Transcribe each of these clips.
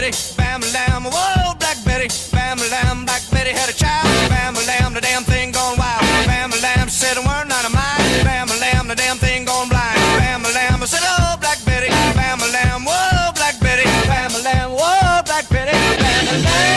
Betty, bam lamb, whoa, Black Betty, bam lamb, Black Betty had a child, bam lamb, the damn thing gone wild, bam lamb, she said a word not of mine, bam lamb, the damn thing gone blind, bam lamb, I said, oh, Black Betty, bam lamb, whoa, Black Betty, bam lamb, whoa, Black Betty, bam lamb.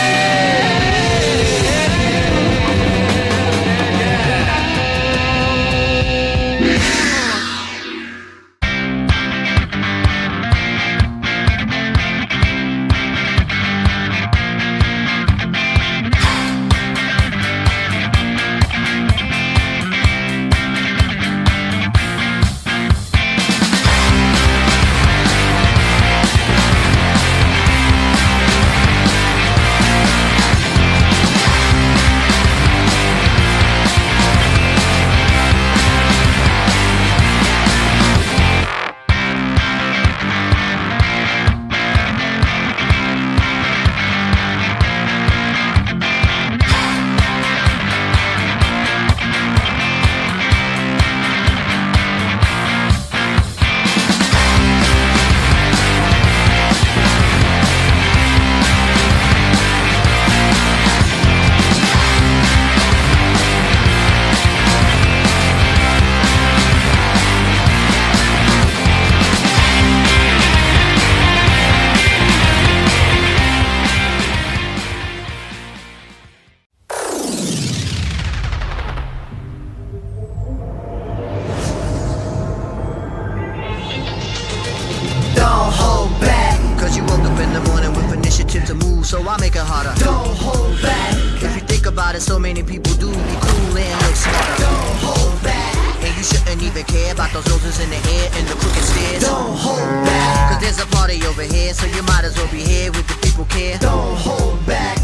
So I make it harder. Don't hold back. If you think about it, so many people do be cool and look smarter. Don't hold back. And you shouldn't even care about those roses in the air and the crooked stairs. Don't hold back. Cause there's a party over here, so you might as well be here with the people care. Don't hold back.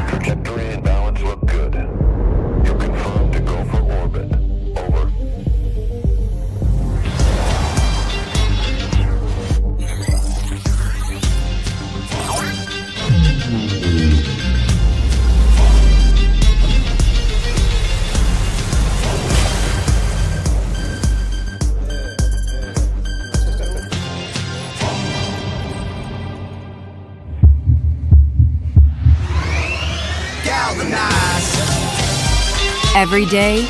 Trajectory and balance look good. You're confirmed to go for orbit. Over. Every day,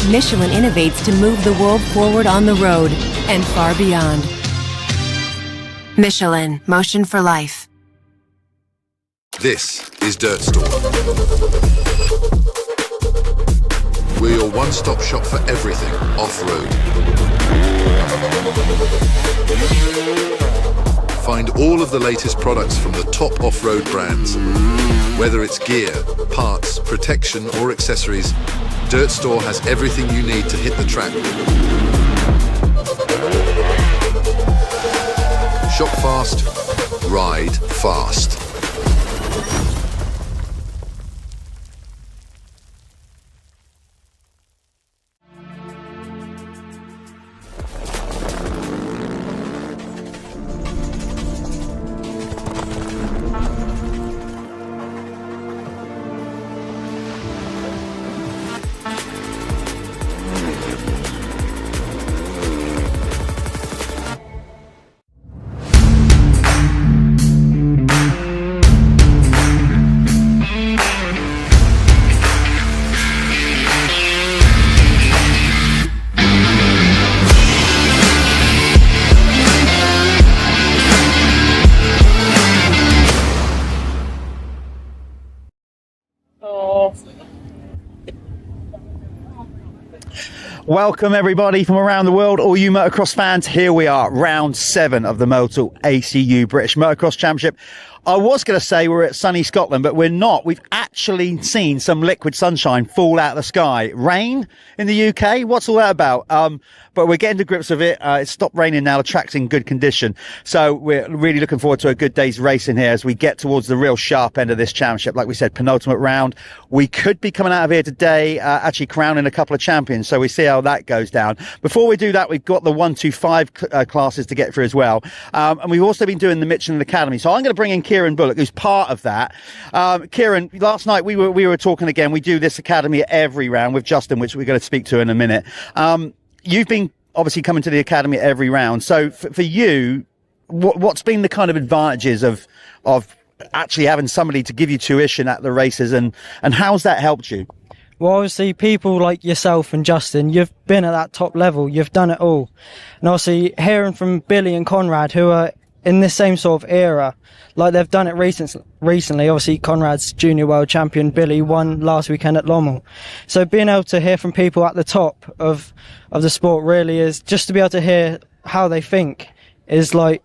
Michelin innovates to move the world forward on the road and far beyond. Michelin, motion for life. This is Dirt Store. We're your one-stop shop for everything off-road. Find all of the latest products from the top off-road brands. Whether it's gear, parts, protection or accessories, Dirt Store has everything you need to hit the track. Shop fast, ride fast. Welcome everybody from around the world, all you motocross fans. Here we are, round 7 of the Motul ACU British Motocross Championship. I was going to say we're at sunny Scotland, but we're not. We've actually seen some liquid sunshine fall out of the sky. Rain in the UK? What's all that about? But we're getting to grips with it. It's stopped raining now. The track's in good condition. So we're really looking forward to a good day's racing here as we get towards the real sharp end of this championship. Like we said, penultimate round. We could be coming out of here today, actually crowning a couple of champions. So we see how that goes down. Before we do that, we've got the 1-2-5 classes to get through as well. And we've also been doing the Michelin Academy. So I'm going to bring in Kieran Kieran Bullock, who's part of that. Kieran, last night we were talking again. We do this academy at every round with Justin, which we're going to speak to in a minute. You've been obviously coming to the academy at every round. So for you, what's been the kind of advantages of actually having somebody to give you tuition at the races, and how's that helped you? Well, obviously, people like yourself and Justin, you've been at that top level. You've done it all. And obviously, hearing from Billy and Conrad, who are in this same sort of era, like they've done it recently. Obviously, Conrad's junior world champion, Billy, won last weekend at Lommel. So being able to hear from people at the top of the sport really is, just to be able to hear how they think is like,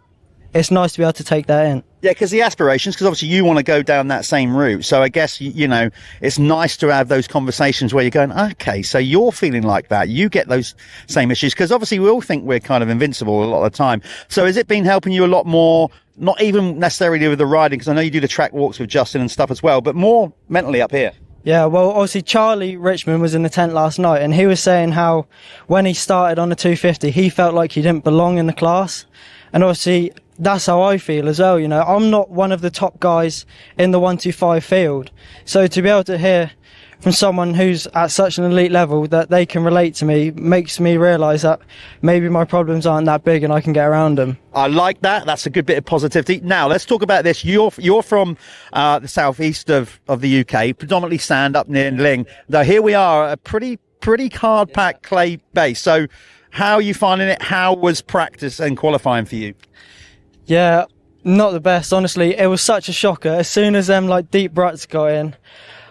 it's nice to be able to take that in. Yeah, because the aspirations, because obviously you want to go down that same route. So I guess, you know, it's nice to have those conversations where you're going, okay, so you're feeling like that. You get those same issues, because obviously we all think we're kind of invincible a lot of the time. So has it been helping you a lot more, not even necessarily with the riding, because I know you do the track walks with Justin and stuff as well, but more mentally up here? Yeah, well, obviously Charlie Richmond was in the tent last night, and he was saying how when he started on the 250, he felt like he didn't belong in the class. And obviously, that's how I feel as well. You know, I'm not one of the top guys in the 125 field. So to be able to hear from someone who's at such an elite level that they can relate to me makes me realise that maybe my problems aren't that big and I can get around them. I like that. That's a good bit of positivity. Now, let's talk about this. You're from the southeast of the UK, predominantly sand up near Ling. Though here we are, a pretty hard-packed clay base. So how are you finding it? How was practice and qualifying for you? Yeah, not the best, honestly. It was such a shocker. As soon as them like deep ruts got in,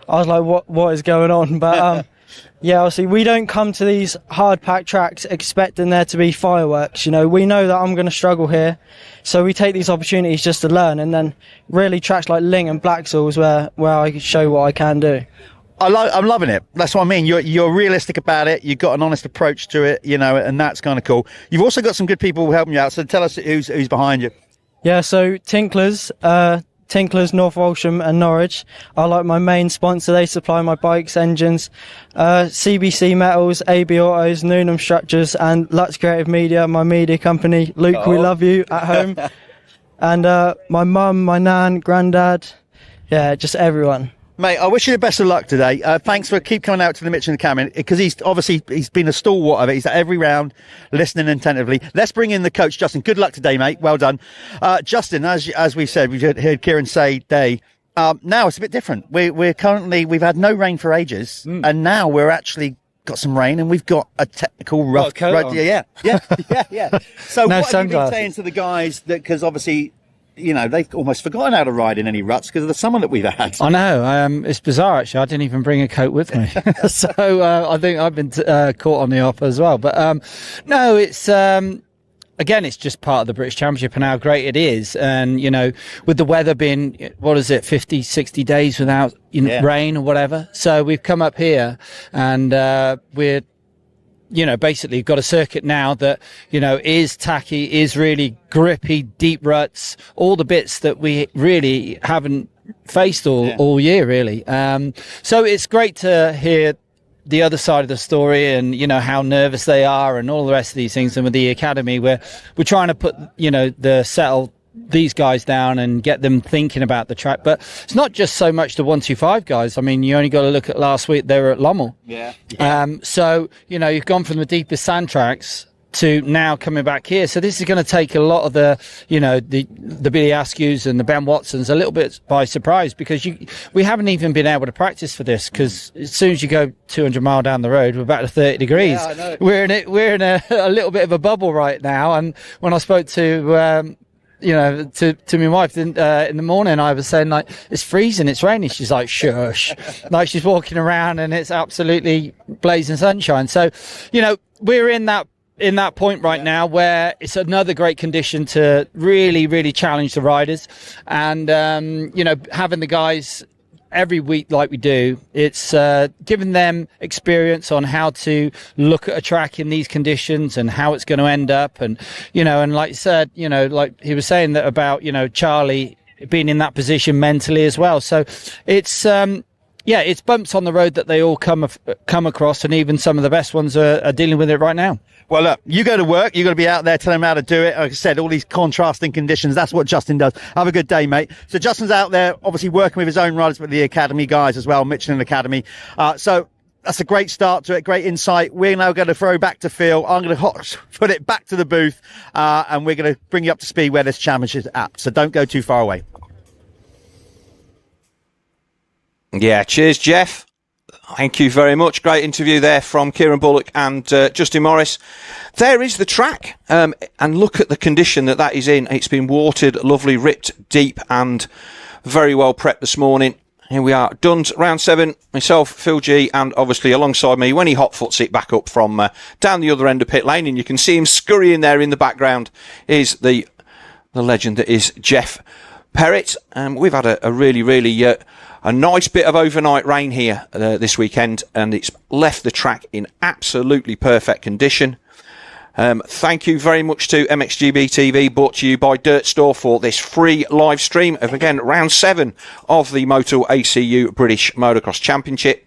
I was like, what is going on? But yeah, obviously we don't come to these hard packed tracks expecting there to be fireworks. You know, we know that I'm going to struggle here, so we take these opportunities just to learn. And then really tracks like Ling and Blacksall is where I show what I can do. I'm loving it. That's what I mean. You're realistic about it. You've got an honest approach to it, you know, and that's kind of cool. You've also got some good people helping you out. So tell us who's behind you. Yeah, so Tinklers, North Walsham and Norwich are like my main sponsor. They supply my bikes, engines, CBC Metals, AB Autos, Newnham Structures, and Lutz Creative Media, my media company. Luke, we love you at home. And my mum, my nan, granddad, yeah, just everyone. Mate, I wish you the best of luck today. Thanks for keep coming out to the Mitchell Academy, because he's been a stalwart of it. He's at every round, listening attentively. Let's bring in the coach, Justin. Good luck today, mate. Well done. Justin, as we said, we've heard Kieran say day. Now it's a bit different. We've had no rain for ages, and now we're actually got some rain, and we've got a technical rough. Yeah. So no what have you been sunglasses. saying to the guys that, because obviously, you know, they've almost forgotten how to ride in any ruts because of the summer that we've had. I know. It's bizarre, actually. I didn't even bring a coat with me. So I think I've been caught on the hop as well. But no, it's... Again, it's just part of the British Championship and how great it is. And, you know, with the weather being, 50, 60 days without rain or whatever. So we've come up here and we're, basically got a circuit now that, is tacky, is really grippy, deep ruts, all the bits that we really haven't faced all year, really. So it's great to hear the other side of the story and, how nervous they are and all the rest of these things. And with the academy, we're trying to put, settle these guys down and get them thinking about the track. But it's not just so much the 125 guys. I mean, you only got to look at last week. They were at Lommel. So, you've gone from the deepest sand tracks to now coming back here. So this is going to take a lot of the Billy Askew's and the Ben Watsons a little bit by surprise, because we haven't even been able to practice for this, because as soon as you go 200 mile down the road, we're back to 30 degrees. Yeah, I know. We're in a little bit of a bubble right now. And when I spoke to my wife in the morning, I was saying, like, it's freezing, it's raining. She's like, shush. Like, she's walking around and it's absolutely blazing sunshine. So, we're in that point right now where it's another great condition to really, really challenge the riders. And, having the guys every week like we do, it's giving them experience on how to look at a track in these conditions and how it's going to end up. And, and like you said, like he was saying that about, Charlie being in that position mentally as well. So it's yeah, it's bumps on the road that they all come across, and even some of the best ones are dealing with it right now. Well, look, you go to work, you've got to be out there telling them how to do it. Like I said, all these contrasting conditions, that's what Justin does. Have a good day, mate. So Justin's out there, obviously working with his own riders, with the Academy guys as well, Michelin Academy. So that's a great start to it, great insight. We're now going to throw back to Phil. I'm going to put it back to the booth, and we're going to bring you up to speed where this championship is at. So don't go too far away. Yeah, cheers, Jeff. Thank you very much. Great interview there from Kieran Bullock and Justin Morris. There is the track, and look at the condition that is in. It's been watered, lovely, ripped deep, and very well prepped this morning. Here we are, done round 7. Myself, Phil G, and obviously alongside me, when he hot foots it back up from down the other end of pit lane, and you can see him scurrying there in the background, is the legend that is Jeff Perrett. We've had a really a nice bit of overnight rain here this weekend, and it's left the track in absolutely perfect condition. Thank you very much to MXGB TV, brought to you by Dirt Store, for this free live stream of, again, round 7 of the Motul ACU British Motocross Championship.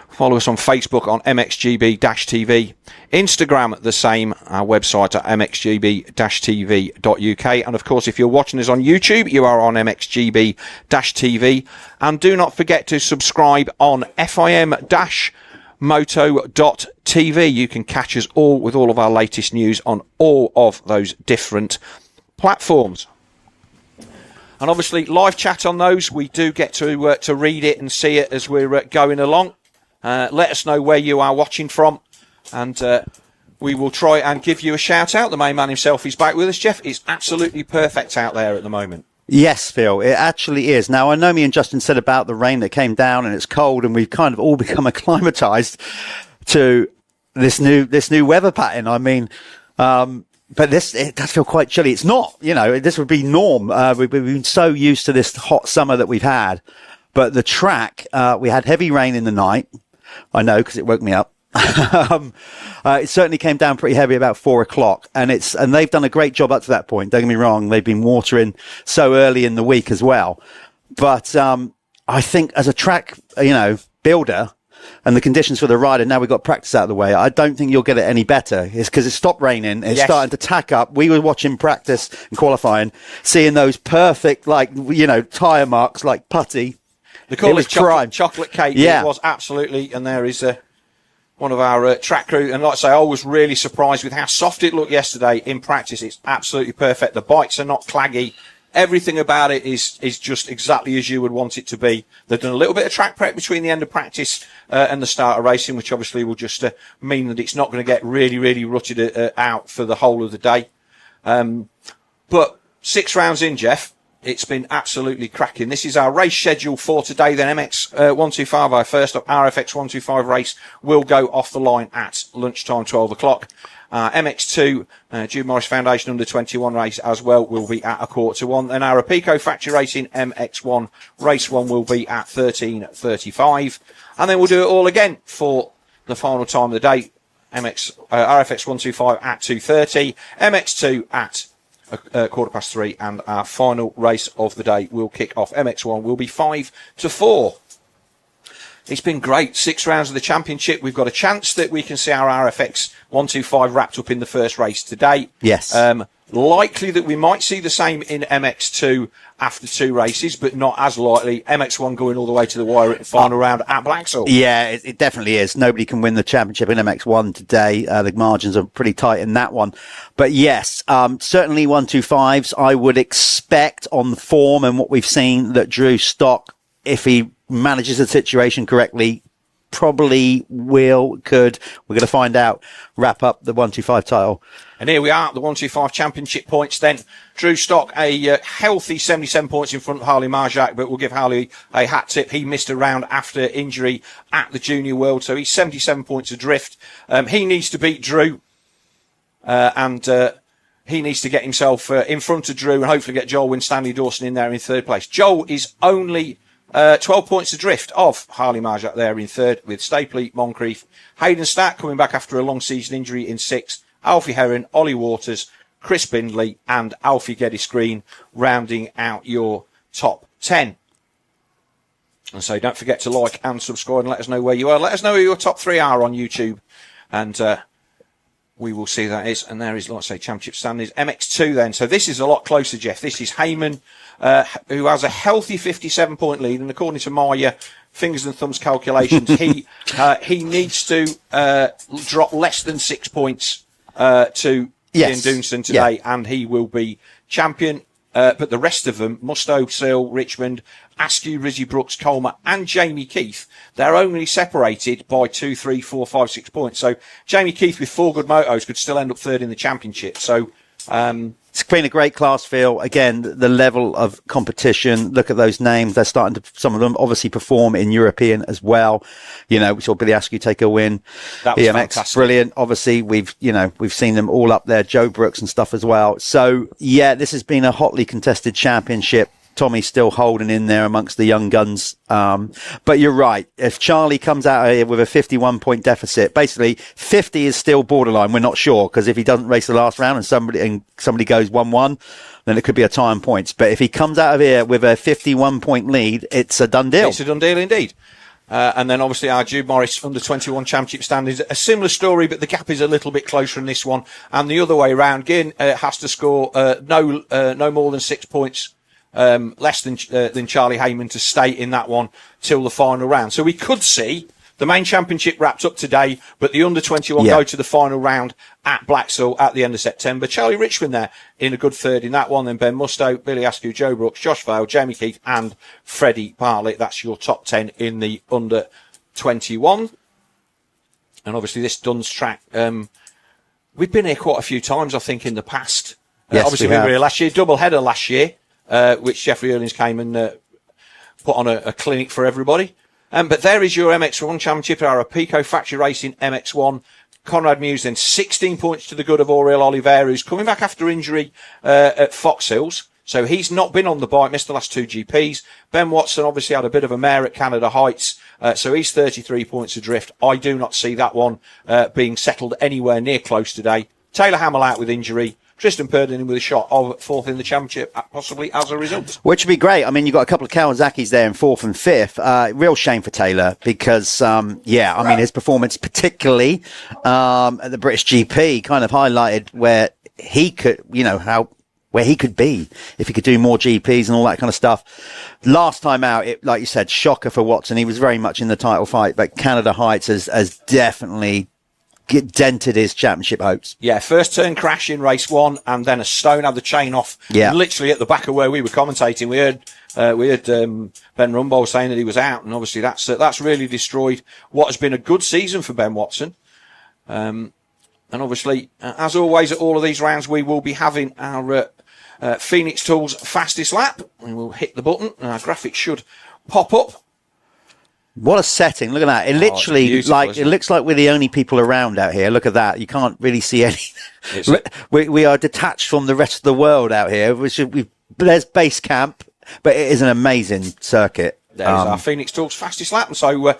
Follow us on Facebook on MXGB-TV. Instagram, the same. Our website at mxgb-tv.uk. And, of course, if you're watching us on YouTube, you are on MXGB-TV. And do not forget to subscribe on FIM-moto.tv. You can catch us all with all of our latest news on all of those different platforms. And, obviously, live chat on those. We do get to read it and see it as we're going along. Let us know where you are watching from, and we will try and give you a shout out. The main man himself is back with us, Jeff. It's absolutely perfect out there at the moment. Yes, Phil, it actually is. Now, I know me and Justin said about the rain that came down and it's cold, and we've kind of all become acclimatized to this new weather pattern. I mean, but it does feel quite chilly. It's not, this would be norm. We've been so used to this hot summer that we've had, but the track, we had heavy rain in the night. I know, because it woke me up. It certainly came down pretty heavy about 4 o'clock, and they've done a great job up to that point. Don't get me wrong; they've been watering so early in the week as well. But I think as a track, builder, and the conditions for the rider, now we've got practice out of the way, I don't think you'll get it any better. It's because it stopped raining. It's starting to tack up. We were watching practice and qualifying, seeing those perfect, tyre marks like putty. They call it chocolate cake. Yeah. It was absolutely, and there is one of our track crew, and like I say, I was really surprised with how soft it looked yesterday in practice. It's absolutely perfect. The bikes are not claggy. Everything about it is just exactly as you would want it to be. They've done a little bit of track prep between the end of practice and the start of racing, which obviously will just mean that it's not going to get really rutted out for the whole of the day. But 6 rounds in, Jeff, it's been absolutely cracking. This is our race schedule for today. Then MX 125, our first up RFX 125 race, will go off the line at lunchtime, 12 o'clock. MX2, Jude Morris Foundation under 21 race as well, will be at 1:45. Then our Apico Factory Racing MX1 race 1 will be at 13:35. And then we'll do it all again for the final time of the day. RFX 125 at 2:30, MX2 at 3:15, and our final race of the day will kick off. MX1 will be 5 to 4. It's been great. 6 rounds of the championship. We've got a chance that we can see our RFX 125 wrapped up in the first race today. Yes. Likely that we might see the same in MX2 after 2 races, but not as likely MX1 going all the way to the wire at the final round at Blacksall. Yeah, it definitely is. Nobody can win the championship in MX1 today. The margins are pretty tight in that one. But yes, certainly 125s, I would expect on the form and what we've seen that Drew Stock, if he manages the situation correctly, probably could. We're going to find out, wrap up the 125 title. And here we are, the 125 championship points then. Drew Stock, a healthy 77 points in front of Harley Marjak, but we'll give Harley a hat tip. He missed a round after injury at the Junior World, so he's 77 points adrift. He needs to beat Drew, and he needs to get himself in front of Drew and hopefully get Joel Winstanley Dawson in there in 3rd place. Joel is only 12 points adrift of Harley Marjak there in 3rd, with Stapley, Moncrief, Hayden Stack coming back after a long season injury in 6th, Alfie Heron, Ollie Waters, Chris Bindley and Alfie Geddes Green rounding out your top 10. And so don't forget to like and subscribe and let us know where you are. Let us know who your top 3 are on YouTube. And we will see that is. And there is, like I say, championship standings. MX2 then. So this is a lot closer, Jeff. This is Heyman, who has a healthy 57-point lead. And according to my fingers and thumbs calculations, he needs to drop less than 6 points to Ian Doonson today, and he will be champion. But the rest of them, Musto, Searle, Richmond, Askew, Rizzy Brooks, Colmer and Jamie Keith, they're only separated by 2, 3, 4, 5, 6 points. So Jamie Keith with 4 good motos could still end up third in the championship. So it's been a great class, Phil. Again, the level of competition. Look at those names. They're starting to, some of them obviously perform in European as well. You know, we saw Billy Askew take a win. That was EMX, fantastic. brilliant. Obviously, we've seen them all up there. Joe Brooks and stuff as well. So yeah, this has been a hotly contested championship. Tommy's still holding in there amongst the young guns. But you're right. If Charlie comes out here with a 51-point deficit, basically 50 is still borderline. We're not sure, because if he doesn't race the last round and somebody goes 1-1, then it could be a tie on points. But if he comes out of here with a 51-point lead, it's a done deal. It's a done deal indeed. And then obviously our Jude Morris under 21 championship standings, a similar story, but the gap is a little bit closer in this one. And the other way around, Ginn has to score no more than 6 points less than Charlie Heyman to stay in that one till the final round. So we could see the main championship wrapped up today, but the under 21 go to the final round at Blacksall at the end of September. Charlie Richmond there in a good third in that one. Then Ben Musto, Billy Askew, Joe Brooks, Josh Vale, Jamie Keith and Freddie Bartlett. That's your top 10 in the under 21. And obviously this Duns track, we've been here quite a few times, I think, in the past. Yes, obviously we were here last year, double header last year. Which Jeffrey Erlings came and put on a clinic for everybody. But there is your MX1 championship, our Pico Factory Racing MX1. Conrad Muse then 16 points to the good of Auriel Oliveira, who's coming back after injury at Fox Hills. So he's not been on the bike, missed the last 2 GPs. Ben Watson obviously had a bit of a mare at Canada Heights, so he's 33 points adrift. I do not see that one being settled anywhere near close today. Taylor Hamill out with injury. Tristan Purden with a shot of 4th in the championship, possibly as a result. Which would be great. I mean, you've got a couple of Kawasaki's there in 4th and 5th. Real shame for Taylor because, I mean, his performance, particularly at the British GP, kind of highlighted where he could, where he could be if he could do more GPs and all that kind of stuff. Last time out, like you said, shocker for Watson. He was very much in the title fight, but Canada Heights has definitely dented his championship hopes. Yeah, first turn crash in race 1 and then a stone had the chain off literally at the back of where we were commentating. We heard Ben Rumbold saying that he was out, and obviously that's really destroyed what has been a good season for Ben Watson. And obviously, as always at all of these rounds, we will be having our Phoenix Tools fastest lap. We will hit the button and our graphics should pop up. What a setting. Look at that. It literally, it looks like we're the only people around out here. Look at that. You can't really see any. We are detached from the rest of the world out here. There's base camp, but it is an amazing circuit. There's our Phoenix Tools fastest lap. And so,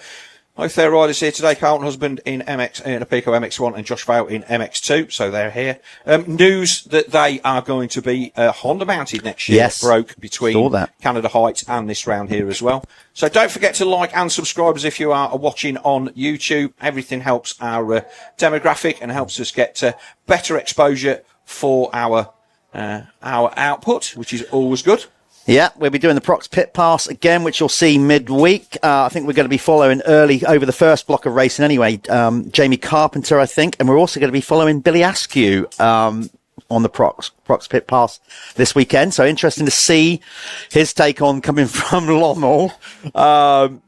both their riders here today, Carlton Husband in a Pico MX1 and Josh Vale in MX2. So they're here. News that they are going to be Honda mounted next year. Yes. Broke between Canada Heights and this round here as well. So don't forget to like and subscribe us if you are watching on YouTube. Everything helps our demographic and helps us get better exposure for our output, which is always good. Yeah, we'll be doing the Prox Pit Pass again, which you'll see midweek. I think we're going to be following early over the first block of racing anyway. Jamie Carpenter, I think. And we're also going to be following Billy Askew on the Prox Pit Pass this weekend. So interesting to see his take on coming from Lommel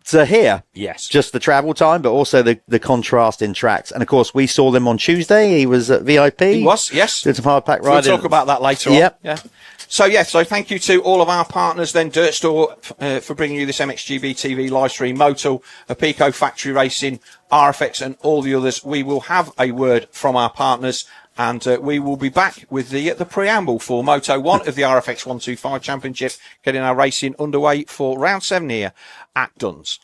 to here. Yes. Just the travel time, but also the contrast in tracks. And of course, we saw them on Tuesday. He was at VIP. He was, yes. Did some hard pack riding. We'll talk about that later on. Yeah. So thank you to all of our partners then, Dirt Store, for bringing you this MXGB TV live stream, Motul, Pico Factory Racing, RFX and all the others. We will have a word from our partners and we will be back with the preamble for Moto 1 of the RFX 125 Championship, getting our racing underway for round 7 here at Duns.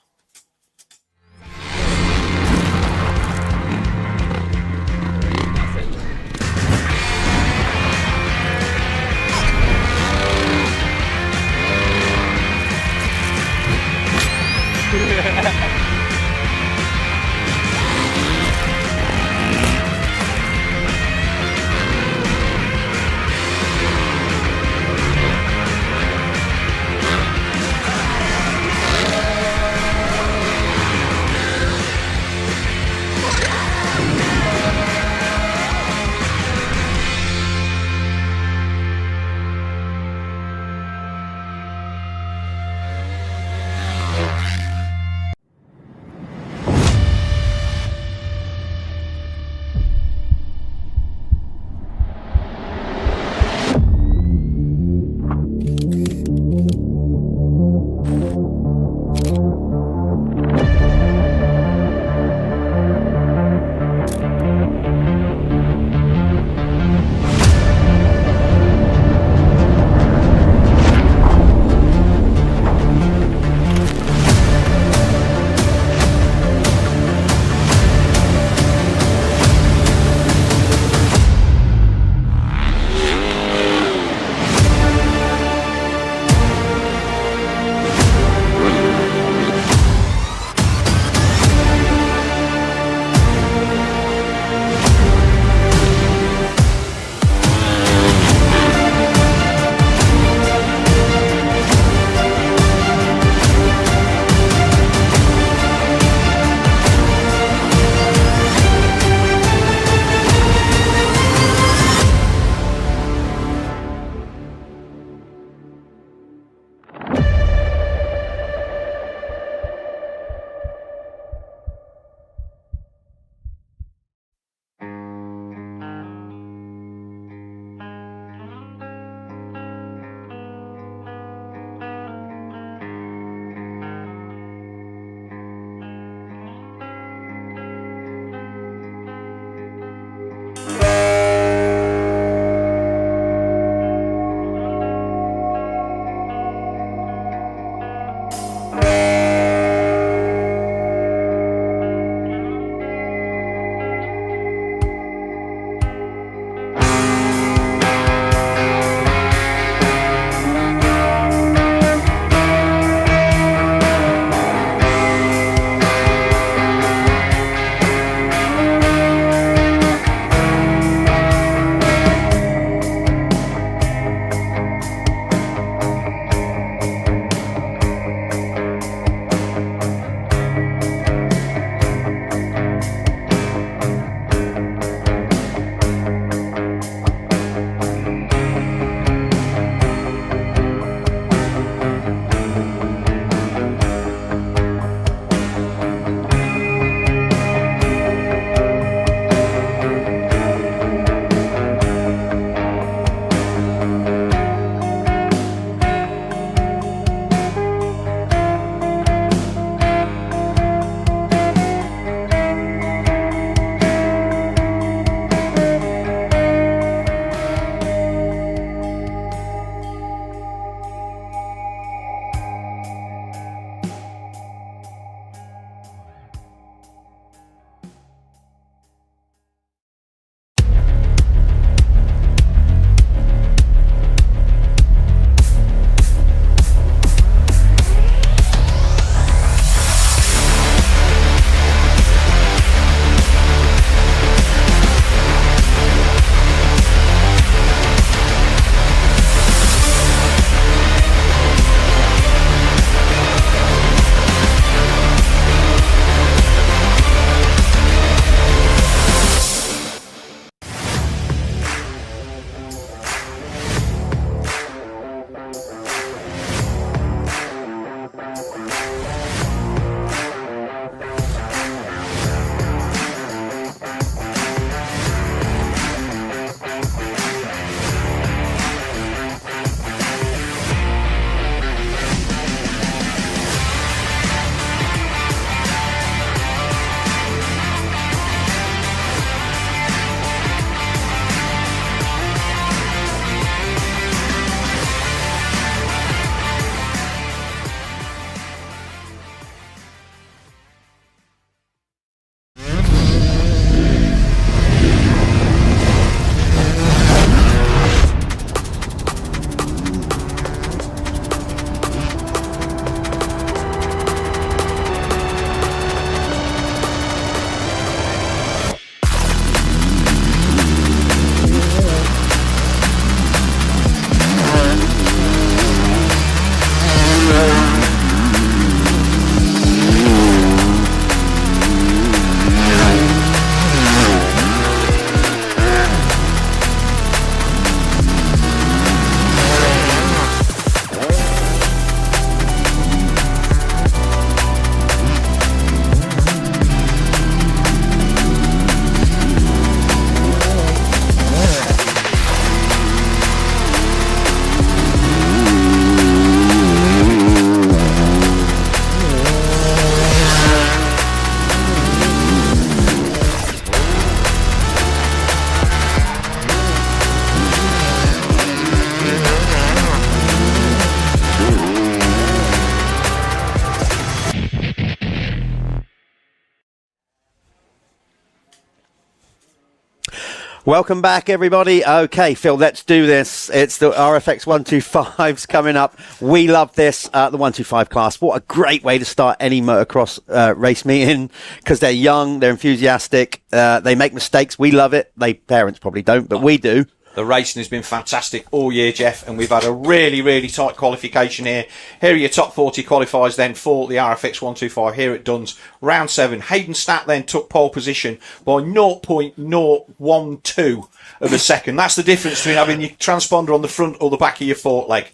Welcome back, everybody. Okay, Phil, let's do this. It's the RFX 125s coming up. We love this, the 125 class. What a great way to start any motocross race meeting, because they're young, they're enthusiastic, they make mistakes. We love it. Parents probably don't, but we do. The racing has been fantastic all year, Jeff, and we've had a really, really tight qualification here. Here are your top 40 qualifiers then for the RFX 125 here at Duns. Round 7. Hayden Statt then took pole position by 0.012 of a second. That's the difference between having your transponder on the front or the back of your forkleg.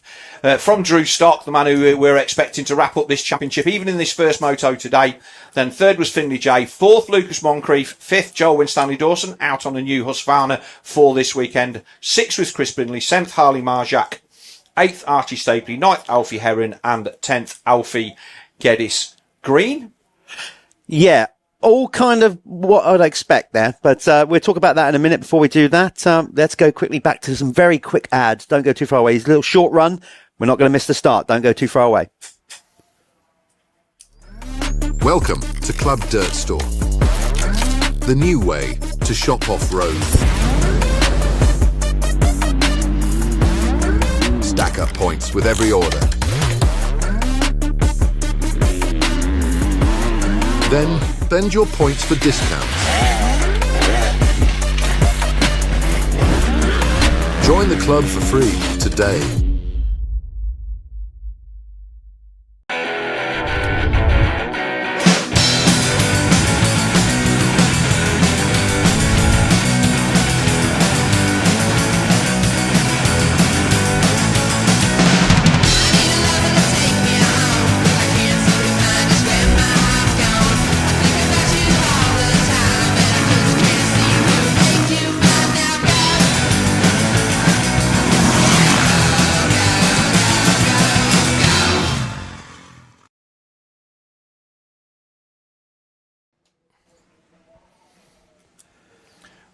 From Drew Stock, the man who we're expecting to wrap up this championship, even in this first moto today. Then third was Finley J, fourth Lucas Moncrief, fifth Joel Winstanley Dawson, out on a new Husqvarna for this weekend. Sixth was Chris Brindley, seventh Harley Marjak, eighth Archie Stapley, ninth Alfie Herron, and 10th Alfie Geddes Green. Yeah, all kind of what I'd expect there, but we'll talk about that in a minute. Before we do that, let's go quickly back to some very quick ads. Don't go too far away. It's a little short run. We're not going to miss the start. Don't go too far away. Welcome to Club Dirt Store, the new way to shop off-road. Stack up points with every order. Then spend your points for discounts. Join the club for free today.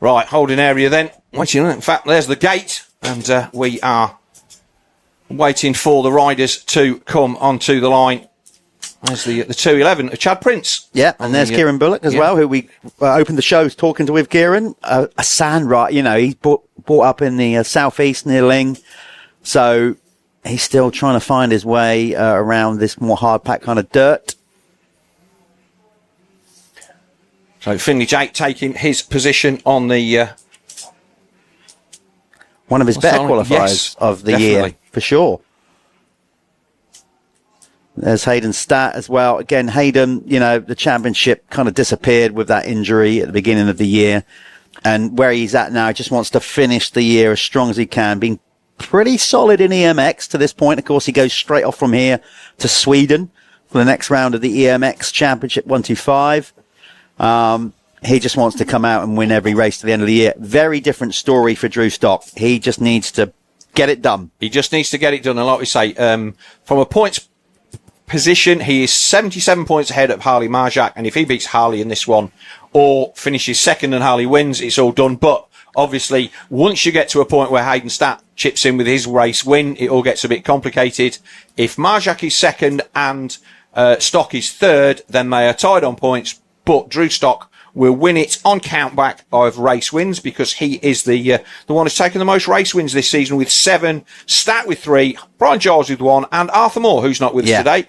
Right, holding area then. Waiting. In fact, there's the gate, and we are waiting for the riders to come onto the line. There's the 211 of Chad Prince. Yeah, and there's Kieran Bullock as well, who we opened the show talking to with Kieran. A sand ride, he's brought up in the southeast near Ling, so he's still trying to find his way around this more hard-packed kind of dirt. So Finley Jake taking his position on the... one of his better qualifiers of the year, for sure. There's Hayden Statt as well. Again, Hayden, the championship kind of disappeared with that injury at the beginning of the year. And where he's at now, he just wants to finish the year as strong as he can, being pretty solid in EMX to this point. Of course, he goes straight off from here to Sweden for the next round of the EMX Championship 125. He just wants to come out and win every race to the end of the year. Very different story for Drew Stock. He just needs to get it done. He just needs to get it done. And like we say, from a points position, he is 77 points ahead of Harley Marjak. And if he beats Harley in this one or finishes second and Harley wins, it's all done. But obviously, once you get to a point where Hayden Statt chips in with his race win, it all gets a bit complicated. If Marjak is second and Stock is third, then they are tied on points. But Drew Stock will win it on countback of race wins because he is the one who's taken the most race wins this season with 7, Stat with 3, Brian Giles with 1, and Arthur Moore, who's not with us today.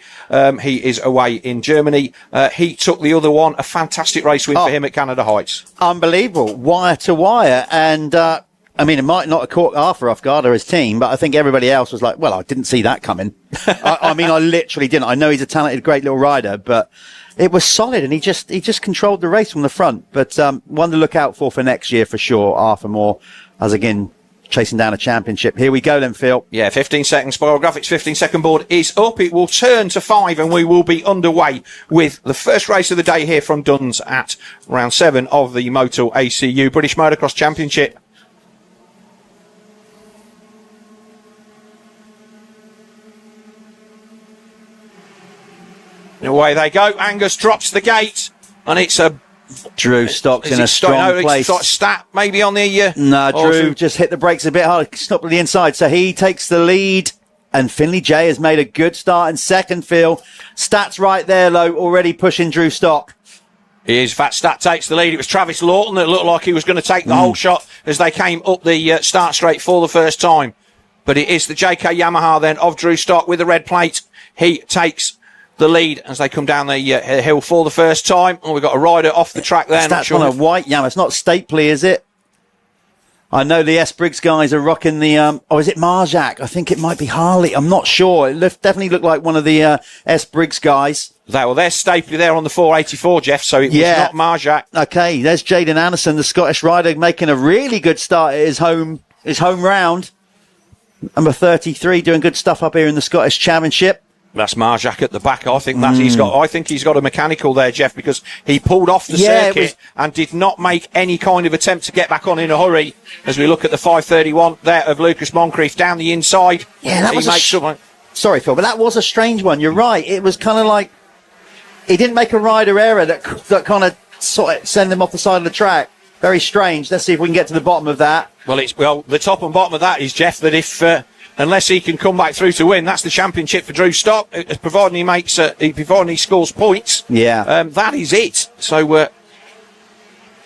He is away in Germany. He took the other one, a fantastic race win for him at Canada Heights. Unbelievable, wire to wire, and it might not have caught Arthur off guard or his team, but I think everybody else was like, well, I didn't see that coming. I literally didn't. I know he's a talented, great little rider, but it was solid, and he just controlled the race from the front. But one to look out for next year for sure. Arthur Moore, as again chasing down a championship. Here we go then, Phil. Yeah, 15 seconds. Spiral Graphics 15-second board is up. It will turn to 5, and we will be underway with the first race of the day here from Duns at round 7 of the Motul ACU British Motocross Championship. And away they go. Angus drops the gate, and it's a Drew Stock's in a strong place. Stat maybe on the... No, Drew just hit the brakes a bit hard. Stopped at the inside, so he takes the lead. And Finley J has made a good start in second, Phil. Stat's right there, though, already pushing Drew Stock. He is. Fat Stat takes the lead. It was Travis Lawton that looked like he was going to take the whole shot. as they came up the start straight for the first time. But it is the JK Yamaha then of Drew Stock with the red plate. He takes the lead as they come down the hill for the first time. Oh, we've got a rider off the track there. That's on a white Yamaha. It's not Stapley, is it? I know the S. Briggs guys are rocking the, or is it Marjac? I think it might be Harley. I'm not sure. It definitely looked like one of the S. Briggs guys. Well, there's Stapley there on the 484, Jeff, so it was not Marjac. Okay, there's Jaden Anderson, the Scottish rider, making a really good start at his home round. Number 33, doing good stuff up here in the Scottish Championship. That's Marjac at the back. I think that he's got a mechanical there, Jeff, because he pulled off the circuit and did not make any kind of attempt to get back on in a hurry. As we look at the 531 there of Lucas Moncrief down the inside. Yeah, that was sorry, Phil, but that was a strange one. You're right. It was kind of like he didn't make a rider error that kind of sort of send him off the side of the track. Very strange. Let's see if we can get to the bottom of that. Well, the top and bottom of that is, Jeff, that if unless he can come back through to win, that's the championship for Drew Stock. Providing he makes, providing he scores points. Yeah, that is it. So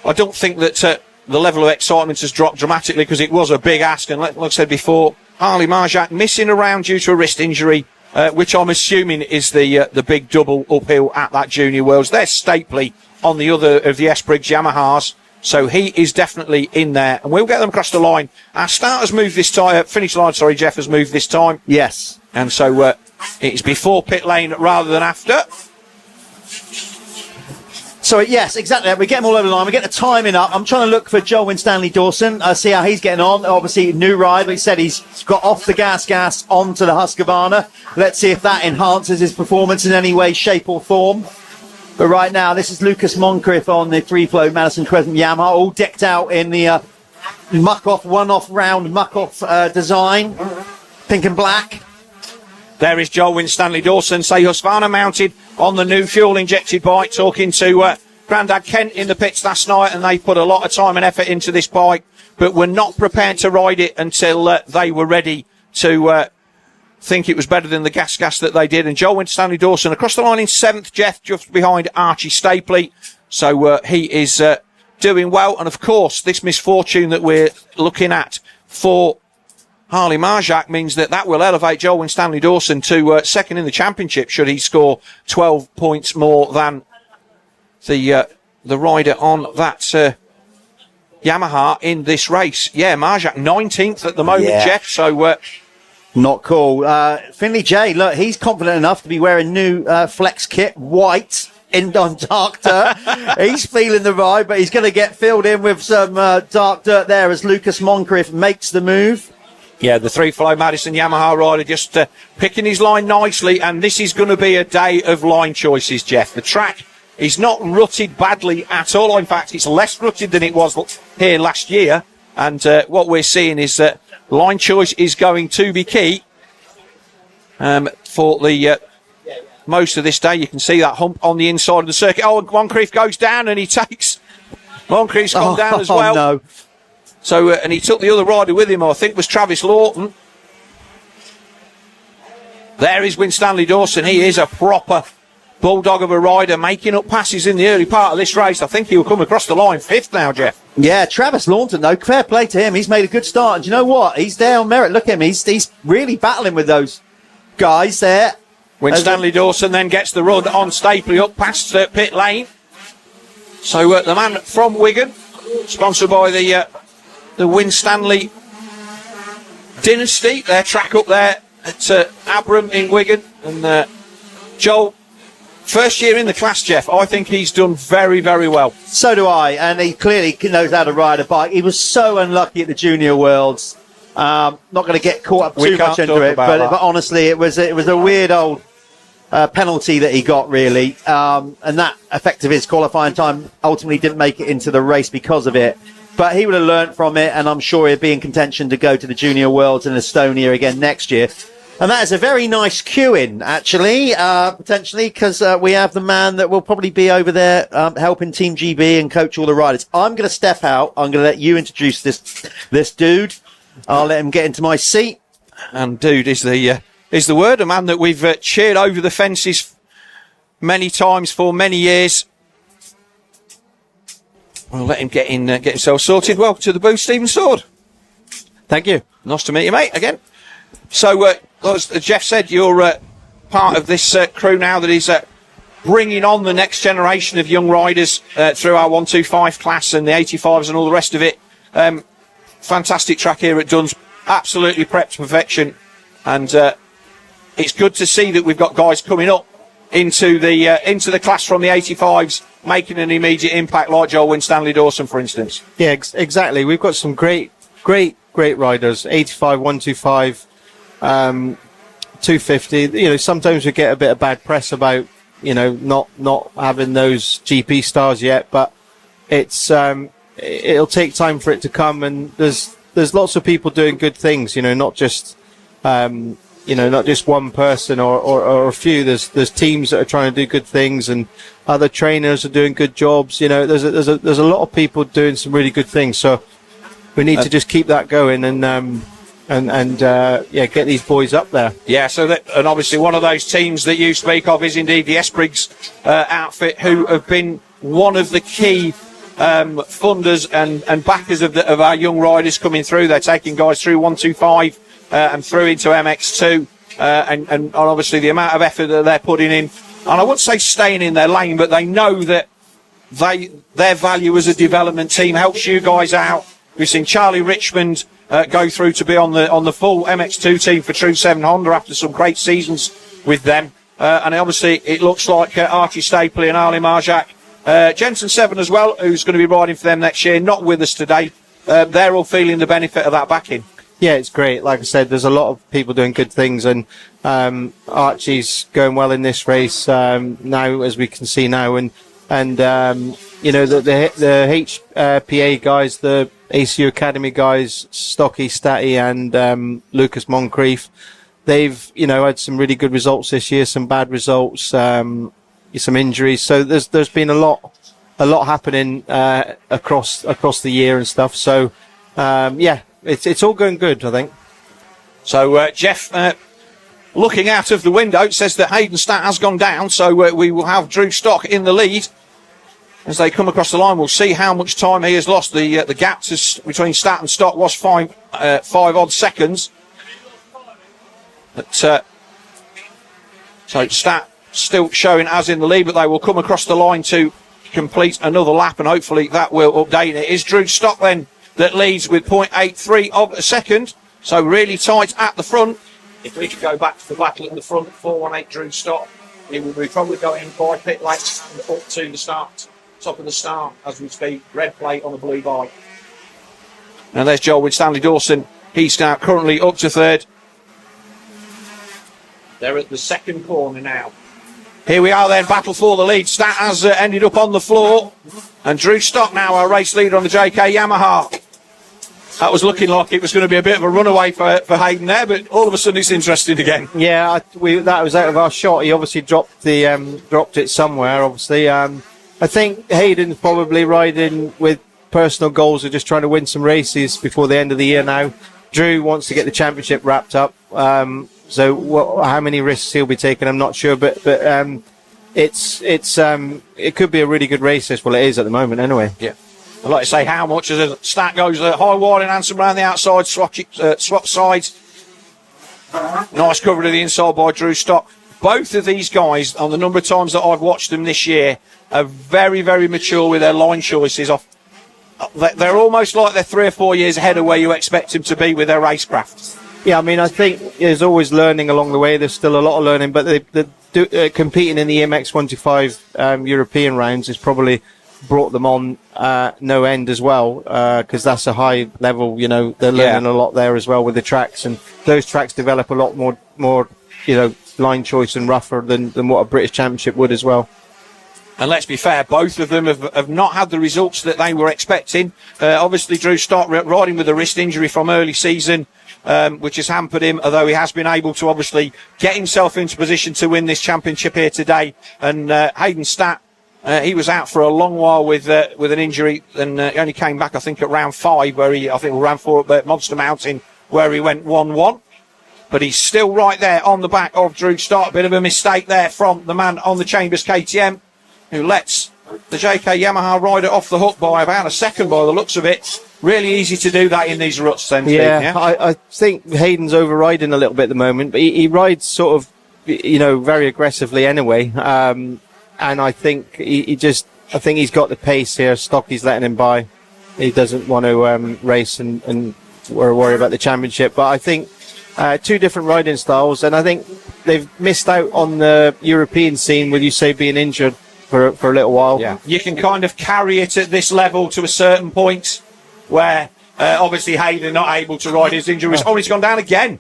I don't think that the level of excitement has dropped dramatically because it was a big ask. And like I said before, Harley Marjac missing around due to a wrist injury, which I'm assuming is the big double uphill at that Junior Worlds. There's Stapley on the other of the S. Briggs Yamahas. So he is definitely in there, and we'll get them across the line. Our start has moved this time. Finish line, sorry, Jeff, has moved this time. Yes. And so it's before pit lane rather than after. So, yes, exactly. We get them all over the line. We get the timing up. I'm trying to look for Joel Winstanley Dawson, see how he's getting on. Obviously, new ride. But he said he's got off the gas onto the Husqvarna. Let's see if that enhances his performance in any way, shape or form. But right now, this is Lucas Moncrief on the free-flow Madison Crescent Yamaha, all decked out in the one-off round muck-off design, pink and black. There is Joel Winstanley Dawson, say Husqvarna mounted on the new fuel-injected bike, talking to Grandad Kent in the pits last night, and they put a lot of time and effort into this bike, but were not prepared to ride it until they were ready to think it was better than the gas that they did. And Joel Winstanley Dawson across the line in 7th, Jeff, just behind Archie Stapley. So he is doing well. And of course, this misfortune that we're looking at for Harley Marjac means that will elevate Joel Winstanley Dawson to second in the championship should he score 12 points more than the rider on that Yamaha in this race. Yeah, Marjac 19th at the moment, Jeff. So not cool. Finley J, look, he's confident enough to be wearing new flex kit, white, on dark dirt. He's feeling the ride, but he's going to get filled in with some dark dirt there as Lucas Moncrief makes the move. Yeah, the three-flow Madison Yamaha rider just picking his line nicely, and this is going to be a day of line choices, Jeff. The track is not rutted badly at all. In fact, it's less rutted than it was here last year, and what we're seeing is that line choice is going to be key for the most of this day. You can see that hump on the inside of the circuit. Oh, and Moncrief goes down and he takes... Moncrief's gone down as well. No. So, and he took the other rider with him, I think was Travis Lawton. There is Winstanley Dawson. He is a proper bulldog of a rider, making up passes in the early part of this race. I think he will come across the line 5th now, Jeff. Yeah, Travis Lawton, though, fair play to him. He's made a good start. And do you know what? He's there on merit. Look at him. He's really battling with those guys there. Winstanley Dawson then gets the run on Stapley up past pit lane. So the man from Wigan, sponsored by the Winstanley Dynasty, their track up there at Abram in Wigan. And Joel, first year in the class, Jeff, I think he's done very, very well. So do I, and he clearly knows how to ride a bike. He was so unlucky at the Junior Worlds. Not going to get caught up too much into it, but honestly, it was a weird old penalty that he got, really, and that affected his qualifying time. Ultimately, didn't make it into the race because of it. But he would have learnt from it, and I'm sure he'd be in contention to go to the Junior Worlds in Estonia again next year. And that is a very nice cue-in, actually, potentially, because we have the man that will probably be over there helping Team GB and coach all the riders. I'm going to step out. I'm going to let you introduce this dude. I'll let him get into my seat. And dude is the word, a man that we've cheered over the fences many times for many years. We'll let him get himself sorted. Welcome to the booth, Stephen Sword. Thank you. Nice to meet you, mate, again. So, as Jeff said, you're part of this crew now that is bringing on the next generation of young riders through our 125 class and the 85s and all the rest of it. Fantastic track here at Duns, absolutely prepped to perfection, and it's good to see that we've got guys coming up into the class from the 85s, making an immediate impact, like Joel Winstanley Dawson, for instance. Yeah, exactly. We've got some great riders. 85, 125, 250. You know, sometimes we get a bit of bad press about, you know, not having those GP stars yet, but it's it'll take time for it to come, and there's lots of people doing good things. You know, not just not just one person or a few. There's teams that are trying to do good things, and other trainers are doing good jobs. You know, there's a lot of people doing some really good things. So we need to just keep that going and get these boys up there. Yeah, and obviously one of those teams that you speak of is indeed the Esprigs outfit, who have been one of the key funders and backers of our young riders coming through. They're taking guys through 125 and through into MX2, and obviously the amount of effort that they're putting in. And I wouldn't say staying in their lane, but they know that their value as a development team helps you guys out. We've seen Charlie Richmond go through to be on the full MX2 team for True 7 Honda after some great seasons with them. And obviously it looks like Archie Stapley and Ali Marjak, Jensen 7 as well, who's going to be riding for them next year, not with us today. They're all feeling the benefit of that backing. Yeah, it's great. Like I said, there's a lot of people doing good things, and Archie's going well in this race now, as we can see now, and you know, the HPA guys, the ACU Academy guys, Stocky, Statty and Lucas Moncrief, they've, you know, had some really good results this year, some bad results, some injuries. So there's been a lot happening across the year and stuff. So it's all going good, I think. So Jeff, looking out of the window, it says that Hayden Stat has gone down, so we will have Drew Stock in the lead. As they come across the line, we'll see how much time he has lost. The gap between Stat and Stock was five odd seconds. But, so Stat still showing as in the lead, but they will come across the line to complete another lap, and hopefully that will update it. It is Drew Stock then that leads with 0.83 of a second, so really tight at the front. If we could go back to the battle at the front, 418 Drew Stock, he will be probably going by pit lanes and up to the start. Top of the start as we speak, red plate on the blue bike. And there's Joel Winstanley Dawson. He's now currently up to third. They're at the second corner now. Here we are then, battle for the lead. Stat has ended up on the floor, and Drew Stock now our race leader on the JK Yamaha. That was looking like it was going to be a bit of a runaway for Hayden there, but all of a sudden it's interesting again. Yeah, that was out of our shot. He obviously dropped it somewhere, obviously. I think Hayden's probably riding with personal goals of just trying to win some races before the end of the year now. Drew wants to get the championship wrapped up. So how many risks he'll be taking, I'm not sure, but it could be a really good race. Well, it is at the moment anyway. Yeah. I'd like to say how much as a Stat goes high wide and handsome around the outside, swap sides. Nice cover to the inside by Drew Stock. Both of these guys, on the number of times that I've watched them this year, are very, very mature with their line choices. They're almost like they're 3 or 4 years ahead of where you expect them to be with their racecraft. Yeah, I mean, I think there's always learning along the way. There's still a lot of learning, but competing in the MX 125 European rounds has probably brought them on no end as well, because that's a high level. You know, they're learning a lot there as well with the tracks, and those tracks develop a lot more you know, line choice and rougher than what a British Championship would as well. And let's be fair, both of them have not had the results that they were expecting. Obviously, Drew Stock riding with a wrist injury from early season, which has hampered him, although he has been able to obviously get himself into position to win this championship here today. And Hayden Stat, he was out for a long while with an injury, and he only came back, I think, at round 5, where I think ran for at Monster Mountain, where he went 1-1. But he's still right there on the back of Drew Stock. Bit of a mistake there from the man on the Chambers KTM, who lets the JK Yamaha rider off the hook by about a second by the looks of it. Really easy to do that in these ruts then, Steve, yeah? I think Hayden's overriding a little bit at the moment, but he rides sort of, very aggressively anyway. And I think I think he's got the pace here. Stocky's letting him by. He doesn't want to race and worry about the championship. But I think two different riding styles, and I think they've missed out on the European scene with Usain being injured for a little while. Yeah, you can kind of carry it at this level to a certain point where obviously Hayden not able to ride his injuries. Oh, he's gone down again.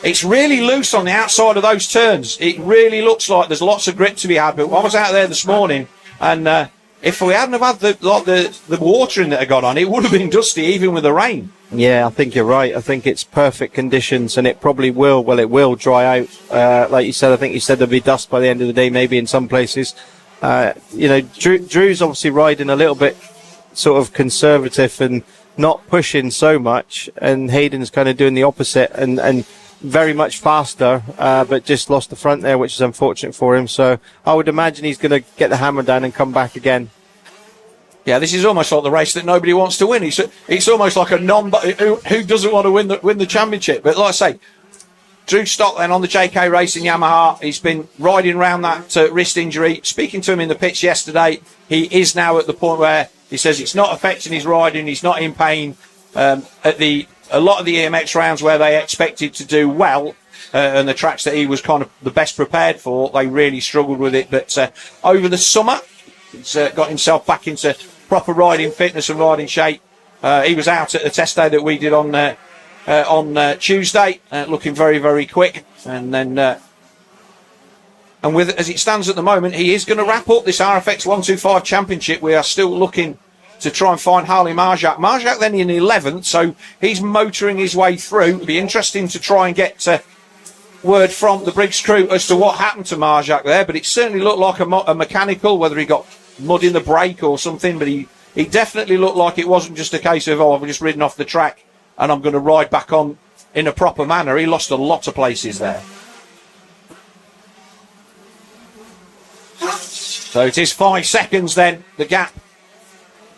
It's really loose on the outside of those turns. It really looks like there's lots of grip to be had. But I was out there this morning, and if we hadn't have had the watering that had gone on, it would have been dusty even with the rain. Yeah, I think you're right. I think it's perfect conditions, and it probably will. Well, it will dry out. Like you said, I think you said there'll be dust by the end of the day, maybe in some places. Drew's obviously riding a little bit sort of conservative and not pushing so much, and Hayden's kind of doing the opposite and very much faster, but just lost the front there, which is unfortunate for him. So I would imagine he's going to get the hammer down and come back again. Yeah, this is almost like the race that nobody wants to win. It's almost like a who doesn't want to win the championship. But like I say, Drew Stock then on the JK Racing Yamaha. He's been riding around that wrist injury. Speaking to him in the pits yesterday, he is now at the point where he says it's not affecting his riding. He's not in pain. A lot of the EMX rounds where they expected to do well, and the tracks that he was kind of the best prepared for, they really struggled with it. But over the summer, he's got himself back into proper riding fitness and riding shape. He was out at the test day that we did on Tuesday, looking very, very quick. And then, and with as it stands at the moment, he is going to wrap up this RFX 125 Championship. We are still looking to try and find Harley Marjak. Marjak then in 11th, so he's motoring his way through. It'd be interesting to try and get word from the Briggs crew as to what happened to Marjak there, but it certainly looked like a mechanical, whether he got mud in the brake or something, but he definitely looked like it wasn't just a case of, I've just ridden off the track and I'm going to ride back on in a proper manner. He lost a lot of places there. So it is 5 seconds then, the gap.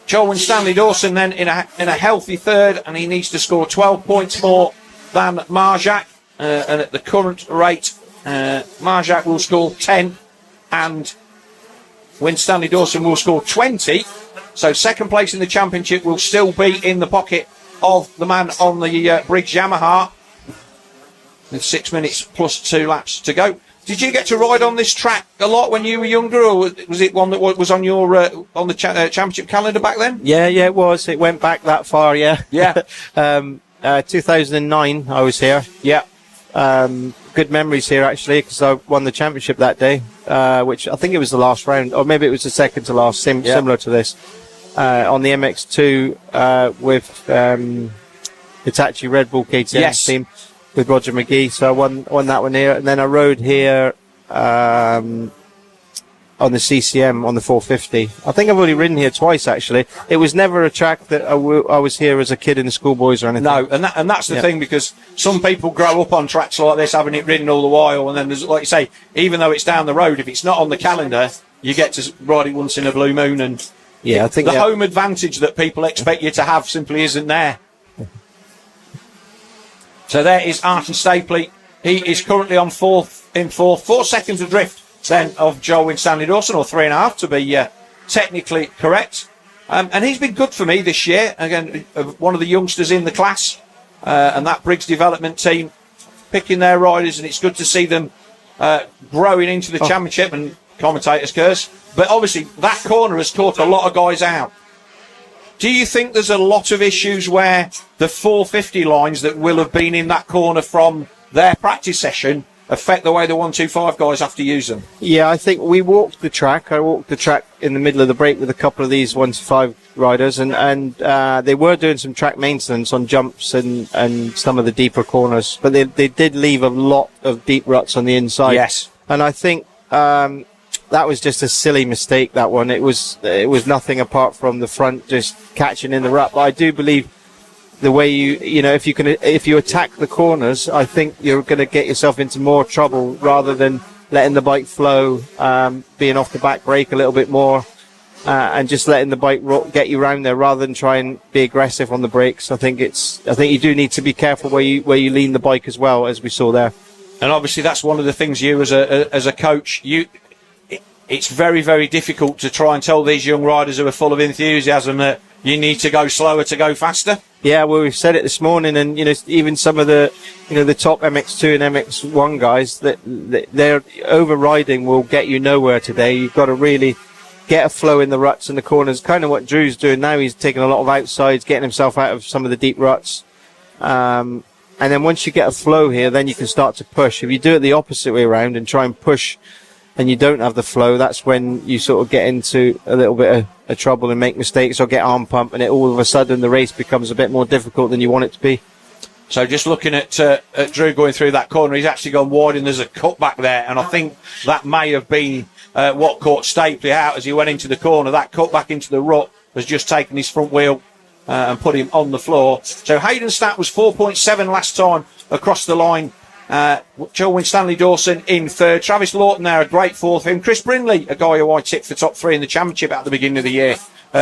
Joel and Stanley Dawson then in a healthy third, and he needs to score 12 points more than Marjak. And at the current rate, Marjak will score 10 and Win Stanley Dawson will score 20. So second place in the championship will still be in the pocket of the man on the Briggs Yamaha. With 6 minutes plus 2 laps to go. Did you get to ride on this track a lot when you were younger, or was it one that was on your on the championship calendar back then? Yeah, it was. It went back that far, yeah. Yeah. 2009, I was here. Yeah. Good memories here, actually, because I won the championship that day, which I think it was the last round, or maybe it was the second to last, similar to this, on the MX2 with Hitachi Red Bull KTM team. With Roger McGee, so I won that one here, and then I rode here on the CCM on the 450. I think I've only ridden here twice, actually. It was never a track that I was here as a kid in the schoolboys or anything. No, and that's the thing, because some people grow up on tracks like this, having it ridden all the while, and then there's, like you say, even though it's down the road, if it's not on the calendar, you get to ride it once in a blue moon, and I think the home advantage that people expect you to have simply isn't there. So there is Archie Stapley. He is currently on fourth. 4 seconds adrift then of Joel Winstanley Dawson, or 3.5 to be technically correct. And he's been good for me this year. Again, one of the youngsters in the class, and that Briggs development team picking their riders, and it's good to see them growing into the championship, and commentators curse. But obviously that corner has taught a lot of guys out. Do you think there's a lot of issues where the 450 lines that will have been in that corner from their practice session affect the way the 125 guys have to use them? Yeah, I think we walked the track. I walked the track in the middle of the break with a couple of these 125 riders, and they were doing some track maintenance on jumps and some of the deeper corners, but they did leave a lot of deep ruts on the inside. Yes. And I think that was just a silly mistake, that one. It was nothing apart from the front just catching in the rut. But I do believe the way if you attack the corners, I think you're going to get yourself into more trouble rather than letting the bike flow, being off the back brake a little bit more, and just letting the bike get you around there rather than try and be aggressive on the brakes. I think you do need to be careful where you lean the bike as well, as we saw there. And obviously that's one of the things you as a coach, it's very, very difficult to try and tell these young riders who are full of enthusiasm that you need to go slower to go faster. Yeah, well, we've said it this morning, and even some of the the top MX2 and MX1 guys, that their overriding will get you nowhere today. You've got to really get a flow in the ruts and the corners. Kind of what Drew's doing now. He's taking a lot of outsides, getting himself out of some of the deep ruts. And then once you get a flow here, then you can start to push. If you do it the opposite way around and try and push, and you don't have the flow, that's when you sort of get into a little bit of trouble and make mistakes or get arm pump, and all of a sudden the race becomes a bit more difficult than you want it to be. So just looking at Drew going through that corner, he's actually gone wide and there's a cut back there, and I think that may have been what caught Stapley out as he went into the corner. That cut back into the rut has just taken his front wheel and put him on the floor. So Hayden Stat was 4.7 last time across the line. Joe Winstanley Dawson in third. Travis Lawton there, a great fourth for him. Chris Brindley, a guy who I tipped for top 3 in the championship at the beginning of the year.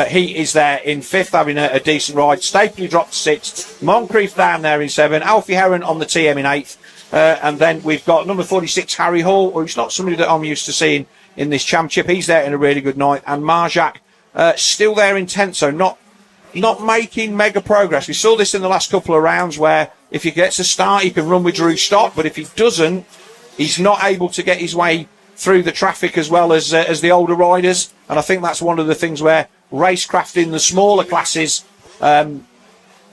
He is there in fifth, having a decent ride. Stapley dropped to sixth. Moncrief down there in seventh. Alfie Heron on the TM in eighth. And then we've got number 46, Harry Hall, who's not somebody that I'm used to seeing in this championship. He's there in a really good night. And Marjak still there in 10th, so not making mega progress. We saw this in the last couple of rounds where if he gets a start, he can run with Drew Stott, but if he doesn't, he's not able to get his way through the traffic as well as the older riders. And I think that's one of the things where racecraft in the smaller classes, there's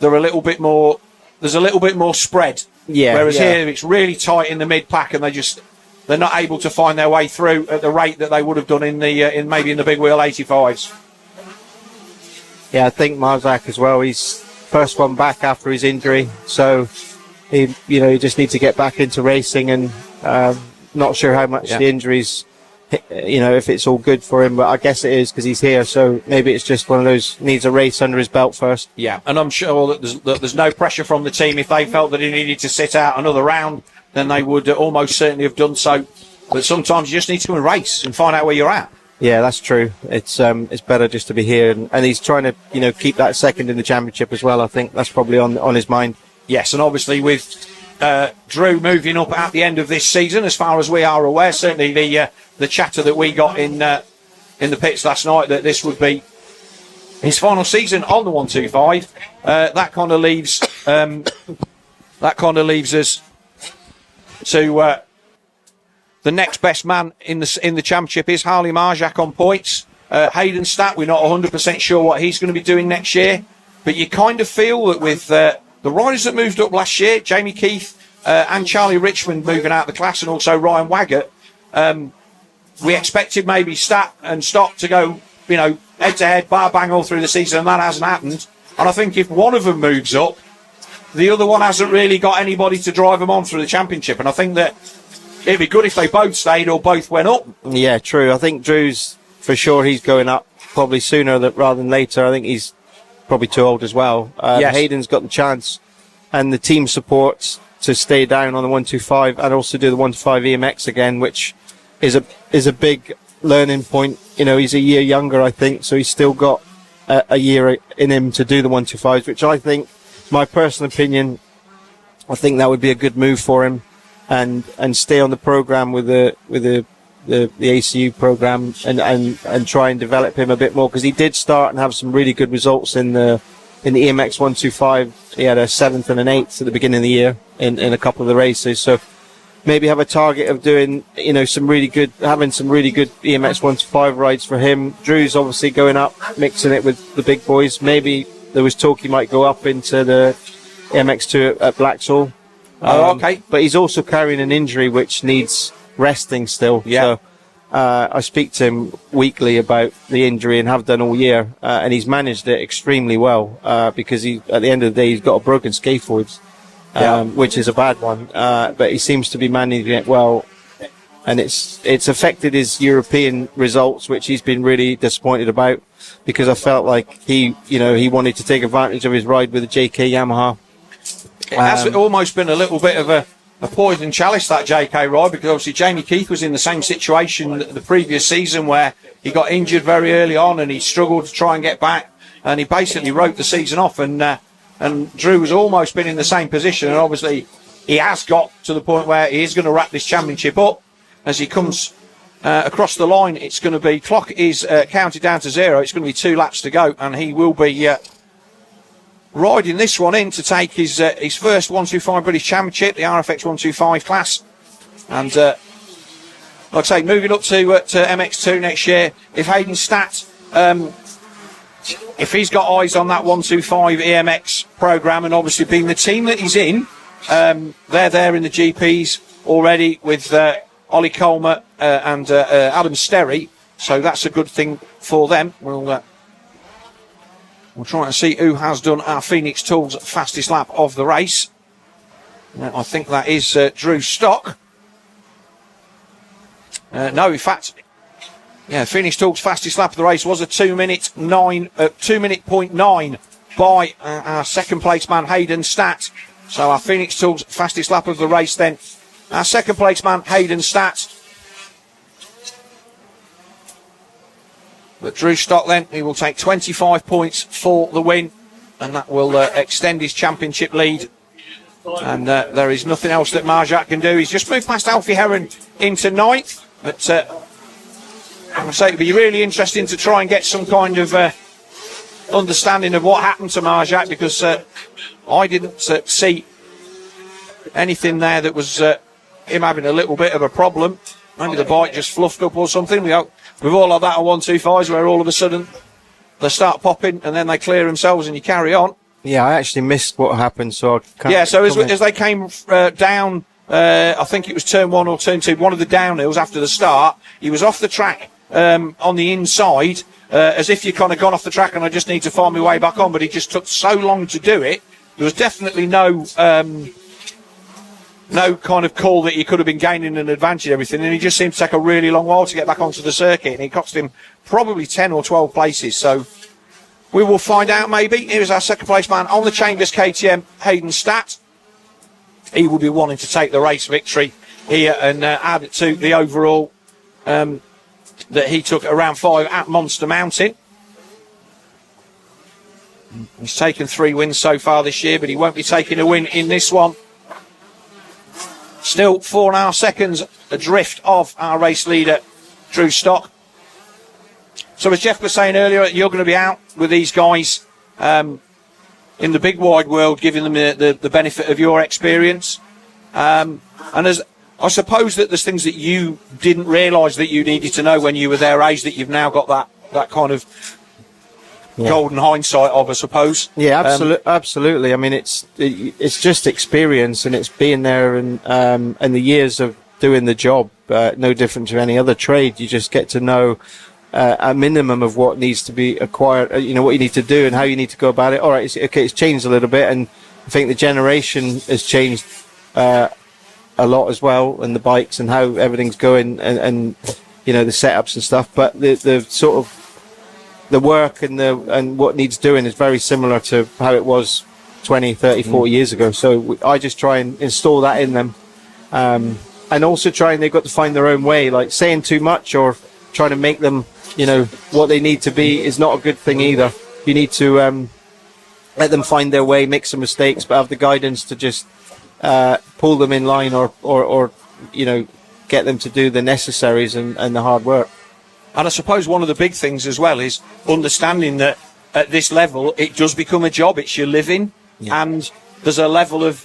a little bit more spread. Yeah. Whereas here it's really tight in the mid pack, and they're not able to find their way through at the rate that they would have done in maybe in the big wheel 85s. Yeah, I think Marzak as well. He's first one back after his injury, so he just needs to get back into racing, and not sure how much the injuries, if it's all good for him, but I guess it is because he's here. So maybe it's just one of those, needs a race under his belt first. Yeah, and I'm sure that there's no pressure from the team. If they felt that he needed to sit out another round, then they would almost certainly have done so. But sometimes you just need to race and find out where you're at. Yeah, that's true. It's better just to be here, and he's trying to keep that second in the championship as well. I think that's probably on his mind. Yes, and obviously with Drew moving up at the end of this season, as far as we are aware, certainly the chatter that we got in the pits last night that this would be his final season on the 125. That kind of leaves us to. The next best man in the championship is Harley Marjak on points. Hayden Stat, we're not 100% sure what he's going to be doing next year, but you kind of feel that with the riders that moved up last year, Jamie Keith and Charlie Richmond moving out of the class, and also Ryan Waggett, we expected maybe Stat and Stott to go, head to head, bar bang all through the season, and that hasn't happened. And I think if one of them moves up, the other one hasn't really got anybody to drive them on through the championship. And I think that it'd be good if they both stayed or both went up. Yeah, true. I think Drew's, for sure, he's going up probably sooner rather than later. I think he's probably too old as well. Yes. Hayden's got the chance and the team supports to stay down on the 125 and also do the 125 EMX again, which is a big learning point. He's a year younger, I think, so he's still got a year in him to do the 125s, which I think, my personal opinion, I think that would be a good move for him. And stay on the program with the ACU program and try and develop him a bit more, because he did start and have some really good results in the EMX 125. He had a 7th and an 8th at the beginning of the year in a couple of the races. So maybe have a target of doing having some really good EMX 125 rides for him. Drew's obviously going up, mixing it with the big boys. Maybe there was talk he might go up into the MX2 at Blacksall. Okay. But he's also carrying an injury which needs resting still. Yeah. So I speak to him weekly about the injury and have done all year, and he's managed it extremely well because at the end of the day he's got a broken scaphoid, which is a bad one. But he seems to be managing it well, and it's affected his European results, which he's been really disappointed about, because I felt like he wanted to take advantage of his ride with the JK Yamaha. It has almost been a little bit of poison chalice, that JK ride, because obviously Jamie Keith was in the same situation the previous season where he got injured very early on and he struggled to try and get back, and he basically wrote the season off, and Drew has almost been in the same position, and obviously he has got to the point where he is going to wrap this championship up as he comes across the line. It's going to be, clock is counted down to 0, it's going to be 2 laps to go, and he will be riding this one in to take his first 125 British Championship, the RFX 125 class. And like I say, moving up to MX2 next year, if Hayden Statt, if he's got eyes on that 125 EMX programme, and obviously being the team that he's in, they're there in the GPs already with Ollie Colmer and Adam Sterry, so that's a good thing for them. We'll try and see who has done our Phoenix Tools fastest lap of the race. I think that is Drew Stock. No, in fact, yeah, Phoenix Tools fastest lap of the race was a 2:09 by our second place man Hayden Statt. So our Phoenix Tools fastest lap of the race then, our second place man Hayden Statt. But Drew Stock then, he will take 25 points for the win, and that will extend his championship lead. And there is nothing else that Marjak can do. He's just moved past Alfie Heron into 9th, but I would say it'd be really interesting to try and get some kind of understanding of what happened to Marjak, because I didn't see anything there that was him having a little bit of a problem. Maybe the bike just fluffed up or something. We've all had that on 125s where all of a sudden they start popping and then they clear themselves and you carry on. Yeah, I actually missed what happened, so I can't. Yeah, so as they came down, I think it was turn 1 or turn 2, one of the downhills after the start, he was off the track on the inside, as if you kind of gone off the track and I just need to find my way back on, but he just took so long to do it. There was definitely no kind of call that he could have been gaining an advantage and everything, and he just seemed to take a really long while to get back onto the circuit, and it cost him probably 10 or 12 places. So we will find out maybe. Here's our second place man on the Chambers KTM, Hayden Statt. He will be wanting to take the race victory here and add it to the overall that he took at round 5 at Monster Mountain. He's taken 3 wins so far this year, but he won't be taking a win in this one. Still 4.5 seconds adrift of our race leader, Drew Stock. So as Jeff was saying earlier, you're going to be out with these guys in the big wide world, giving them the benefit of your experience. And as I suppose that there's things that you didn't realise that you needed to know when you were their age that you've now got that kind of golden hindsight of, I suppose. Yeah, absolutely. I mean, it's just experience, and it's being there and the years of doing the job. No different to any other trade. You just get to know a minimum of what needs to be acquired. What you need to do and how you need to go about it. All right, it's changed a little bit, and I think the generation has changed a lot as well, and the bikes and how everything's going, and the setups and stuff. But the sort of the work and what needs doing is very similar to how it was 20, 30, 40 years ago. So I just try and install that in them. And also they've got to find their own way. Like saying too much or trying to make them, what they need to be is not a good thing either. You need to let them find their way, make some mistakes, but have the guidance to just pull them in line or get them to do the necessaries and the hard work. And I suppose one of the big things as well is understanding that at this level, it does become a job. It's your living. Yeah. And there's a level of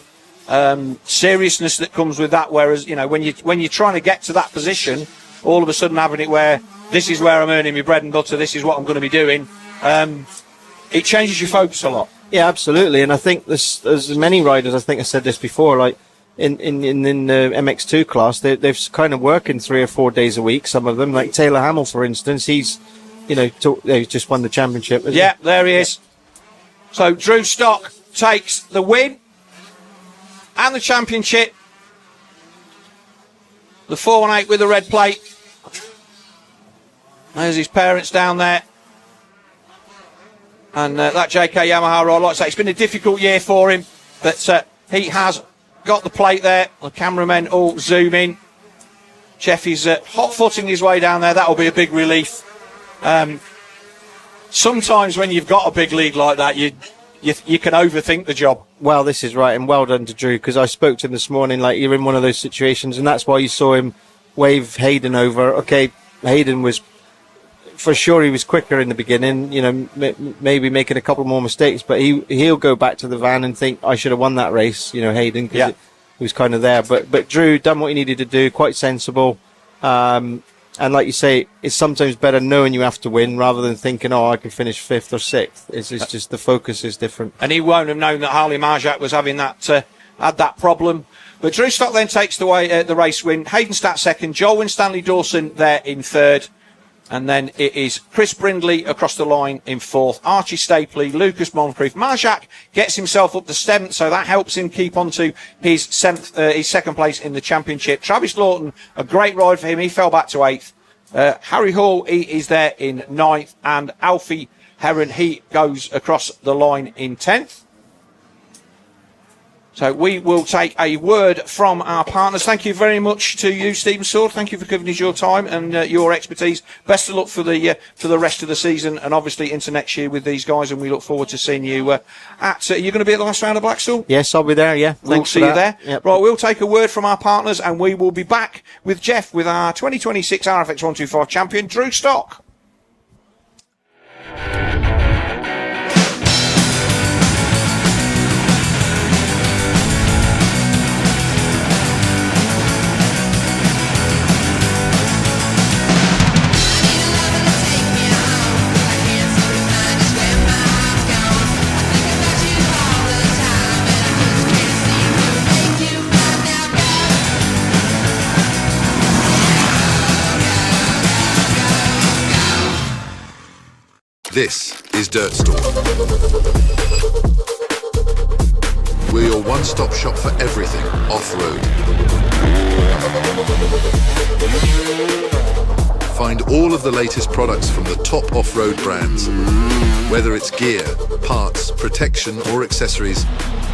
seriousness that comes with that. Whereas, when you're trying to get to that position, all of a sudden having it where this is where I'm earning my bread and butter, this is what I'm going to be doing, it changes your focus a lot. Yeah, absolutely. And I think there's many riders, I think I said this before, like in the MX2 class, they've kind of working 3 or 4 days a week, some of them, like Taylor Hamill, for instance. He's, he just won the championship. Yeah, there he is. So Drew Stock takes the win and the championship. The 418 with the red plate. There's his parents down there. And that JK Yamaha ride, like I say, it's been a difficult year for him, but he has got the plate there. The cameramen all zoom in. Jeff is hot-footing his way down there. That'll be a big relief. Sometimes when you've got a big lead like that, you can overthink the job. Well, this is right, and well done to Drew, because I spoke to him this morning, like, you're in one of those situations, and that's why you saw him wave Hayden over. Okay, Hayden was, for sure, he was quicker in the beginning, you know, maybe making a couple more mistakes, but he'll go back to the van and think, I should have won that race, you know, Hayden, because he was kind of there. But Drew done what he needed to do, quite sensible. And like you say, it's sometimes better knowing you have to win rather than thinking, oh, I can finish 5th or 6th. It's just the focus is different. And he won't have known that Harley Marjak was having that had that problem. But Drew Stock then takes the race win. Hayden Statt second. Joel Winstanley Dawson there in third. And then it is Chris Brindley across the line in fourth. Archie Stapley, Lucas Moncrief. Marjak gets himself up to 7th, so that helps him keep on to his second place in the championship. Travis Lawton, a great ride for him. He fell back to 8th. Harry Hall, he is there in 9th. And Alfie Heron, he goes across the line in 10th. So we will take a word from our partners. Thank you very much to you, Stephen Sword. Thank you for giving us your time and your expertise. Best of luck for the rest of the season and obviously into next year with these guys. And we look forward to seeing you you're going to be at the last round of Blackstall? Yes, I'll be there. Yeah, we'll see you there. Yep. Right, we'll take a word from our partners and we will be back with Jeff with our 2026 RFX 125 champion, Drew Stock. This is Dirt Store. We're your one-stop shop for everything off-road. Find all of the latest products from the top off-road brands. Whether it's gear, parts, protection or accessories,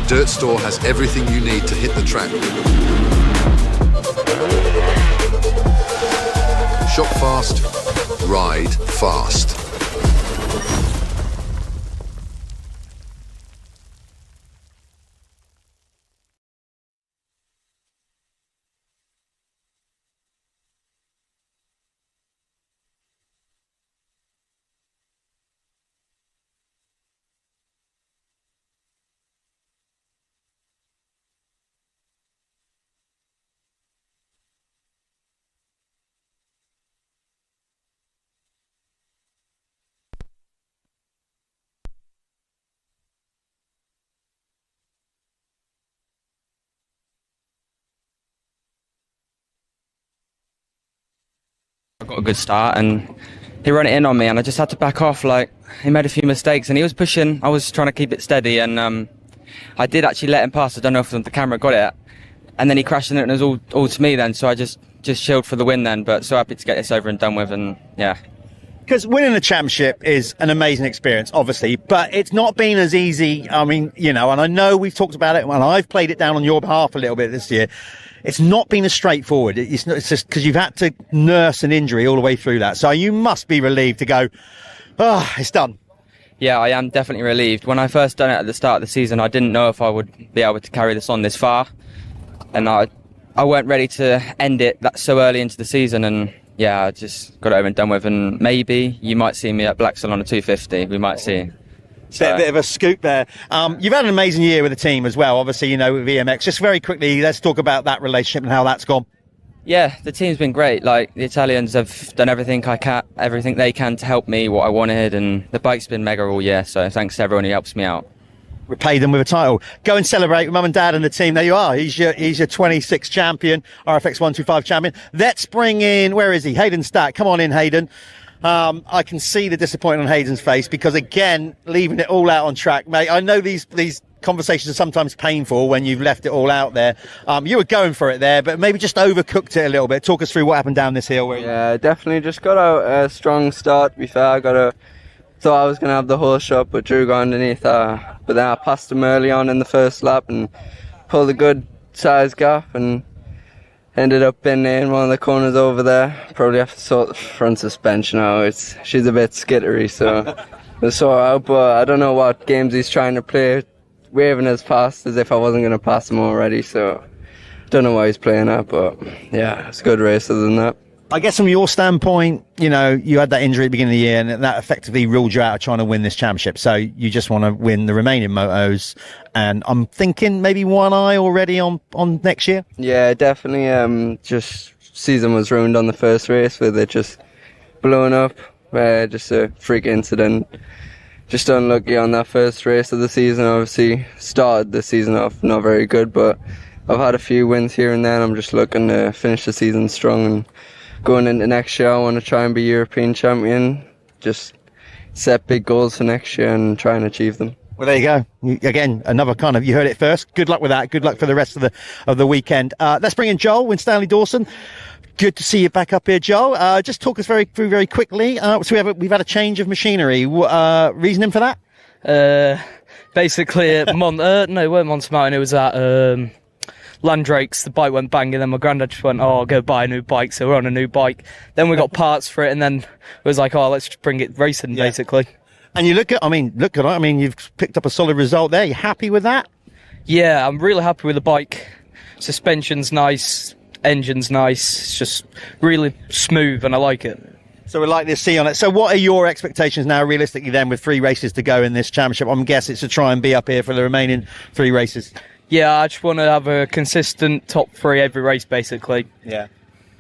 Dirt Store has everything you need to hit the track. Shop fast, ride fast. I got a good start and he ran it in on me and I just had to back off. Like, he made a few mistakes and he was pushing. I was trying to keep it steady and I did actually let him pass. I don't know if the camera got it. And then he crashed in it and it was all to me then. So I just chilled for the win then. But so happy to get this over and done with, and yeah. Because winning a championship is an amazing experience, obviously, but it's not been as easy. I mean, you know, and I know we've talked about it, and I've played it down on your behalf a little bit this year. It's not been as straightforward. It's just because you've had to nurse an injury all the way through that. So you must be relieved to go, oh, it's done. Yeah, I am definitely relieved. When I first done it at the start of the season, I didn't know if I would be able to carry this on this far. And I weren't ready to end it that so early into the season. And yeah, I just got it over and done with. And maybe you might see me at Blackstone on a 250. We might see. So. Bit of a scoop there. You've had an amazing year with the team as well, obviously, you know, with VMX. Just very quickly, let's talk about that relationship and how that's gone. Yeah, the team's been great. Like, the Italians have done everything they can to help me what I wanted, and the bike's been mega all year. So thanks to everyone who helps me out. Repay them with a title. Go and celebrate with mum and dad and the team. There you are. He's your 26 champion, RFX 125 champion. Let's bring in, where is he? Hayden Statt. Come on in, Hayden. I can see the disappointment on Hayden's face because, again, leaving it all out on track, mate. I know these conversations are sometimes painful when you've left it all out there. You were going for it there, but maybe just overcooked it a little bit. Talk us through what happened down this hill. Yeah, definitely just got a strong start, to be fair. Thought I was going to have the whole shot, but Drew got underneath. But then I passed him early on in the first lap and pulled a good size gap and ended up in one of the corners over there. Probably have to sort the front suspension out. She's a bit skittery, so we'll sort her out. But I don't know what games he's trying to play, waving us past as if I wasn't going to pass him already. So don't know why he's playing that, but yeah, it's a good race other than that. I guess from your standpoint, you know, you had that injury at the beginning of the year and that effectively ruled you out of trying to win this championship. So you just want to win the remaining motos. And I'm thinking maybe one eye already on next year. Yeah, definitely. Just season was ruined on the first race with it just blowing up. Just a freak incident. Just unlucky on that first race of the season. Obviously started the season off not very good, but I've had a few wins here and there. I'm just looking to finish the season strong and going into next year, I want to try and be European champion. Just set big goals for next year and try and achieve them. Well, there you go. Again, another kind of, you heard it first. Good luck with that. Good luck for the rest of the weekend. Let's bring in Joel, Winstanley Dawson. Good to see you back up here, Joel. Just talk us through very quickly. So we've had a change of machinery. Reasoning for that? Basically, it weren't Monster Mountain. It was at Landrakes. The bike went bang, and then my granddad just went, "Oh, I'll go buy a new bike." So we're on a new bike. Then we got parts for it, and then it was like, "Oh, let's just bring it racing," basically. And you look at it. I mean, you've picked up a solid result there. You happy with that? Yeah, I'm really happy with the bike. Suspension's nice, engine's nice. It's just really smooth, and I like it. So we're likely to see on it. So what are your expectations now, realistically, then, with 3 races to go in this championship? I'm guessing it's to try and be up here for the remaining 3 races. Yeah, I just want to have a consistent top 3 every race, basically. Yeah.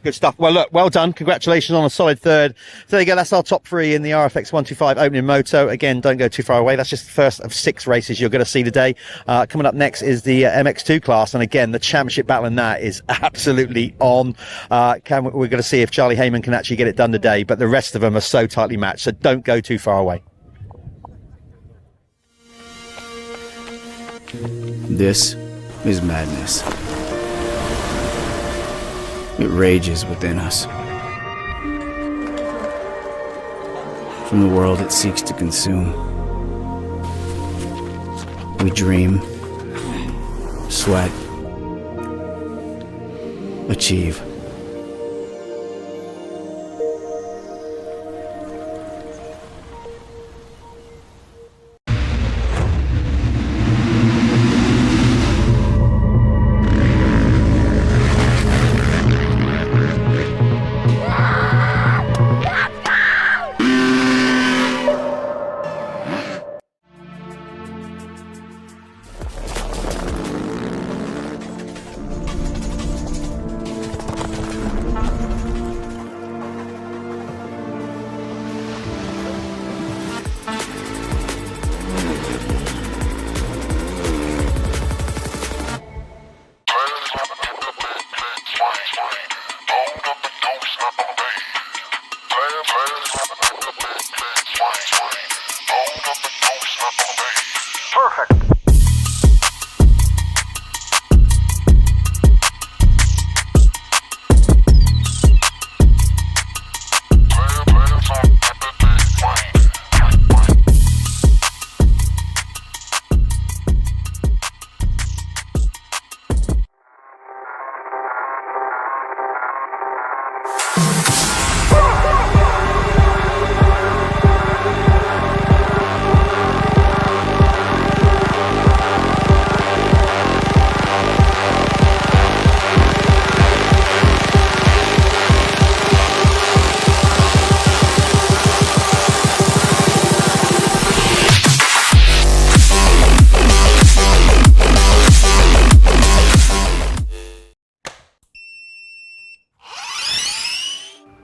Good stuff. Well, look, well done. Congratulations on a solid third. So there you go. That's our top 3 in the RFX 125 opening moto. Again, don't go too far away. That's just the first of 6 races you're going to see today. Coming up next is the MX2 class. And again, the championship battle in that is absolutely on. We're going to see if Charlie Heyman can actually get it done today. But the rest of them are so tightly matched. So don't go too far away. This is madness. It rages within us. From the world it seeks to consume. We dream, sweat, achieve.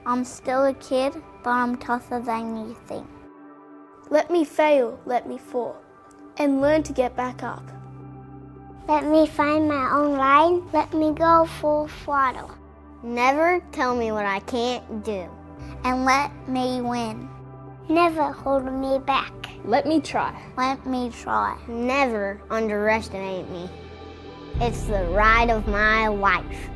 I'm still a kid, but I'm tougher than you think. Let me fail, let me fall, and learn to get back up. Let me find my own line, let me go full throttle. Never tell me what I can't do, and let me win. Never hold me back. Let me try. Let me try. Never underestimate me. It's the ride of my life.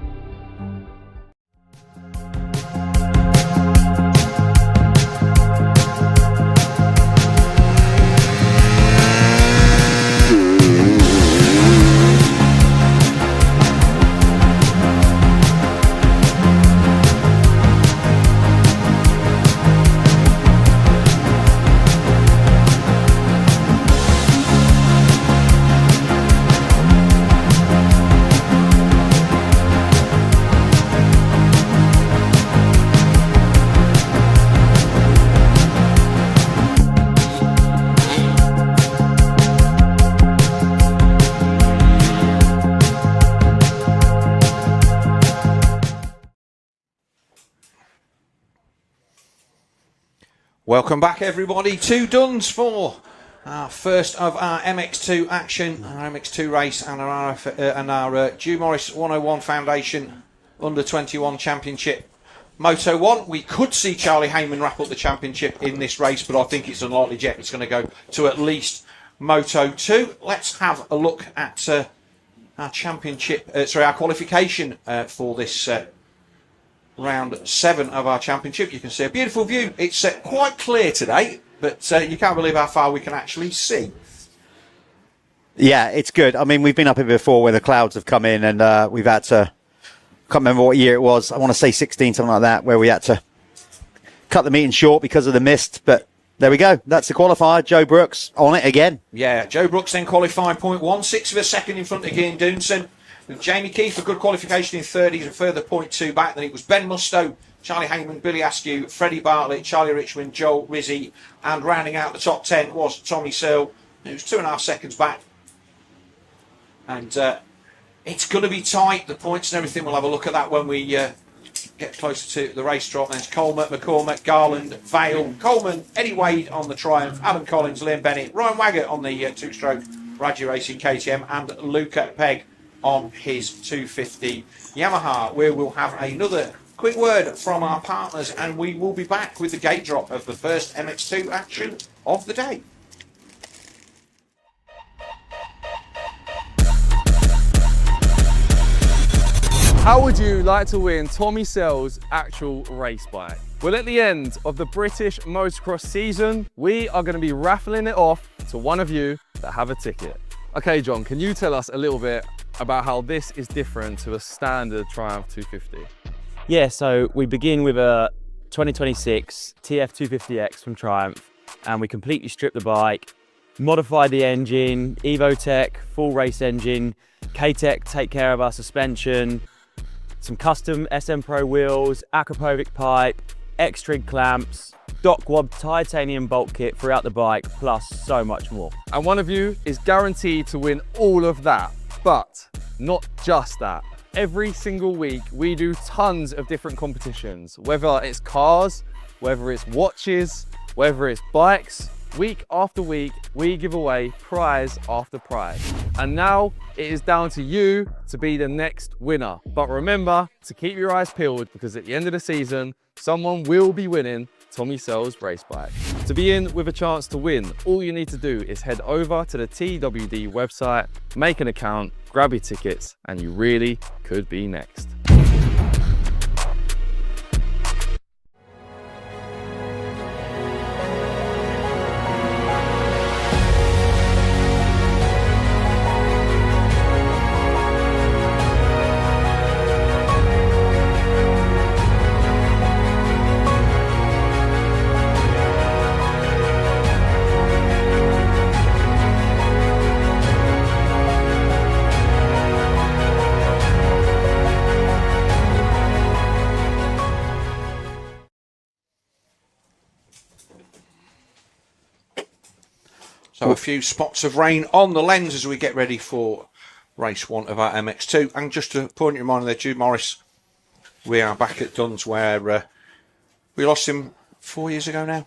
Welcome back, everybody, to Duns for our first of our MX2 action, our MX2 race, and our Dew Morris 101 Foundation Under 21 Championship. Moto 1, we could see Charlie Heyman wrap up the championship in this race, but I think it's unlikely, Jeff. It's going to go to at least Moto 2. Let's have a look at our championship, our qualification for this round 7 of our championship. You can see a beautiful view. It's quite clear today, but you can't believe how far we can actually see. Yeah, it's good. I mean, we've been up here before where the clouds have come in and we've had to, can't remember what year it was. I want to say 16, something like that, where we had to cut the meeting short because of the mist. But there we go. That's the qualifier. Joe Brooks on it again. Yeah, Joe Brooks then qualified 0.16 of a second in front of Ian Doonson. With Jamie Keefe, a good qualification in third. He's a further 0.2 back. Then it was Ben Musto, Charlie Heyman, Billy Askew, Freddie Bartlett, Charlie Richmond, Joel Rizzi. And rounding out the top 10 was Tommy Searle, who was 2.5 seconds back. And it's going to be tight, the points and everything. We'll have a look at that when we get closer to the race drop. There's Coleman, McCormack, Garland, Vale, Coleman, Eddie Wade on the Triumph, Adam Collins, Liam Bennett, Ryan Waggett on the two-stroke Raji Racing KTM, and Luca Pegg on his 250 Yamaha, where we'll have another quick word from our partners, and we will be back with the gate drop of the first MX2 action of the day. How would you like to win Tommy Searle's actual race bike? Well, at the end of the British Motocross season, we are going to be raffling it off to one of you that have a ticket. Okay, John, can you tell us a little bit about how this is different to a standard Triumph 250? Yeah, so we begin with a 2026 TF250X from Triumph, and we completely strip the bike, modify the engine, EvoTech, full race engine, K-Tech take care of our suspension, some custom SM Pro wheels, Akrapovic pipe, X-Trig clamps, Doc Wob titanium bolt kit throughout the bike, plus so much more. And one of you is guaranteed to win all of that, but not just that. Every single week we do tons of different competitions, whether it's cars, whether it's watches, whether it's bikes. Week after week, we give away prize after prize. And now it is down to you to be the next winner. But remember to keep your eyes peeled, because at the end of the season, someone will be winning Tommy Searle's race bike. To be in with a chance to win, all you need to do is head over to the TWD website, make an account, grab your tickets, and you really could be next. So a few spots of rain on the lens as we get ready for race 1 of our MX2. And just to point your mind there, Dew Morris, we are back at Duns, where we lost him 4 years ago now.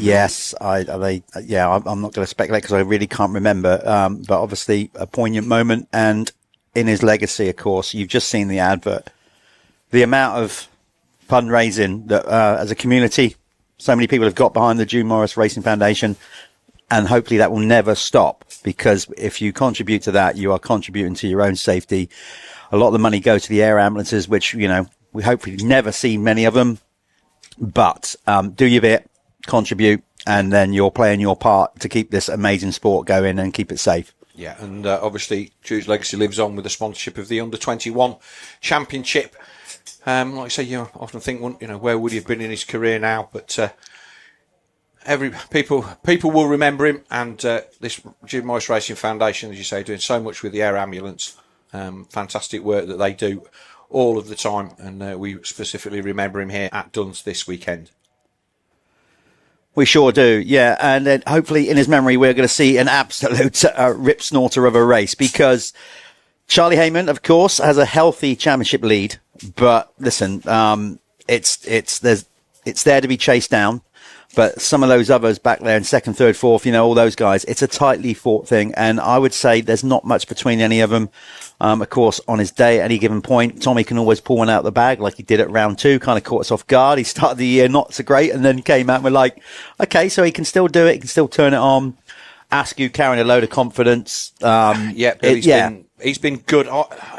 Yes, I'm not going to speculate because I really can't remember. But obviously a poignant moment, and in his legacy, of course, you've just seen the advert. The amount of fundraising that as a community, so many people have got behind the Dew Morris Racing Foundation. And hopefully that will never stop, because if you contribute to that, you are contributing to your own safety. A lot of the money goes to the air ambulances, which, you know, we hopefully never see many of them. But do your bit, contribute, and then you're playing your part to keep this amazing sport going and keep it safe. Yeah, and obviously Dew's legacy lives on with the sponsorship of the Under-21 Championship. Like I say, you often think, you know, where would he have been in his career now? But people will remember him, and this Dew Morris Racing Foundation, as you say, doing so much with the air ambulance. Fantastic work that they do all of the time, and we specifically remember him here at Duns this weekend. We sure do, yeah. And then hopefully in his memory, we're going to see an absolute rip snorter of a race, because Charlie Heyman, of course, has a healthy championship lead. But listen, it's there to be chased down. But some of those others back there in second, third, fourth, all those guys, it's a tightly fought thing. And I would say there's not much between any of them. Of course, on his day at any given point, Tommy can always pull one out of the bag like he did at round 2, kind of caught us off guard. He started the year not so great and then came out and we're like, okay, so he can still do it. He can still turn it on. ACU carrying a load of confidence. He's been good.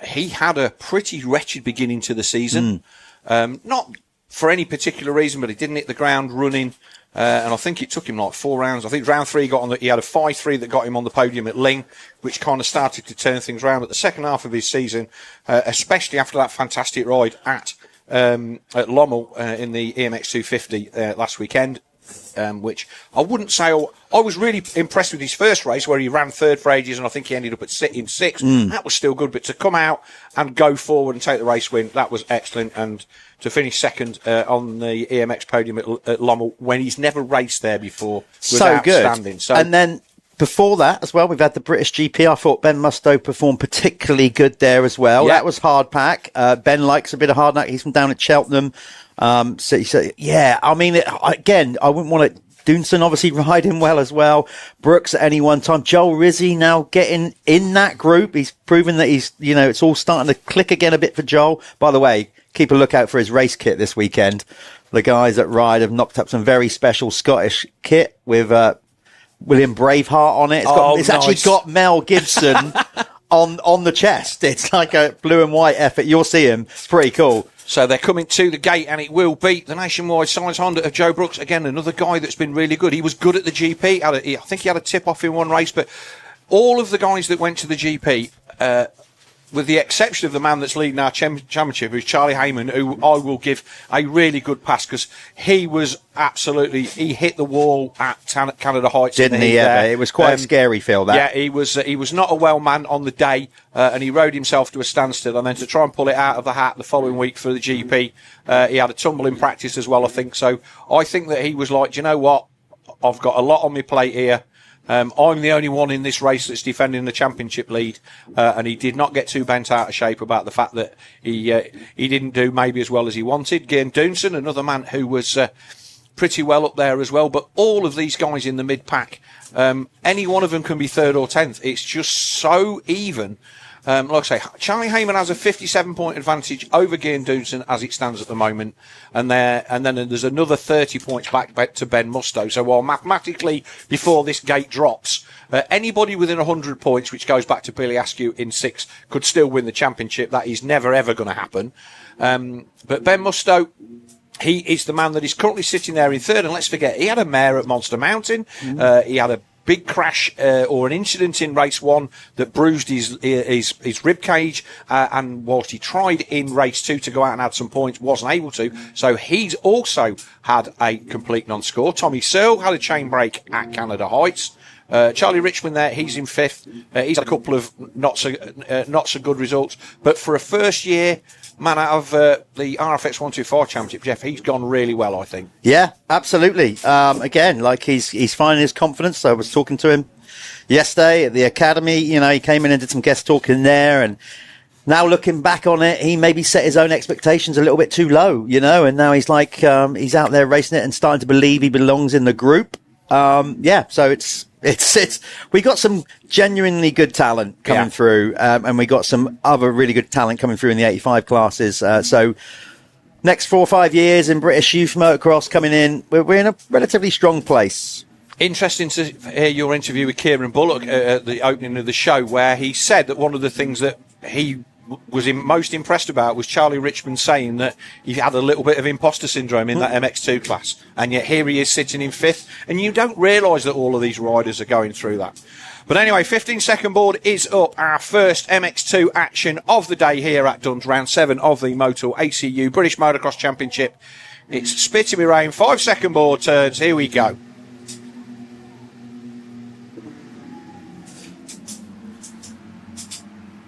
He had a pretty wretched beginning to the season. Not for any particular reason, but he didn't hit the ground running. And I think it took him like 4 rounds. I think round 3 he had a 5-3 that got him on the podium at Ling, which kind of started to turn things around. At the second half of his season, especially after that fantastic ride at Lommel in the EMX 250 last weekend, which I wouldn't say I was really impressed with his first race where he ran third for ages and I think he ended up at in 6th. That was still good, but to come out and go forward and take the race win, that was excellent. And to finish second on the EMX podium at Lommel when he's never raced there before was so outstanding. Good. And then before that as well, we've had the British GP. I thought Ben Mustoe performed particularly good there as well. Yeah. That was hard pack. Ben likes a bit of hard pack. He's from down at Cheltenham. So he said, I mean, again, I wouldn't want to. Dunson obviously riding well as well. Brooks at any one time. Joel Rizzi now getting in that group. He's proven that he's, it's all starting to click again a bit for Joel. By the way, keep a lookout for his race kit this weekend. The guys at Ride have knocked up some very special Scottish kit with William Braveheart on it. It's actually got Mel Gibson on the chest. It's like a blue and white effort. You'll see him. It's pretty cool. So they're coming to the gate and it will beat the nationwide size Honda of Joe Brooks. Again, another guy that's been really good. He was good at the GP. I think he had a tip-off in one race, but all of the guys that went to the GP, with the exception of the man that's leading our championship, who's Charlie Heyman, who I will give a really good pass because he was he hit the wall at Canada Heights. Didn't he ever? It was quite scary, Phil, that. Yeah, he was not a well man on the day, and he rode himself to a standstill, and then to try and pull it out of the hat the following week for the GP, he had a tumble in practice as well, I think. So I think that he was like, do you know what? I've got a lot on my plate here. I'm the only one in this race that's defending the championship lead, and he did not get too bent out of shape about the fact that he didn't do maybe as well as he wanted. Gern Dunson, another man who was pretty well up there as well, but all of these guys in the mid-pack, any one of them can be 3rd or 10th. It's just so even. Like I say, Charlie Heyman has a 57-point advantage over Gern Dunson as it stands at the moment, and then there's another 30 points back to Ben Mustoe. So while mathematically, before this gate drops, anybody within 100 points, which goes back to Billy Askew in 6th, could still win the championship. That is never ever going to happen. But Ben Mustoe, he is the man that is currently sitting there in 3rd, and let's forget, he had a mare at Monster Mountain. He had a big crash or an incident in race 1 that bruised his rib cage, and whilst he tried in race 2 to go out and add some points, wasn't able to. So he's also had a complete non-score. Tommy Searle had a chain break at Canada Heights. Charlie Richmond there, he's in 5th. He's had a couple of not so good results, but for a first year man out of the RFX 125 Championship, Jeff, he's gone really well, I think. Yeah, absolutely. Again, like he's finding his confidence. I was talking to him yesterday at the academy. He came in and did some guest talking there, and now looking back on it, he maybe set his own expectations a little bit too low, and now he's like he's out there racing it and starting to believe he belongs in the group. So it's we got some genuinely good talent coming through, and we got some other really good talent coming through in the 85 classes. So next 4 or 5 years in British youth motocross coming in, we're in a relatively strong place. Interesting to hear your interview with Kieran Bullock at the opening of the show, where he said that one of the things that he was most impressed about was Charlie Richmond saying that he had a little bit of imposter syndrome in that MX2 class, and yet here he is sitting in 5th, and you don't realise that all of these riders are going through that. But anyway, 15-second board is up. Our first MX2 action of the day here at Duns, round 7 of the Motul ACU British Motocross Championship. It's spitting me rain, 5-second board turns, here we go.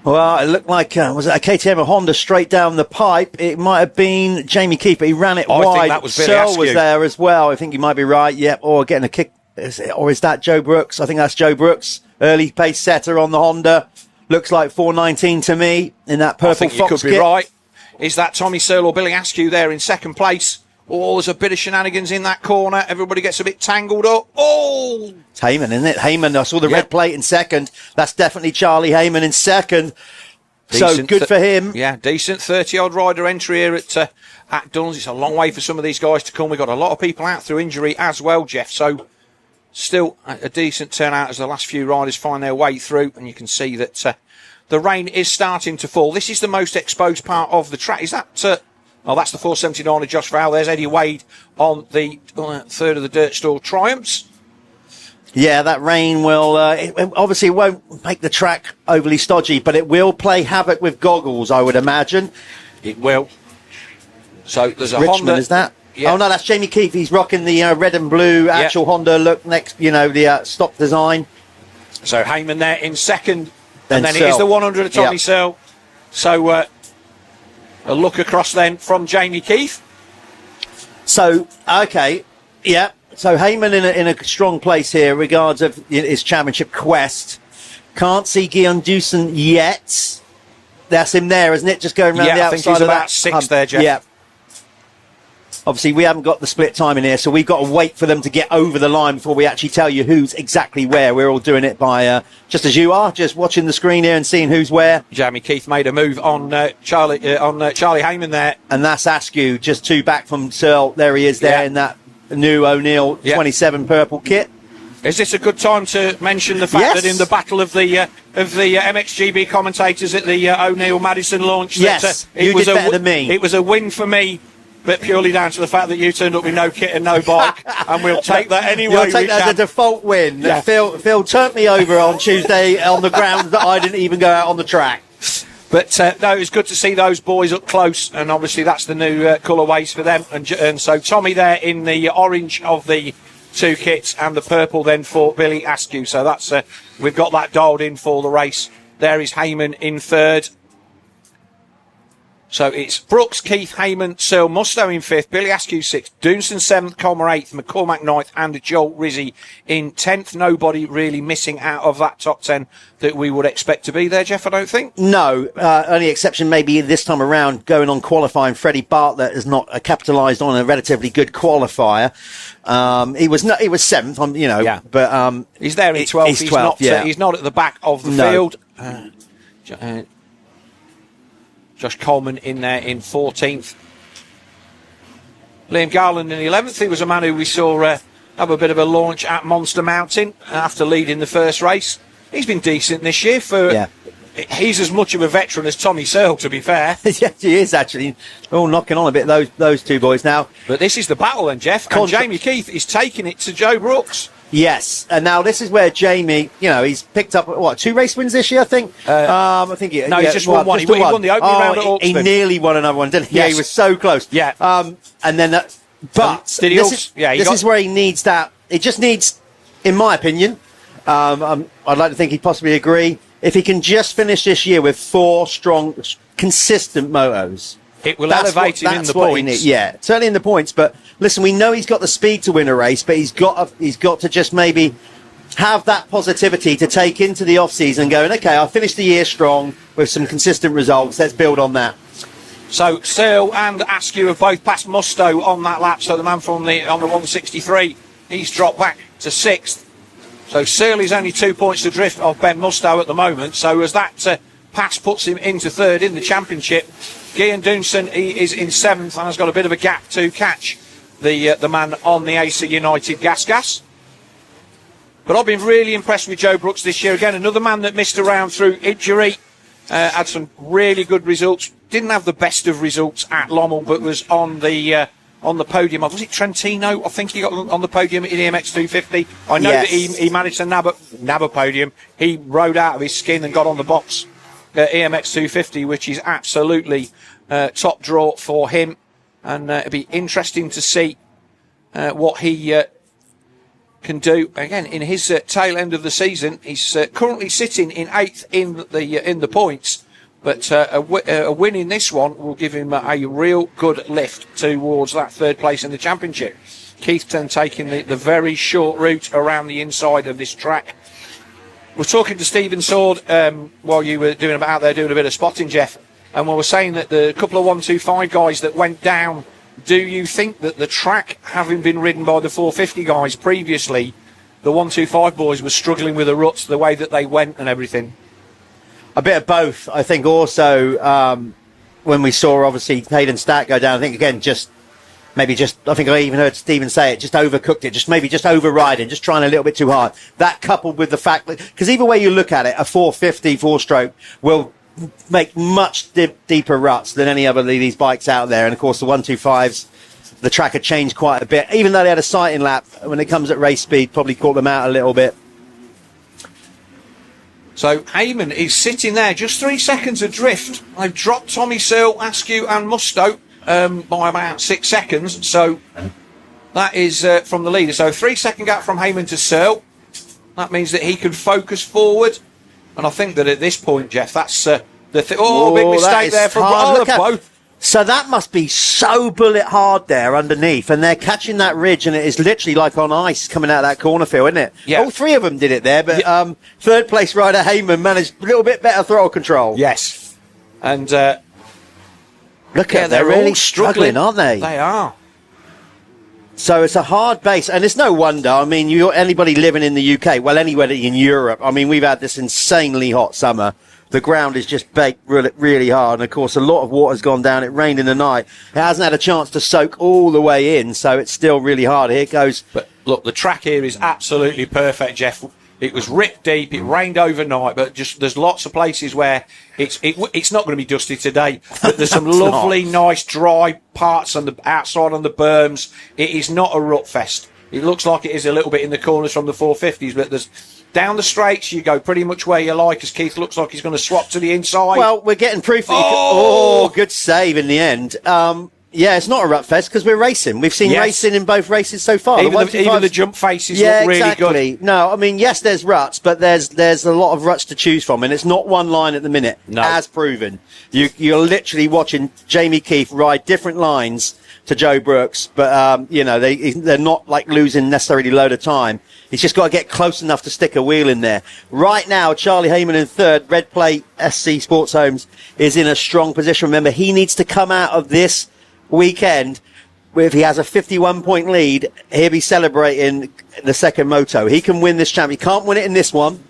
Well, it looked like, was it a KTM or Honda straight down the pipe? It might have been Jamie Keeper. He ran it wide. I think that was Billy Searle Askew. was there as well. I think you might be right. Yep. Or getting a kick. Is that Joe Brooks? I think that's Joe Brooks. Early pace setter on the Honda. Looks like 419 to me in that purple I think Fox you could be right. Is that Tommy Searle or Billy Askew there in second place? Oh, there's a bit of shenanigans in that corner. Everybody gets a bit tangled up. Oh! It's Heyman, isn't it? Heyman, I saw the red plate in second. That's definitely Charlie Heyman in second. So good for him. Yeah, decent 30-odd rider entry here at Dunn's. It's a long way for some of these guys to come. We've got a lot of people out through injury as well, Jeff. So still a decent turnout as the last few riders find their way through. And you can see that the rain is starting to fall. This is the most exposed part of the track. Is that... Oh, that's the 479 of Josh Vowell. There's Eddie Wade on the third of the Dirt Store Triumphs. Yeah, that rain will, obviously it won't make the track overly stodgy, but it will play havoc with goggles, I would imagine. It will. So there's a Richmond, Honda. is that? Yeah. Oh, no, that's Jamie Keefe. He's rocking the red and blue actual Honda look next, the stock design. So Heyman there in second. Then and then Searle. it is the 100 of Tommy Searle. So a look across then from Jamie Keefe. So, okay, yeah. So Heyman in a strong place here regards of his championship quest. Can't see Guillaume Dewson yet. That's him there, isn't it? Just going around the outside I think he's of about that sixth there, Jeff. Yeah. Obviously, we haven't got the split time in here, so we've got to wait for them to get over the line before we actually tell you who's exactly where. We're all doing it by, just as you are, just watching the screen here and seeing who's where. Jamie Keefe made a move on Charlie Heyman there. And that's Askew, just two back from Searle. There he is there in that new O'Neill 27 purple kit. Is this a good time to mention the fact that in the battle of the MXGB commentators at the O'Neill Madison launch, yes, that, you did better than me. It was a win for me, but purely down to the fact that you turned up with no kit and no bike, and we'll take that anyway. You'll take that as a default win. Yeah. Phil turned me over on Tuesday on the grounds that I didn't even go out on the track. But no, it was good to see those boys up close, and obviously that's the new colourways for them. And so Tommy there in the orange of the two kits, and the purple then for Billy Askew. So that's we've got that dialed in for the race. There is Heyman in third. So it's Brooks, Keith, Heyman, Searle, Mustoe in fifth, Billy Askew sixth, Doonson seventh, Colmer eighth, McCormack ninth, and Joel Rizzi in 10th. Nobody really missing out of that top 10 that we would expect to be there, Jeff, I don't think. No, only exception maybe this time around going on qualifying. Freddie Bartlett has not capitalised on a relatively good qualifier. He was seventh, but he's there in 12th. He's 12th, he's not at the back of the field. Josh Coleman in there in 14th. Liam Garland in 11th. He was a man who we saw have a bit of a launch at Monster Mountain after leading the first race. He's been decent this year. He's as much of a veteran as Tommy Searle, to be fair. Yes, he is actually. All knocking on a bit, those two boys now. But this is the battle then, Jeff. And Jamie Keefe is taking it to Joe Brooks. Yes, and now this is where Jamie, he's picked up, 2 race wins this year, I think? I think he just won one. He won the opening round at Hawksby. He nearly won another one, didn't he? Yes. Yeah, he was so close. Yeah. And then, this is where he needs that. It just needs, in my opinion, I'd like to think he'd possibly agree, if he can just finish this year with 4 strong, consistent motos. It will elevate him in the points. Yeah, certainly in the points. But listen, we know he's got the speed to win a race, but he's got to just maybe have that positivity to take into the off season, going, okay, I finished the year strong with some consistent results. Let's build on that. So Searle and Askew have both passed Mustoe on that lap. So the man on the 163, he's dropped back to 6th. So Searle is only 2 points to drift of Ben Mustoe at the moment. So as that pass puts him into 3rd in the championship, Guillaume Doonson, he is in 7th and has got a bit of a gap to catch the man on the AC United Gas. But I've been really impressed with Joe Brooks this year. Again, another man that missed around through injury, had some really good results. Didn't have the best of results at Lommel, but was on the podium. Was it Trentino? I think he got on the podium in EMX 250. I know that he managed to nab a podium. He rode out of his skin and got on the box EMX 250, which is absolutely top draw for him. And it'd be interesting to see what he can do again in his tail end of the season. He's currently sitting in 8th in the points, but a win in this one will give him a real good lift towards that 3rd place in the championship. Keith then taking the very short route around the inside of this track. We're talking to Stephen Sword while you were out there doing a bit of spotting, Jeff, and we were saying that the couple of 125 guys that went down do you think that the track, having been ridden by the 450 guys previously, the 125 boys were struggling with the ruts, the way that they went and everything? A bit of both. I think also when we saw obviously Hayden Stack go down, I think again I think I even heard Stephen say it, just overcooked it, just overriding, just trying a little bit too hard. That coupled with the fact that, because either way you look at it, a 450 4-stroke will make much deeper ruts than any other of these bikes out there. And of course the 125s, the track had changed quite a bit. Even though they had a sighting lap, when it comes at race speed, probably caught them out a little bit. So Heyman is sitting there, just 3 seconds adrift. They've dropped Tommy Searle, Askew and Musto by about 6 seconds. So that is from the leader. So 3 second gap from Heyman to Searle. That means that he can focus forward. And I think that at this point, Jeff, that's big mistake there from both. So that must be so bullet hard there underneath, and they're catching that ridge, and it is literally like on ice coming out of that corner field, isn't it? Yeah. All three of them did it there, but third place rider Heyman managed a little bit better throttle control. Yes. And look at they're really struggling, aren't they? They are. So it's a hard base, and it's no wonder. I mean, anybody living in the UK, well, anywhere in Europe, I mean, we've had this insanely hot summer. The ground is just baked really, really hard. And, of course, a lot of water's gone down. It rained in the night. It hasn't had a chance to soak all the way in, so it's still really hard. Here it goes. But, look, the track here is absolutely perfect, Jeff. It was ripped deep. It rained overnight, but just there's lots of places where it's not going to be dusty today. But there's some lovely, nice, dry parts on the outside on the berms. It is not a rut fest. It looks like it is a little bit in the corners from the 450s, but there's... Down the straights, you go pretty much where you like, as Keith looks like he's going to swap to the inside. Well, we're getting proof. Good save in the end. Yeah, it's not a rut fest because we're racing. We've seen racing in both races so far. Even the jump faces look really good. No, I mean, yes, there's ruts, but there's a lot of ruts to choose from, and it's not one line at the minute, as proven. You're literally watching Jamie Keith ride different lines to Joe Brooks, but they're not like losing necessarily a load of time. He's just got to get close enough to stick a wheel in there. Right now, Charlie Heyman in third, Red Plate SC Sports Homes is in a strong position. Remember, he needs to come out of this weekend. If he has a 51-point lead, he'll be celebrating the second moto. He can win this championship. He can't win it in this one,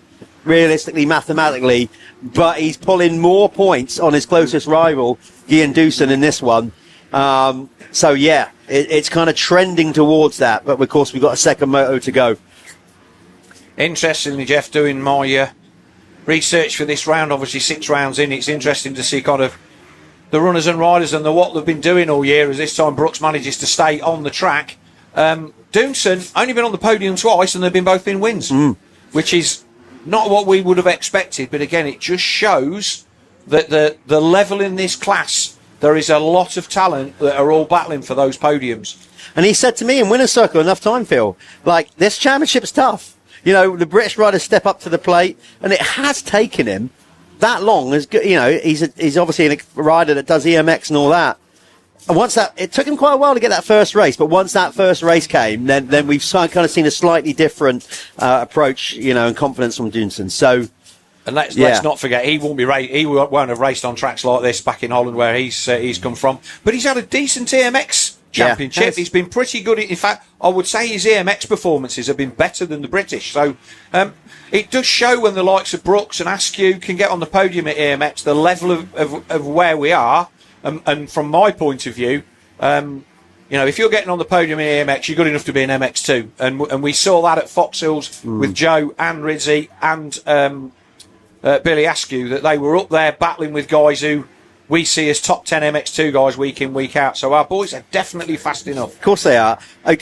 realistically, mathematically, but he's pulling more points on his closest rival, Gian Doosan, in this one. So, yeah, it's kind of trending towards that, but of course we've got a second moto to go. Interestingly, Jeff, doing my research for this round, obviously 6 rounds in, it's interesting to see kind of the runners and riders and what they've been doing all year, as this time Brooks manages to stay on the track. Doomson only been on the podium twice, and they've both been wins, which is not what we would have expected. But again, it just shows that the level in this class, there is a lot of talent that are all battling for those podiums. And he said to me in Winner's Circle, enough time, Phil, like, this championship's tough. You know, the British riders step up to the plate, and it has taken him that long. As he's obviously a rider that does EMX and all that. And once it took him quite a while to get that first race, but once that first race came, then we've kind of seen a slightly different approach, and confidence from Doonson. So, and let's not forget, he won't have raced on tracks like this back in Holland where he's come from. But he's had a decent EMX championship. He's been pretty good. In fact, I would say his EMX performances have been better than the British. So it does show when the likes of Brooks and Askew can get on the podium at EMX, the level of where we are. And from my point of view, if you're getting on the podium in EMX, you're good enough to be an MX2. And we saw that at Fox Hills with Joe and Rizzi and Billy Askew, that they were up there battling with guys who we see as top 10 MX2 guys week in, week out. So our boys are definitely fast enough. Of course they are.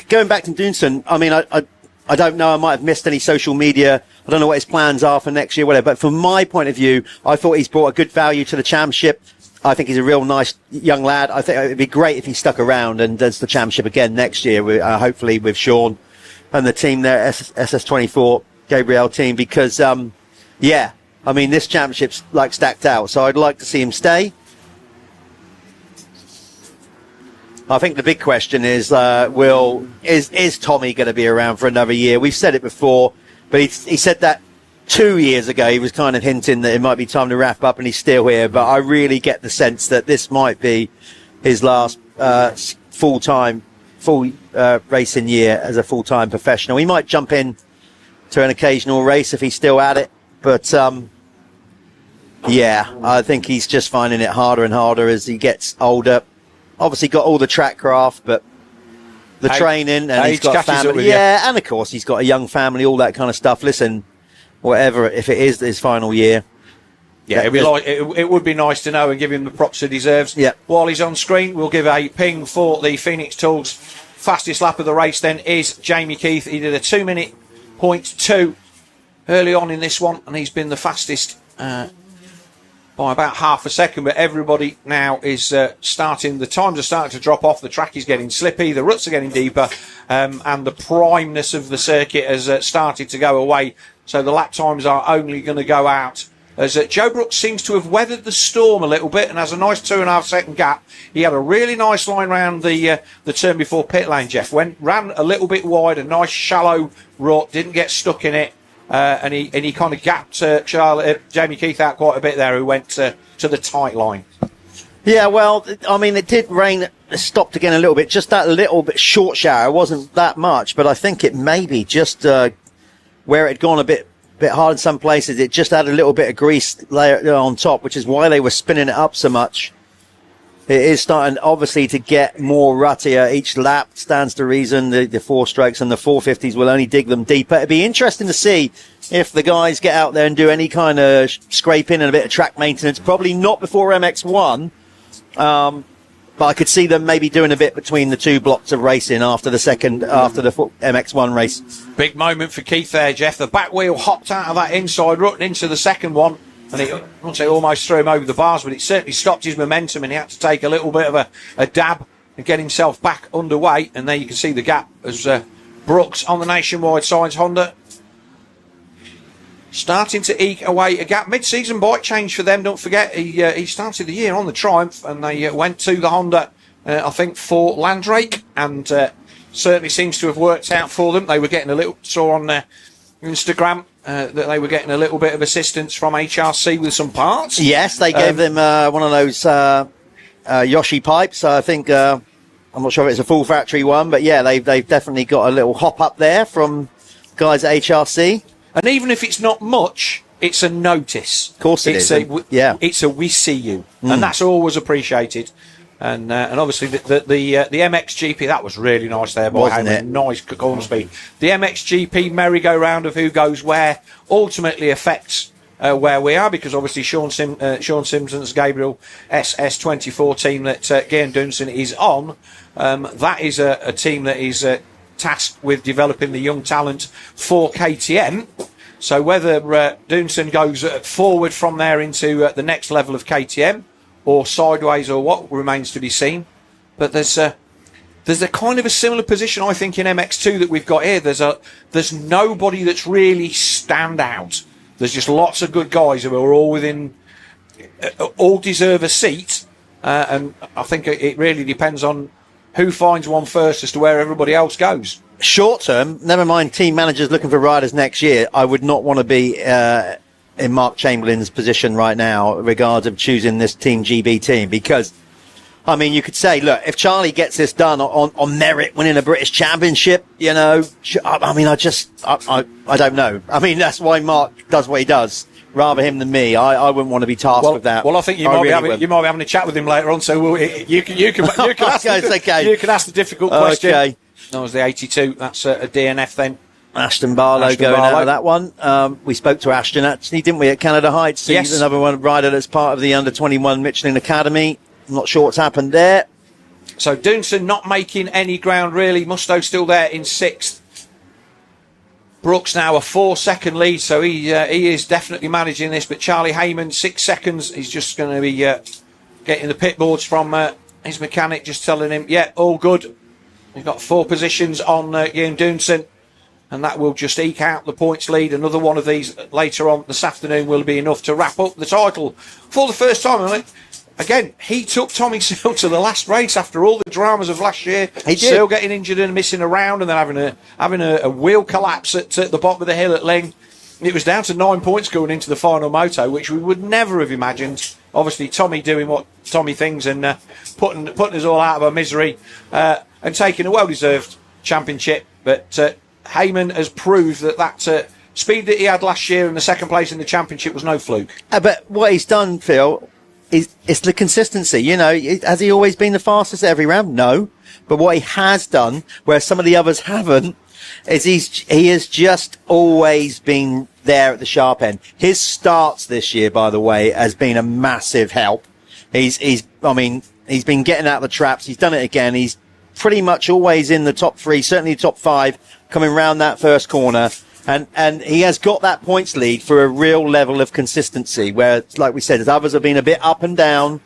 Going back to Doonson, I mean, I don't know, I might have missed any social media. I don't know what his plans are for next year, whatever. But from my point of view, I thought he's brought a good value to the championship. I think he's a real nice young lad. I think it'd be great if he stuck around and does the championship again next year, hopefully with Sean and the team there, SS24 Gabriel team, because, I mean, this championship's like stacked out. So I'd like to see him stay. I think the big question is, is Tommy going to be around for another year? We've said it before, but he said that 2 years ago. He was kind of hinting that it might be time to wrap up, and he's still here. But I really get the sense that this might be his last full racing year as a full-time professional. He might jump in to an occasional race if he's still at it, but yeah, I think he's just finding it harder and harder as he gets older. Obviously got all the track craft, but the training, and he's got a family. Yeah, and of course he's got a young family, all that kind of stuff. Listen, whatever, if it is his final year, yeah, it would be nice to know and give him the props he deserves. Yeah. While he's on screen, we'll give a ping for the Phoenix Tools fastest lap of the race. Then is Jamie Keith. He did a 2:02 early on in this one, and he's been the fastest by about half a second. But everybody now is the times are starting to drop off. The track is getting slippy, the ruts are getting deeper, and the primeness of the circuit has started to go away. So the lap times are only going to go out as Joe Brooks seems to have weathered the storm a little bit and has a nice 2.5 second gap. He had a really nice line round the turn before pit lane, Jeff. Ran a little bit wide, a nice shallow rut, didn't get stuck in it. And he kind of gapped Jamie Keith out quite a bit there, who went to the tight line. Yeah, well, I mean, it did rain. It stopped again a little bit. Just that little bit short shower. It wasn't that much, but I think it maybe just where it had gone a bit hard in some places. It just had a little bit of grease layer on top, which is why they were spinning it up so much. It is starting, obviously, to get more ruttier. Each lap stands to reason. The 4 strokes and the 450s will only dig them deeper. It'd be interesting to see if the guys get out there and do any kind of scraping and a bit of track maintenance. Probably not before MX1. But I could see them maybe doing a bit between the 2 blocks of racing after the MX1 race. Big moment for Keith there, Jeff. The back wheel hopped out of that inside rut and into the second one. And I won't say almost threw him over the bars, but it certainly stopped his momentum, and he had to take a little bit of a dab and get himself back underway. And there you can see the gap as Brooks on the Nationwide Signs Honda starting to eke away a gap. Mid-season bike change for them, don't forget. He started the year on the Triumph, and they went to the Honda, I think, for Landrake, and certainly seems to have worked out for them. They were getting a little, saw on Instagram that they were getting a little bit of assistance from HRC with some parts. Yes, they gave them one of those Yoshi pipes. I think, I'm not sure if it's a full factory one, but yeah, they've definitely got a little hop up there from guys at HRC. And even if it's not much, it's a notice. Of course it is. It's a we see you, and that's always appreciated. And obviously the MXGP, that was really nice there by Heyman. Nice corner speed. The MXGP merry-go-round of who goes where ultimately affects where we are, because obviously Sean Simpson's Gabriel SS 2014 that Gian Dunson is on, that is a team that is tasked with developing the young talent for KTM. So whether Dunson goes forward from there into the next level of KTM, or sideways, or what, remains to be seen. But there's a kind of a similar position, I think, in MX2 that we've got here. There's nobody that's really stand out. There's just lots of good guys who are all deserve a seat, and I think it really depends on who finds one first as to where everybody else goes. Short term, never mind team managers looking for riders next year, I would not want to be in Mark Chamberlain's position right now in regards of choosing this Team GB team, because I mean, you could say, look, if Charlie gets this done on merit, winning a British Championship, I mean, I don't know. I mean, that's why Mark does what he does. Rather him than me. I wouldn't want to be tasked with that. Well, I think you might be having a chat with him later on, so you can ask the difficult question. Okay. That was the 82. That's a DNF then. Ashton Barlow going out of that one. We spoke to Ashton, actually, didn't we, at Canada Heights? Yes. He's another one rider that's part of the under-21 Michelin Academy. I'm not sure what's happened there. So Dunson not making any ground, really. Musto still there in 6th. Brooks now a 4-second lead, so he is definitely managing this. But Charlie Heyman, 6 seconds. He's just going to be getting the pit boards from his mechanic, just telling him, yeah, all good. We've got 4 positions on Ian Dunson, and that will just eke out the points lead. Another one of these later on this afternoon will be enough to wrap up the title for the first time. Again, he took Tommy Searle to the last race after all the dramas of last year. He did. Searle getting injured and missing a round, and then having a wheel collapse at the bottom of the hill at Ling. it was down to 9 points going into the final moto, which we would never have imagined. Obviously, Tommy doing what Tommy things and putting us all out of our misery and taking a well-deserved championship. But Heyman has proved that speed that he had last year and the second place in the championship was no fluke. But what he's done, Phil, is the consistency. You know, has he always been the fastest at every round? No. But what he has done, where some of the others haven't, is he has just always been there at the sharp end. His starts this year, by the way, has been a massive help. He's been getting out of the traps. He's done it again. He's pretty much always in the top 3, certainly top 5, coming round that first corner. And he has got that points lead for a real level of consistency where, like we said, as others have been a bit up and down.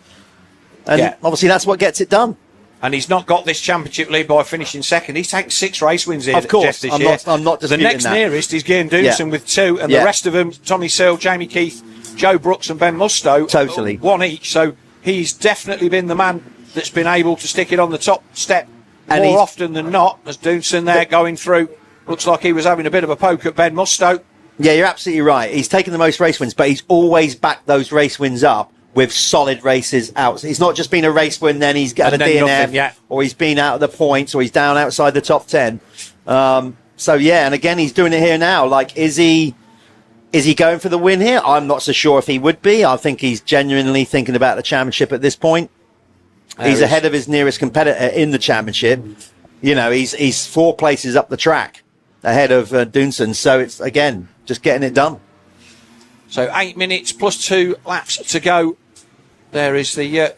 And obviously that's what gets it done. And he's not got this championship lead by finishing second. He's taken 6 race wins here. Of course, this year. I'm not disputing the next that. nearest is Garen Doonson with 2, and the rest of them, Tommy Searle, Jamie Keith, Joe Brooks and Ben Musto, totally 1 each. So he's definitely been the man that's been able to stick it on the top step more often than not, as Doonson there going through. Looks like he was having a bit of a poke at Ben Musto. Yeah, you're absolutely right. He's taken the most race wins, but he's always backed those race wins up with solid races out. He's not just been a race win, then he's got a DNF, or he's been out of the points, or he's down outside the top 10. So yeah, and again, he's doing it here now. Like, is he going for the win here? I'm not so sure if he would be. I think he's genuinely thinking about the championship at this point. He's ahead of his nearest competitor in the championship. You know, he's 4 places up the track ahead of Doonson. So it's, again, just getting it done. So 8 minutes plus 2 laps to go. There is the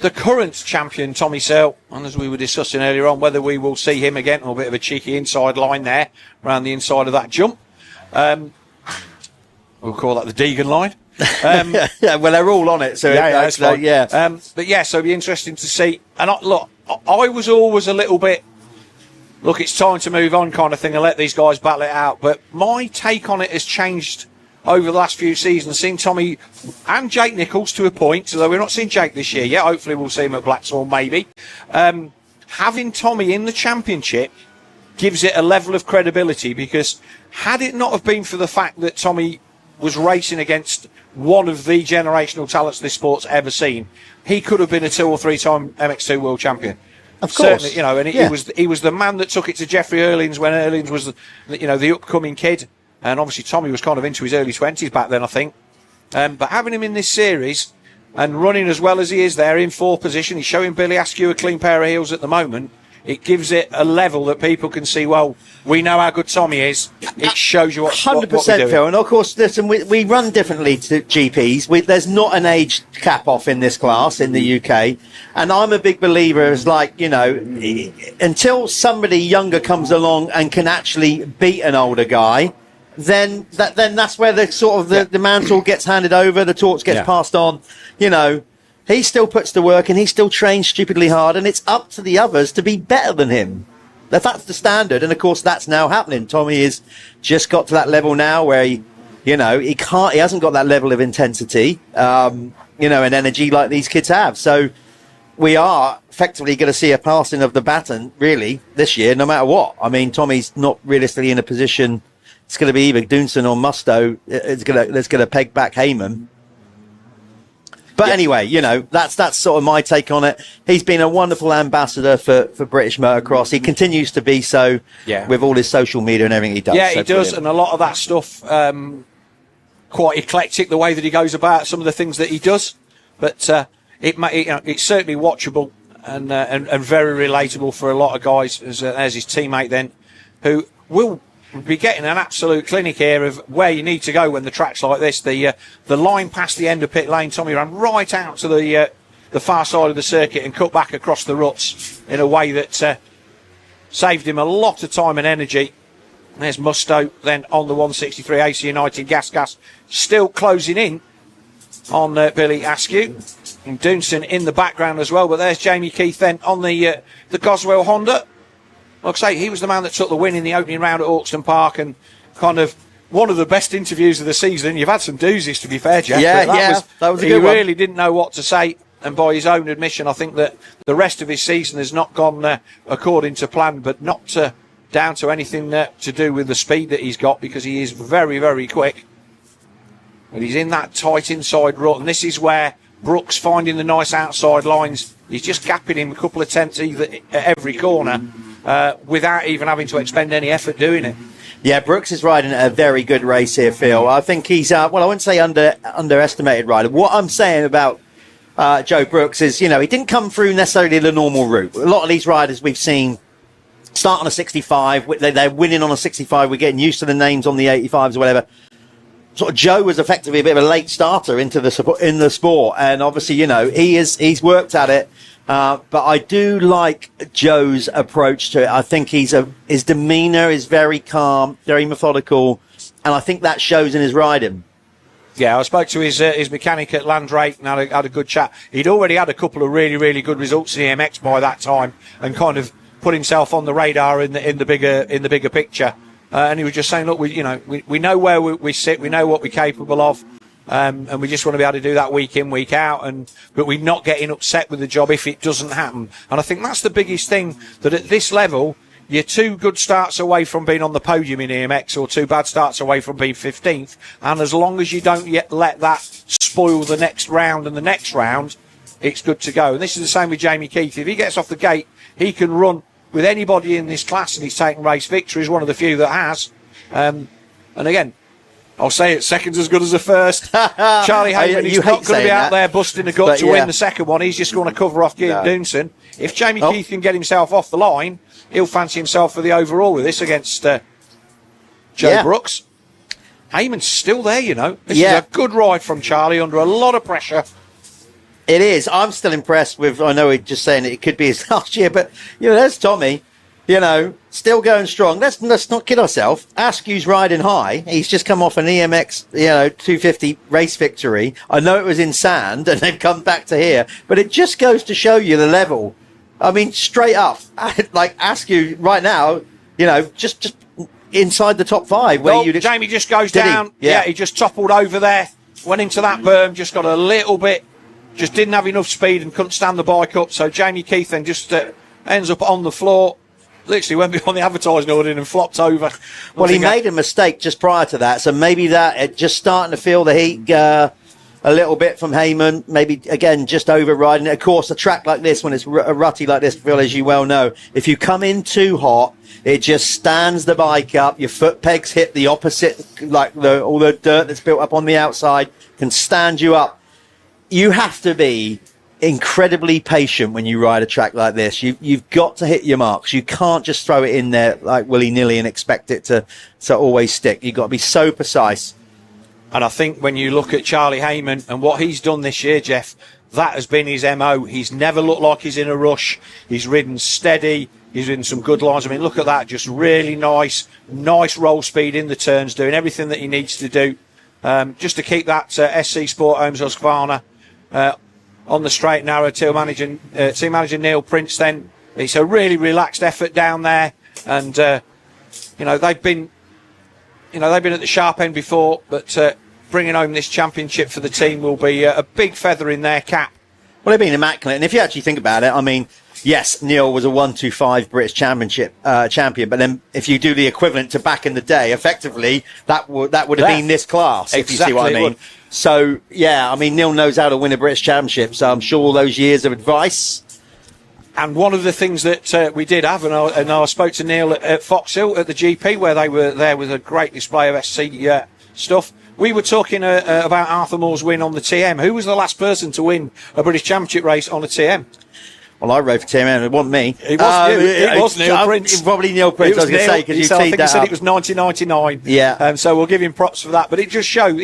current champion, Tommy Searle. And as we were discussing earlier on, whether we will see him again, or a bit of a cheeky inside line there, around the inside of that jump. We'll call that the Deegan line. Yeah, well, they're all on it. So that's fine. But yeah, so it'll be interesting to see. And I was always a little bit, look, it's time to move on kind of thing and let these guys battle it out. But my take on it has changed over the last few seasons, seeing Tommy and Jake Nichols to a point, although we're not seeing Jake this year yet. Hopefully we'll see him at Blackswall, maybe. Having Tommy in the championship gives it a level of credibility, because had it not have been for the fact that Tommy was racing against one of the generational talents this sport's ever seen, he could have been a 2 or 3 time MX2 world champion. Of course. Certainly, you know, and he was the man that took it to Jeffrey Erlings when Erlings was the upcoming kid. And obviously Tommy was kind of into his early 20s back then, I think. But having him in this series and running as well as he is there in 4th position, he's showing Billy Askew a clean pair of heels at the moment. It gives it a level that people can see, well, we know how good Tommy is. It shows you what 100%, Phil. And of course, listen, we run differently to GPs. There's not an age cap off in this class in the UK. And I'm a big believer, as like, you know, until somebody younger comes along and can actually beat an older guy, then that's where the mantle gets handed over, the torch gets passed on. You know, he still puts the work and he still trains stupidly hard, and it's up to the others to be better than him. That's the standard, and of course that's now happening. Tommy has just got to that level now where he hasn't got that level of intensity, and energy like these kids have. So we are effectively going to see a passing of the baton, really, this year, no matter what. I mean, Tommy's not realistically in a position. It's going to be either Doonson or Musto. It's going to peg back Heyman. But anyway, you know, that's sort of my take on it. He's been a wonderful ambassador for British Motocross. He continues to be so with all his social media and everything he does. Yeah, so he does. And a lot of that stuff, quite eclectic, the way that he goes about some of the things that he does. But it's certainly watchable and very relatable for a lot of guys, as his teammate then, who will be getting an absolute clinic here of where you need to go when the track's like this. The line past the end of pit lane, Tommy ran right out to the far side of the circuit and cut back across the ruts in a way that saved him a lot of time and energy. There's Musto then on the 163 AC United gas, still closing in on Billy Askew. And Doonson in the background as well, but there's Jamie Keith then on the Goswell Honda. Like I say, he was the man that took the win in the opening round at Hawkston Park, and kind of one of the best interviews of the season. You've had some doozies, to be fair, Jeff. Yeah, that was a good one. He really didn't know what to say, and by his own admission, I think that the rest of his season has not gone according to plan, but not down to anything to do with the speed that he's got, because he is very, very quick. But he's in that tight inside rut, and this is where Brooks finding the nice outside lines. He's just gapping him a couple of tenths either at every corner without even having to expend any effort doing it. Yeah, Brooks is riding a very good race here, Phil. I think he's, well, I wouldn't say underestimated rider. What I'm saying about Joe Brooks is, you know, he didn't come through necessarily the normal route. A lot of these riders we've seen start on a 65. They're winning on a 65. We're getting used to the names on the 85s or whatever. Sort of Joe was effectively a bit of a late starter in the sport, and obviously, you know, he's worked at it. But I do like Joe's approach to it. I think his demeanour is very calm, very methodical, and I think that shows in his riding. Yeah, I spoke to his mechanic at Landrake and had a good chat. He'd already had a couple of really, really good results in EMX by that time, and kind of put himself on the radar in the bigger picture. And he was just saying, look, we know where we sit, we know what we're capable of, and we just want to be able to do that week in, week out. But we're not getting upset with the job if it doesn't happen. And I think that's the biggest thing, that at this level, you're 2 good starts away from being on the podium in EMX, or 2 bad starts away from being 15th. And as long as you don't yet let that spoil the next round and the next round, it's good to go. And this is the same with Jamie Keith. If he gets off the gate, he can run with anybody in this class, and he's taken race victories, one of the few that has. And again, I'll say it, second's as good as the first. Charlie Hayman, he's not going to be out there busting a gut to win the second one. He's just going to cover off Gillian Doonson. If Jamie Keith can get himself off the line, he'll fancy himself for the overall with this against Joe Brooks. Hayman's still there, you know. This is a good ride from Charlie under a lot of pressure. It is. I'm still impressed with, I know we're just saying it could be his last year, but, you know, there's Tommy, you know, still going strong. Let's not kid ourselves. Askew's riding high. He's just come off an EMX, 250 race victory. I know it was in sand, and they've come back to here, but it just goes to show you the level. I mean, straight up, like Askew right now, you know, just inside the top 5. Jamie just goes down. He just toppled over there, went into that berm, just got a little bit, just didn't have enough speed and couldn't stand the bike up. So Jamie Keith then just ends up on the floor. Literally went behind the advertising order and flopped over. Well, he made a mistake just prior to that, so maybe that it just starting to feel the heat a little bit from Hayman. Maybe again just overriding it. Of course, a track like this, when it's rutty like this, Phil, as you well know, if you come in too hot, it just stands the bike up. Your foot pegs hit the opposite, like all the dirt that's built up on the outside can stand you up. You have to be incredibly patient when you ride a track like this. You've got to hit your marks. You can't just throw it in there like willy-nilly and expect it to always stick. You've got to be so precise. And I think when you look at Charlie Hayman and what he's done this year, Jeff, that has been his MO. He's never looked like he's in a rush. He's ridden steady. He's ridden some good lines. I mean, look at that. Just really nice roll speed in the turns, doing everything that he needs to do just to keep that SC Sport Homes Husqvarna on the straight and narrow. Team manager Neil Prince, then it's a really relaxed effort down there, and they've been at the sharp end before, but bringing home this championship for the team will be a big feather in their cap. Well, they've been immaculate, and if you actually think about it, I mean, yes, Neil was a 125 British Championship champion, but then if you do the equivalent to back in the day, effectively that would have been this class. If you see what I mean. So yeah, I mean, Neil knows how to win a British Championship. So I'm sure all those years of advice. And one of the things that we did have, and I spoke to Neil at Fox Hill at the GP, where they were there with a great display of SC stuff. We were talking about Arthur Moore's win on the TM. Who was the last person to win a British Championship race on a TM? Well, I rode for TM, and it wasn't me. It was you. It was Neil Prince. Probably Neil Prince, I was going to say, because you teed that up. I think he said it was 1999. Yeah. So we'll give him props for that. But it just shows,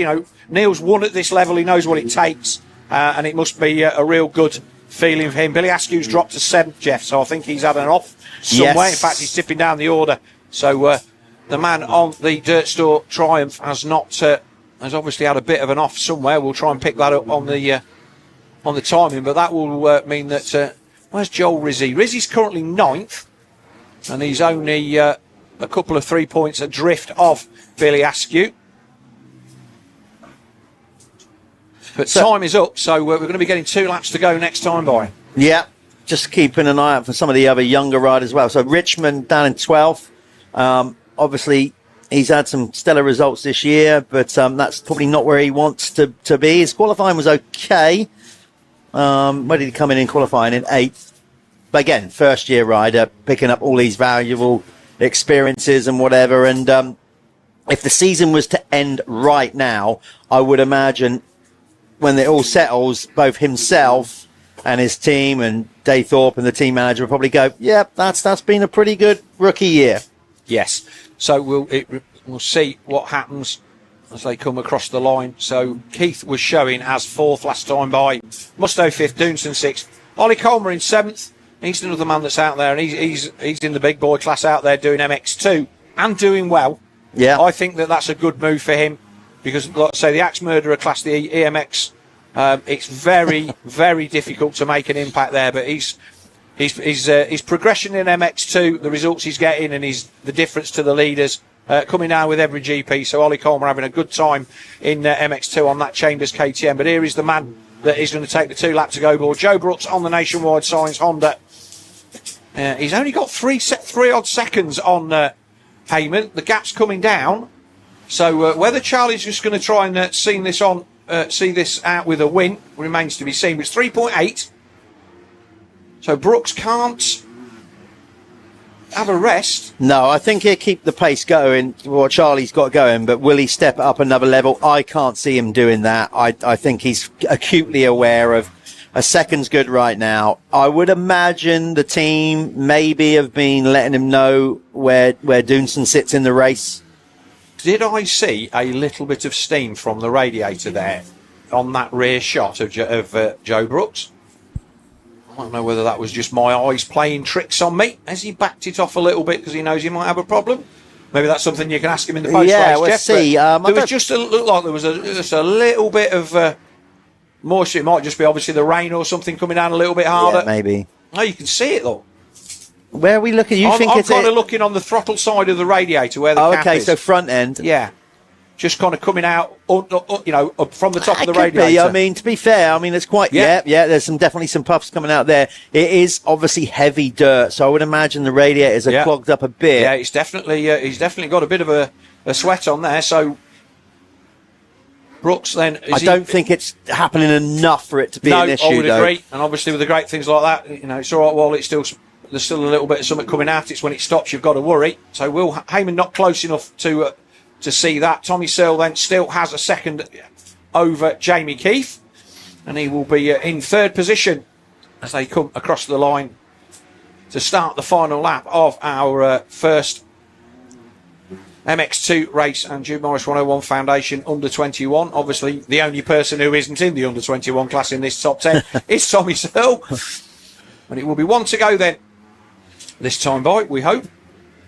Neil's won at this level. He knows what it takes. And it must be a real good feeling for him. Billy Askew's dropped to 7th, Jeff, so I think he's had an off somewhere. Yes. In fact, he's tipping down the order. So the man on the Dirt Store Triumph has obviously had a bit of an off somewhere. We'll try and pick that up on the timing, but that will mean that where's Joel Rizzi? Rizzi's currently 9th, and he's only a couple of 3 points adrift of Billy Askew. But time is up, so we're going to be getting 2 laps to go next time by. Yeah, just keeping an eye out for some of the other younger riders as well. So Richmond down in 12th. Obviously, he's had some stellar results this year, but that's probably not where he wants to be. His qualifying was okay. Where did he come in qualifying? In 8th. But again, first-year rider, picking up all these valuable experiences and whatever. And if the season was to end right now, I would imagine when it all settles, both himself and his team and Dave Thorpe and the team manager will probably go, yeah, that's been a pretty good rookie year. Yes. So we'll see what happens as they come across the line. So Keith was showing as 4th last time by. Musto 5th, Doonson 6th. Ollie Colmer in 7th. He's another man that's out there, and he's in the big boy class out there doing MX2 and doing well. Yeah. I think that's a good move for him because, like I say, the Axe Murderer class, the EMX, it's very, very difficult to make an impact there. But his progression in MX2, the results he's getting, and the difference to the leaders coming down with every GP. So Ollie Colmer having a good time in MX2 on that Chambers KTM. But here is the man that is going to take the 2 lap to go board. Joe Brooks on the Nationwide Signs Honda. He's only got 3 odd seconds on Heyman. The gap's coming down. So whether Charlie's just going to try and see this out with a win remains to be seen. But it's 3.8. So Brooks can't have a rest. No, I think he'll keep the pace going, what Charlie's got going, but will he step it up another level? I can't see him doing that. I think he's acutely aware of a second's good right now. I would imagine the team maybe have been letting him know where Doonson sits in the race. Did I see a little bit of steam from the radiator there on that rear shot of Joe Brooks? I don't know whether that was just my eyes playing tricks on me. Has he backed it off a little bit because he knows he might have a problem? Maybe that's something you can ask him in the post-race, Yeah, we'll Jeff. see. There was just looked like there was just a little bit of moisture. It might just be obviously the rain or something coming down a little bit harder. Yeah, maybe. No, you can see it though. Where are we looking? I'm kind of looking on the throttle side of the radiator where the cap is. So front end. Yeah. Just kind of coming out, up from the top of the Could radiator. be. I mean, to be fair, it's quite, yeah, there's definitely some puffs coming out there. It is obviously heavy dirt, so I would imagine the radiators are clogged up a bit. Yeah, he's definitely got a bit of a sweat on there, so Brooks then... I don't think it's happening enough for it to be an issue, I would though. agree, and obviously with the great things like that, it's all right while there's still a little bit of something coming out. It's when it stops you've got to worry. So Will Heyman not close enough to see that. Tommy Searle then still has a second over Jamie Keith, and he will be in 3rd position as they come across the line to start the final lap of our first MX2 race and Jude Morris 101 Foundation under 21. Obviously, the only person who isn't in the under 21 class in this top 10 is Tommy Searle. And it will be 1 to go then. This time by, we hope.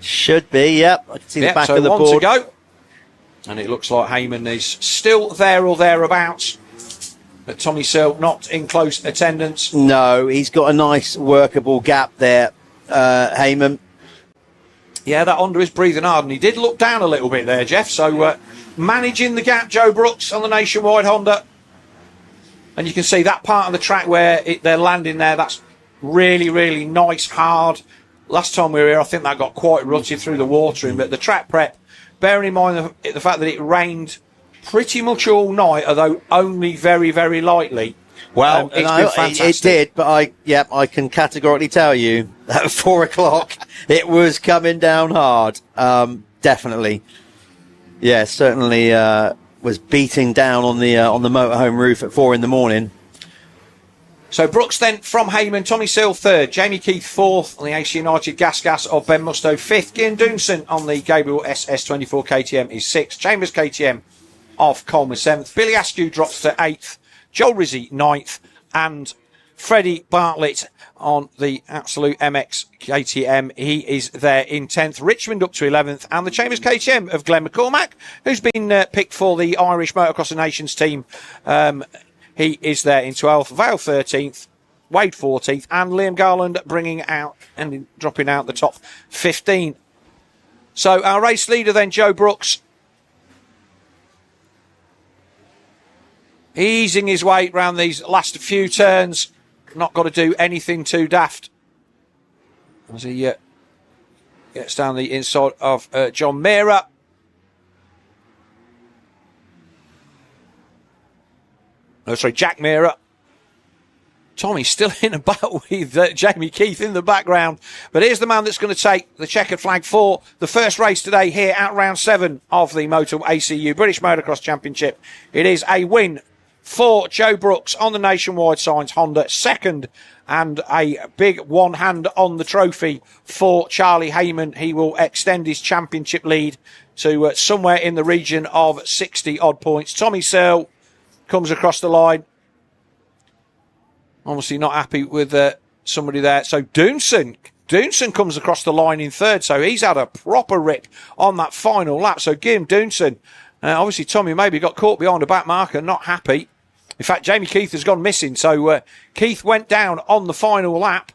Should be, yep. I can see the back so of the 1 board. to go. And it looks like Heyman is still there or thereabouts. But Tommy Searle not in close attendance. No, he's got a nice workable gap there, Heyman. Yeah, that Honda is breathing hard, and he did look down a little bit there, Jeff. So managing the gap, Joe Brooks on the Nationwide Honda. And you can see that part of the track where they're landing there, that's really, really nice, hard. Last time we were here, I think that got quite rutted through the watering, but the track prep, bearing in mind the fact that it rained pretty much all night, although only very, very lightly. Well, it's been fantastic. it did, but I can categorically tell you at 4 o'clock it was coming down hard. Definitely, yeah, certainly was beating down on the motorhome roof at 4 in the morning. So Brooks then from Heyman, Tommy Searle 3rd, Jamie Keith 4th on the AC United Gas of Ben Musto 5th, Gian Doonson on the Gabriel SS24 KTM is 6th, Chambers KTM of Coleman 7th, Billy Askew drops to 8th, Joel Rizzi 9th, and Freddie Bartlett on the Absolute MX KTM. He is there in 10th. Richmond up to 11th. And the Chambers KTM of Glenn McCormack, who's been picked for the Irish Motocross of Nations team. He is there in 12th. Vale 13th. Wade 14th. And Liam Garland bringing out and dropping out the top 15. So our race leader then, Joe Brooks, easing his way round these last few turns. Not got to do anything too daft as he Gets down the inside of John Meara. Oh, sorry, Jack Meara. Tommy's still in a battle with Jamie Keith in the background. But here's the man that's going to take the checkered flag for the first race today here at round 7 of the Motul ACU British Motocross Championship. It is a win for Joe Brooks on the Nationwide Signs Honda. Second, and a big one hand on the trophy for Charlie Heyman. He will extend his championship lead to somewhere in the region of 60 odd points. Tommy Searle comes across the line. Obviously not happy with somebody there. So Doonson comes across the line in third. So he's had a proper rip on that final lap. So give him Doonson. Obviously Tommy maybe got caught behind a back marker, not happy. In fact, Jamie Keith has gone missing. So Keith went down on the final lap.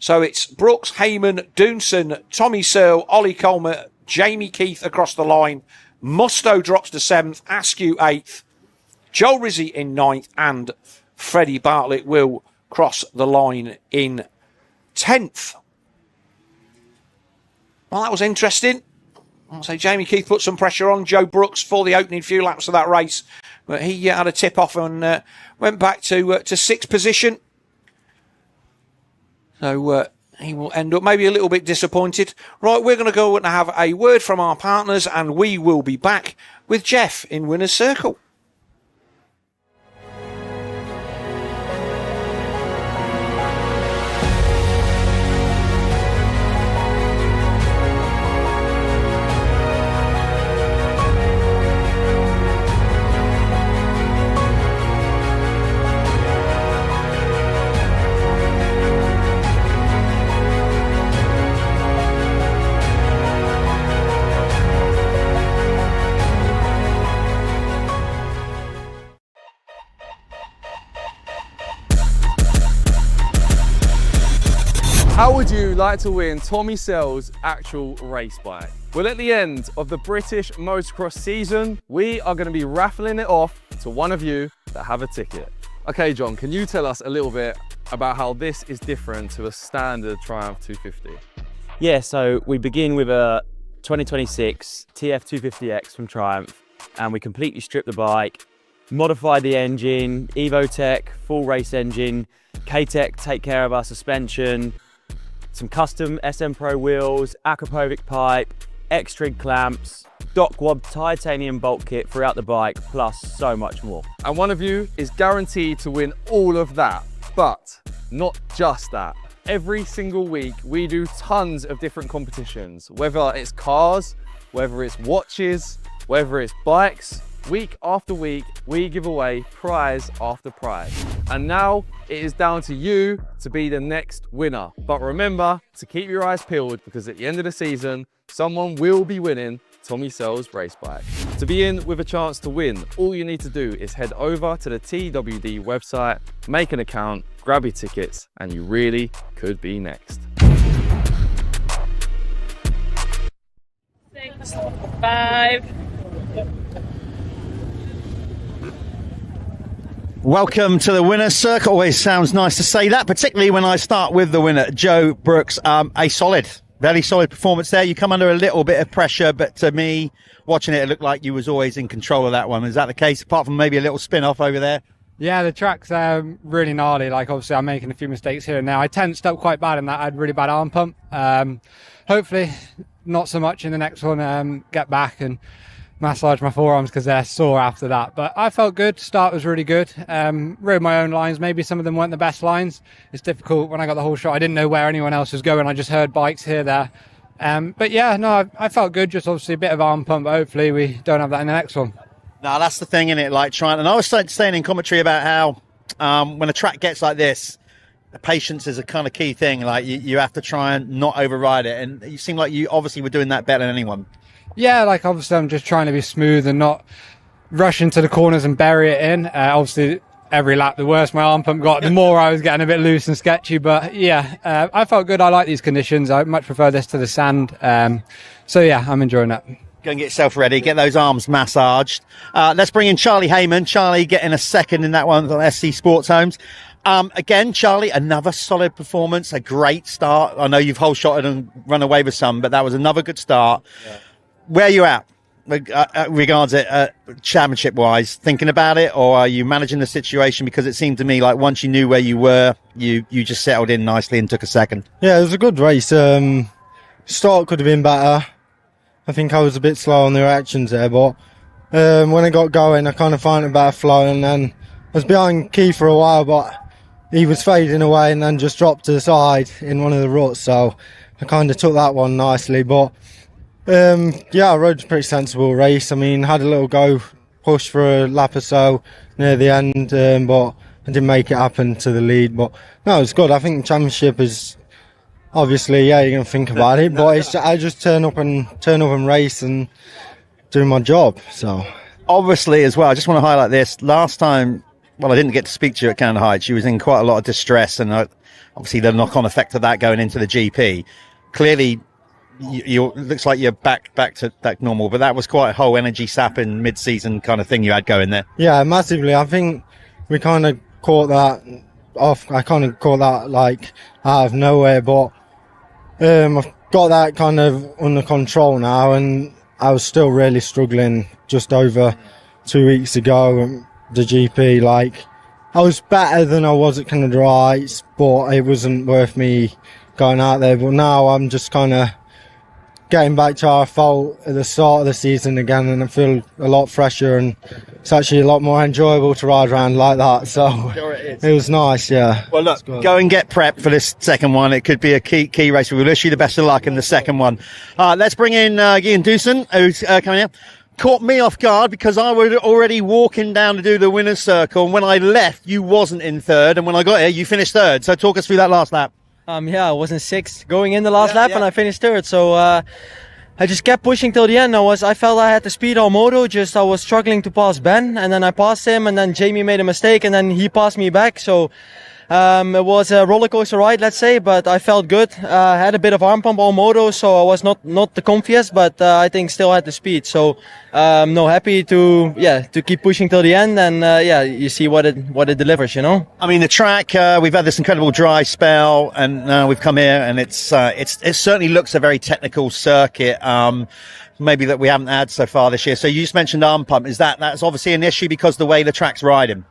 So it's Brooks, Heyman, Doonson, Tommy Searle, Ollie Coleman, Jamie Keith across the line. Musto drops to 7th, Askew 8th, Joe Rizzi in 9th, and Freddie Bartlett will cross the line in 10th. Well, that was interesting. I'll say Jamie Keith put some pressure on Joe Brooks for the opening few laps of that race. But he had a tip off and went back to 6th position. So he will end up maybe a little bit disappointed. Right, we're going to go and have a word from our partners, and we will be back with Jeff in Winner's Circle. How would you like to win Tommy Searle's actual race bike? Well, at the end of the British Motocross season, we are going to be raffling it off to one of you that have a ticket. Okay, John, can you tell us a little bit about how this is different to a standard Triumph 250? Yeah, so we begin with a 2026 TF250X from Triumph, and we completely strip the bike, modify the engine, EvoTech, full race engine, K-Tech take care of our suspension, some custom SM Pro wheels, Akrapovic pipe, X-Trig clamps, Dockwob titanium bolt kit throughout the bike, plus so much more. And one of you is guaranteed to win all of that, but not just that. Every single week we do tons of different competitions, whether it's cars, whether it's watches, whether it's bikes. Week after week, we give away prize after prize. And now it is down to you to be the next winner. But remember to keep your eyes peeled, because at the end of the season, someone will be winning Tommy Searle's race bike. To be in with a chance to win, all you need to do is head over to the TWD website, make an account, grab your tickets, and you really could be next. 6, 5. Welcome to the Winner's Circle. Always sounds nice to say that, particularly when I start with the winner, Joe Brooks. A solid, very solid performance there. You come under a little bit of pressure, but to me, watching it looked like you was always in control of that one. Is that the case, apart from maybe a little spin-off over there? Yeah, the track's really gnarly. Like, obviously, I'm making a few mistakes here and there. I tensed up quite bad in that. I had really bad arm pump. Hopefully, not so much in the next one. Get back and massage my forearms because they're sore after that. But I felt good. Start was really good. Rode my own lines. Maybe some of them weren't the best lines. It's difficult when I got the whole shot. I didn't know where anyone else was going. I just heard bikes here, there. But yeah, no, I felt good. Just obviously a bit of arm pump. But hopefully we don't have that in the next one. No, that's the thing, innit? Like trying, and I was saying in commentary about how when a track gets like this, patience is a kind of key thing. Like you have to try and not override it. And you seem like you obviously were doing that better than anyone. Yeah, like obviously I'm just trying to be smooth and not rush into the corners and bury it in. Obviously, every lap, the worse my arm pump got, the more I was getting a bit loose and sketchy. But yeah, I felt good. I like these conditions. I much prefer this to the sand. So yeah, I'm enjoying that. Go and get yourself ready, get those arms massaged. Let's bring in Charlie Heyman. Charlie getting a second in that one on SC Sports Homes. Again, Charlie, another solid performance, a great start. I know you've whole shotted and run away with some, but that was another good start. Yeah. Where are you at? Regards it championship wise, thinking about it, or are you managing the situation? Because it seemed to me like once you knew where you were, you just settled in nicely and took a second. Yeah, it was a good race. Start could have been better. I think I was a bit slow on the reactions there, but when I got going, I kind of found a better flow, and then I was behind Keith for a while, but he was fading away and then just dropped to the side in one of the ruts, so I kind of took that one nicely. But yeah, I rode a pretty sensible race. I mean, had a little go push for a lap or so near the end, but I didn't make it happen to the lead. But no, it was good. I think the championship is obviously, yeah, you're gonna think about it, but I just turn up and race and do my job. So obviously, as well, I just want to highlight this. Last time, well, I didn't get to speak to you at Canada Heights. She was in quite a lot of distress, and obviously the knock-on effect of that going into the GP. Clearly, you looks like you're back to normal, but that was quite a whole energy sapping mid-season kind of thing you had going there. Yeah, massively. I think we kind of caught that off. I kind of caught that like out of nowhere, but I've got that kind of under control now, and I was still really struggling just over 2 weeks ago. The GP, like, I was better than I was at Canada Heights, but it wasn't worth me going out there. But now I'm just kind of getting back to how I felt at the start of the season again, and I feel a lot fresher, and it's actually a lot more enjoyable to ride around like that. So sure it was nice, yeah. Well, look, go and get prepped for this second one. It could be a key race. We wish you the best of luck in the second one. Let's bring in Ian Doosan, who's coming in. Caught me off guard because I was already walking down to do the winner's circle, and when I left, you wasn't in third, and when I got here, you finished third. So talk us through that last lap. Yeah, I was in sixth going in the last lap, and I finished third. So I just kept pushing till the end. I felt I had the speed on moto. I was struggling to pass Ben, and then I passed him, and then Jamie made a mistake, and then he passed me back. So it was a roller coaster ride, let's say, but I felt good. I had a bit of arm pump on moto, so I was not the comfiest, but I think still had the speed. So happy to keep pushing till the end, and you see what it delivers, you know. I mean, the track, we've had this incredible dry spell, and now we've come here, and it certainly looks a very technical circuit. Maybe that we haven't had so far this year. So you just mentioned arm pump. That's obviously an issue because the way the track's riding?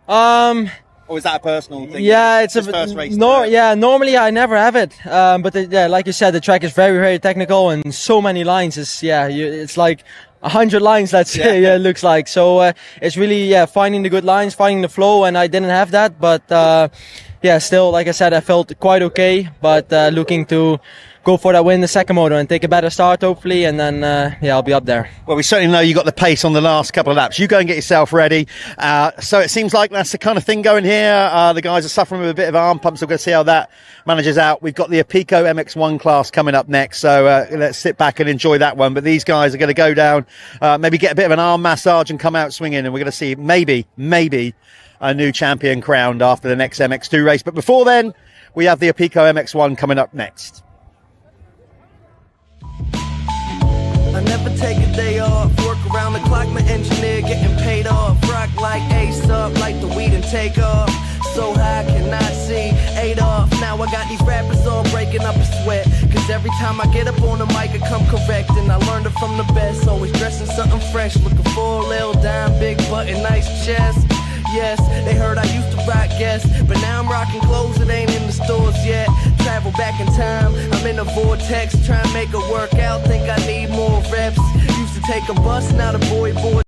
Or is that a personal thing? Yeah, it's a first race. Normally I never have it. But like you said, the track is very, very technical, and so many lines. It's like 100 lines, let's say. Yeah, it looks like. So it's really finding the good lines, finding the flow, and I didn't have that. But still, like I said, I felt quite okay. But looking to go for that win in the second moto and take a better start, hopefully, and then I'll be up there. Well, we certainly know you got the pace on the last couple of laps. You go and get yourself ready. So it seems like that's the kind of thing going here. The guys are suffering with a bit of arm pumps, so we're going to see how that manages out. We've got the Apico MX1 class coming up next, so let's sit back and enjoy that one. But these guys are going to go down, maybe get a bit of an arm massage and come out swinging, and we're going to see maybe a new champion crowned after the next MX2 race. But before then, we have the Apico MX1 coming up next. I never take a day off, work around the clock, my engineer getting paid off. Rock like Ace up, like the weed and take off. So high, cannot see, 8 off. Now I got these rappers all breaking up a sweat. Cause every time I get up on the mic, I come correct. And I learned it from the best, always dressing something fresh. Looking for a little dime, big button, nice chest. Yes, they heard I used to rock Guess, but now I'm rocking clothes that ain't in the stores yet. Travel back in time, I'm in a vortex, trying to make it work out, think I need more reps. Used to take a bus, now the boy.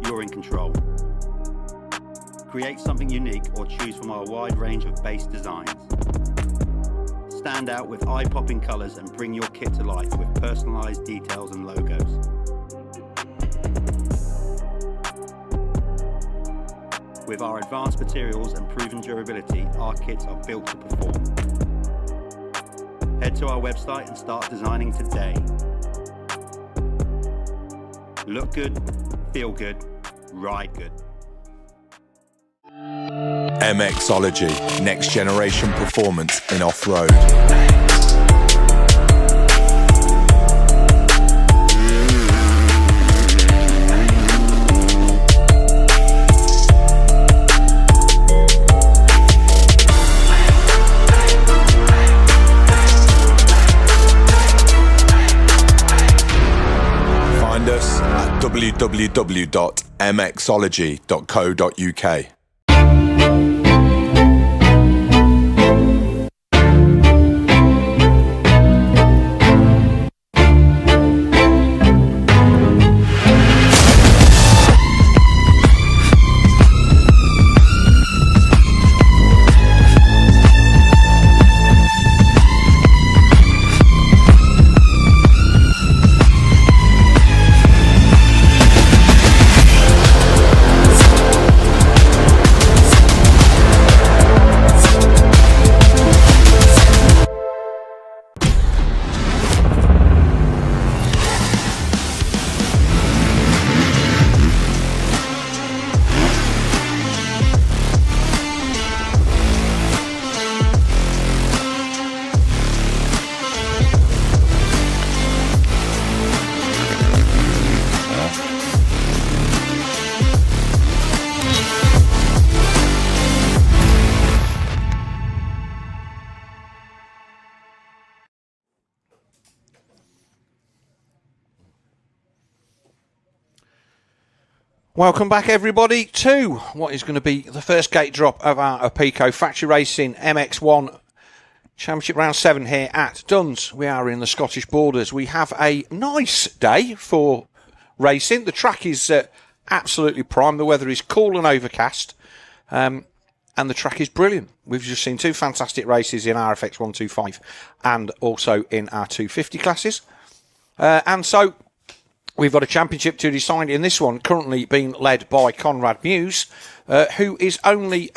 you're in control. Create something unique or choose from our wide range of base designs. Stand out with eye-popping colours and bring your kit to life with personalised details and logos. With our advanced materials and proven durability, our kits are built to perform. Head to our website and start designing today. Look good, feel good, ride good. MXology, next generation performance in off-road. Find us at www.mxology.co.uk. Welcome back, everybody, to what is going to be the first gate drop of our Apico Factory Racing MX1 Championship Round 7 here at Duns. We are in the Scottish borders. We have a nice day for racing. The track is absolutely prime. The weather is cool and overcast, and the track is brilliant. We've just seen two fantastic races in RFX 125 and also in our 250 classes. And so we've got a championship to decide in this one, currently being led by Conrad Muse, who is only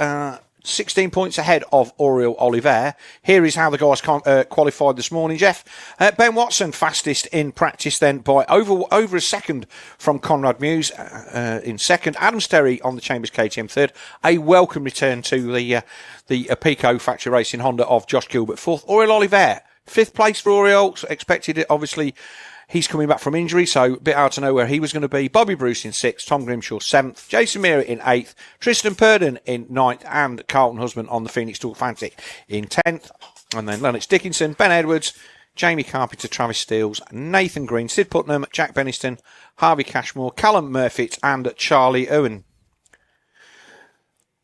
16 points ahead of Oriel Oliver. Here is how the guys qualified this morning, Jeff. Ben Watson, fastest in practice then by over a second from Conrad Muse in second. Adam Sterry on the Chambers KTM third. A welcome return to the Apico Factory Racing Honda of Josh Gilbert fourth. Oriel Oliver, fifth place for Oriel. Expected it, obviously. He's coming back from injury, so a bit hard to know where he was going to be. Bobby Bruce in 6th, Tom Grimshaw 7th, Jason Meara in 8th, Tristan Purden in 9th, and Carlton Husband on the Phoenix Talk Fantic in 10th. And then Lennox Dickinson, Ben Edwards, Jamie Carpenter, Travis Steels, Nathan Green, Sid Putnam, Jack Beniston, Harvey Cashmore, Callum Murphy, and Charlie Owen.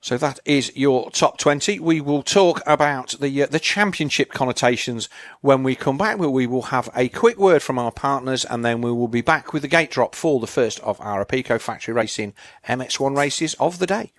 So that is your top 20. We will talk about the championship connotations when we come back, where we will have a quick word from our partners, and then we will be back with the gate drop for the first of our Apico Factory Racing MX1 races of the day.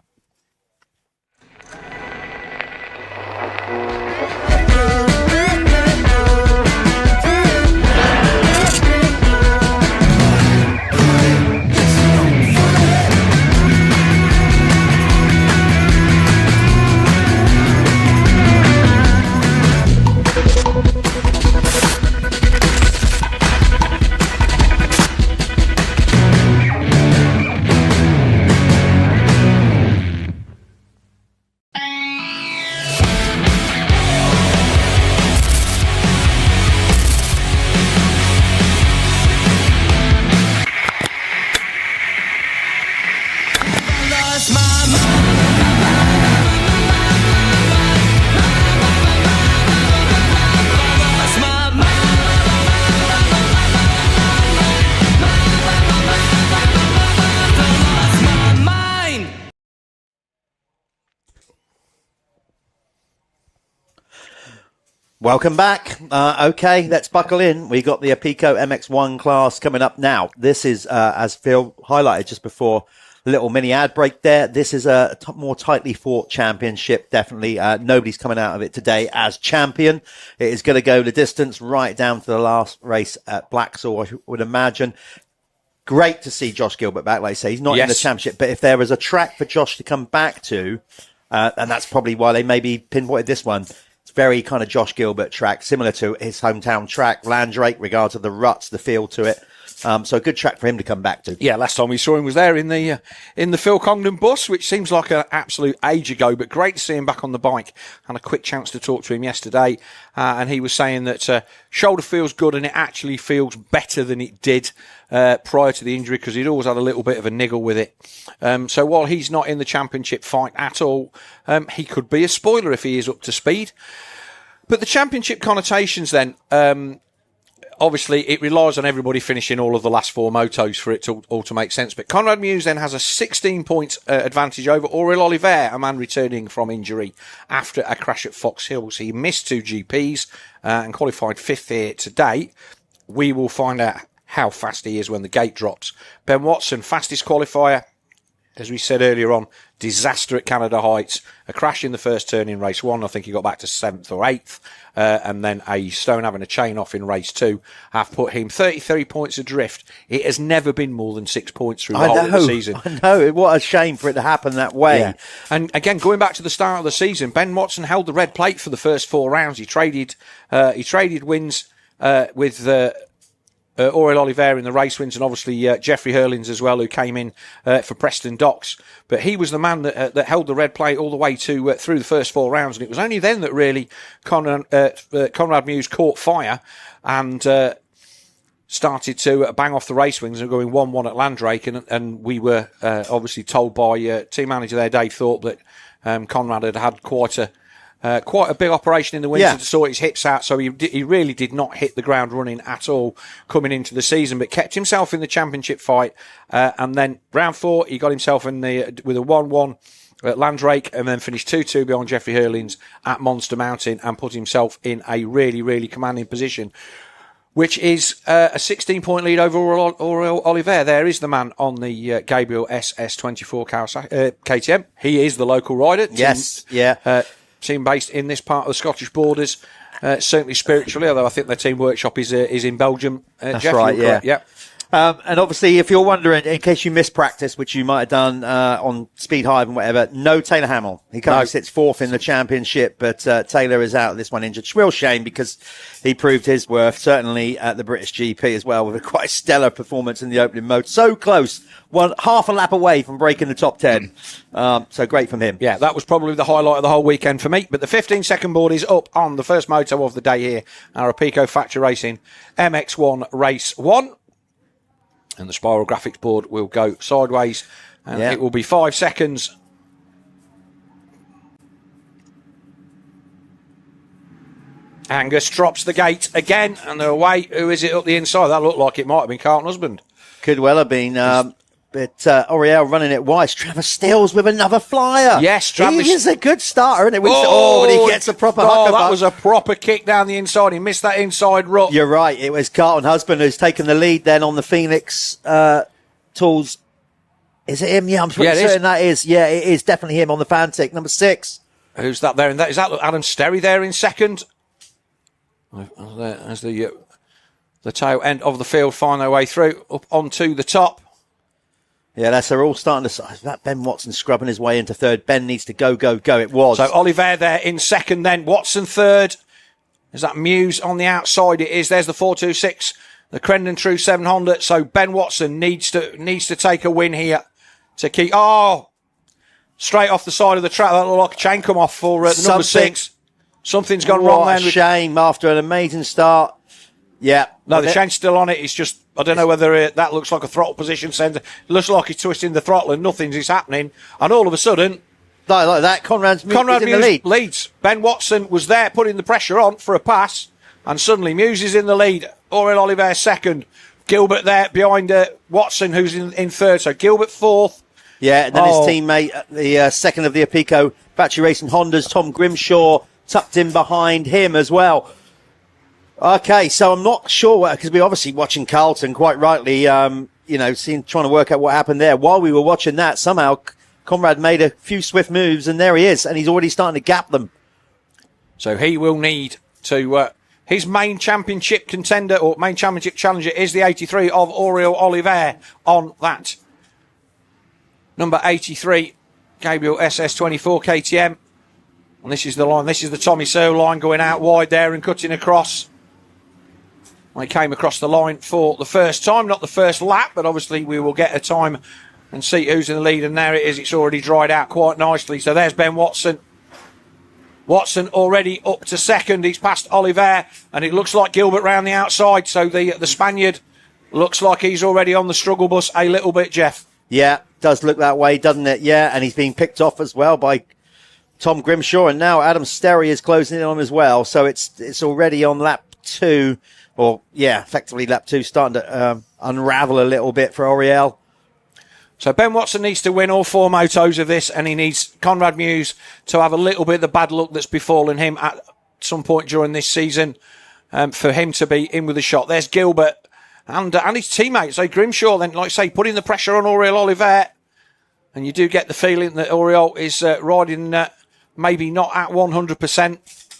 Welcome back. Okay, let's buckle in. We got the Apico MX1 class coming up now. This is, as Phil highlighted just before, a little mini ad break there. This is a more tightly fought championship. Definitely, nobody's coming out of it today as champion. It is going to go the distance right down to the last race at Blacksaw, I would imagine. Great to see Josh Gilbert back. Like I say, he's not in the championship, but if there was a track for Josh to come back to, and that's probably why they maybe pinpointed this one. Very kind of Josh Gilbert track, similar to his hometown track, Landrake, regards of the ruts, the feel to it. So a good track for him to come back to. Yeah, last time we saw him was there in the Phil Congdon bus, which seems like an absolute age ago, but great to see him back on the bike. Had a quick chance to talk to him yesterday, and he was saying that shoulder feels good and it actually feels better than it did prior to the injury, because he'd always had a little bit of a niggle with it. So while he's not in the championship fight at all, he could be a spoiler if he is up to speed. But the championship connotations then, obviously it relies on everybody finishing all of the last 4 motos for it to all to make sense. But Conrad Mewse then has a 16-point advantage over Aurel Oliver, a man returning from injury after a crash at Fox Hills. He missed 2 GPs and qualified 5th here today. We will find out how fast he is when the gate drops. Ben Watson, fastest qualifier. As we said earlier on, disaster at Canada Heights. A crash in the first turn in race 1. I think he got back to 7th or 8th. And then a stone having a chain off in race 2 have put him 33 points adrift. It has never been more than 6 points through the whole of the season. I know. What a shame for it to happen that way. Yeah. And again, going back to the start of the season, Ben Watson held the red plate for the first 4 rounds. He traded wins with Aurel Oliver in the race wins, and obviously Jeffrey Hurlins as well, who came in for Preston Docks. But he was the man that held the red plate all the way to through the first 4 rounds, and it was only then that really Conrad Mewse caught fire and started to bang off the race wings and going 1-1 at Landrake, and we were obviously told by team manager there, Dave Thorpe, that Conrad had quite a big operation in the winter to sort his hips out, so he really did not hit the ground running at all coming into the season, but kept himself in the championship fight. And then round 4, he got himself in with a 1-1 at Landrake, and then finished 2-2 behind Jeffrey Hurlins at Monster Mountain, and put himself in a really, really commanding position, which is a 16-point lead over Aurel Oliver. There is the man on the Gabriel SS24 KTM. He is the local rider. Team based in this part of the Scottish borders, certainly spiritually, although I think their team workshop is in Belgium. That's Jeff, right, yeah. And obviously, if you're wondering, in case you missed practice, which you might have done on Speed Hive and whatever, no Taylor Hamill. He currently sits 4th in the championship, but Taylor is out of this one injured. Real shame, because he proved his worth, certainly at the British GP as well, with a quite stellar performance in the opening mode. So close, half a lap away from breaking the top 10. So great from him. Yeah, that was probably the highlight of the whole weekend for me. But the 15-second board is up on the first moto of the day here, our Apico Factory Racing MX1 Race 1. And the spiral graphics board will go sideways, and it will be 5 seconds. Angus drops the gate again, and they're away. Who is it up the inside? That looked like it might have been Carlton Husband. Could well have been. But Oriel running it wise. Travis Stills with another flyer. Yes, Travis. He is a good starter, isn't it? When he gets a proper huckabuck. That was a proper kick down the inside. He missed that inside rut. You're right. It was Carlton Husband who's taken the lead then on the Phoenix Tools. Is it him? Yeah, I'm pretty certain that is. Yeah, it is definitely him on the Fantic, number 6. Who's that there? Is that Adam Sterry there in second? As the tail end of the field find their way through, up onto the top. Yeah, they're all starting to... That Ben Watson scrubbing his way into third. Ben needs to go. It was. So Oliver there in second then. Watson third. Is that Mewse on the outside? It is. There's the 426. The Crendon True 7 Honda. So Ben Watson needs to take a win here to keep... straight off the side of the track. That looked like a chain come off for the number 6. Something's gone wrong there. What a shame after an amazing start. Yeah. No, the chain's still on it. It's just... I don't know whether that looks like a throttle position sensor. It looks like he's twisting the throttle and nothing's happening. And all of a sudden... Like that, Conrad Mewse in the lead. Leads. Ben Watson was there putting the pressure on for a pass. And suddenly Mewse is in the lead. Aurel Oliver second. Gilbert there behind Watson, who's in third. So Gilbert 4th. Yeah, and then his teammate, the second of the Apico Factory Racing Hondas, Tom Grimshaw, tucked in behind him as well. Okay, so I'm not sure, because we're obviously watching Carlton, quite rightly, trying to work out what happened there. While we were watching that, somehow Conrad made a few swift moves, and there he is, and he's already starting to gap them. So he will need to... his main championship contender, or main championship challenger, is the 83 of Auriel Oliver on that. Number 83, Gabriel SS24 KTM. And this is the line. This is the Tommy Searle line going out wide there and cutting across. I came across the line for the first time, not the first lap, but obviously we will get a time and see who's in the lead. And there it is. It's already dried out quite nicely. So there's Ben Watson. Watson already up to second. He's passed Oliver, and it looks like Gilbert round the outside. So the Spaniard looks like he's already on the struggle bus a little bit, Jeff. Yeah, does look that way, doesn't it? Yeah, and he's being picked off as well by Tom Grimshaw, and now Adam Sterry is closing in on him as well. So it's already on lap 2. Or, yeah, effectively lap 2, starting to unravel a little bit for Auriel. So Ben Watson needs to win all 4 motos of this, and he needs Conrad Muse to have a little bit of the bad luck that's befallen him at some point during this season for him to be in with a shot. There's Gilbert and his teammates. So Grimshaw then, like I say, putting the pressure on Auriel Oliver. And you do get the feeling that Auriel is riding maybe not at 100%.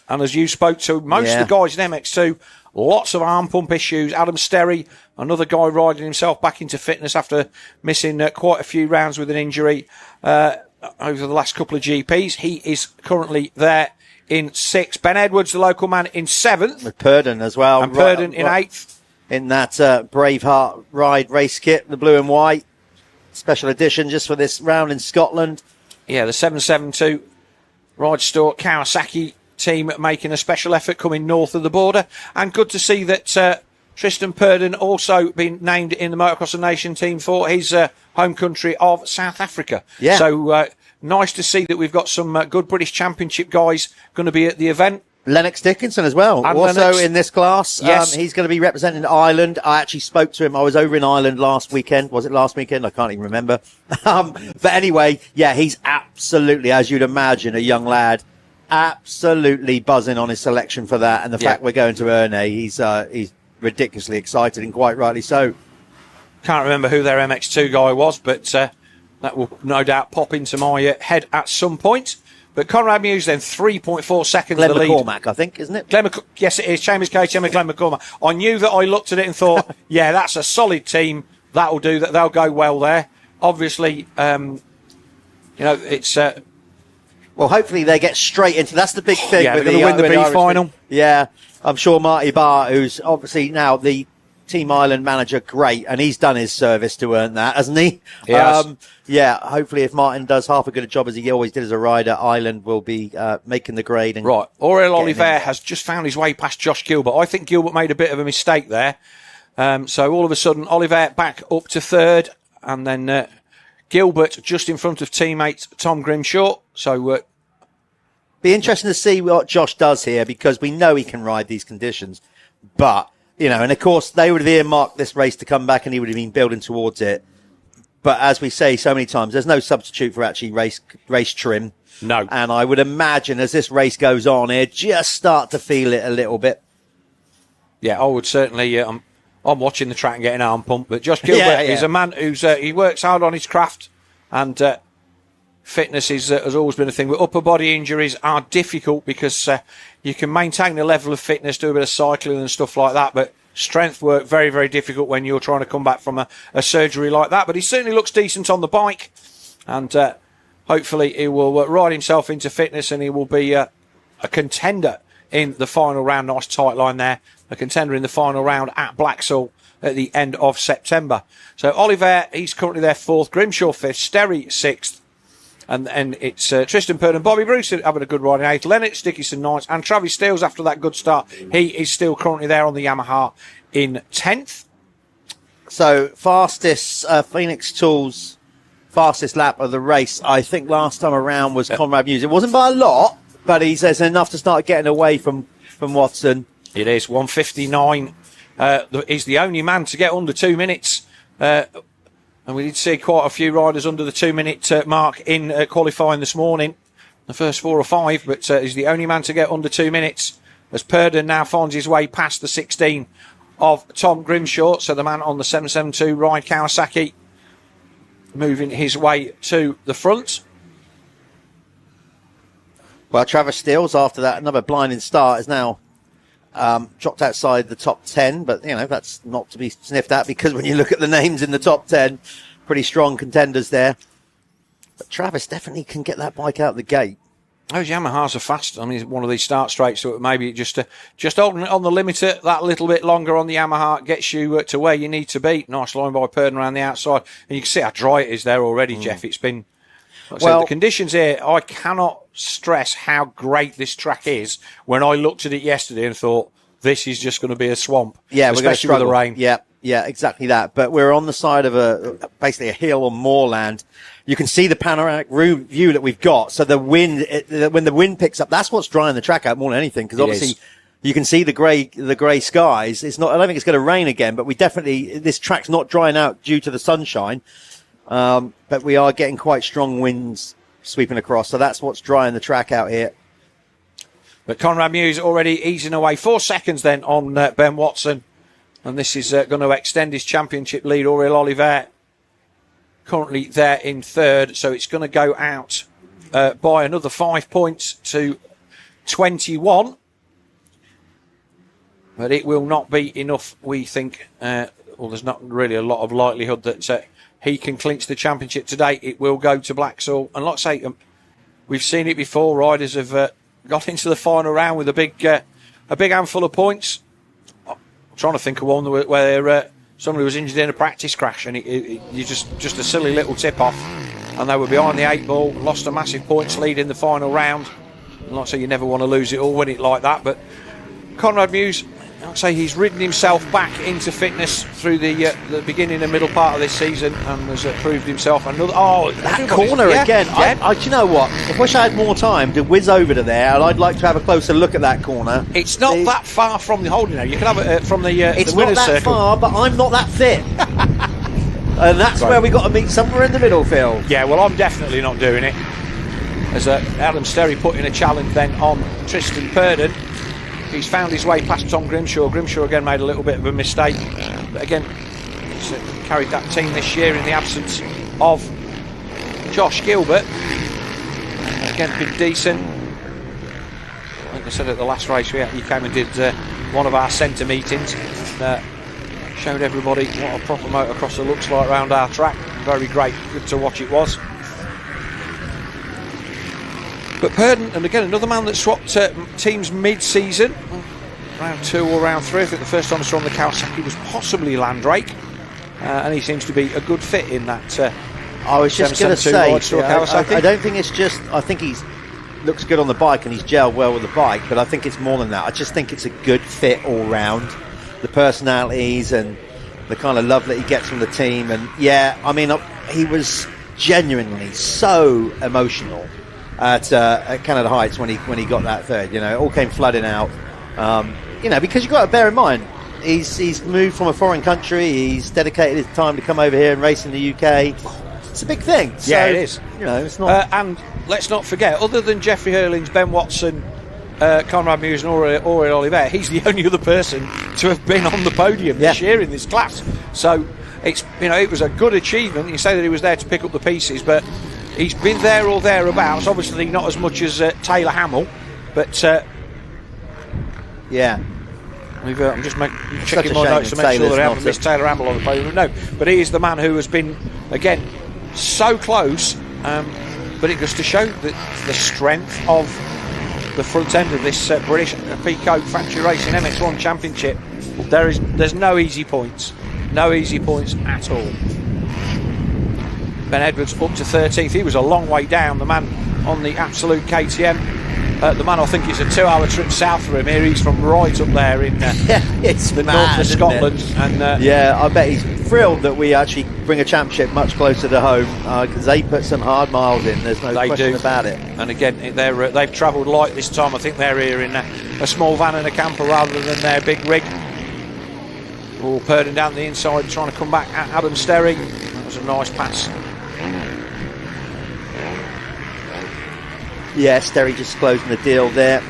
And as you spoke to most of the guys in MX2, lots of arm pump issues. Adam Sterry, another guy riding himself back into fitness after missing quite a few rounds with an injury over the last couple of GPs. He is currently there in 6th. Ben Edwards, the local man, in 7th. With Purdon as well. And Purdon in 8th. In that Braveheart ride race kit, the blue and white. Special edition just for this round in Scotland. Yeah, the 772 Ride Store Kawasaki team making a special effort coming north of the border, and good to see that Tristan Purdon also been named in the Motocross of Nation team for his home country of South Africa. Yeah. So nice to see that we've got some good British Championship guys going to be at the event. Lennox Dickinson as well, and also Lennox in this class. Yes. He's going to be representing Ireland. I actually spoke to him. I was over in Ireland last weekend. Was it last weekend? I can't even remember. But anyway, yeah, he's absolutely, as you'd imagine, a young lad, absolutely buzzing on his selection for that. And the fact we're going to Erne, he's ridiculously excited, and quite rightly so. Can't remember who their MX2 guy was, but that will no doubt pop into my head at some point. But Conrad Muse then 3.4 seconds Glenn the lead. McCormack, I think, isn't it? Yes, it is. Chambers KTM and Glenn McCormack. I knew that. I looked at it and thought, yeah, that's a solid team. That'll do. That they'll go well there. Obviously, it's. Well, hopefully they get straight into. That's the big thing. Yeah, they're going to win the B final. Yeah, I'm sure Marty Barr, who's obviously now the Team Ireland manager, great, and he's done his service to earn that, hasn't he? Yes. Yeah, hopefully if Martin does half a good job as he always did as a rider, Ireland will be making the grade. And right, Auriel Oliver has just found his way past Josh Gilbert. I think Gilbert made a bit of a mistake there. So all of a sudden, Oliver back up to 3rd, and then Gilbert just in front of teammate Tom Grimshaw. So be interesting to see what Josh does here, because we know he can ride these conditions, but and of course they would have earmarked this race to come back and he would have been building towards it. But as we say so many times, there's no substitute for actually race trim. No. And I would imagine as this race goes on, he'll just start to feel it a little bit. Yeah, I would certainly. I'm watching the track and getting arm pumped, but Josh Gilbert is a man who's he works hard on his craft, and fitness has always been a thing. But upper body injuries are difficult because you can maintain the level of fitness, do a bit of cycling and stuff like that, but strength work very, very difficult when you're trying to come back from a surgery like that. But he certainly looks decent on the bike, and hopefully he will ride himself into fitness, and he will be a contender in the final round. Nice tight line there. A contender in the final round at Blacksall at the end of September. So Oliver, he's currently there 4th, Grimshaw 5th, Sterry 6th, and it's Tristan Purdon, Bobby Bruce having a good ride in 8th, Lennox Dickinson 9th, and Travis Steels after that good start. He is still currently there on the Yamaha in 10th. So fastest Phoenix Tools fastest lap of the race, I think last time around was Conrad Muse. It wasn't by a lot, but he says enough to start getting away from Watson. It is 1:59. He's the only man to get under 2 minutes. And we did see quite a few riders under the 2 minute mark in qualifying this morning. the first 4 or 5, but he's the only man to get under 2 minutes as Purdon now finds his way past the 16 of Tom Grimshaw. So the man on the 772, Ryan Kawasaki, moving his way to the front. Well, Travis Steels, after that, another blinding start, is now dropped outside the top 10. But, you know, that's not to be sniffed at, because when you look at the names in the top 10, pretty strong contenders there. But Travis definitely can get that bike out the gate. Those Yamahas are fast. I mean, one of these start straights, so maybe just holding it on the limiter that little bit longer on the Yamaha gets you to where you need to be. Nice line by Purdon around the outside. And you can see how dry it is there already, Jeff. It's been... Well, the conditions here, I cannot stress how great this track is. When I looked at it yesterday and thought, this is just going to be a swamp. Yeah, especially we're going to struggle with the rain. Yeah, exactly that. But we're on the side of basically a hill or moorland. You can see the panoramic view that we've got. So the wind, when the wind picks up, that's what's drying the track out more than anything. Because obviously you can see the grey skies. It's not. I don't think it's going to rain again. But this track's not drying out due to the sunshine. But we are getting quite strong winds sweeping across. So that's what's drying the track out here. But Conrad Mewes already easing away. 4 seconds then on Ben Watson. And this is going to extend his championship lead. Auriel Oliver currently there in third. So it's going to go out by another 5 points to 21. But it will not be enough, we think. Well, there's not really a lot of likelihood that he can clinch the championship today. It will go to Blacksall. And like I say, we've seen it before. Riders have got into the final round with a big handful of points. I'm trying to think of one where somebody was injured in a practice crash, and you just a silly little tip off, and they were behind the 8 ball, lost a massive points lead in the final round. And like I say, you never want to lose it or win it like that. But Conrad Mewes, I'd say he's ridden himself back into fitness through the beginning and middle part of this season, and has proved himself another. Oh, that corner again! Do you know what? I wish I had more time to whiz over to there, and I'd like to have a closer look at that corner. It's not that far from the holding area. You can have it from the it's the winner's not that circle. far, but I'm not that fit, and that's where we got to meet somewhere in the middle, Phil. Yeah, well, I'm definitely not doing it. As Adam Sterry put in a challenge then on Tristan Purdon. He's found his way past Tom Grimshaw. Grimshaw again made a little bit of a mistake. But again, he's carried that team this year in the absence of Josh Gilbert. Again, been decent. Like I said at the last race, he came and did one of our centre meetings. And, showed everybody what a proper motocrosser looks like around our track. Very great, good to watch it was. But Purdon, and again, another man that swapped teams mid-season, round 2 or round 3. I think the first time I saw on the Kawasaki was possibly Landrake, and he seems to be a good fit in that. I was just going to say, I don't think it's just. I think he's looks good on the bike and he's gelled well with the bike, but I think it's more than that. I just think it's a good fit all round. The personalities and the kind of love that he gets from the team, and yeah, I mean, he was genuinely so emotional at Canada Heights when he got that third. You know, it all came flooding out. You know, because you've got to bear in mind, he's moved from a foreign country. He's dedicated his time to come over here and race in the UK. It's a big thing. So, yeah, it is. You know, it's not. And let's not forget, other than Jeffrey Hurlings, Ben Watson, Conrad Mewes, and Auriel Oliver, he's the only other person to have been on the podium this year in this class. So it's, you know, it was a good achievement. You say that he was there to pick up the pieces, but he's been there or thereabouts. Obviously, not as much as Taylor Hamill, but yeah. I'm just checking my notes to make sure that I haven't missed Taylor Hamill on the podium. No, but he is the man who has been, again, so close. But it goes to show that the strength of the front end of this British Peacoat Factory Racing MX1 Championship. There's no easy points. No easy points at all. Ben Edwards up to 13th. He was a long way down. The man on the absolute KTM. The man, I think, is a 2-hour trip south from him here. He's from right up there in it's the mad, north of Scotland. And yeah, I bet he's thrilled that we actually bring a championship much closer to home, because they put some hard miles in. There's no question about it. And again, they've travelled light this time. I think they're here in a small van and a camper rather than their big rig. All Purdon down the inside, trying to come back at Adam Sterry. That was a nice pass. Yeah, Sterry just closing the deal there.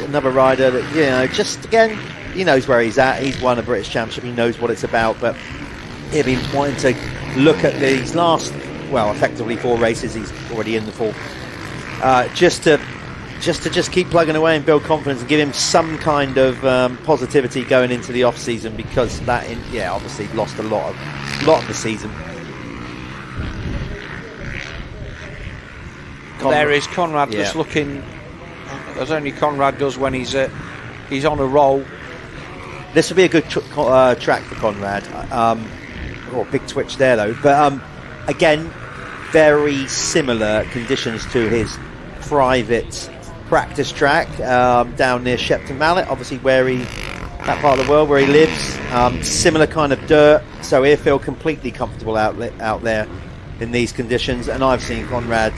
Another rider that, just again, he knows where he's at. He's won a British Championship. He knows what it's about, but he'll be wanting to look at these last, effectively 4 races. He's already in the 4. Just to keep plugging away and build confidence and give him some kind of positivity going into the off season, because that, obviously lost a lot of the season. There is Conrad just looking as only Conrad does when he's on a roll. This would be a good track for Conrad. Big twitch there though. But again, very similar conditions to his private practice track down near Shepton Mallet, obviously that part of the world where he lives. Similar kind of dirt, so he'll feel completely comfortable out there in these conditions. And I've seen Conrad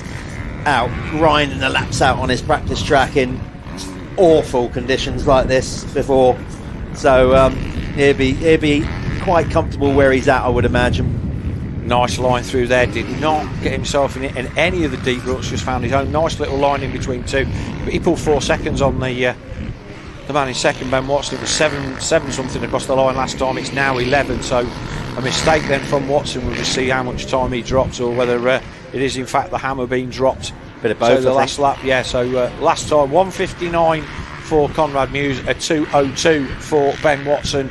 out grinding the laps out on his practice track in awful conditions like this before, so he'll be quite comfortable where he's at, I would imagine. Nice line through there, did not get himself in any of the deep ruts, just found his own nice little line in between 2, but he pulled 4 seconds on the man in second, Ben Watson. It was 7 something across the line last time. It's now 11, so a mistake then from Watson. We'll just see how much time he drops, or whether it is in fact the hammer being dropped. Bit of both. So the last lap, so last time 1:59 for Conrad Muse, a 2:02 for Ben Watson.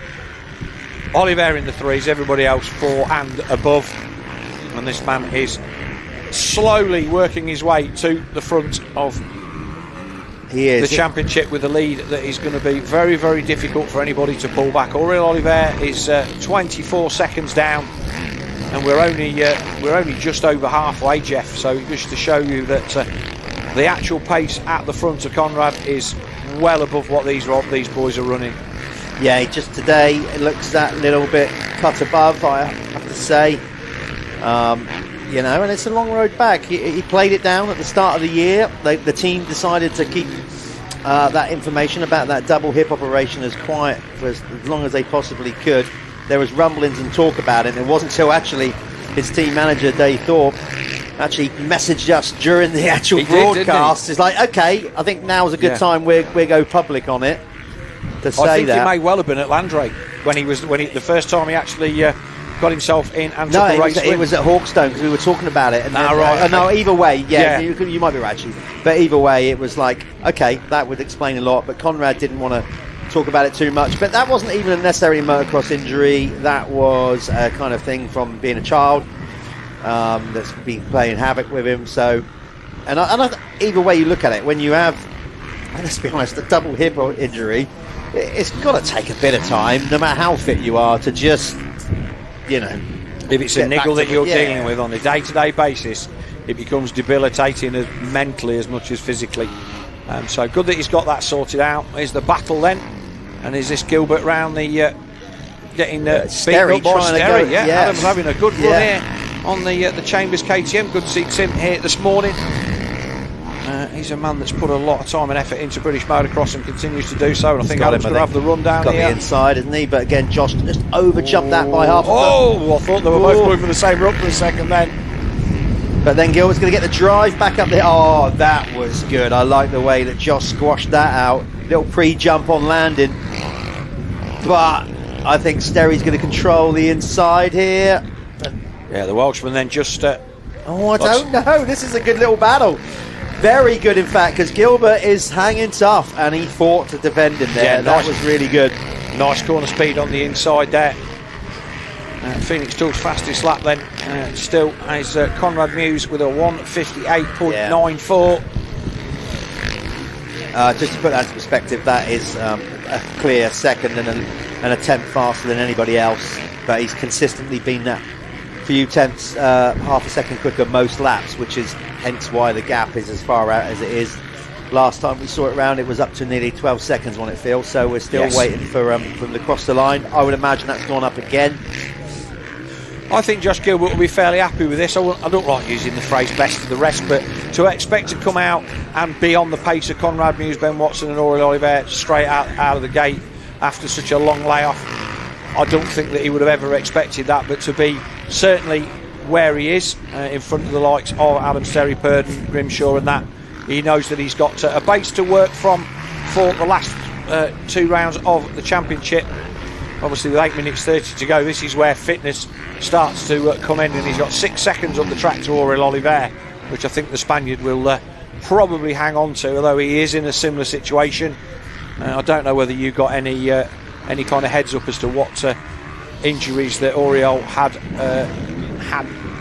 Oliver in the 3s, everybody else 4 and above, and this man is slowly working his way to the front of the championship with a lead that is going to be very, very difficult for anybody to pull back. Aurel Oliver is 24 seconds down, and we're only just over halfway, Jeff. So just to show you that the actual pace at the front of Conrad is well above what these boys are running. Yeah, just today it looks that little bit cut above, I have to say. And it's a long road back. He played it down at the start of the year. The team decided to keep that information about that double hip operation as quiet for as long as they possibly could. There was rumblings and talk about it, and it wasn't until actually his team manager Dave Thorpe actually messaged us during the actual broadcast. It's like, okay, I think now's a good time we go public on it to say that. I think it may well have been at Landrake when the first time he actually got himself in and took a race win. It was at Hawkstone, because we were talking about it. And no, either way, you might be right actually, but either way, it was like, okay, that would explain a lot. But Conrad didn't want to talk about it too much. But that wasn't even a necessarily motocross injury. That was a kind of thing from being a child that's been playing havoc with him. So, and either way you look at it, when you have, let's be honest, a double hip injury, it's got to take a bit of time, no matter how fit you are, to just, if it's a niggle that you're dealing with on a day-to-day basis, it becomes debilitating mentally as much as physically. So good that he's got that sorted out. Here's the battle then, and is this Gilbert round the getting Sterry beaten up by Sterry? Yes. Adam's having a good run here on the Chambers KTM. Good to see Tim here this morning. He's a man that's put a lot of time and effort into British motocross and continues to do so, and I think Adam's going to have the run down here. Got the inside, isn't he? But again, Josh just over-jumped that by half a foot. I thought they were both going for the same run for a second then. But then Gilbert's going to get the drive back up there. Oh, that was good. I like the way that Josh squashed that out. Little pre-jump on landing. But I think Sterry's going to control the inside here. Yeah, the Welshman then just... I don't know. This is a good little battle. Very good, in fact, because Gilbert is hanging tough, and he fought to defend him there. Yeah, that was really good. Nice corner speed on the inside there. Phoenix Tool's fastest lap then still is Conrad Muse with a 1:58.94. Just to put that into perspective, that is a clear second and a tenth faster than anybody else, but he's consistently been that few tenths, half a second quicker most laps, which is hence why the gap is as far out as it is. Last time we saw it round, it was up to nearly 12 seconds on it feels, so we're still waiting for them to cross the line. I would imagine that's gone up again. I think Josh Gilbert will be fairly happy with this. I don't like using the phrase best of the rest, but to expect to come out and be on the pace of Conrad Muse, Ben Watson and Aurel Oliver straight out of the gate after such a long layoff, I don't think that he would have ever expected that. But to be certainly where he is in front of the likes of Adam Sterry, Purden, Grimshaw and that, he knows that he's got a base to work from for the last 2 rounds of the championship. Obviously, with 8 minutes 30 to go, this is where fitness starts to come in, and he's got 6 seconds on the track to Aurel Oliver, which I think the Spaniard will probably hang on to, although he is in a similar situation. I don't know whether you got any kind of heads up as to what injuries that Aurel had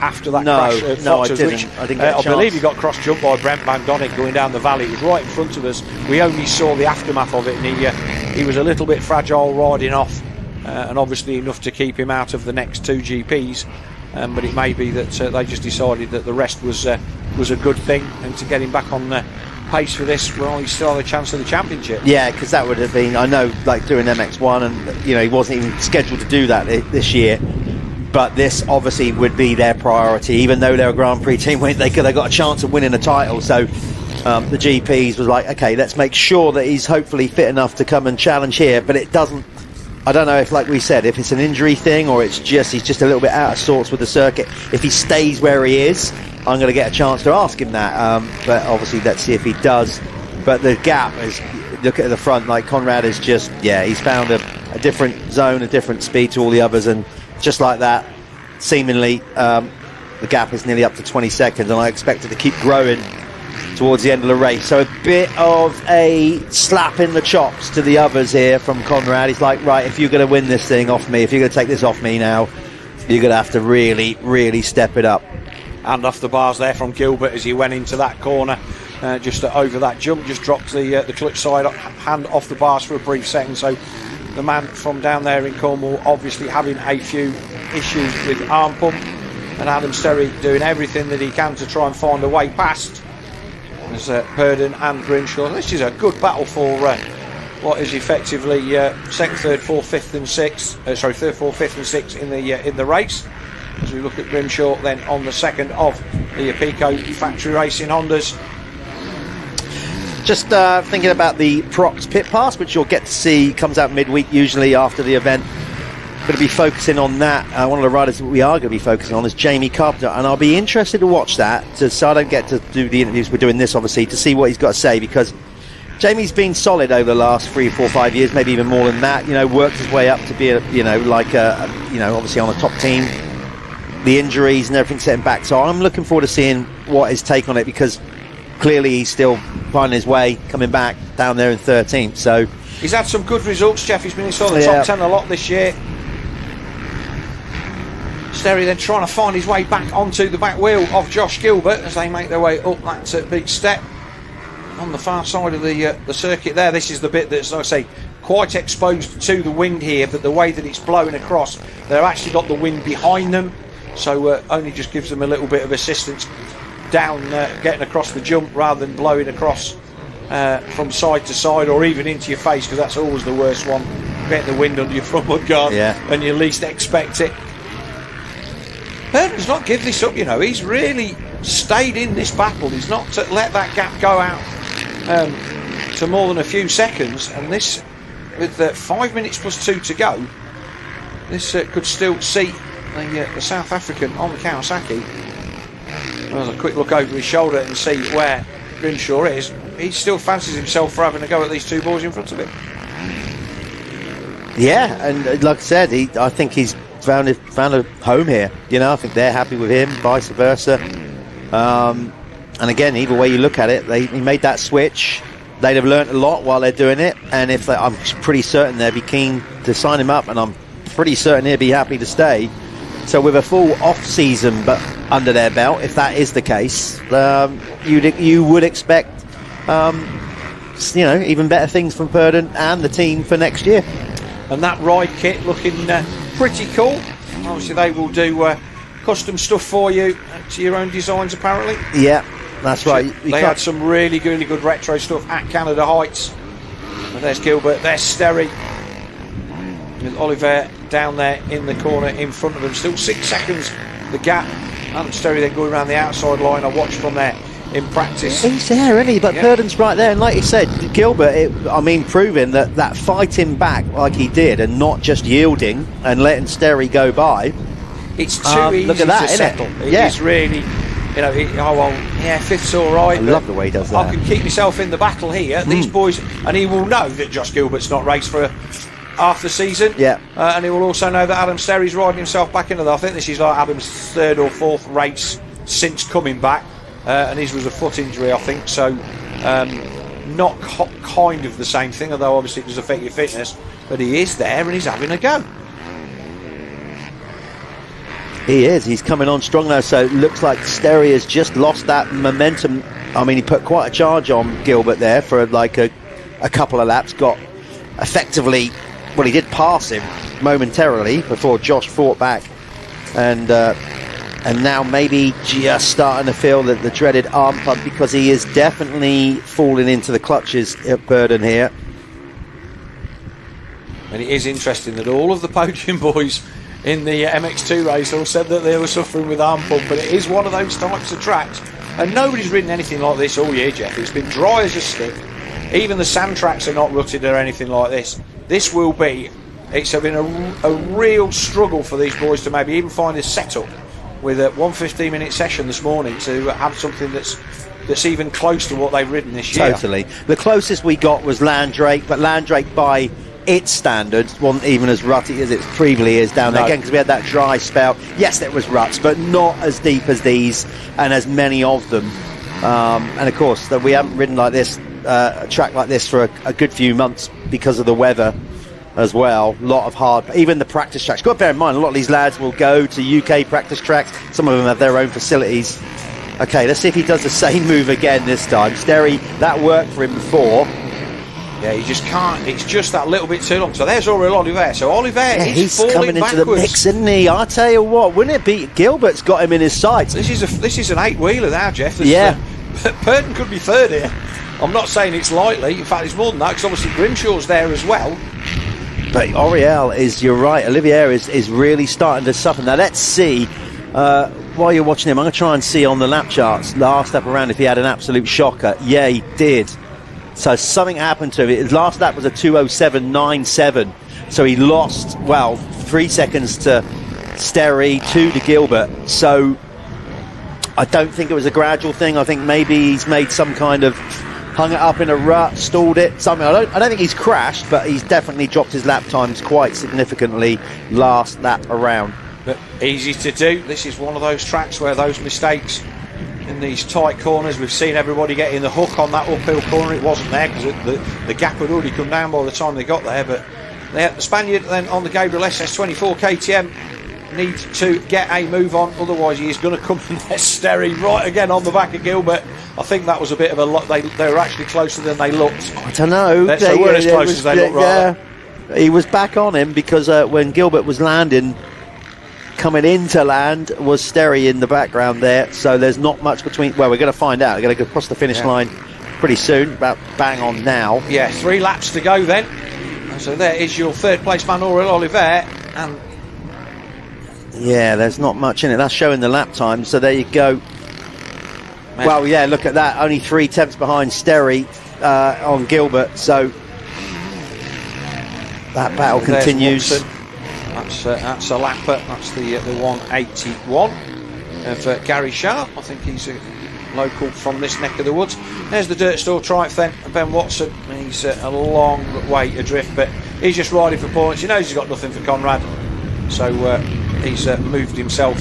after that crash. No, I didn't. I didn't get a chance. I believe he got cross-jumped by Brent Van Donnick going down the valley. It was right in front of us. We only saw the aftermath of it, and he was a little bit fragile riding off, and obviously enough to keep him out of the next 2 GPs. But it may be that they just decided that the rest was a good thing, and to get him back on the pace for this, well, he still had a chance of the championship. Yeah, because that would have been, I know, like doing MX1, and he wasn't even scheduled to do that this year. But this obviously would be their priority, even though they're a Grand Prix team. They got a chance of winning a title. So the GPs was like, okay, let's make sure that he's hopefully fit enough to come and challenge here. But it doesn't. I don't know if, like we said, if it's an injury thing or he's just a little bit out of sorts with the circuit. If he stays where he is, I'm going to get a chance to ask him that. But obviously, let's see if he does. But the gap is, look at the front, like Conrad is just, he's found a different zone, a different speed to all the others, and just like that, seemingly, the gap is nearly up to 20 seconds, and I expect it to keep growing towards the end of the race. So a bit of a slap in the chops to the others here from Conrad. He's like, right, if you're going to win this thing off me, if you're going to take this off me now, you're going to have to really, really step it up. And off the bars there from Gilbert as he went into that corner, just over that jump, just dropped the clutch side hand off the bars for a brief second. So the man from down there in Cornwall obviously having a few issues with arm pump, and Adam Sterry doing everything that he can to try and find a way past. As Purdon and Grimshaw. This is a good battle for what is effectively second, third, fourth, fifth, and sixth. Third, fourth, fifth, and sixth in the race. As we look at Grimshaw then on the second of the Pico factory racing Hondas. Just thinking about the Prox pit pass, which you'll get to see, comes out midweek usually after the event. Going to be focusing on that. One of the riders that we are going to be focusing on is Jamie Carpenter, and I'll be interested to watch that, so I don't get to do the interviews. We're doing this obviously to see what he's got to say, because Jamie's been solid over the last 3, 4, 5 years, maybe even more than that. Worked his way up to be obviously on a top team. The injuries and everything set him back, so I'm looking forward to seeing what his take on it, because clearly he's still finding his way, coming back down there in 13th. So he's had some good results, Jeff. He's been inside the top 10 a lot this year. Sterry then trying to find his way back onto the back wheel of Josh Gilbert as they make their way up that big step on the far side of the circuit there. This is the bit that's, like I say, quite exposed to the wind here, but the way that it's blowing across, they've actually got the wind behind them, so only just gives them a little bit of assistance down getting across the jump, rather than blowing across from side to side or even into your face, because that's always the worst one, getting the wind under your front mudguard when you least expect it. Purdon's not give this up, he's really stayed in this battle. He's not let that gap go out to more than a few seconds, and this, with 5 minutes plus 2 to go, this could still see the South African on the Kawasaki. There's a quick look over his shoulder and see where Grimshaw is. He still fancies himself for having a go at these two boys in front of him. Yeah, and like I said, I think he's found a home here. I think they're happy with him, vice versa. And again, either way you look at it, he made that switch. They'd have learnt a lot while they're doing it, and I'm pretty certain they'd be keen to sign him up, and I'm pretty certain he'd be happy to stay. So with a full off season but under their belt, if that is the case, you would expect even better things from Purdon and the team for next year. And that ride kit looking pretty cool. Obviously they will do custom stuff for you to your own designs apparently. Yeah, that's right. They had some really good retro stuff at Canada Heights. And there's Gilbert, there's Sterry, with Oliver down there in the corner in front of them. Still 6 seconds the gap. And Sterry then going around the outside line. I watched from there in practice. He's there, isn't he? But Purdon's right there, and like you said, Gilbert, proving that fighting back like he did and not just yielding and letting Sterry go by. It's too easy look at that, to settle. It Yeah. is really fifth's all right. I love the way he does that. I can keep myself in the battle here. These boys, and he will know that Josh Gilbert's not raced for half the season. Yeah. And he will also know that Adam Sterry's riding himself back into that. I think this is like Adam's third or fourth race since coming back, and his was a foot injury, I think. So, not kind of the same thing, although obviously it does affect your fitness. But he is there and he's having a go. He is. He's coming on strong now, so it looks like Sterry has just lost that momentum. I mean, he put quite a charge on Gilbert there for like a couple of laps. Got effectively, well, he did pass him momentarily before Josh fought back, and now maybe just starting to feel the dreaded arm pump, because he is definitely falling into the clutches at Burden here. And it is interesting that all of the podium boys in the MX2 race all said that they were suffering with arm pump, but it is one of those types of tracks, and nobody's ridden anything like this all year, Jeff. It's been dry as a stick. Even the sand tracks are not rutted or anything like this. It's been a real struggle for these boys to maybe even find a setup with a 115-minute session this morning to have something that's even close to what they've ridden this year. Totally. The closest we got was Landrake, but Landrake by its standards wasn't even as rutty as it previously is down there, again, because we had that dry spell. Yes, there was ruts, but not as deep as these and as many of them. And of course, we haven't ridden like this, a track like this for a good few months because of the weather as well. A lot of hard, even the practice tracks. You've got to bear in mind, a lot of these lads will go to UK practice tracks. Some of them have their own facilities. Okay, let's see if he does the same move again this time. Sterry, that worked for him before. Yeah, he just can't. It's just that little bit too long. So there's Aurel Oliver. So Oliver is he's falling coming backwards. into the mix, isn't he? I tell you what, wouldn't it be? Gilbert's got him in his sights. This is an 8-wheeler now, Jeff. Purden could be third here. I'm not saying it's lightly. In fact, it's more than that, because obviously Grimshaw's there as well. But Auriel you're right, Olivier is really starting to suffer. Now let's see, while you're watching him, I'm going to try and see on the lap charts last lap around if he had an absolute shocker. Yeah, he did. So something happened to him. His last lap was a 2:07.97. So he lost, 3 seconds to Sterry, 2 to Gilbert. So I don't think it was a gradual thing. I think maybe he's made some kind of, hung it up in a rut, stalled it, something. I don't think he's crashed, but he's definitely dropped his lap times quite significantly last lap around. But easy to do. This is one of those tracks where those mistakes in these tight corners, we've seen everybody getting the hook on that uphill corner. It wasn't there because the gap had already come down by the time they got there. But the Spaniard then on the Gabriel SS24 KTM needs to get a move on, otherwise he is going to come and Sterry right again on the back of Gilbert. I think that was a bit of a lot. They were actually closer than they looked. I don't know. They weren't as close as they looked, rather. Yeah, he was back on him because when Gilbert was landing, coming into land, was Sterry in the background there. So there's not much between. Well, we're going to find out. We're going to go across the finish line pretty soon, about bang on now. Yeah, 3 laps to go then. And so there is your third place man, Aurel Oliver, and yeah, there's not much in it. That's showing the lap time. So there you go. Well, yeah, look at that. Only 3 tenths behind Sterry on Gilbert. So that battle continues. That's a lapper. That's the 181 of Gary Sharp. I think he's a local from this neck of the woods. There's the Dirt Store Triumph then. Ben Watson, he's a long way adrift, but he's just riding for points. He knows he's got nothing for Conrad. So he's moved himself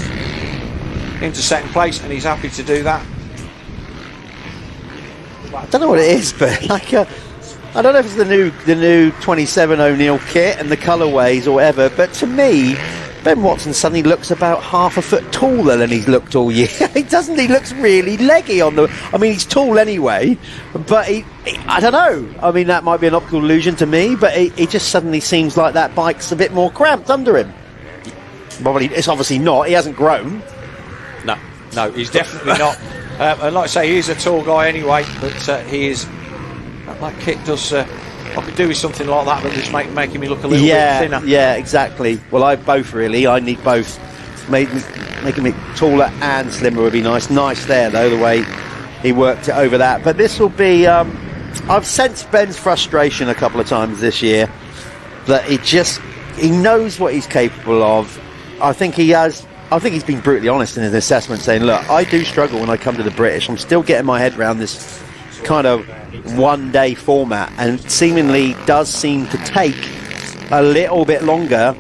into second place, and he's happy to do that. I don't know what it is, but like I don't know if it's the new 27 O'Neill kit and the colourways or whatever, but to me, Ben Watson suddenly looks about half a foot taller than he's looked all year. He doesn't. He looks really leggy on the. I mean, he's tall anyway, but he I don't know. I mean, that might be an optical illusion to me, but he just suddenly seems like that bike's a bit more cramped under him. Probably, it's obviously not. He hasn't grown. No, he's definitely not. And like I say, he is a tall guy anyway, but he is. That kit does. I could do with something like that, but just making me look a little bit thinner. Yeah, exactly. Well, I need both. Making me taller and slimmer would be nice. Nice there, though, the way he worked it over that. But this will be. I've sensed Ben's frustration a couple of times this year. That he knows what he's capable of. I think he has I think he's been brutally honest in his assessment, saying, look, I do struggle when I come to the British. I'm still getting my head around this kind of one-day format, and seemingly does seem to take a little bit longer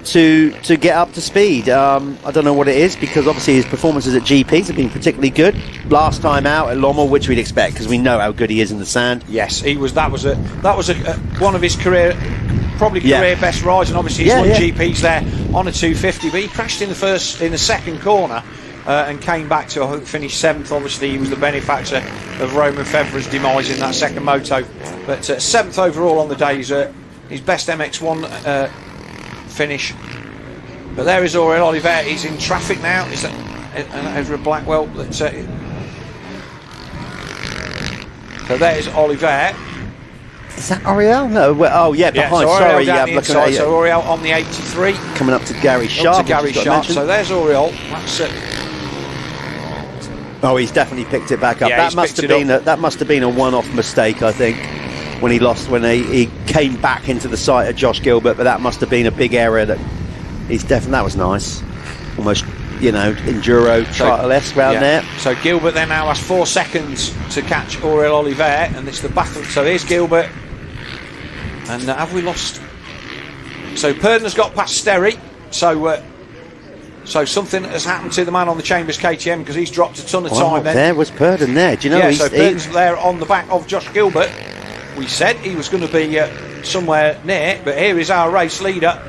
to get up to speed. I don't know what it is, because obviously his performances at GPs have been particularly good. Last time out at Lommel, which we'd expect, because we know how good he is in the sand. Yes, he was. That was one of his career best rides, and obviously he's won GPs there on a 250. But he crashed in the second corner. And came back to, I think, finish 7th. Obviously, he was the benefactor of Roman Febvre's demise in that second moto. But 7th overall on the day is his best MX1 finish. But there is Aurel Olivet. He's in traffic now. Is that over at Blackwell? So there's Olivet. Is that Aurel? No. Well, behind. So Sorry, down the inside, so Aurel on the 83. Coming up to Gary Sharp. So there's Aurel. That's Oh, he's definitely picked it back up. Yeah, that must have been a one-off mistake, I think, when he came back into the sight of Josh Gilbert. But that must have been a big error. That was nice, almost enduro trial-esque round there. So Gilbert then now has 4 seconds to catch Aurel Olivet, and it's the battle. So here's Gilbert, and have we lost? So Purden's got past Sterry. So something has happened to the man on the Chambers KTM, because he's dropped a ton of time. There was Purden there. Do you know? So Purden's there on the back of Josh Gilbert. We said he was going to be somewhere near, but here is our race leader.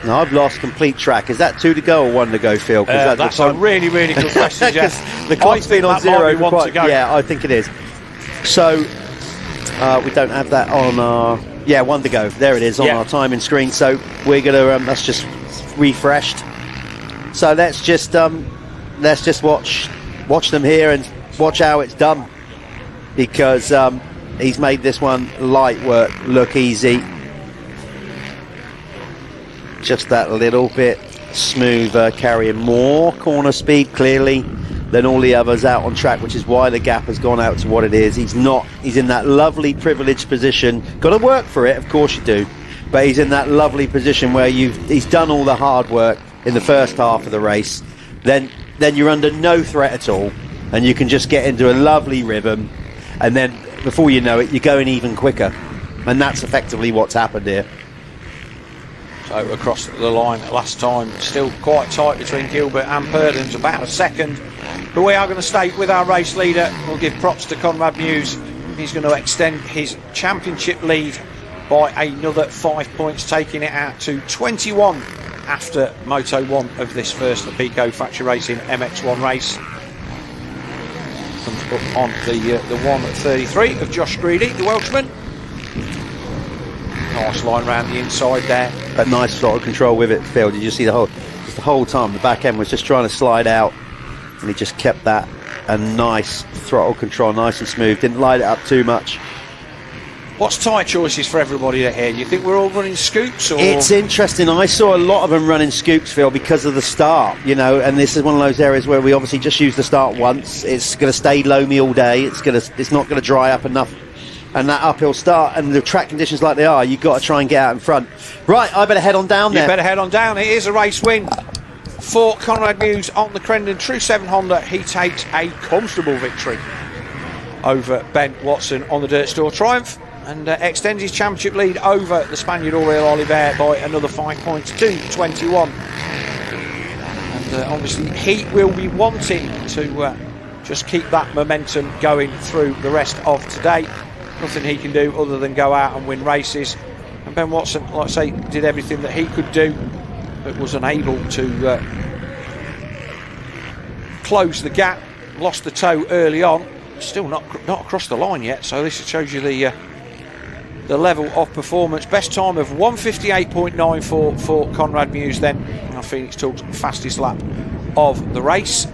No, I've lost complete track. Is that 2 to go or 1 to go, Phil? That's a really, really good question, Jeff. The clock's been on 0 for quite. Yeah, I think it is. So we don't have that on our. Yeah, 1 to go. There it is on our timing screen. So we're gonna. That's just refreshed. So let's just watch them here and watch how it's done, because he's made this one light work look easy. Just that little bit smoother, carrying more corner speed clearly than all the others out on track, which is why the gap has gone out to what it is. He's in that lovely privileged position. Got to work for it, of course you do, but he's in that lovely position where he's done all the hard work in the first half of the race. Then you're under no threat at all, and you can just get into a lovely rhythm, and then before you know it, you're going even quicker, and that's effectively what's happened here. So across the line last time, still quite tight between Gilbert and Purden's, about a second. But we are going to stay with our race leader. We'll give props to Conrad Muse. He's going to extend his championship lead by another 5 points, taking it out to 21 after Moto 1 of this first Pico Factory Racing MX1 race. Comes up on the 1:33 of Josh Greedy, the Welshman. Nice line round the inside there. That nice throttle control with it, Phil. Did you see the whole time the back end was just trying to slide out, and he just kept that a nice throttle control, nice and smooth. Didn't light it up too much. What's tyre choices for everybody here? You think we're all running scoops? Or? It's interesting. I saw a lot of them running scoops, Phil, because of the start, and this is one of those areas where we obviously just use the start once. It's going to stay loamy all day. It's not going to dry up enough. And that uphill start and the track conditions like they are, you've got to try and get out in front. Right, I better head on down there. You better head on down. It is a race win for Conrad Muse on the Crendon True 7 Honda. He takes a comfortable victory over Ben Watson on the Dirt Store Triumph, and extends his championship lead over the Spaniard Aurel Olivet by another 5 points to 21. And obviously he will be wanting to just keep that momentum going through the rest of today. Nothing he can do other than go out and win races. And Ben Watson, like I say, did everything that he could do, but was unable to close the gap. Lost the toe early on. Still not across the line yet. So this shows you the level of performance. Best time of 1:58.94 for Conrad Muse. Then Phoenix Talk's fastest lap of the race.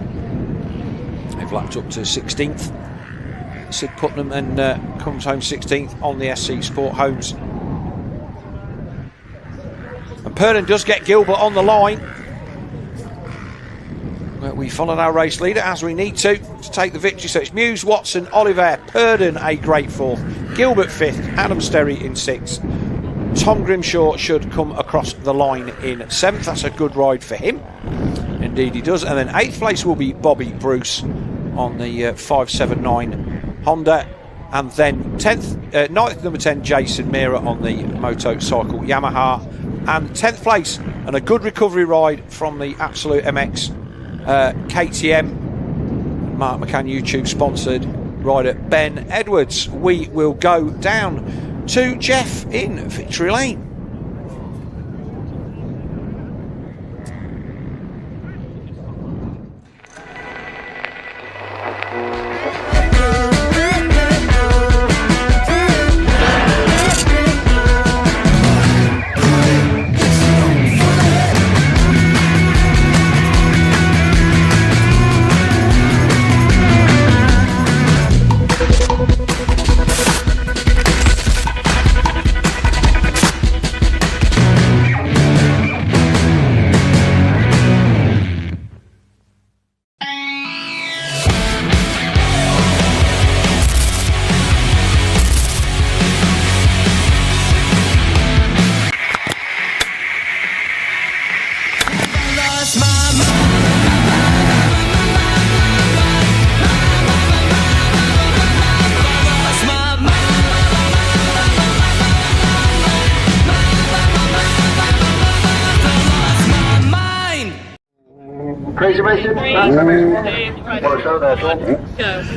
They've lapped up to 16th. Sid Putnam and comes home 16th on the SC Sport Homes. And Purden does get Gilbert on the line. We followed our race leader as we need to take the victory. So it's Muse, Watson, Oliver, Purden a great 4th, Gilbert 5th, Adam Sterry in 6th, Tom Grimshaw should come across the line in 7th. That's a good ride for him. Indeed he does. And then 8th place will be Bobby Bruce on the 579 Honda. And then 9th number 10, Jason Meara on the motorcycle Yamaha. And 10th place, and a good recovery ride from the Absolute MX KTM, Mark McCann YouTube sponsored rider Ben Edwards. We will go down to Jeff in Victory Lane.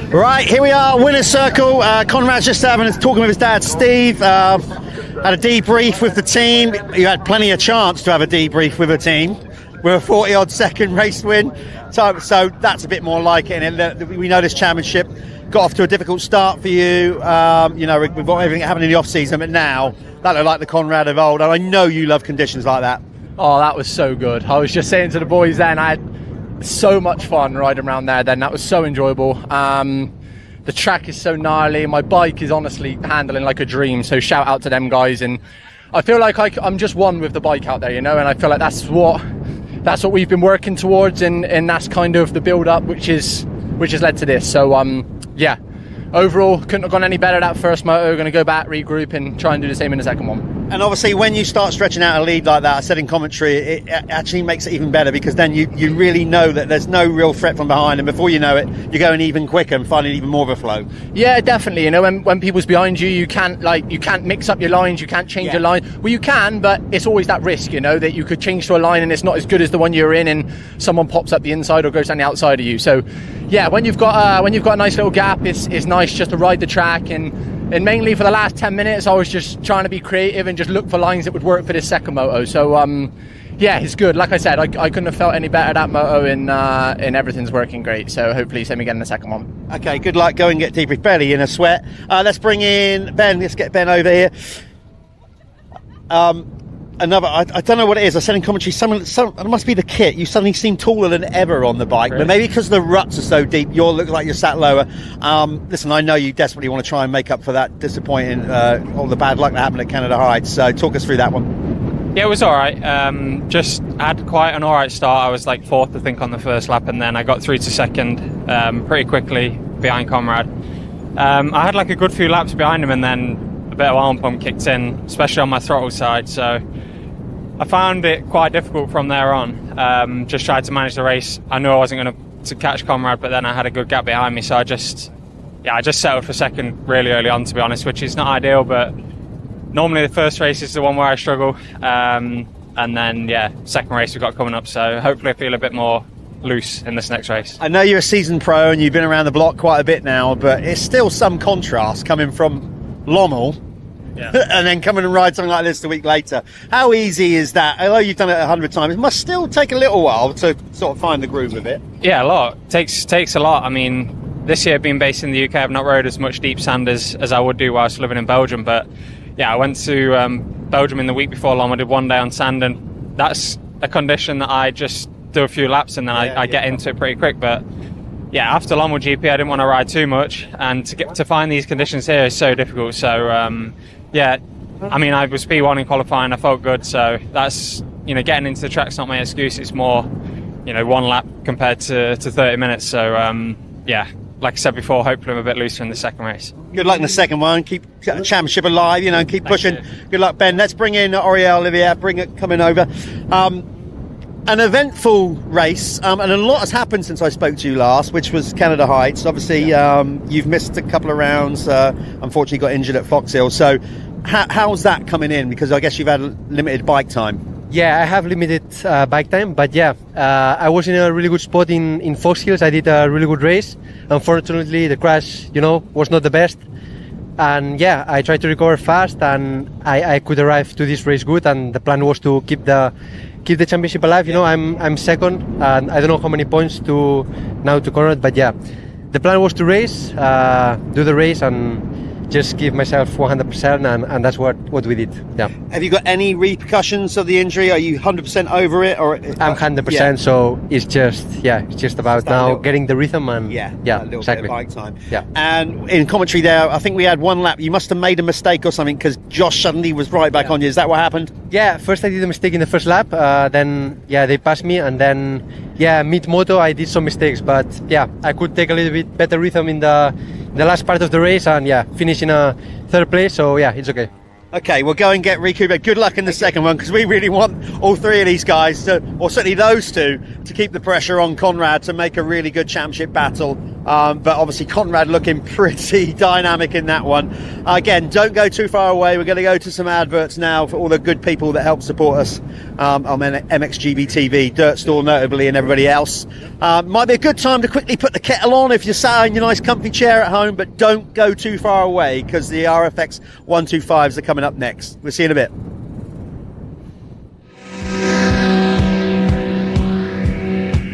Right, here we are, winner's circle. Conrad's just talking with his dad, Steve. Had a debrief with the team. You had plenty of chance to have a debrief with a team with a 40-odd second race win. So that's a bit more like it. And we know this championship got off to a difficult start for you. We've got everything happening in the off-season, but now that looked like the Conrad of old. And I know you love conditions like that. Oh, that was so good. I was just saying to the boys then, I had so much fun riding around there then. That was so enjoyable. The track is so gnarly. My bike is honestly handling like a dream. So shout out to them guys. And I feel like I'm just one with the bike out there, you know. And I feel like that's what we've been working towards, and that's kind of the build up, which has led to this. So yeah, overall couldn't have gone any better that first moto. Going to go back, regroup, and try and do the same in the second one. And obviously when you start stretching out a lead like that, I said in commentary, it actually makes it even better, because then you really know that there's no real threat from behind, and before you know it, you're going even quicker and finding even more of a flow. Yeah, definitely. You know, when people's behind you, you can't mix up your lines, you can't change your line. Well, you can, but it's always that risk, you know, that you could change to a line and it's not as good as the one you're in, and someone pops up the inside or goes down the outside of you. So yeah, when you've got a nice little gap, it's nice just to ride the track. And mainly for the last 10 minutes, I was just trying to be creative and just look for lines that would work for this second moto. So yeah, it's good. Like I said, I couldn't have felt any better that moto, and everything's working great. So hopefully same again in the second one. Okay, good luck. Go and get debriefed. Barely in a sweat. Let's bring in Ben. Let's get Ben over here. I don't know what it is. I said in commentary, it must be the kit. You suddenly seem taller than ever on the bike, really? But maybe because the ruts are so deep, you look like you're sat lower. Listen, I know you desperately want to try and make up for that disappointing, all the bad luck that happened at Canada Heights. So talk us through that one. Yeah, it was all right. Just had quite an all right start. I was like fourth, I think, on the first lap, and then I got through to second pretty quickly behind Conrad. I had like a good few laps behind him, and then a bit of arm pump kicked in, especially on my throttle side. So I found it quite difficult from there on. Just tried to manage the race. I knew I wasn't going to catch Conrad, but then I had a good gap behind me, so I just settled for second really early on, to be honest, which is not ideal, but normally the first race is the one where I struggle. And then, yeah, second race we've got coming up, so hopefully I feel a bit more loose in this next race. I know you're a seasoned pro and you've been around the block quite a bit now, but it's still some contrast coming from Lommel. Yeah. And then come and ride something like this a week later. How easy is that? Although you've done it 100 times, it must still take a little while to sort of find the groove of it. Yeah, a lot. Takes a lot. I mean, this year being based in the UK, I've not rode as much deep sand as I would do whilst living in Belgium. But yeah, I went to Belgium in the week before Lom. I did one day on sand, and that's a condition that I just do a few laps and then I get into it pretty quick. But yeah, after Lommel GP, I didn't want to ride too much, and to find these conditions here is so difficult. So yeah, I mean, I was P1 in qualifying, I felt good, so that's, getting into the track's not my excuse. It's more, one lap compared to 30 minutes. So yeah, like I said before, hopefully I'm a bit looser in the second race. Good luck in the second one. Keep the championship alive, you know, and keep pushing. Good luck, Ben. Let's bring in Oriel Olivier. Bring it coming over. An eventful race, and a lot has happened since I spoke to you last, which was Canada Heights. Obviously, you've missed a couple of rounds. Unfortunately, got injured at Fox Hill. So, how's that coming in? Because I guess you've had limited bike time. Yeah, I have limited bike time, but yeah, I was in a really good spot in Fox Hills. I did a really good race. Unfortunately, the crash, was not the best. And yeah, I tried to recover fast, and I could arrive to this race good. And the plan was to keep the championship alive. I'm second, and I don't know how many points to Conrad, but yeah, the plan was to race, do the race, and just give myself 100%, and that's what we did. Yeah. Have you got any repercussions of the injury? Are you 100% over it, or I'm 100%? So it's just about now getting the rhythm and a little exactly. bit of bike time. Yeah. And in commentary there, I think we had one lap. You must have made a mistake or something because Josh suddenly was right back on you. Is that what happened? Yeah. First I did a mistake in the first lap. Then they passed me, and then mid-moto I did some mistakes, but I could take a little bit better rhythm in the last part of the race, and finish in a third place, so it's okay. Okay, we'll go and get recuperated. Good luck in the second one, because we really want all three of these guys to, or certainly those two, to keep the pressure on Conrad to make a really good championship battle. But obviously Conrad looking pretty dynamic in that one. Again, don't go too far away. We're going to go to some adverts now for all the good people that help support us on MXGB TV, Dirt Store notably, and everybody else. Might be a good time to quickly put the kettle on if you're sat in your nice comfy chair at home, but don't go too far away, because the RFX 125s are coming up next. We'll see you in a bit.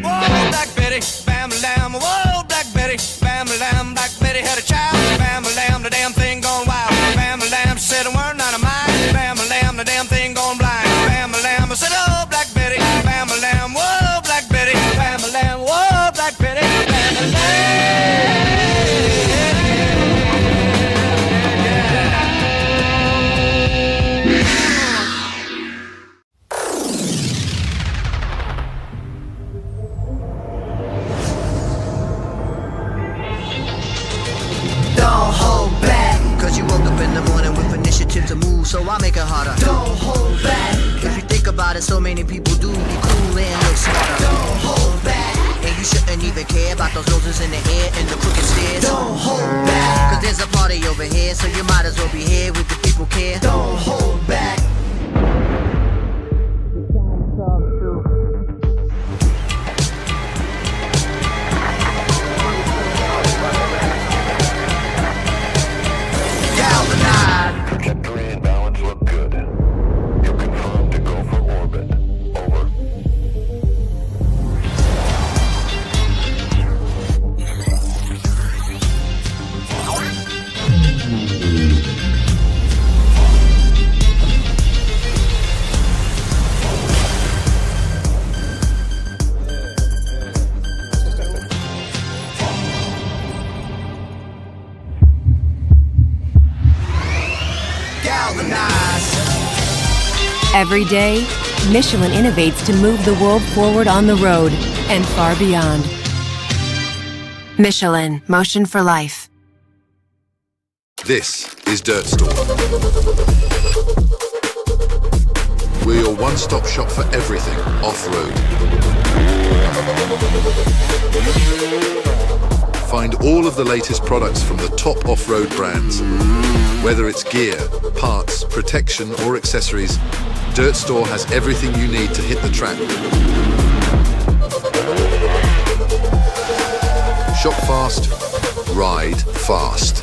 Whoa, Black Betty, bam lamb, whoa, Black Betty, bam lamb, Black Betty had a child, bam lamb, the damn thing gone wild, bam lamb, she said a word not of mine, bam lamb, the damn thing gone blind, bam lamb, I said, oh, Black Betty, bam lamb, whoa, Black Betty, bam lamb, whoa, Black Betty, bam lamb. To move, so I make it harder. Don't hold back. If you think about it, so many people do be cool and look smarter. Don't hold back. And you shouldn't even care about those roses in the air and the crooked stairs. Don't hold back. Cause there's a party over here, so you might as well be here with the people care. Don't hold back. Trajectory and balance look good. You're confirmed to go for orbit. Over. Every day, Michelin innovates to move the world forward on the road and far beyond. Michelin, motion for life. This is Dirt Store. We're your one-stop shop for everything off-road. Find all of the latest products from the top off-road brands. Whether it's gear, parts, protection or accessories, Dirt Store has everything you need to hit the track. Shop fast, ride fast.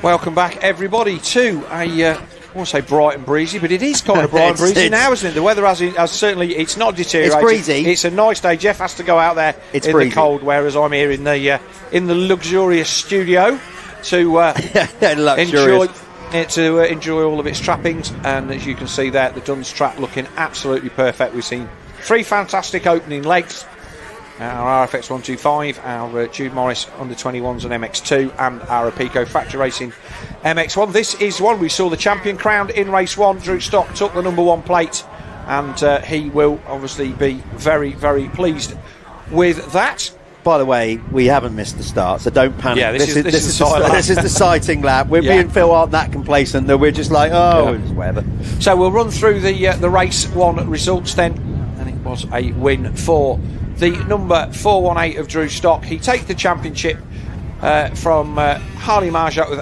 Welcome back, everybody, to I want to say bright and breezy, but it is kind of bright and breezy now, isn't it? The weather has certainly, it's not deteriorated. It's breezy. It's a nice day. Jeff has to go out there in breezy. the cold, whereas I'm here in the luxurious studio to enjoy all of its trappings. And as you can see there, the Duns trap looking absolutely perfect. We've seen 3 fantastic opening legs. Our RFX 125, our Jude Morris under 21s and MX2, and our Apico Factory Racing MX1. This is one we saw the champion crowned in race 1. Drew Stock took the number 1 plate, and he will obviously be very, very pleased with that. By the way, we haven't missed the start, so don't panic. Yeah, this is the sighting lap. Me and Phil aren't that complacent that we're just like, it's whatever. So we'll run through the race 1 results then, and it was a win for the number 418 of Drew Stock. He takes the championship from Harley Marjak with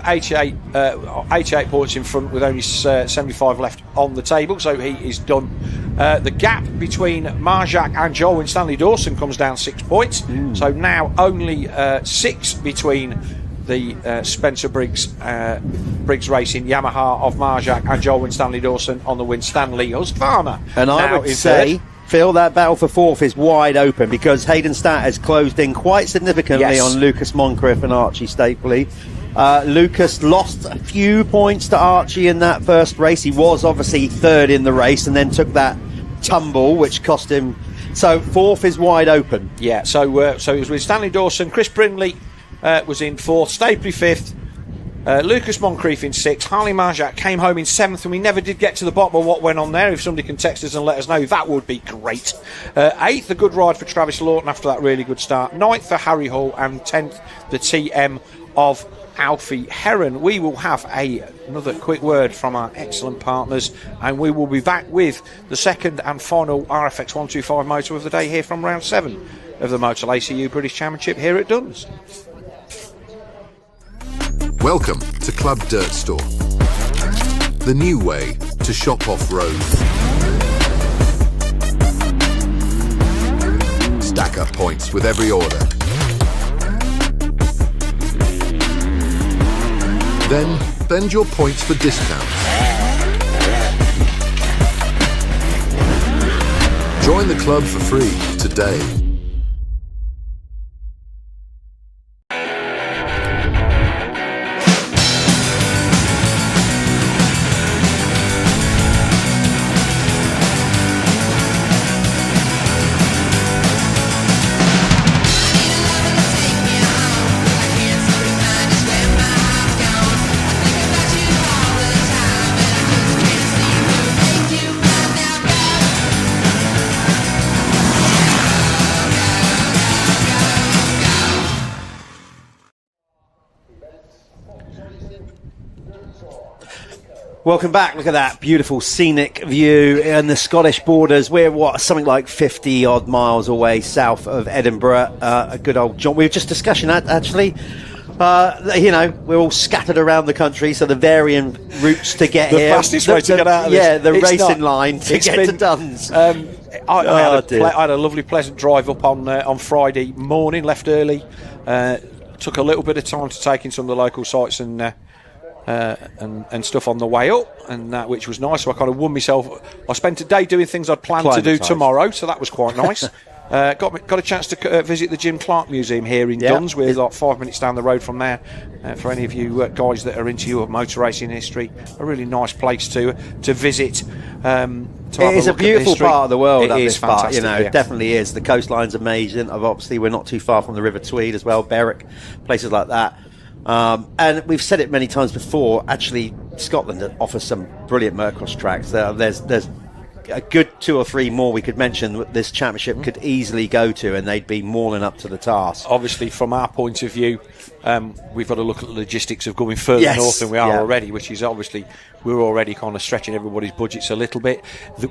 88 points in front, with only 75 left on the table, so he is done. The gap between Marjak and Joel Winstanley Dawson comes down 6 points, so now only 6 between the Spencer Briggs Racing Yamaha of Marjak and Joel Winstanley Dawson on the Winstanley Husqvarna. And I would say, Phil, that battle for 4th is wide open, because Hayden Statt has closed in quite significantly on Lucas Moncrief and Archie Stapley. Lucas lost a few points to Archie in that first race. He was obviously 3rd in the race and then took that tumble, which cost him. So 4th is wide open. Yeah, so it was with Stanley Dawson. Chris Brindley was in 4th, Stapley 5th, Lucas Moncrief in 6th. Harley Marjak came home in 7th, and we never did get to the bottom of what went on there. If somebody can text us and let us know, that would be great. 8th, a good ride for Travis Lawton after that really good start. 9th for Harry Hall, and 10th, the TM of Alfie Heron. We will have another quick word from our excellent partners, and we will be back with the second and final RFX 125 motor of the day here from round 7 of the Motul ACU British Championship here at Duns. Welcome to Club Dirt Store, the new way to shop off-road. Stack up points with every order. Then bend your points for discounts. Join the club for free today. Welcome back. Look at that beautiful scenic view in the Scottish borders. We're something like 50 odd miles away south of Edinburgh. A good old jaunt. We were just discussing that actually. We're all scattered around the country, so the varying routes to get here. The fastest way to get out of this. Yeah, the racing line to get to Duns. I had a lovely, pleasant drive up on Friday morning. Left early. Took a little bit of time to take in some of the local sites and stuff on the way up, and which was nice. So I kind of won myself. I spent a day doing things I'd planned to do tomorrow, so that was quite nice. Got a chance to visit the Jim Clark Museum here in Duns. We're like 5 minutes down the road from there. For any of you guys that are into your motor racing history, a really nice place to visit. It is a beautiful part of the world. It is fantastic. It definitely is. The coastline's amazing. Obviously, we're not too far from the River Tweed as well, Berwick, places like that. And we've said it many times before. Actually, Scotland offers some brilliant motocross tracks. There's a good 2 or 3 more we could mention that this championship could easily go to, and they'd be more than up to the task. Obviously, from our point of view, we've got to look at the logistics of going further north than we are already, which is obviously we're already kind of stretching everybody's budgets a little bit.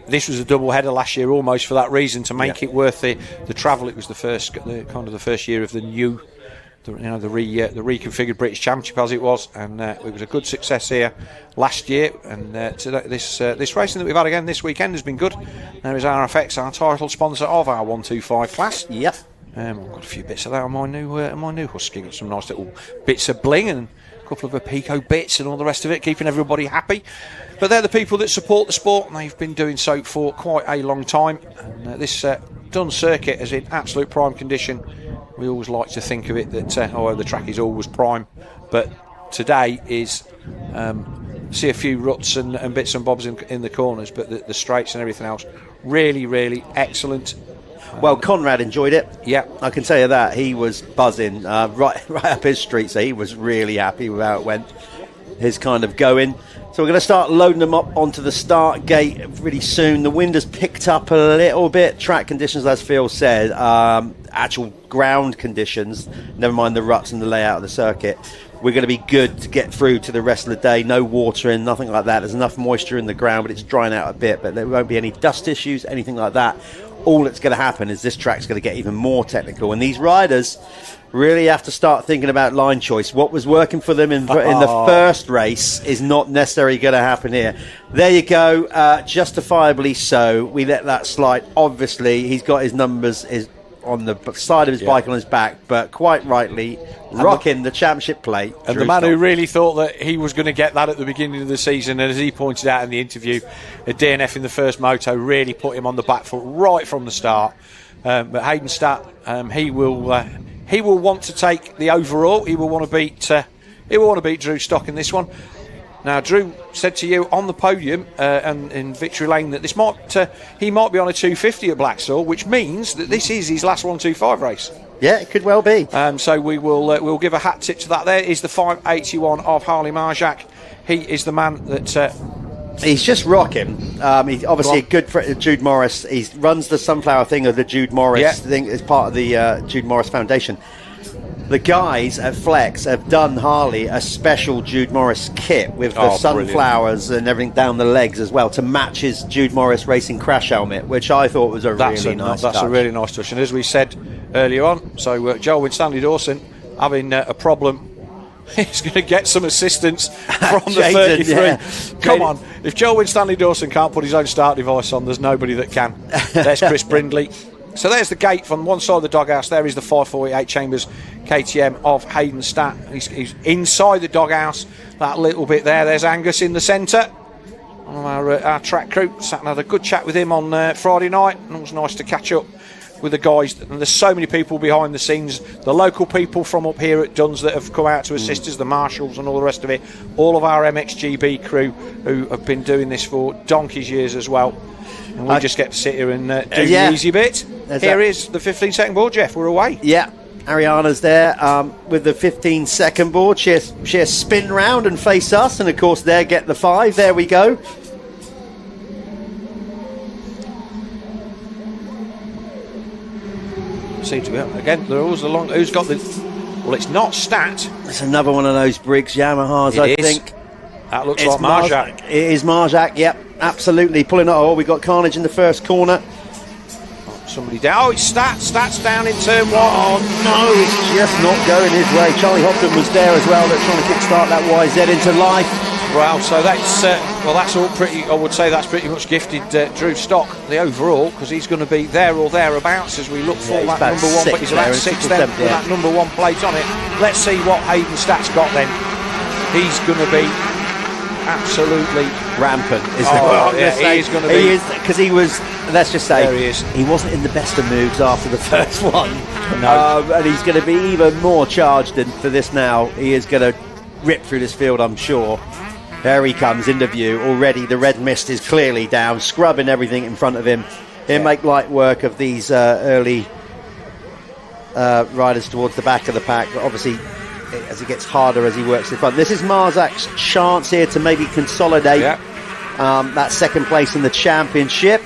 This was a double header last year, almost for that reason, to make it worth the travel. It was the first year of the new. The reconfigured British Championship as it was, and it was a good success here last year. And this racing that we've had again this weekend has been good. There is RFX, our title sponsor of our 125 class. Yep. I've got a few bits of that on my new Husky. Got some nice little bits of bling, and couple of Pico bits and all the rest of it, keeping everybody happy. But they're the people that support the sport, and they've been doing so for quite a long time. And this Dun circuit is in absolute prime condition. We always like to think of it that the track is always prime, but today is see a few ruts and bits and bobs in the corners, but the straights and everything else really, really excellent. Well, Conrad enjoyed it. Yeah, I can tell you that. He was buzzing right up his street, so he was really happy with how it went, his kind of going. So we're going to start loading them up onto the start gate really soon. The wind has picked up a little bit. Track conditions, as Phil said, actual ground conditions, never mind the ruts and the layout of the circuit, we're going to be good to get through to the rest of the day. No watering, nothing like that. There's enough moisture in the ground, but it's drying out a bit, but there won't be any dust issues, anything like that. All that's going to happen is this track's going to get even more technical, and these riders really have to start thinking about line choice. What was working for them in the first race is not necessarily going to happen here. There you go, justifiably so. We let that slide. Obviously, he's got his numbers on the side of his bike on his back, but quite rightly rocking the championship plate. And the man who really thought that he was going to get that at the beginning of the season, and as he pointed out in the interview, a DNF in the first moto really put him on the back foot right from the start. But Hayden Statt, he will want to take the overall. He will want to beat Drew Stock in this one. Now, Drew said to you on the podium and in Victory Lane that he might be on a 250 at Blackstall, which means that this is his last 125 race. Yeah, it could well be. So we'll give a hat tip to that. There is the 581 of Harley Marjak. He is the man that. He's just rocking. He's obviously a good friend, Jude Morris. He runs the Sunflower thing of the Jude Morris thing as part of the Jude Morris Foundation. The guys at Flex have done Harley a special Jude Morris kit with the sunflowers and everything down the legs as well to match his Jude Morris racing crash helmet, which I thought was a really nice touch. That's a really nice touch. And as we said earlier on, so Joel Winstanley Dawson having a problem. He's going to get some assistance from the Jaden, 33. Yeah. Come on, if Joel Winstanley Dawson can't put his own start device on, there's nobody that can. There's Chris Brindley. So there's the gate from one side of the doghouse. There is the 548 Chambers KTM of Hayden Statt. He's inside the doghouse, that little bit there. There's Angus in the centre. Our track crew sat and had a good chat with him on Friday night, and it was nice to catch up with the guys. And there's so many people behind the scenes, the local people from up here at Duns that have come out to assist us, the marshals and all the rest of it, all of our MXGB crew who have been doing this for donkey's years as well. And we just get to sit here and do the easy bit. Here is the 15-second board, Jeff. We're away. Yeah, Ariana's there with the 15-second board. She'll spin round and face us, and of course there get the 5. There we go. Seems to be again. They're always along. Who's got the? Well, it's not Stat. It's another one of those Briggs Yamahas, I think. That looks like Marjak. It is Marjak. Yep, absolutely pulling it. Oh, we got carnage in the first corner. Somebody down. Oh, it's Stat. Stat's down in turn 1. Oh no, it's just not going his way. Charlie Hopton was there as well. They're trying to kickstart that YZ into life. Well, so that's all pretty. I would say that's pretty much gifted Drew Stock the overall, because he's going to be there or thereabouts as we look for that number 1. But he's about 6th then with that number 1 plate on it. Let's see what Hayden Stat's got then. He's going to be absolutely rampant. He is going to be. He is, because he was. Let's just say there he is. He wasn't in the best of moods after the first one. No. And he's going to be even more charged in for this now. He is going to rip through this field, I'm sure. There he comes into view already. The red mist is clearly down, scrubbing everything in front of him. He'll make light work of these early riders towards the back of the pack. But obviously, as it gets harder as he works in front. This is Marjak's chance here to maybe consolidate that second place in the championship.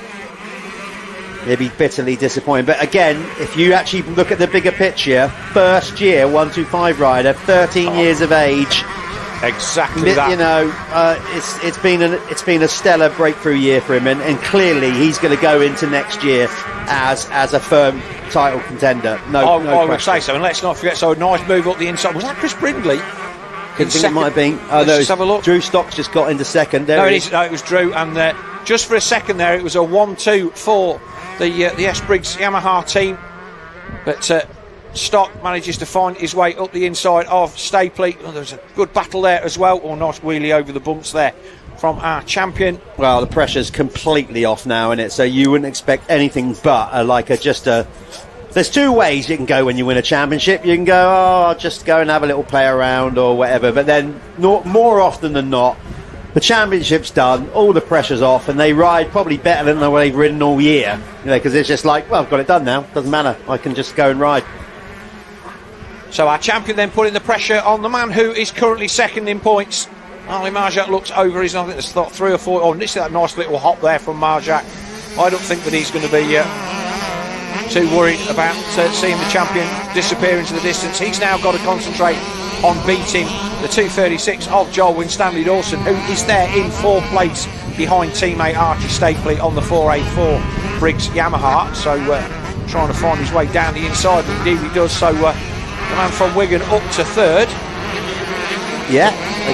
He'll be bitterly disappointed. But again, if you actually look at the bigger picture, first year 125 rider, 13 years of age. Exactly that. You know, it's been a stellar breakthrough year for him, and clearly he's going to go into next year as a firm title contender. I would say so, and let's not forget. So a nice move up the inside. Was that Chris Brindley? I think it might have been. Let's have a look. Drew Stock's just got into second. There it was Drew, and just for a second there, it was a 1-2 for the S Briggs Yamaha team, but Stock manages to find his way up the inside of Stapley. Oh, there's a good battle there as well. Or nice wheelie over the bumps there from our champion. Well, the pressure's completely off now, isn't it? So you wouldn't expect anything but there's two ways you can go when you win a championship. You can go, I'll just go and have a little play around or whatever. But then more often than not, the championship's done, all the pressure's off, and they ride probably better than they've ridden all year. Because it's just like, well, I've got it done now. Doesn't matter. I can just go and ride. So our champion then putting the pressure on the man who is currently second in points. Ali Marjak looks over his, I think there's 3 or 4. Oh, this is that nice little hop there from Marjak. I don't think that he's going to be too worried about seeing the champion disappear into the distance. He's now got to concentrate on beating the 2:36 of Joel Winstanley Dawson, who is there in 4th place behind teammate Archie Stapley on the 484 Briggs Yamaha. So trying to find his way down the inside, and indeed he does. So the man from Wigan up to 3rd. Yeah,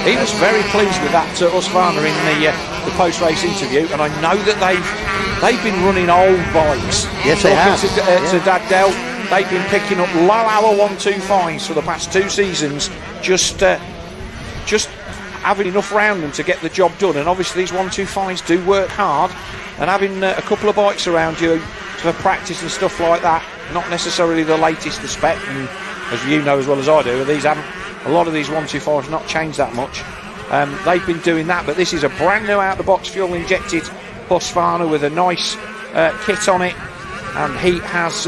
he was very pleased with that Husqvarna in the post-race interview, and I know that they've been running old bikes. Yes, they have. To Dad Dell, they've been picking up low hour 125s for the past 2 seasons, just having enough round them to get the job done. And obviously these 125s do work hard, and having a couple of bikes around you for practice and stuff like that, not necessarily the latest to spec. And as you know as well as I do, a lot of these 125s not changed that much. They've been doing that, but this is a brand new out-the-box fuel-injected Husqvarna with a nice kit on it, and he has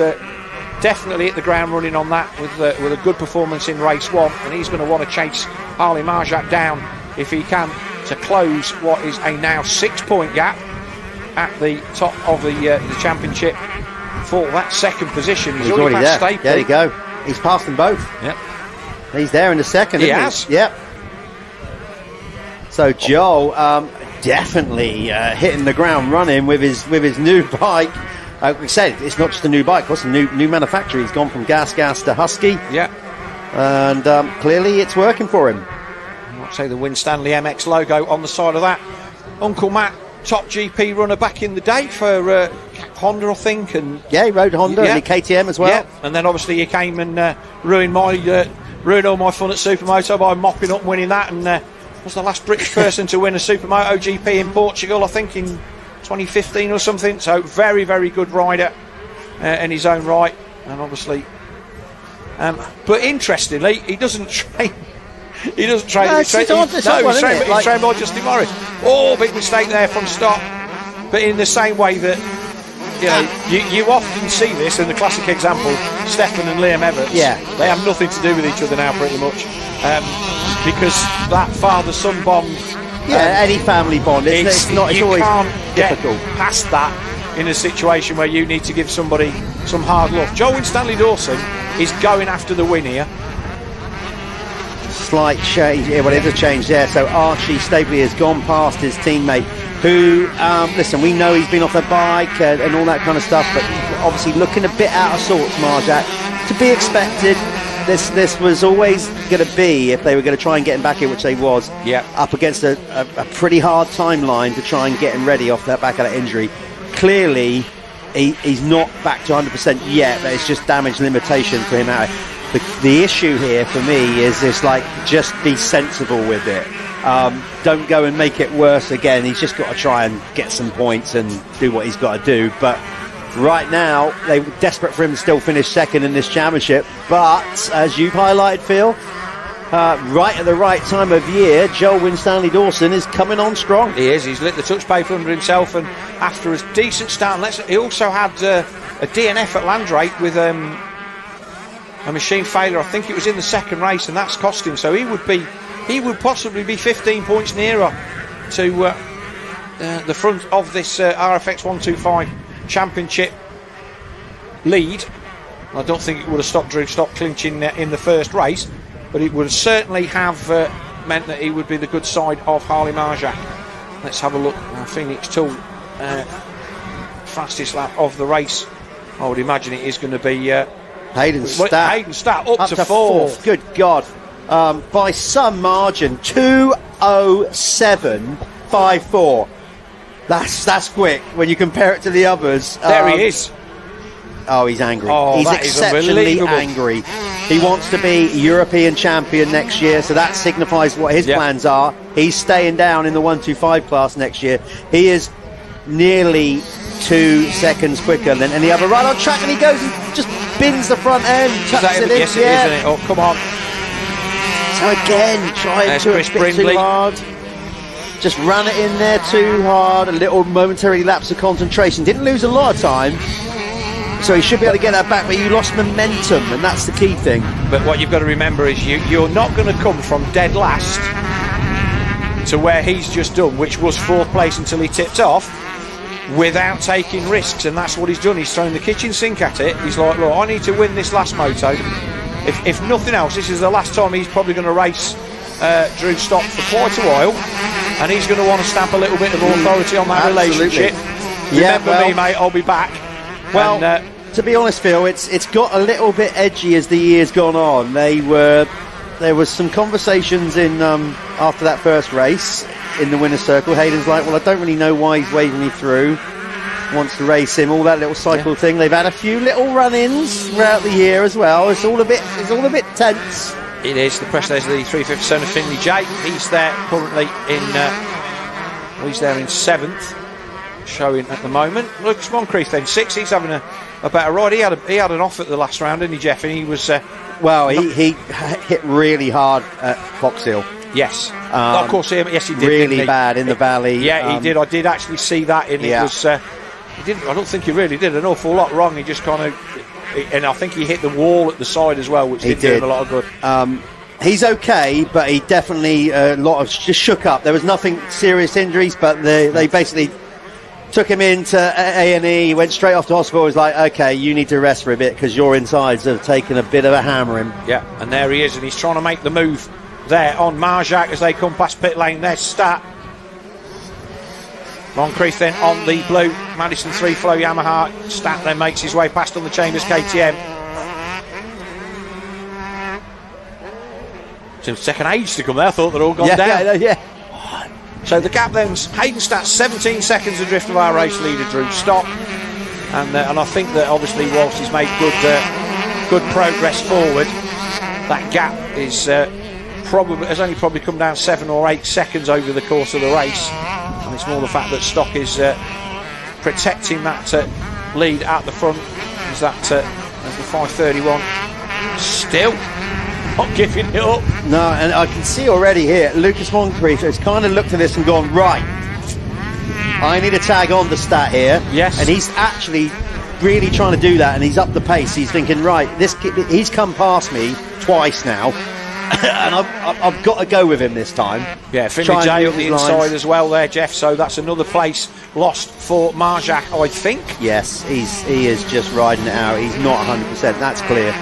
definitely hit the ground running on that with a good performance in race 1, and he's going to want to chase Ali Marjak down if he can to close what is a now 6-point gap at the top of the championship for that second position. He's already passed Stapley. There you go. He's passed them both. Yep. He's there in the second. He has. Yep. So Joel definitely hitting the ground running with his new bike. Like we said, it's not just a new bike. It's a new manufacturer. He's gone from gas to Husky. Yeah. And clearly it's working for him. I'd say the Winstanley MX logo on the side of that. Uncle Matt, top GP runner back in the day for Honda, I think. And yeah, he rode Honda and the KTM as well. Yeah. And then obviously he came and ruined all my fun at Supermoto by mopping up and winning that, and was the last British person to win a Supermoto GP in Portugal, I think in 2015 or something. So very, very good rider in his own right, and obviously but interestingly he doesn't train he's trained by Justin Morris. Big mistake there from stop, but in the same way that you often see this in the classic example, Stefan and Liam Evans. Yeah, they have nothing to do with each other now, pretty much, because that father-son bond. Any family bond. It's always can't difficult. Get past that in a situation where you need to give somebody some hard love. Joel Winstanley Dawson is going after the win here. Slight change. Yeah, well, it is a change there. So Archie Stapley has gone past his teammate, who, listen, we know he's been off the bike and all that kind of stuff, but obviously looking a bit out of sorts, Marjak. To be expected. This was always going to be, if they were going to try and get him back here, which they was, up against a pretty hard timeline to try and get him ready off that back of that injury. Clearly, he's not back to 100% yet, but it's just damage limitation for him out. The issue here for me is just be sensible with it. Don't go and make it worse again. He's just got to try and get some points and do what he's got to do. But right now, they're desperate for him to still finish second in this championship. But, as you've highlighted, Phil, right at the right time of year, Joel Winstanley Dawson is coming on strong. He is. He's lit the touch paper under himself, and after a decent start, he also had a DNF at Landrake with a machine failure. I think it was in the second race, and that's cost him. So he would possibly be 15 points nearer to the front of this RFX 125 championship lead. I don't think it would have stopped Drew Stock clinching in the first race, but it would certainly have meant that he would be the good side of Harley Marjak. Let's have a look. Phoenix Tool, fastest lap of the race. I would imagine it is going to be Hayden Statt up to fourth. Good God. By some margin, 2:07.54. That's quick when you compare it to the others. There he is. Oh, he's angry. Oh, He's that is exceptionally unbelievable. angry. He wants to be European champion next year, so that signifies what his plans are. He's staying down in the 125 class next year. He is nearly 2 seconds quicker than any other rider on track, and he goes and just bins the front end, tucks it in. Yes, it is, isn't it? Oh, come on. So again, trying There's to Chris a bit Brindley. too hard. Just ran it in there too hard. A little momentary lapse of concentration. Didn't lose a lot of time. So he should be able to get that back, but you lost momentum, and that's the key thing. But what you've got to remember is you're not going to come from dead last to where he's just done, which was 4th place until he tipped off, without taking risks, and that's what he's done. He's thrown the kitchen sink at it. He's like, look, I need to win this last moto. If nothing else, this is the last time he's probably going to race Drew Stock for quite a while, and he's going to want to stamp a little bit of authority on that relationship. Remember me, mate, I'll be back. Well, to be honest, Phil, it's got a little bit edgy as the year's gone on. There was some conversations in after that first race in the winner's circle. Hayden's like, well, I don't really know why he's waving me through. Wants to race him, all that little cycle thing. They've had a few little run-ins throughout the year as well. It's all a bit tense. It is. The pressure. There's the 357 of Finley J. He's there currently he's there in 7th, showing at the moment. Lucas Moncrief then 6th. He's having a better ride. He had an off at the last round, didn't he, Jeff? And he was he hit really hard at Fox Hill. Yes, of course. Yes, he did. Really bad in the valley. Yeah, he did. I did actually see that. And it was. He didn't. I don't think he really did an awful lot wrong. He just kind of, and I think he hit the wall at the side as well, which did him a lot of good. He's okay, but he definitely just shook up. There was nothing serious injuries, but they basically took him into A&E. He went straight off to hospital. He was like, okay, you need to rest for a bit because your insides have taken a bit of a hammering. Yeah, and there he is, and he's trying to make the move there on Marjak as they come past pit lane. There's Stat. Moncrief then on the blue Madison 3-flow Yamaha. Stat then makes his way past on the Chambers KTM. It's taken age to come there. I thought they'd all gone down. Yeah. So the gap then's Hayden Stat 17 seconds adrift of our race leader Drew Stock, and I think that obviously whilst he's made good progress forward, that gap is has only probably come down 7 or 8 seconds over the course of the race. And it's more the fact that Stock is protecting that lead at the front as the 531 still not giving it up. No, and I can see already here Lucas Moncrief has kind of looked at this and gone, right, I need to tag on the Stat here. Yes. And he's actually really trying to do that, and he's up the pace. He's thinking, right, he's come past me twice now. And I've got to go with him this time. Yeah, Finley J up the inside as well there, Jeff. So that's another place lost for Marjak, I think. Yes, he is just riding it out. He's not 100%. That's clear.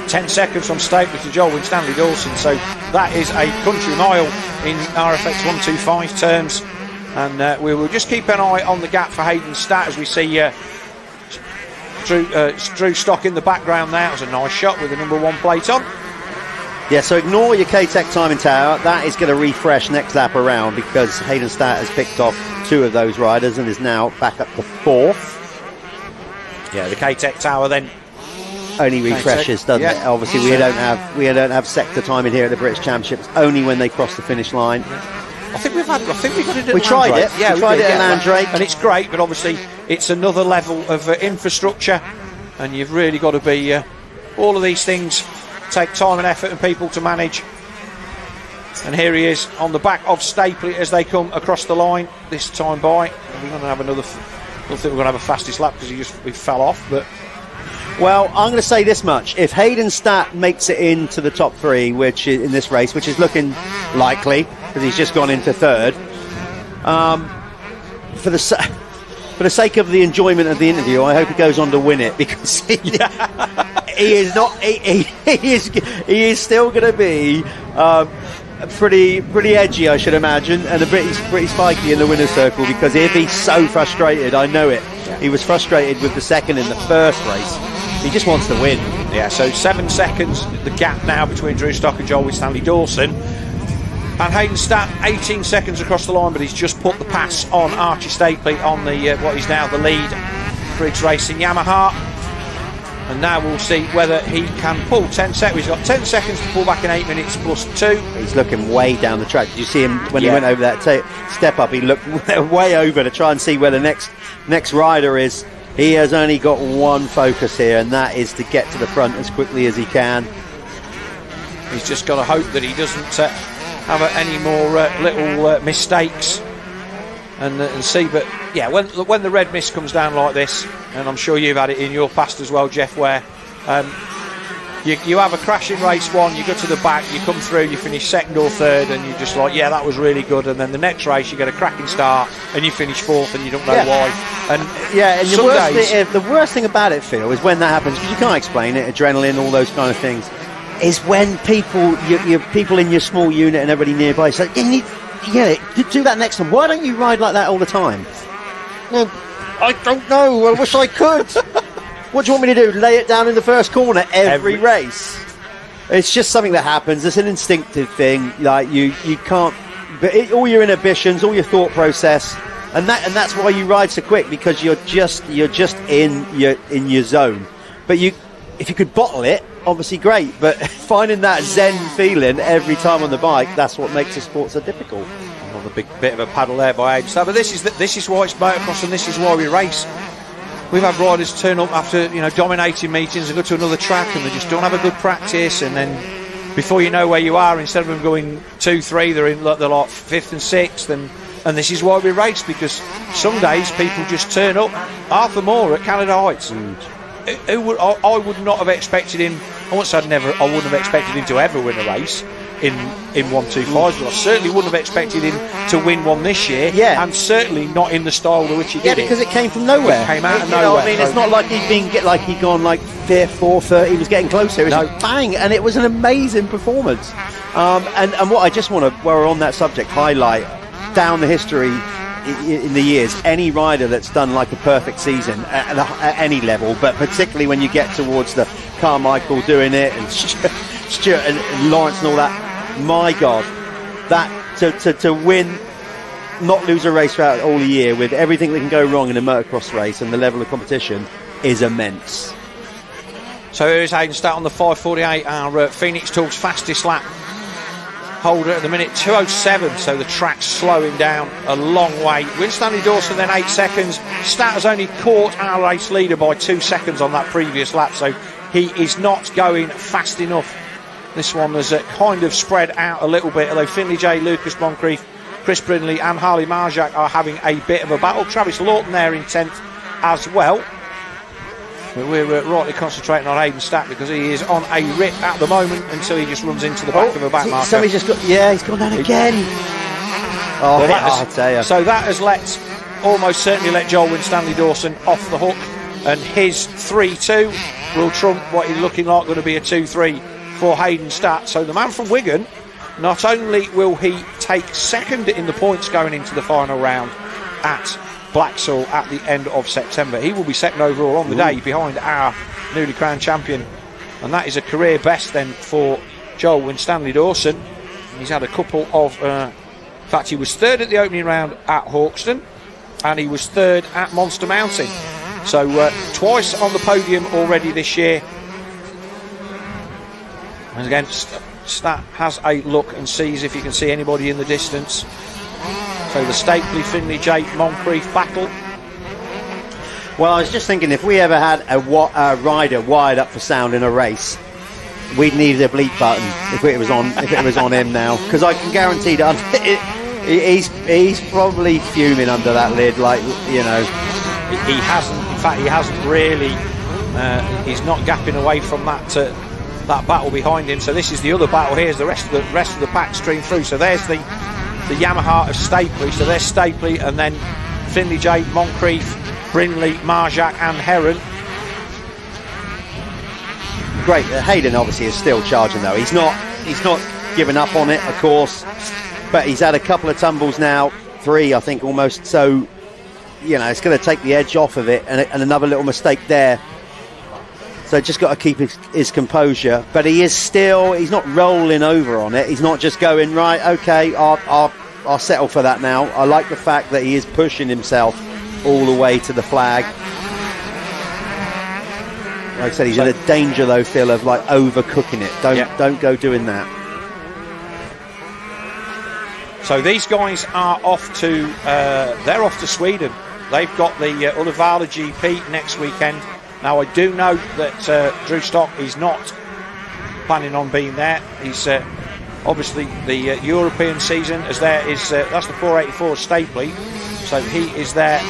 10 seconds from Staples to Joel with Stanley Dawson. So that is a country mile in RFX 125 terms. And we will just keep an eye on the gap for Hayden Stat as we see Drew Stock in the background there. It was a nice shot with the number 1 plate on. Yeah, so ignore your K-Tech timing tower. That is going to refresh next lap around because Hayden Stat has picked off 2 of those riders and is now back up to 4th. Yeah, the K-Tech tower then only refreshes, doesn't it? Obviously, we don't have sector timing here at the British Championships. Only when they cross the finish line. I think we got it at We tried it. Yeah, we tried it at Landrake, and it's great. But obviously, it's another level of infrastructure, and you've really got to be all of these things. Take time and effort and people to manage. And here he is on the back of Stapley as they come across the line this time by. We're going to have another. I don't think we're going to have a fastest lap because he fell off. But well, I'm going to say this much: if Hayden Stat makes it into the top 3, which is, in this race, which is looking likely because he's just gone into 3rd, for the sake of the enjoyment of the interview, I hope he goes on to win it because he is not. He is still going to be pretty edgy, I should imagine, and pretty spiky in the winner's circle because he'd be so frustrated. I know it. He was frustrated with the second in the first race. He just wants to win. Yeah. So 7 seconds the gap now between Drew Stock and Joel with Stanley Dawson. And Hayden Stat 18 seconds across the line, but he's just put the pass on Archie Stapley on the what is now the lead Briggs Racing Yamaha. And now we'll see whether he can pull 10 seconds. He's got 10 seconds to pull back in 8 minutes plus 2. He's looking way down the track. Did you see him when he went over that step up? He looked way over to try and see where the next rider is. He has only got one focus here, and that is to get to the front as quickly as he can. He's just got to hope that he doesn't have any more little mistakes and see. But yeah, when the red mist comes down like this, and I'm sure you've had it in your past as well, Jeff, where you have a crash in race 1, you go to the back, you come through, you finish 2nd or 3rd, and you're just like, yeah, that was really good. And then the next race you get a cracking start and you finish 4th and you don't know why. And the worst thing about it, Phil, is when that happens, because you can't explain it, adrenaline, all those kind of things, is when your people in your small unit and everybody nearby say, you need to do that next time. Why don't you ride like that all the time? Well, I don't know. I wish I could. What do you want me to do? Lay it down in the first corner every race? It's just something that happens. It's an instinctive thing. Like you can't. But all your inhibitions, all your thought process, and that's why you ride so quick, because you're just in your zone. But if you could bottle it, obviously great. But finding that zen feeling every time on the bike, that's what makes the sport so difficult. Another big bit of a paddle there by Aiden. But this is why it's motocross, and this is why we race. We've had riders turn up after dominating meetings and go to another track, and they just don't have a good practice, and then before you know where you are, instead of them going 2-3, they're like 5th and 6th, and this is why we race, because some days people just turn up. Arthur Moore at Canada Heights, I would not have expected him. I wouldn't have expected him to ever win a race in 125, but I certainly wouldn't have expected him to win one this year, and certainly not in the style to which he did it. Because it came from nowhere. It came out of nowhere. It's not like he'd gone like 5th, 4th, 3rd. He was getting closer. It was like bang, and it was an amazing performance. And what I just want to, while we're on that subject, highlight down the history in the years, any rider that's done like a perfect season at any level, but particularly when you get towards the Carmichael doing it, and Stuart and Lawrence and all that, my God, that to win, not lose a race throughout all the year with everything that can go wrong in a motocross race and the level of competition is immense. So here's Hayden Stat on the 5:48, our Phoenix Talks fastest lap holder at the minute, 2:07, so the track's slowing down a long way. Winstanley Dawson then 8 seconds. Stat has only caught our race leader by 2 seconds on that previous lap, so he is not going fast enough. This one has kind of spread out a little bit, although Finley J, Lucas Moncrief, Chris Brindley and Harley Marjak are having a bit of a battle. Travis Lawton there in 10th as well. But we're rightly concentrating on Hayden Stack, because he is on a rip at the moment until he just runs into the back of a back marker. Somebody just he's gone down again. I'll tell you. So that has almost certainly let Joel Winstanley Dawson off the hook, and his 3-2 will trump what is looking like going to be a 2-3 for Hayden Statt. So the man from Wigan, not only will he take second in the points going into the final round at Blacksall at the end of September, he will be second overall on the day behind our newly crowned champion, and that is a career best then for Joel Winstanley Dawson. He's had a couple of in fact, he was third at the opening round at Hawkston, and he was third at Monster Mountain, so twice on the podium already this year. And again, Stat has a look and sees if he can see anybody in the distance. So the Stapley, Finley, Jake, Moncrief battle. Well, I was just thinking, if we ever had a rider wired up for sound in a race, we'd need a bleep button if it was on him now, because I can guarantee that he's probably fuming under that lid, He hasn't. In fact, he hasn't really. He's not gapping away from that battle behind him. So this is the other battle. Here's the rest of the pack stream through. So there's the Yamaha of Stapley. So there's Stapley, and then Finley J, Moncrief, Brindley, Marjak and Heron. Great. Hayden obviously is still charging though. He's not given up on it, of course, but he's had a couple of tumbles now, 3 I think almost. So it's going to take the edge off of it, and another little mistake there. So just got to keep his composure, but he's not rolling over on it. He's not just going, right, okay, I'll settle for that now. I like the fact that he is pushing himself all the way to the flag. Like I said, he's in a danger though, Phil, of like overcooking it. Don't go doing that. So these guys are off to they're off to Sweden. They've got the Uddevalla GP next weekend. Now I do know that Drew Stock is not planning on being there. He's obviously the European season as there is that's the 484 Stapley, so he is there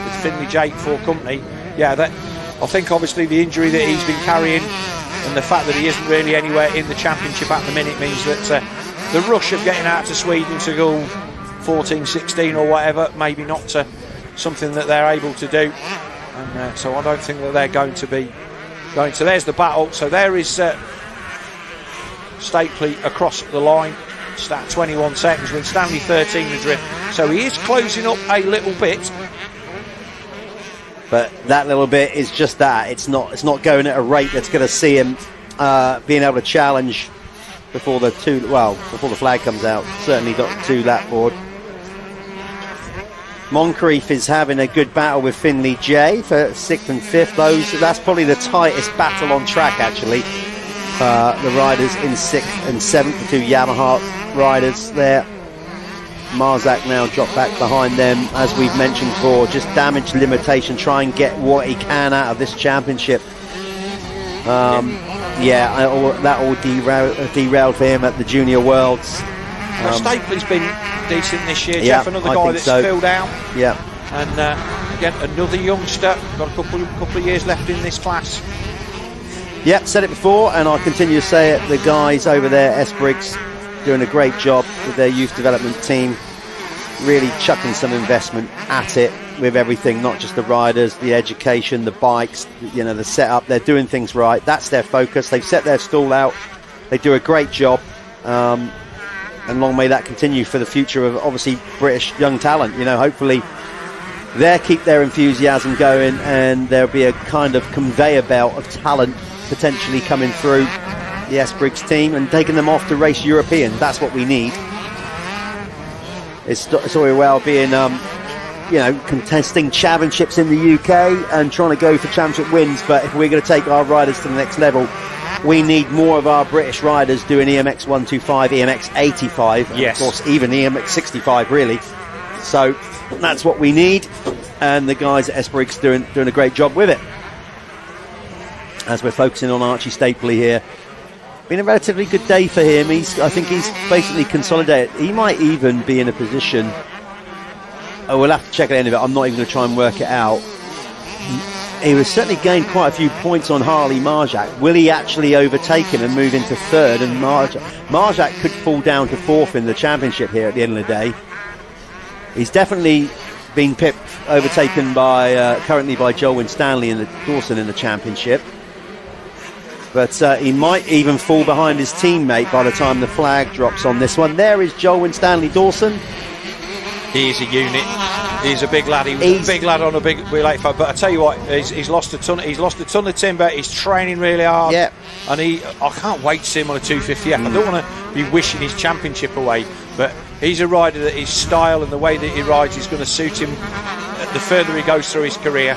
with Finley Jake for company. I think obviously the injury that he's been carrying and the fact that he isn't really anywhere in the championship at the minute means that the rush of getting out to Sweden to go 14, 16 or whatever, maybe not something that they're able to do, and so I don't think that they're going to be going. So there's the battle. So there is Stapley across the line, stat 21 seconds, with Stanley 13 adrift. So he is closing up a little bit. But that little bit is just that. It's not going at a rate that's going to see him being able to challenge before the flag comes out. Certainly not 2 lap board. Moncrief is having a good battle with Finley J for 6th and 5th. That's probably the tightest battle on track, actually. The riders in 6th and 7th, the 2 Yamaha riders there. Marzak now dropped back behind them, as we've mentioned before. Just damage limitation, try and get what he can out of this championship. That all derailed for him at the Junior Worlds. Stapley's been decent this year, Jeff. Another guy that's filled out. Yeah. And again, another youngster. Got a couple of years left in this class. Yep, said it before, and I'll continue to say it. The guys over there, S. Briggs, doing a great job with their youth development team. Really chucking some investment at it with everything, not just the riders, the education, the bikes, the setup. They're doing things right. That's their focus. They've set their stall out. They do a great job. And long may that continue for the future of obviously British young talent. Hopefully they'll keep their enthusiasm going, and there'll be a kind of conveyor belt of talent potentially coming through the S. Briggs team and taking them off to race European. That's what we need. It's all very well being contesting championships in the UK and trying to go for championship wins, but if we're going to take our riders to the next level, we need more of our British riders doing EMX 125, EMX 85, and of course even EMX 65 really. So that's what we need, and the guys at S. Briggs doing a great job with it. As we're focusing on Archie Stapley here, been a relatively good day for him. I think he's basically consolidated. He might even be in a position. We'll have to check at the end of it. I'm not even going to try and work it out. He was certainly gained quite a few points on Harley Marjak. Will he actually overtake him and move into 3rd? And Marjak could fall down to 4th in the championship here at the end of the day. He's definitely been overtaken currently by Joel Winstanley and Dawson in the championship. But he might even fall behind his teammate by the time the flag drops on this one. There is Joel Winstanley Dawson. He is a unit. He's a big lad. He's a big lad on a big wheel 85. But I tell you what, he's lost a ton. He's lost a ton of timber. He's training really hard. Yeah. And I can't wait to see him on a 250F. I don't want to be wishing his championship away, but he's a rider that his style and the way that he rides is going to suit him the further he goes through his career.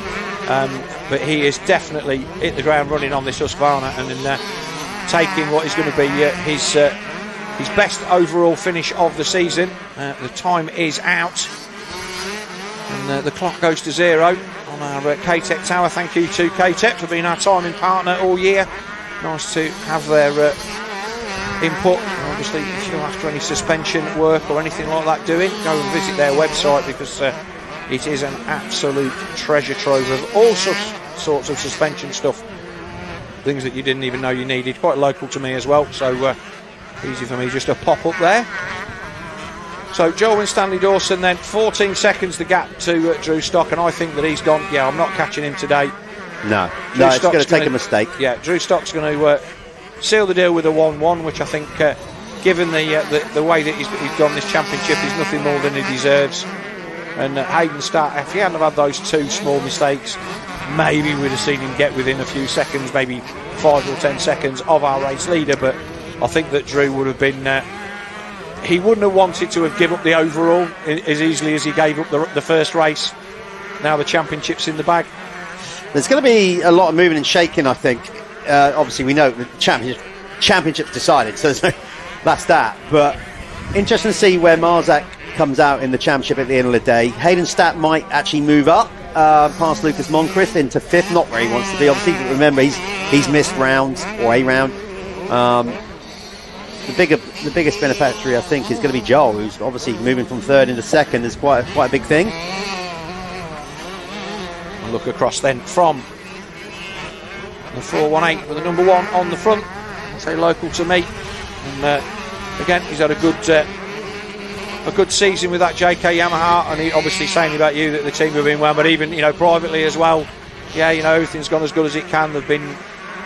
But he is definitely hit the ground running on this Husqvarna and taking what is going to be his best overall finish of the season. The time is out, and the clock goes to 0 on our K-Tech tower. Thank you to K-Tech for being our timing partner all year. Nice to have their input. Obviously, if you're after any suspension work or anything like that doing, go and visit their website, because it is an absolute treasure trove of all sorts of suspension stuff, things that you didn't even know you needed. Quite local to me as well, so easy for me just to pop up there. So Joel Winstanley Dawson then, 14 seconds the gap to Drew Stock, and I think that he's gone, I'm not catching him today. No, it's going to take a mistake. Yeah, Drew Stock's going to seal the deal with a 1-1, which I think, given the way that he's done this championship, is nothing more than he deserves. And Hayden Starr, if he hadn't have had those 2 small mistakes, maybe we'd have seen him get within a few seconds, maybe 5 or 10 seconds of our race leader. But I think that Drew would have been, he wouldn't have wanted to have given up the overall as easily as he gave up the first race. Now the championship's in the bag. There's going to be a lot of moving and shaking, I think. Obviously, we know the championship's decided, so that's that. But interesting to see where Marzak comes out in the championship at the end of the day. Hayden Statt might actually move up past Lucas Moncrief into 5th, not where he wants to be, obviously. But remember, he's missed rounds, or a round. The biggest beneficiary, I think, is going to be Joel, who's obviously moving from 3rd into 2nd. Is quite a big thing. And look across then from the 418 with the number 1 on the front. I'll say local to me. And again, he's had a good season with that JK Yamaha, and he obviously saying about you that the team have been well, but even privately as well. Yeah, everything's gone as good as it can. They've been.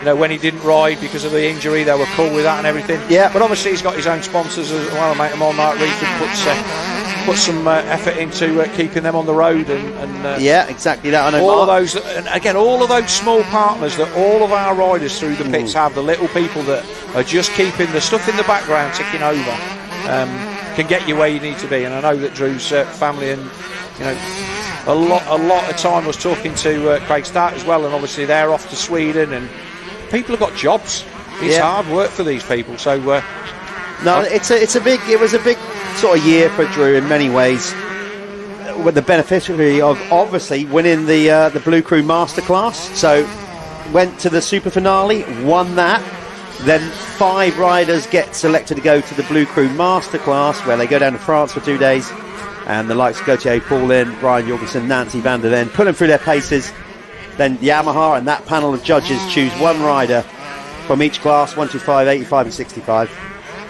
When he didn't ride because of the injury, they were cool with that and everything. Yeah. But obviously he's got his own sponsors as well, mate. Him on that Reef put some effort into keeping them on the road and yeah, exactly that. I know all of those, and again, all of those small partners that all of our riders through the pits have, the little people that are just keeping the stuff in the background ticking over, can get you where you need to be. And I know that Drew's family and a lot of time was talking to Craig Stark as well, and obviously they're off to Sweden and. People have got jobs. It's hard work for these people. So it was a big sort of year for Drew in many ways. With the beneficiary of obviously winning the Blue Crew Masterclass. So went to the super finale, won that. Then 5 riders get selected to go to the Blue Crew Masterclass, where they go down to France for 2 days, and the likes of Gauthier Paulin, Brian Jorgensen, Nancy van der Ven, put them through their paces. Then Yamaha and that panel of judges choose one rider from each class, 125, 85 and 65,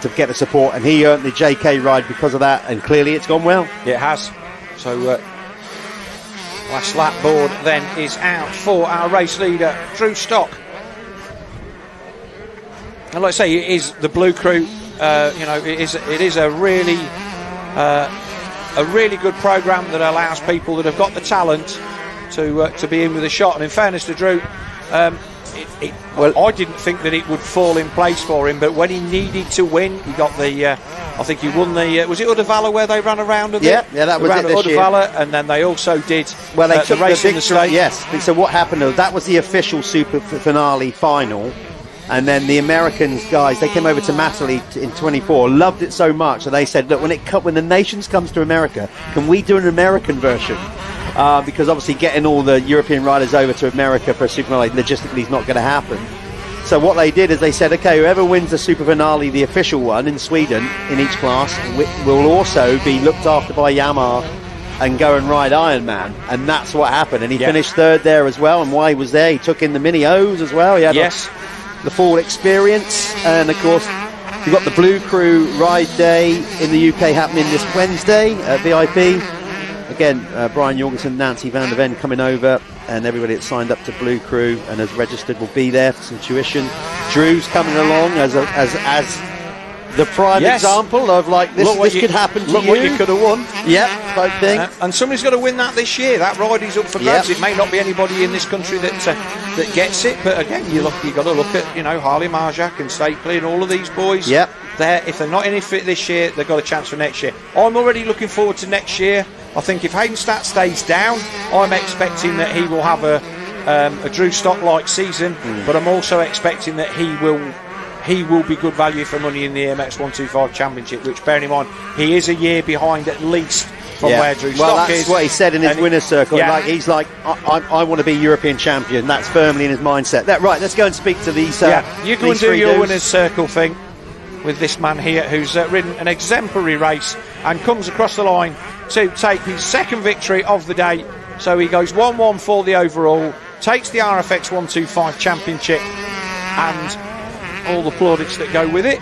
to get the support, and he earned the JK ride because of that, and clearly it's gone well. It has. So last lap board then is out for our race leader, Drew Stock. And like I say, it is the Blue Crew. It is a really good programme that allows people that have got the talent to be in with a shot. And in fairness to Drew, I didn't think that it would fall in place for him, but when he needed to win, he got the I think he won the was it Uddevalla where they ran around of yeah that was it this Uddevalla year. And then they also did they took the race the in the state. Yes, so what happened, that was the official super finale final, and then the Americans guys, they came over to Matterley in 24, loved it so much, and they said, look, when the nations comes to America, can we do an American version? Because obviously getting all the European riders over to America for a super finale logistically is not going to happen. So what they did is they said, okay, whoever wins the super finale, the official one in Sweden, in each class, will also be looked after by Yamaha and go and ride Ironman. And that's what happened. And he finished 3rd there as well. And while he was there, he took in the Mini O's as well. He had the full experience. And of course, you've got the Blue Crew Ride Day in the UK happening this Wednesday at VIP. Again, Brian Jorgensen, Nancy van der Ven coming over, and everybody that's signed up to Blue Crew and has registered will be there for some tuition. Drew's coming along as the prime example of this could happen to you. Look what you could have won. Yep, type thing. And somebody's got to win that this year. That ride is up for grabs. It may not be anybody in this country that gets it, but again, you've got to look at Harley Marjak and Stapley and all of these boys. Yep. If they're not in it for this year, they've got a chance for next year. I'm already looking forward to next year. I think if Hayden Statt stays down, I'm expecting that he will have a Drew Stock-like season, but I'm also expecting that he will be good value for money in the AMX 125 Championship, which, bearing in mind, he is a year behind at least from where Drew Stock is. That's what he said in his winner's circle. He's like, I want to be European champion. That's firmly in his mindset. Right, let's go and speak to these. You go and do your winner's circle thing with this man here who's ridden an exemplary race and comes across the line to take his 2nd victory of the day. So he goes 1-1 for the overall, takes the RFX 125 Championship and all the plaudits that go with it.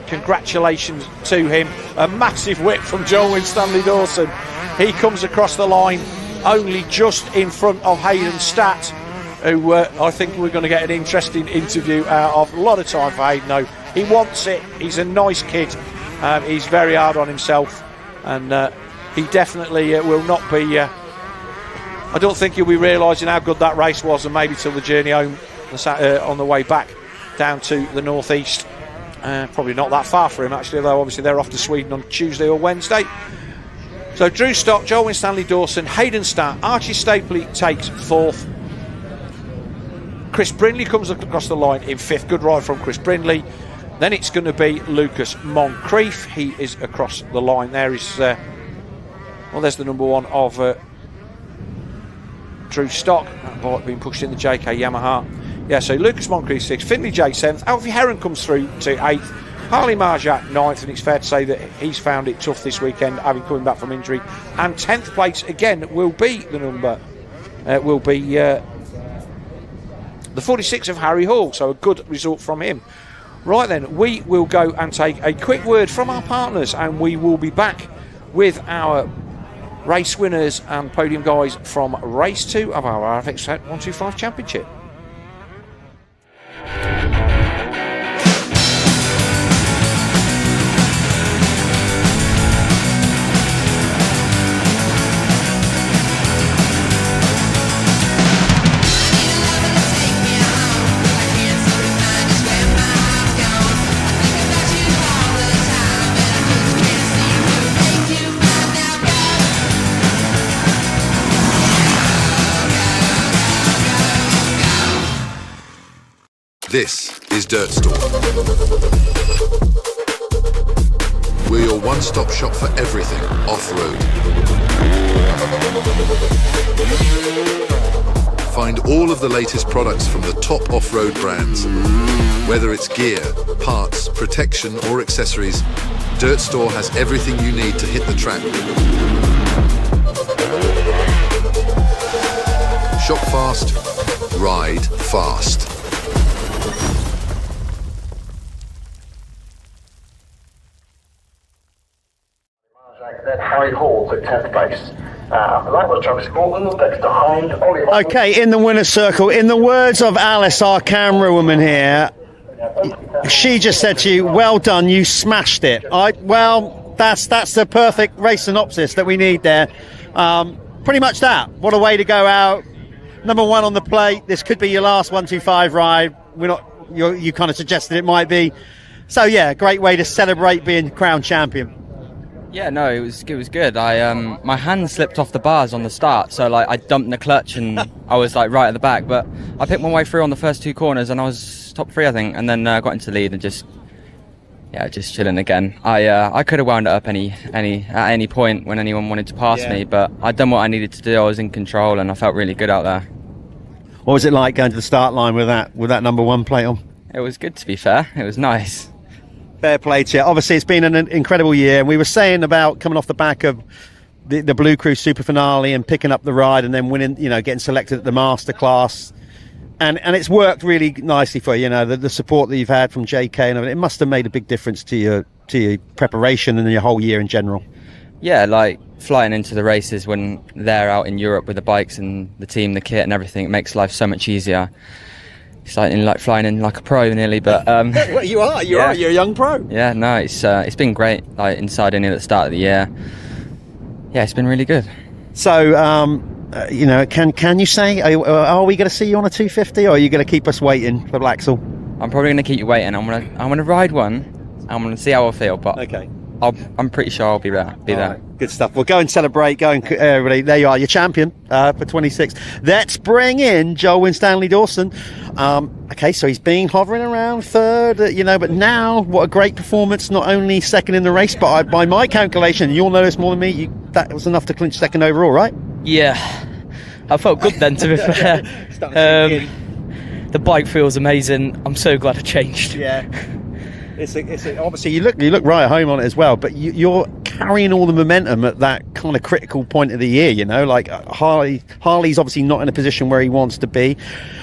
Congratulations to him. A massive whip from Joel Winstanley Dawson. He comes across the line only just in front of Hayden Statt, who I think we're going to get an interesting interview out of. A lot of time for Hayden, though. He wants it. He's a nice kid. He's very hard on himself, and he definitely will not be. I don't think he'll be realising how good that race was, and maybe till the journey home on the way back down to the northeast. Probably not that far for him, actually, though obviously they're off to Sweden on Tuesday or Wednesday. So Drew Stock, Joel Winstanley Dawson, Hayden Statt, Archie Stapley takes 4th. Chris Brindley comes across the line in 5th. Good ride from Chris Brindley. Then it's going to be Lucas Moncrief. He is across the line. There is, there's the number 1 of Drew Stock. That bike being pushed in the JK Yamaha. Yeah, so Lucas Moncrief 6th, Finley J 7th, Alfie Heron comes through to 8th, Harley Marjak 9th, and it's fair to say that he's found it tough this weekend, having coming back from injury. And 10th place again will be the number, the 46 of Harry Hall, so a good result from him. Right then, we will go and take a quick word from our partners, and we will be back with our race winners and podium guys from race 2 of our RFX 125 Championship. This is Dirt Store. We're your one-stop shop for everything off-road. Find all of the latest products from the top off-road brands. Whether it's gear, parts, protection or accessories, Dirt Store has everything you need to hit the track. Shop fast, ride fast. Then Harry Hall took 10th place. After that was Travis Morton, next behind Ollie. Okay, in the winner's circle, in the words of Alice, our camera woman here, she just said to you, well done, you smashed it. Well, that's the perfect race synopsis that we need there. Pretty much that. What a way to go out. Number 1 on the plate. This could be your last 125 ride. You kind of suggested it might be. So yeah, great way to celebrate being crowned champion. Yeah, no, it was good. My hand slipped off the bars on the start, so I dumped the clutch and I was right at the back. But I picked my way through on the first 2 corners and I was top 3, I think, and then got into the lead and just chilling again. I could have wound it up at any point when anyone wanted to pass me, but I'd done what I needed to do. I was in control and I felt really good out there. What was it like going to the start line with that number 1 plate on? It was good, to be fair. It was nice. Fair play to you. Obviously, it's been an incredible year. And we were saying about coming off the back of the Blue Crew Super Finale and picking up the ride and then winning, getting selected at the Master Class. And it's worked really nicely for you, the support that you've had from JK and everything. It must have made a big difference to your preparation and your whole year in general. Yeah, flying into the races when they're out in Europe with the bikes and the team, the kit and everything, it makes life so much easier. It's like flying in like a pro nearly, but well, you are. You're a young pro. Yeah, no, it's been great. Inside in at the start of the year, yeah, it's been really good. So, can you say are we going to see you on a 250, or are you going to keep us waiting for Blacksall? I'm probably going to keep you waiting. I'm gonna ride one. I'm going to see how I feel, but okay. I'm pretty sure I'll be there. Right, good stuff. Well, go and celebrate. Everybody. There you are, your champion for 26. Let's bring in Joel Winstanley Dawson. Okay, so he's been hovering around 3rd, but now what a great performance. Not only 2nd in the race, but by my calculation, you'll know this more than me. That was enough to clinch 2nd overall, right? Yeah, I felt good then. To be fair, the bike feels amazing. I'm so glad I changed. Yeah. It's obviously you look right at home on it as well, but you're carrying all the momentum at that kind of critical point of the year. Harley's obviously not in a position where he wants to be.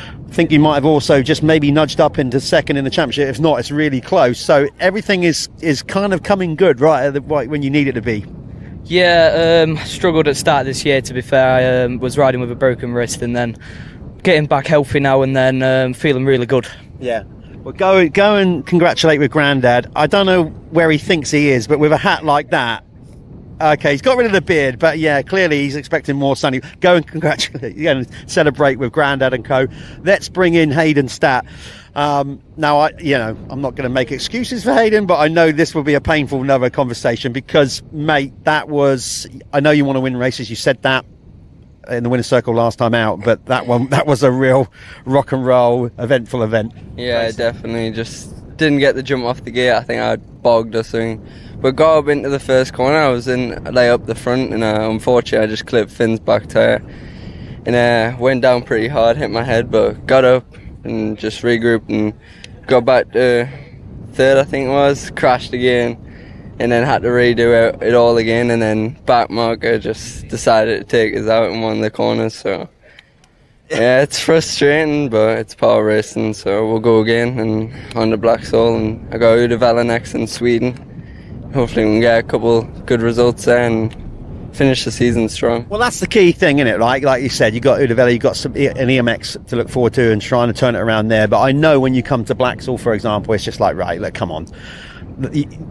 I think you might have also just maybe nudged up into 2nd in the championship. If not, it's really close. So everything is kind of coming good right when you need it to be. Yeah, struggled at the start of this year. To be fair, I was riding with a broken wrist and then getting back healthy now and then feeling really good. Yeah. Well, go and congratulate with Grandad. I don't know where he thinks he is, but with a hat like that, okay, he's got rid of the beard, but yeah, clearly he's expecting more sunny. Go and congratulate, and celebrate with Grandad and co. Let's bring in Hayden Statt. Now, I'm not going to make excuses for Hayden, but I know this will be a painful another conversation because, mate, I know you want to win races. You said that. in the winner's circle last time out, but that was a real rock and roll, eventful event. Yeah, definitely. Just didn't get the jump off the gate. I think I bogged or something. But got up into the first corner. I was up the front, and unfortunately, I just clipped Finn's back tyre and went down pretty hard, hit my head, but got up and just regrouped and got back to third, I think it was. Crashed again, and then had to redo it all again. And then back marker just decided to take us out in one of the corners. So yeah, it's frustrating, but it's power racing. So we'll go again and on the Black Soul, and I got Uddevalla next in Sweden. Hopefully we can get a couple good results there and finish the season strong. Well, that's the key thing, isn't it? Like you said, you got Uddevalla, you got an EMX to look forward to, and trying to turn it around there. But I know when you come to Blacksall, for example, it's just like, right, look, come on,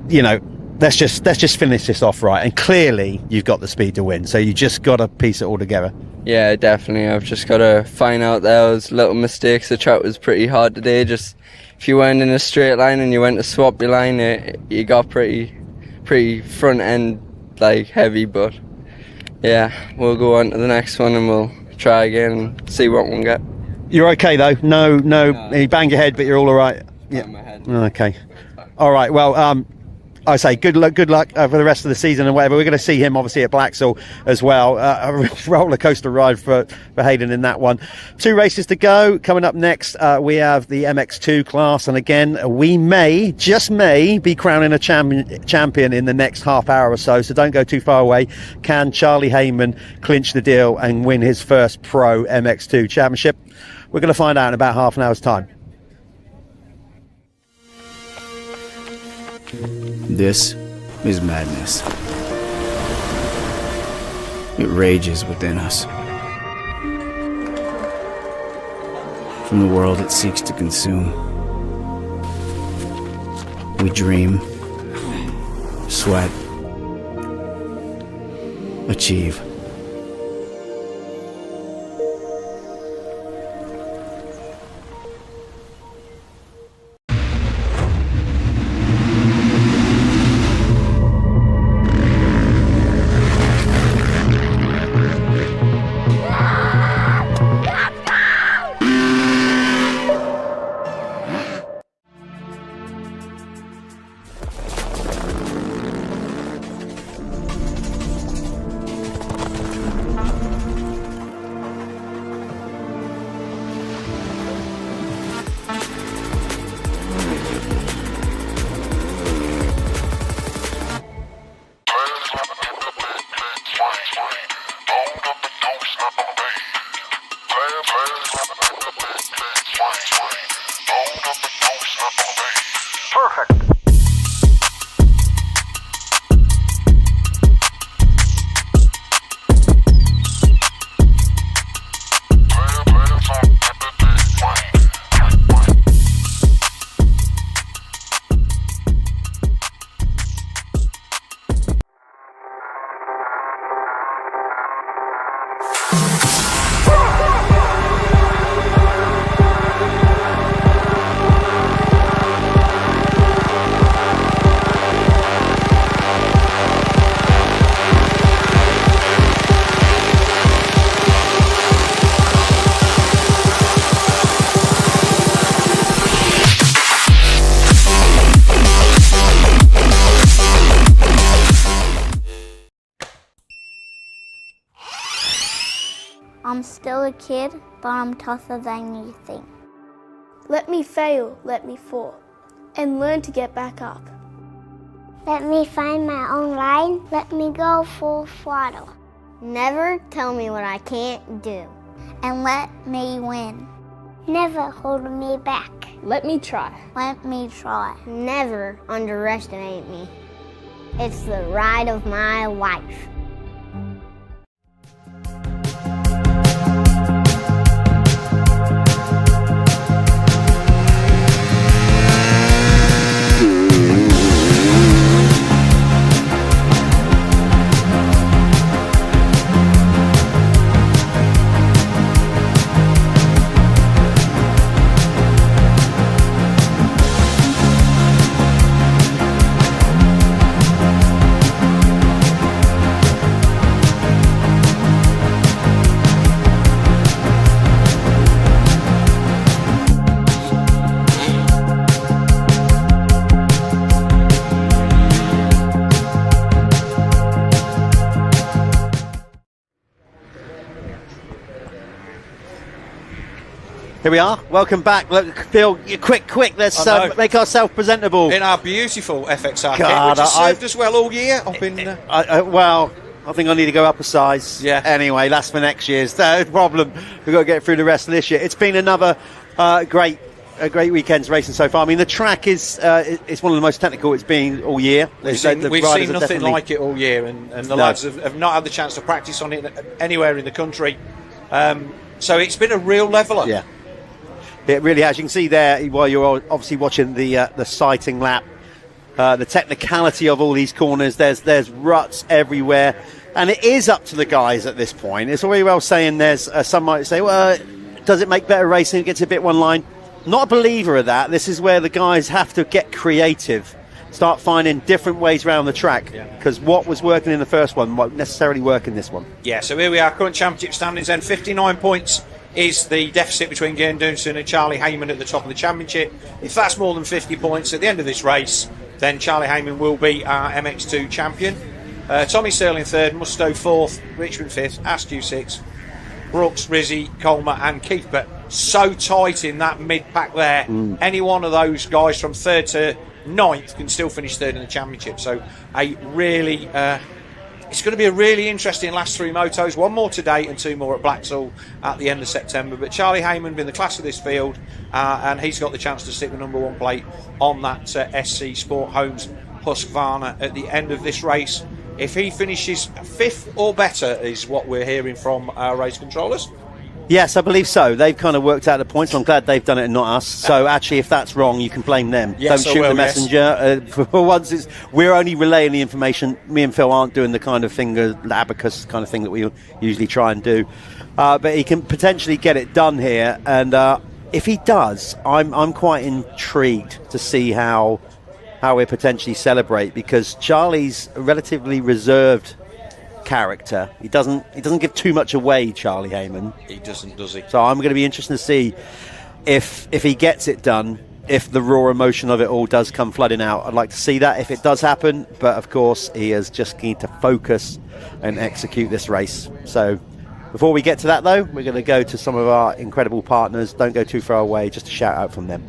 you know, let's just finish this off right. And clearly, you've got the speed to win, so you just got to piece it all together. Yeah, definitely. I've just got to find out those little mistakes. The track was pretty hard today. Just if you weren't in a straight line and you went to swap your line, you got pretty front end like heavy. But yeah, we'll go on to the next one and we'll try again and see what we can get. You're okay though? No, you banged your head, but you're all right. Yeah. My head. Okay. All right. Well, I say good luck for the rest of the season and whatever. We're going to see him obviously at Blacksall as well. A roller coaster ride for Hayden in that one. 2 races to go. Coming up next, we have the MX2 class, and again, we just may be crowning a champion in the next half hour or so. So don't go too far away. Can Charlie Heyman clinch the deal and win his first pro MX2 championship? We're going to find out in about half an hour's time. This is madness. It rages within us. From the world it seeks to consume. We dream, sweat, achieve. I'm still a kid, but I'm tougher than you think. Let me fail, let me fall, and learn to get back up. Let me find my own line, let me go full throttle. Never tell me what I can't do. And let me win. Never hold me back. Let me try. Let me try. Never underestimate me. It's the ride of my life. Here we are. Welcome back. Look, Phil, quick. Let's make ourselves presentable. In our beautiful FXR kit, God, which has served us well all year. I've been... Well, I think I need to go up a size. Yeah. Anyway, that's for next year's. No problem. We've got to get through the rest of this year. It's been another great weekend's racing so far. I mean, the track is it's one of the most technical it's been all year. We've seen nothing like it all year, and the lads have not had the chance to practice on it anywhere in the country. So it's been a real leveller. Yeah. It really has. You can see there, while you're obviously watching the sighting lap, the technicality of all these corners. There's ruts everywhere, and it is up to the guys at this point. It's very well saying there's some might say, well, does it make better racing? It gets a bit one line. Not a believer of that. This is where the guys have to get creative, start finding different ways around the track, because what was working in the first one won't necessarily work in this one. Yeah, so here we are, current championship standings then. 59 points is the deficit between Gern Dunson and Charlie Heyman at the top of the championship. If that's more than 50 points at the end of this race, then Charlie Heyman will be our MX2 champion. Tommy Sterling third, Musto fourth, Richmond fifth, Askew sixth, Brooks, Rizzy, Colmer and Keith. But so tight in that mid-pack there. Any one of those guys from third to ninth can still finish third in the championship. So a really... it's going to be a really interesting last three motos. One more today and two more at Blacksall at the end of September. But Charlie Heyman been the class of this field, and he's got the chance to stick the number one plate on that SC Sport Homes Husqvarna at the end of this race. If he finishes fifth or better is what we're hearing from our race controllers. Yes, I believe so. They've kind of worked out the points. I'm glad they've done it and not us. So actually, if that's wrong, you can blame them. Yes, don't shoot the messenger. For once, we're only relaying the information. Me and Phil aren't doing the kind of thing, the abacus kind of thing that we usually try and do. But he can potentially get it done here. And if he does, I'm quite intrigued to see how we potentially celebrate, because Charlie's a relatively reserved character. He doesn't give too much away, Charlie Heyman. He doesn't, does he? So I'm going to be interested to see if he gets it done, if the raw emotion of it all does come flooding out. I'd like to see that if it does happen, but of course he is just need to focus and execute this race. So before we get to that though, we're going to go to some of our incredible partners. Don't go too far away, just a shout out from them.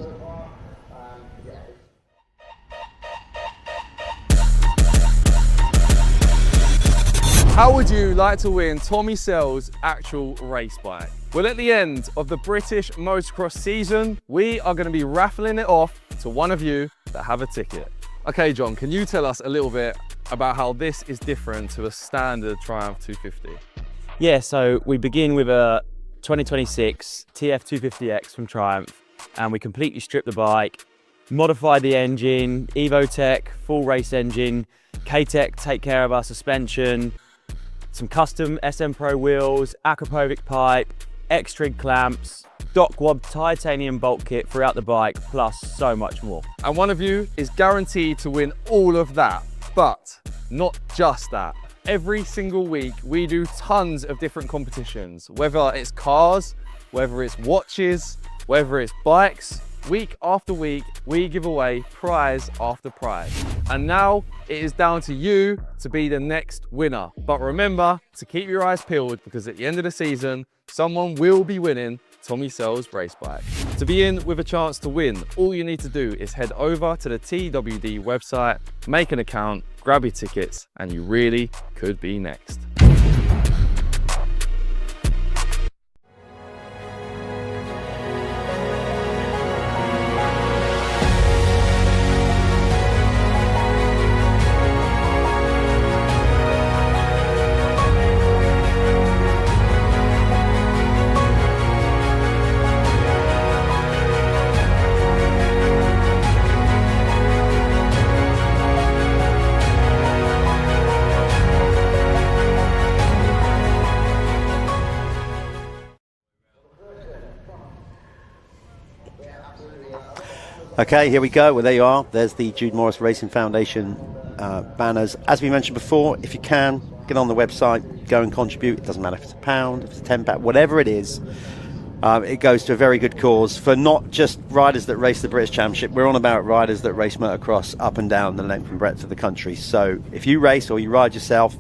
How would you like to win Tommy Sell's actual race bike? Well, at the end of the British Motocross season, we are going to be raffling it off to one of you that have a ticket. Okay, John, can you tell us a little bit about how this is different to a standard Triumph 250? Yeah, so we begin with a 2026 TF250X from Triumph, and we completely strip the bike, modify the engine, EvoTech, full race engine, K-Tech take care of our suspension, some custom SM Pro wheels, Akrapovic pipe, X-Trig clamps, Dockwob titanium bolt kit throughout the bike, plus so much more. And one of you is guaranteed to win all of that, but not just that. Every single week we do tons of different competitions, whether it's cars, whether it's watches, whether it's bikes. Week after week, we give away prize after prize. And now it is down to you to be the next winner. But remember to keep your eyes peeled, because at the end of the season, someone will be winning Tommy Sell's race bike. To be in with a chance to win, all you need to do is head over to the TWD website, make an account, grab your tickets, and you really could be next. Okay, here we go. Well, there you are. There's the Jude Morris Racing Foundation banners. As we mentioned before, if you can, get on the website, go and contribute. It doesn't matter if it's £1, if it's £10, whatever it is. It goes to a very good cause for not just riders that race the British Championship. We're on about riders that race motocross up and down the length and breadth of the country. So if you race or you ride yourself,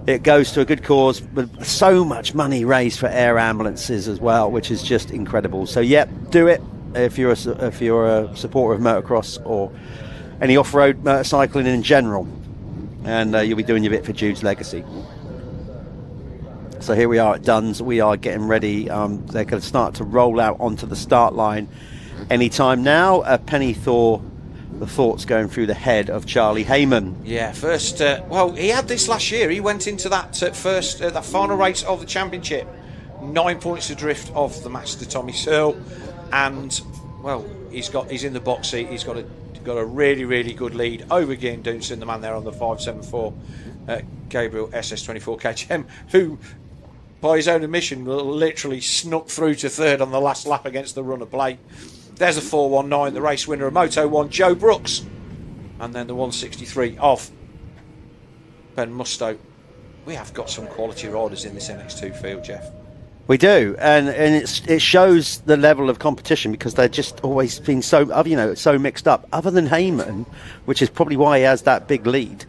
it goes to a good cause with so much money raised for air ambulances as well, which is just incredible. So yeah, do it if you're a supporter of motocross or any off-road motorcycling in general, and you'll be doing your bit for Jude's legacy. So here we are at Duns. We are getting ready. They're going to start to roll out onto the start line anytime now. Penny Thor, the thoughts going through the head of Charlie Heyman. Yeah, first, well, he had this last year. He went into that that final race of the championship, 9 points adrift of the master Tommy Searle, and well, he's in the box seat. He's got a really, really good lead over Gian Dunson, the man there on the 574, Gabriel SS24 KTM, who, by his own admission, literally snuck through to third on the last lap against the runner Blake. There's a 419, the race winner of Moto 1, Joe Brooks. And then the 163 of Ben Musto. We have got some quality riders in this MX2 field, Jeff. We do, and it shows the level of competition, because they're just always been so mixed up. Other than Heyman, which is probably why he has that big lead,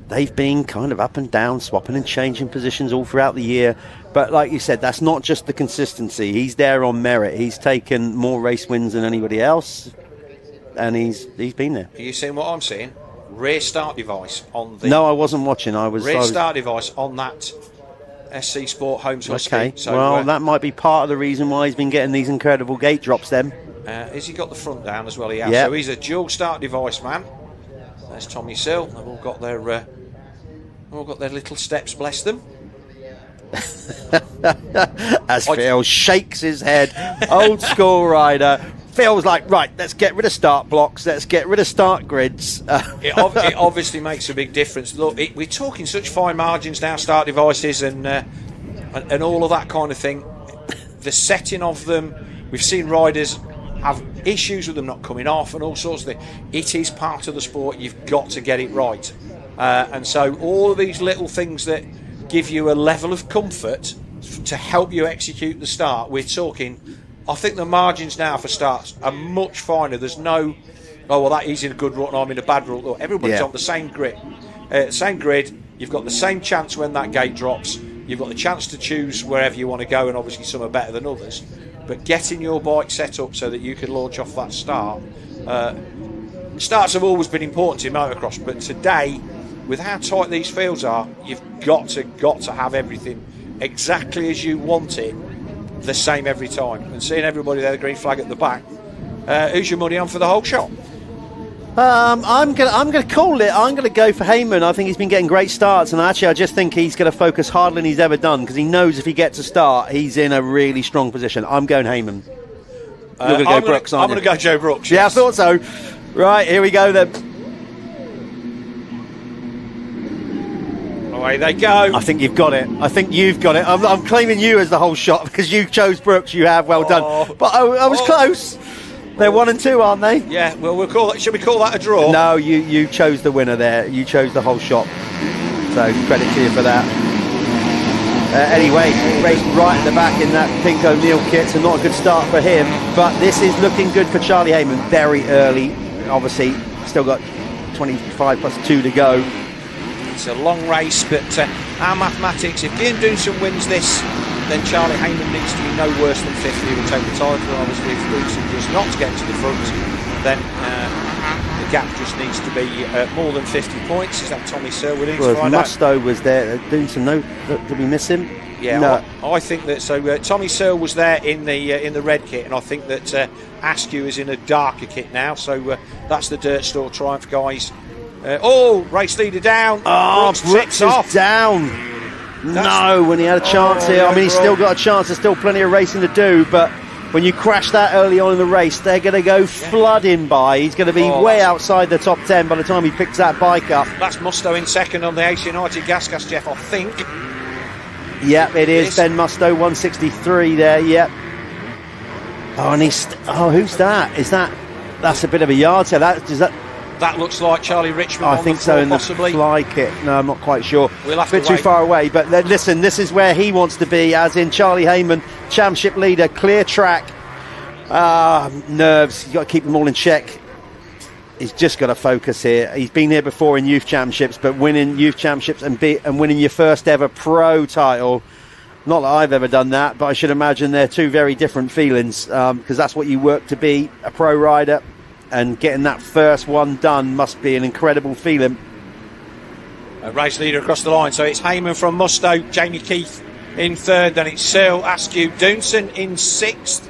they've been kind of up and down, swapping and changing positions all throughout the year. But like you said, that's not just the consistency. He's there on merit. He's taken more race wins than anybody else, and he's been there. Are you seeing what I'm seeing? Rear start device on the... No, I wasn't watching. Rear start device on that SC Sport Homes Husky. Okay, so, well, that might be part of the reason why he's been getting these incredible gate drops then. Has he got the front down as well? He has. Yep. So he's a dual start device man. There's Tommy Searle. They've all got their little steps, bless them. As Phil shakes his head, old school rider. Phil's like, right, let's get rid of start blocks, let's get rid of start grids. It obviously makes a big difference. Look, we're talking such fine margins now, start devices and all of that kind of thing. The setting of them, we've seen riders have issues with them not coming off and all sorts of things. It is part of the sport. You've got to get it right. And so all of these little things that give you a level of comfort to help you execute the start, we're talking, I think the margins now for starts are much finer. There's no, oh, well, that he's in a good rut and I'm in a bad rut. Look, everybody's on the same grid. You've got the same chance when that gate drops. You've got the chance to choose wherever you want to go, and obviously some are better than others. But getting your bike set up so that you can launch off that start. Starts have always been important in motocross, but today, with how tight these fields are, you've got to have everything exactly as you want it, the same every time. And seeing everybody there, the green flag at the back, who's your money on for the whole shot? I'm gonna call it. I'm gonna go for Heyman. I think he's been getting great starts, and actually, I just think he's going to focus harder than he's ever done, because he knows if he gets a start, he's in a really strong position. I'm going Heyman. You're going to go Brooks, aren't you? I'm going to go Joe Brooks. Yeah, I thought so. Right, here we go then. Away they go. I think you've got it. I'm claiming you as the whole shot because you chose Brooks. You have, well done. But I was close. They're 1 and 2, aren't they? Yeah. Well, we'll call it. Should we call that a draw? No, you chose the winner there. You chose the whole shot. So credit to you for that. Anyway, race right at the back in that pink O'Neill kit, so not a good start for him. But this is looking good for Charlie Heyman. Very early, obviously. Still got 25 plus 2 to go. It's a long race, but our mathematics, if Gian Dunson wins this, then Charlie Heyman needs to be no worse than 50. He will take the title. Obviously, if Dunson does not get to the front, then the gap just needs to be more than 50 points. Is that Tommy Searle? Well, if Musto was there, Dunson, no, did we miss him? Yeah, no. I think that. So Tommy Searle was there in the red kit, and I think that ACU is in a darker kit now. So that's the Dirt Store Triumph guys. Race leader down. Brooks is down. No, when he had a chance here. I mean, he's still got a chance. There's still plenty of racing to do, but when you crash that early on in the race, they're going to go flooding by. He's going to be way outside the top 10 by the time he picks that bike up. That's Musto in second on the AC United Gas, Jeff, I think. Yep, it is. Ben Musto, 163 there, yep. Oh, and who's that? That's a bit of a yard sale. That looks like Charlie Richmond. I think so, in possibly. The fly kit. No, I'm not quite sure. We'll have a bit too far away. But listen, this is where he wants to be, as in Charlie Heyman, championship leader, clear track. Nerves. You've got to keep them all in check. he's just got to focus here. He's been here before in youth championships, but winning youth championships and winning your first ever pro title, not that I've ever done that, but I should imagine they're two very different feelings, because that's what you work to be, a pro rider, and getting that first one done must be an incredible feeling. A race leader across the line, so it's Heyman from Musto, Jamie Keith in third, then it's Searle, Askew, Doonson in sixth.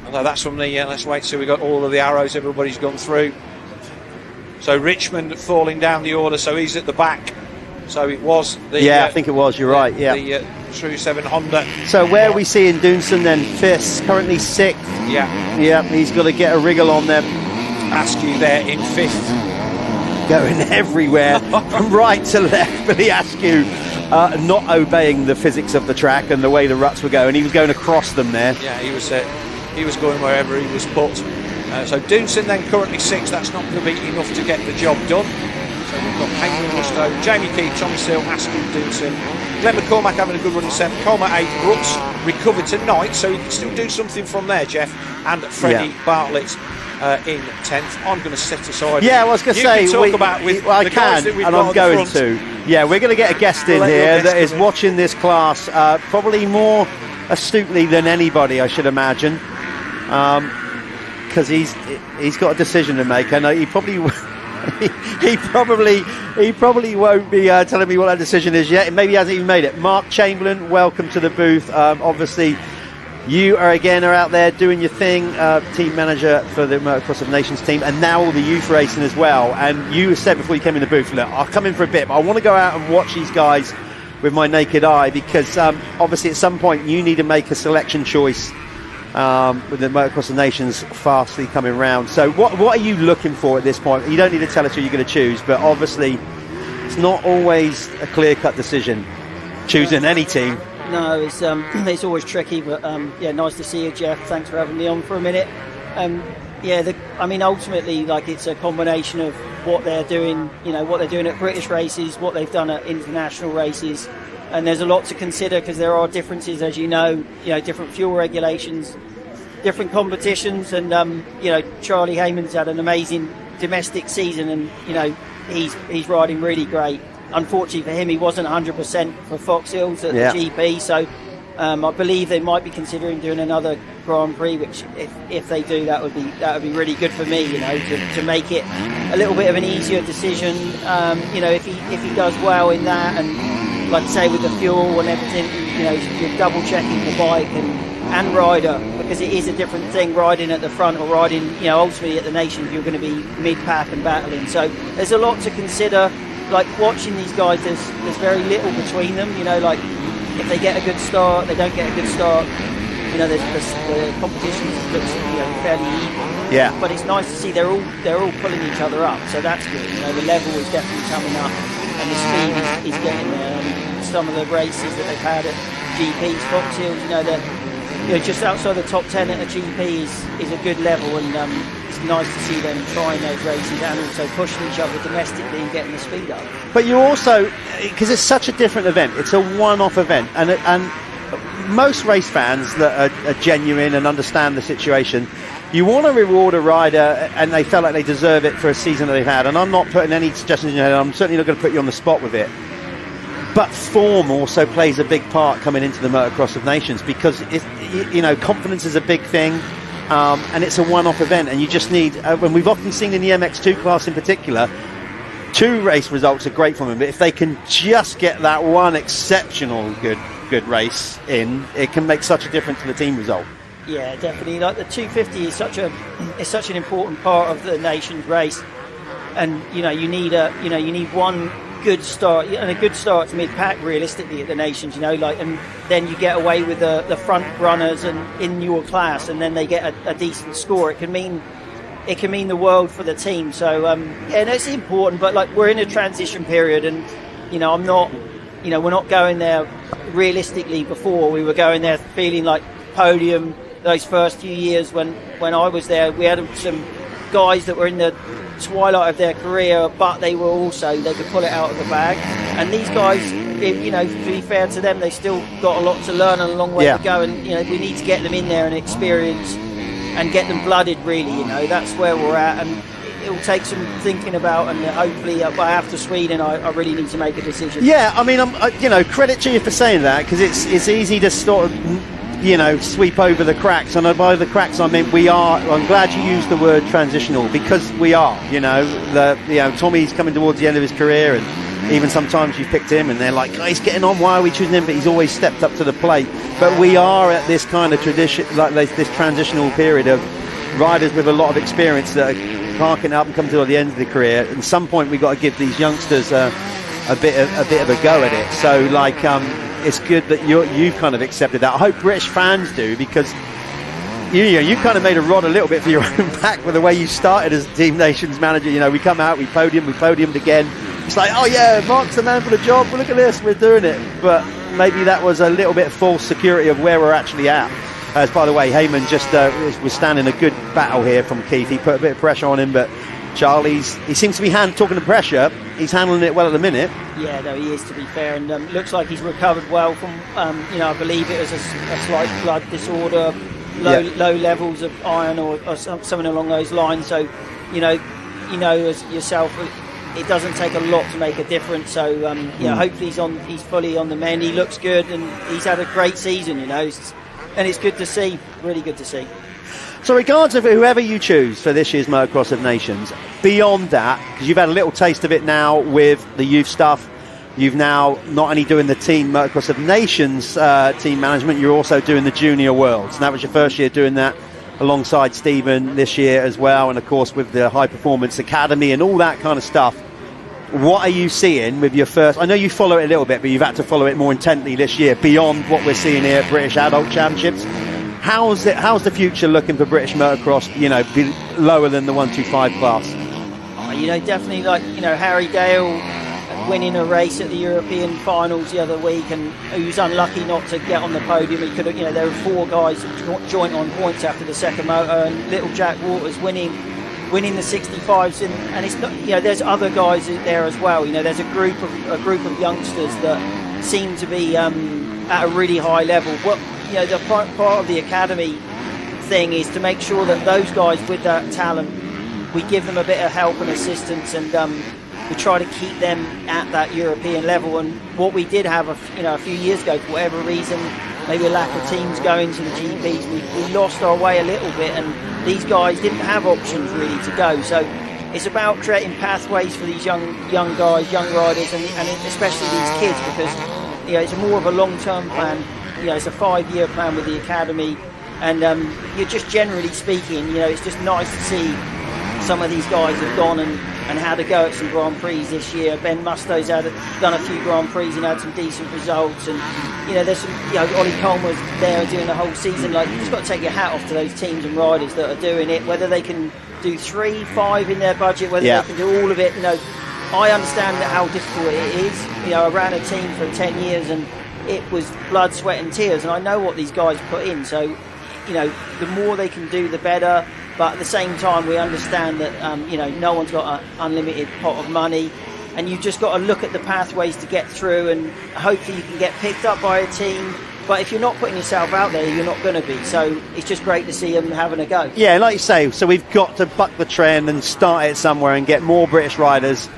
Although that's from the, let's wait till we got all of the arrows, everybody's gone through. So Richmond falling down the order, so he's at the back. So it was the... Yeah, I think it was, you're right, yeah. The True 7 Honda. So where are we seeing Doonson then? Fifth, currently sixth. Yeah. Yeah, he's got to get a wriggle on them. Askew there in fifth. Going everywhere, from right to left, Billy Askew not obeying the physics of the track and the way the ruts were going. He was going across them there. Yeah, he was going wherever he was put. So Doonson then currently sixth. That's not going to be enough to get the job done. So we've got Heyman Musto, Jamie Keith, Tommy Searle, Askew, Doonson. Glenn McCormack having a good run in seventh. Coleman eighth. Brooks recovered tonight, so he can still do something from there, Jeff. And Freddie Bartlett in 10th. I'm going to set aside. Yeah, I was going to say, talk about with I the can, guys that we've and got I'm going to. Yeah, we're going to get a guest in here that is watching this class probably more astutely than anybody, I should imagine, because he's got a decision to make. I know he probably he probably won't be telling me what that decision is yet. Maybe he hasn't even made it. Mark Chamberlain, welcome to the booth. Obviously, you are out there doing your thing, team manager for the Motocross of Nations team, and now all the youth racing as well. And you said before you came in the booth, look, I'll come in for a bit, but I want to go out and watch these guys with my naked eye, because obviously at some point you need to make a selection choice with the Motocross of Nations fastly coming round. So what are you looking for at this point? You don't need to tell us who you're going to choose, but obviously it's not always a clear-cut decision choosing any team. No, it's always tricky, but yeah, nice to see you, Jeff. Thanks for having me on for a minute. Ultimately, like, it's a combination of what they're doing, what they're doing at British races, what they've done at international races, and there's a lot to consider because there are differences, as you know, different fuel regulations, different competitions, and Charlie Heyman's had an amazing domestic season, and he's riding really great. Unfortunately for him, he wasn't 100% for Fox Hills at the GP, so I believe they might be considering doing another Grand Prix, which if they do, that would be really good for me, to make it a little bit of an easier decision. If he does well in that, and like I say, with the fuel and everything, you're double checking the bike and rider, because it is a different thing riding at the front or riding, ultimately at the Nations you're going to be mid-pack and battling. So there's a lot to consider. Like, watching these guys, there's very little between them. Like, if they get a good start, they don't get a good start. The competition looks fairly even. Yeah. But it's nice to see they're all pulling each other up, so that's good. The level is definitely coming up, and the speed is getting there. And some of the races that they've had at GPs, Fox Hills, just outside the top 10 at a GP is a good level, and it's nice to see them trying those races and also pushing each other domestically and getting the speed up. But you also, because it's such a different event, it's a one-off event, and most race fans that are genuine and understand the situation, you want to reward a rider and they felt like they deserve it for a season that they've had. And I'm not putting any suggestions in your head, I'm certainly not going to put you on the spot with it. But form also plays a big part coming into the Motocross of Nations, because confidence is a big thing, and it's a one-off event, and you just need, when we've often seen in the MX2 class in particular, 2 race results are great for them, but if they can just get that one exceptional good race in, it can make such a difference to the team result. Yeah, definitely. Like, the 250 is such an important part of the Nations race, and you need one good start, and a good start to mid-pack realistically at the Nations, and then you get away with the front runners and in your class, and then they get a decent score. It can mean the world for the team. So it's important, but like, we're in a transition period, and I'm not, we're not going there realistically. Before, we were going there feeling like podium. Those first few years when I was there, we had some guys that were in the twilight of their career, but they could pull it out of the bag. And these guys, to be fair to them, they still got a lot to learn and a long way to go. And we need to get them in there and experience and get them blooded. Really, that's where we're at. And it will take some thinking about, and hopefully after Sweden I really need to make a decision. Yeah, I mean, credit to you for saying that, because it's easy to sort of, sweep over the cracks. And by the cracks, I mean I'm glad you used the word transitional, because we are. Tommy's coming towards the end of his career, and even sometimes you've picked him and they're like, oh, he's getting on, why are we choosing him? But he's always stepped up to the plate. But we are at this kind of tradition, like this transitional period of riders with a lot of experience that are parking up and come to the end of the career. At some point, we've got to give these youngsters a bit of a go at it. So, it's good that you've kind of accepted that. I hope British fans do, because you kind of made a rod a little bit for your own back with the way you started as Team Nations manager. We come out, we podiumed again. It's like, oh yeah, Mark's the man for the job. Well, look at this, we're doing it. But maybe that was a little bit of false security of where we're actually at. As by the way, Heyman just was standing a good battle here from Keith. He put a bit of pressure on him, but Charlie, he seems to be talking to pressure. He's handling it well at the minute. Yeah, no, he is, to be fair, and looks like he's recovered well from, I believe it was a slight blood disorder, low levels of iron or something along those lines. So, as yourself, it doesn't take a lot to make a difference. So, hopefully he's fully on the mend. He looks good, and he's had a great season, and it's good to see, really good to see. So regards of whoever you choose for this year's Motocross of Nations, beyond that, because you've had a little taste of it now with the youth stuff, you've now not only doing the Team Motocross of Nations team management, you're also doing the Junior Worlds. And that was your first year doing that alongside Stephen this year as well, and of course with the High Performance Academy and all that kind of stuff. What are you seeing with your first? I know you follow it a little bit, but you've had to follow it more intently this year beyond what we're seeing here at British Adult Championships. How's the future looking for British motocross? Lower than the 125 class. Definitely Harry Dale winning a race at the European finals the other week, and he was unlucky not to get on the podium. He could have, there were 4 guys joint on points after the second motor, and little Jack Waters winning the 65s, and it's not, there's other guys there as well. There's a group of youngsters that seem to be at a really high level. The part of the academy thing is to make sure that those guys with that talent, we give them a bit of help and assistance, and we try to keep them at that European level. And what we did have a few years ago, for whatever reason, maybe a lack of teams going to the GPs, we lost our way a little bit, and these guys didn't have options really to go. So it's about creating pathways for these young guys, young riders, and especially these kids, because it's more of a long-term plan. It's a 5-year plan with the academy, and you're just generally speaking, it's just nice to see some of these guys have gone and had a go at some Grand Prix this year. Ben Musto's done a few Grand Prix and had some decent results, and there's some, Ollie Coleman was there doing the whole season. You've just got to take your hat off to those teams and riders that are doing it, whether they can do 3, 5 in their budget, whether they can do all of it. I understand how difficult it is. I ran a team for 10 years, and it was blood, sweat and tears, and I know what these guys put in. So the more they can do, the better. But at the same time, we understand that no one's got an unlimited pot of money, and you've just got to look at the pathways to get through, and hopefully you can get picked up by a team. But if you're not putting yourself out there, you're not going to be. So it's just great to see them having a go. Yeah, like you say, so we've got to buck the trend and start it somewhere and get more British riders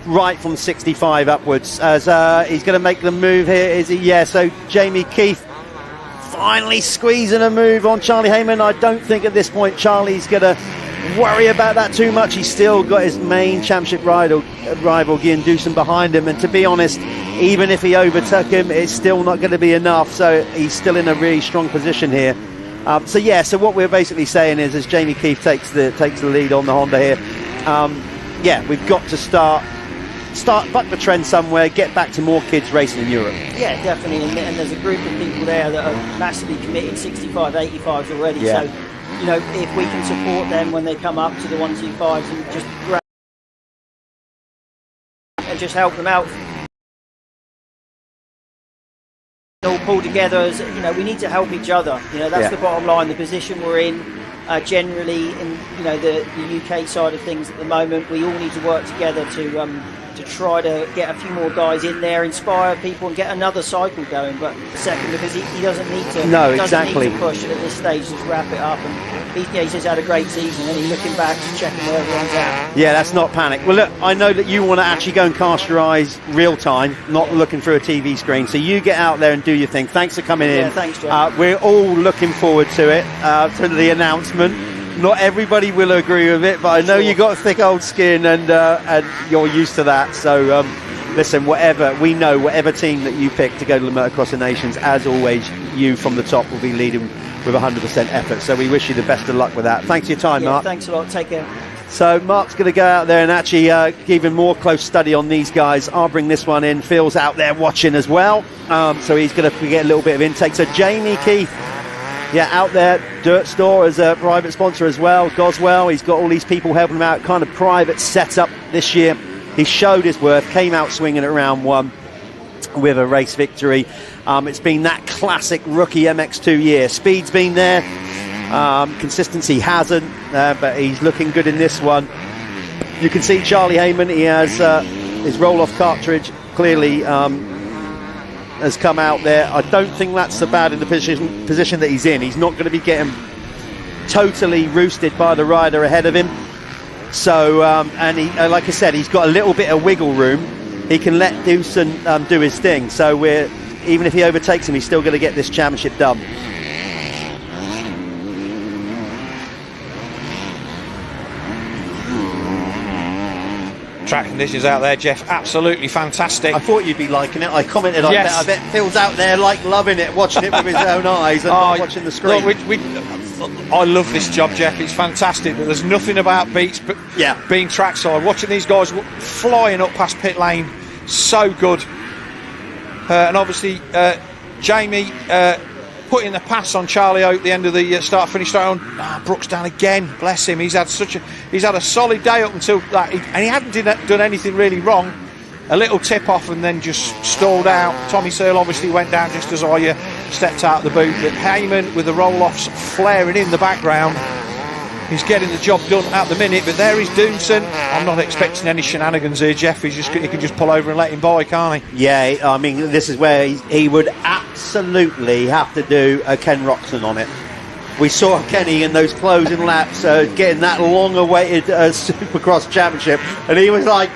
right from 65 upwards. As he's going to make the move here, is he? Yeah, so Jamie Keith finally squeezing a move on Charlie Heyman. I don't think at this point Charlie's going to worry about that too much. He's still got his main championship rival Gian Doosan behind him, and to be honest, even if he overtook him, it's still not going to be enough. So he's still in a really strong position here. So what we're basically saying is, as Jamie Keith takes the lead on the Honda here, we've got to start buck the trend somewhere, get back to more kids racing in Europe. Yeah, definitely, and there's a group of people there that are massively committed 65, 85s already. So if we can support them when they come up to the 125s and just help them out, all pull together, as we need to help each other. That's the bottom line. The position we're in generally in the UK side of things at the moment, we all need to work together to try to get a few more guys in there, inspire people and get another cycle going. But second, because he doesn't need to. No, he doesn't exactly. Need to push it at this stage, just wrap it up. And he's just had a great season, and he's looking back, just checking where everyone's at. Yeah, that's not panic. Well, look, I know that you want to actually go and cast your eyes real time, not looking through a TV screen. So you get out there and do your thing. Thanks for coming in. Yeah, thanks, Jeff. We're all looking forward to it, to the announcement. Not everybody will agree with it, but I know you've got thick old skin and you're used to that. So, listen, whatever team that you pick to go to the Motocross of Nations, as always, you from the top will be leading with 100% effort. So we wish you the best of luck with that. Thanks for your time, Mark. Thanks a lot. Take care. So Mark's going to go out there and actually give even more close study on these guys. I'll bring this one in. Phil's out there watching as well. So he's going to get a little bit of intake. So Jamie Keith, out there, Dirt Store as a private sponsor as well. Goswell, he's got all these people helping him out, kind of private setup this year. He showed his worth, came out swinging at round 1 with a race victory. It's been that classic rookie MX2 year. Speed's been there, consistency hasn't, but he's looking good in this one. You can see Charlie Heyman, he has his roll-off cartridge clearly has come out there. I don't think that's so bad in the position that he's in. He's not going to be getting totally roosted by the rider ahead of him. So, and he, like I said, he's got a little bit of wiggle room. He can let Dewson do his thing. So even if he overtakes him, he's still going to get this championship done. Track conditions out there, Jeff, absolutely fantastic. I thought you'd be liking it. I commented, yes. I bet Phil's out there loving it, watching it with his own eyes and not watching the screen. Look, I love this job, Jeff. It's fantastic, but there's nothing about beats being trackside. Watching these guys flying up past pit lane, so good. And obviously, Jamie putting the pass on Charlie Oak at the end of the start-finish straight on. Brooks down again, bless him. He's had a solid day up until that, and he hadn't done anything really wrong. A little tip off and then just stalled out. Tommy Searle obviously went down just as I stepped out the boot. But Heyman with the roll-offs flaring in the background. He's getting the job done at the minute, but there is Doonson. I'm not expecting any shenanigans here, Jeff. He can just pull over and let him by, can't he? Yeah, I mean, this is where he would absolutely have to do a Ken Roxon on it. We saw Kenny in those closing laps getting that long-awaited Supercross championship, and he was like,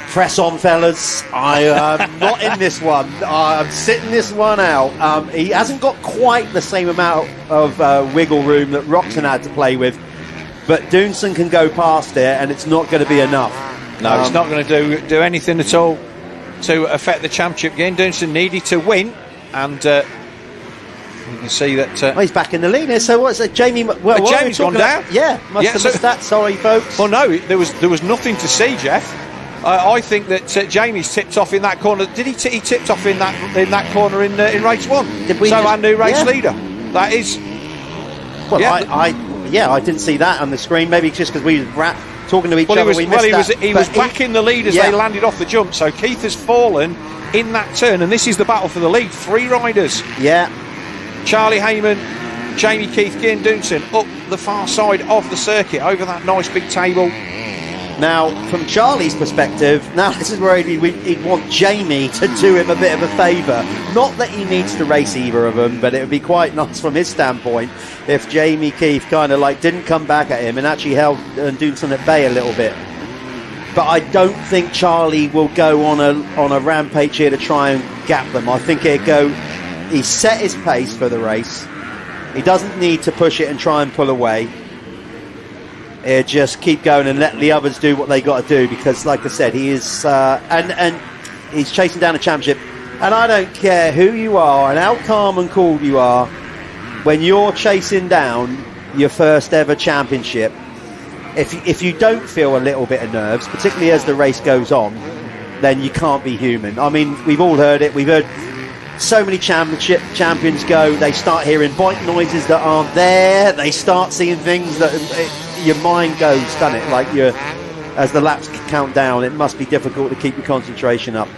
press on, fellas. I am not in this one. I'm sitting this one out. He hasn't got quite the same amount of wiggle room that Roxon had to play with, but Doonson can go past it, and it's not going to be enough. No, it's not going to do anything at all to affect the championship game. Doonson needed to win, and you can see that he's back in the lead here. So what's it, Jamie? Jamie's gone down. Must have missed that. Sorry, folks. Well, no, there was nothing to see, Jeff. I think that Jamie's tipped off in that corner. Did he tipped off in that corner in race 1? Our new race leader. That is. Well, yeah. I didn't see that on the screen. Maybe just because we were talking to each other. He was back in the lead as they landed off the jump. So Keith has fallen in that turn, and this is the battle for the lead. 3 riders. Yeah. Charlie Heyman, Jamie Keith, Cian Doonson up the far side of the circuit over that nice big table. Now, from Charlie's perspective, now this is where he'd want Jamie to do him a bit of a favour. Not that he needs to race either of them, but it would be quite nice from his standpoint if Jamie Keith kind of didn't come back at him and actually held Doonson at bay a little bit. But I don't think Charlie will go on a rampage here to try and gap them. I think he set his pace for the race. He doesn't need to push it and try and pull away. Just keep going and let the others do what they got to do, because like I said, he is and he's chasing down a championship, and I don't care who you are and how calm and cool you are, when you're chasing down your first ever championship, if you don't feel a little bit of nerves, particularly as the race goes on, then you can't be human. I mean, we've all heard it. We've heard so many champions go, they start hearing bike noises that aren't there, they start seeing things that your mind goes, doesn't it? As the laps count down, it must be difficult to keep your concentration up.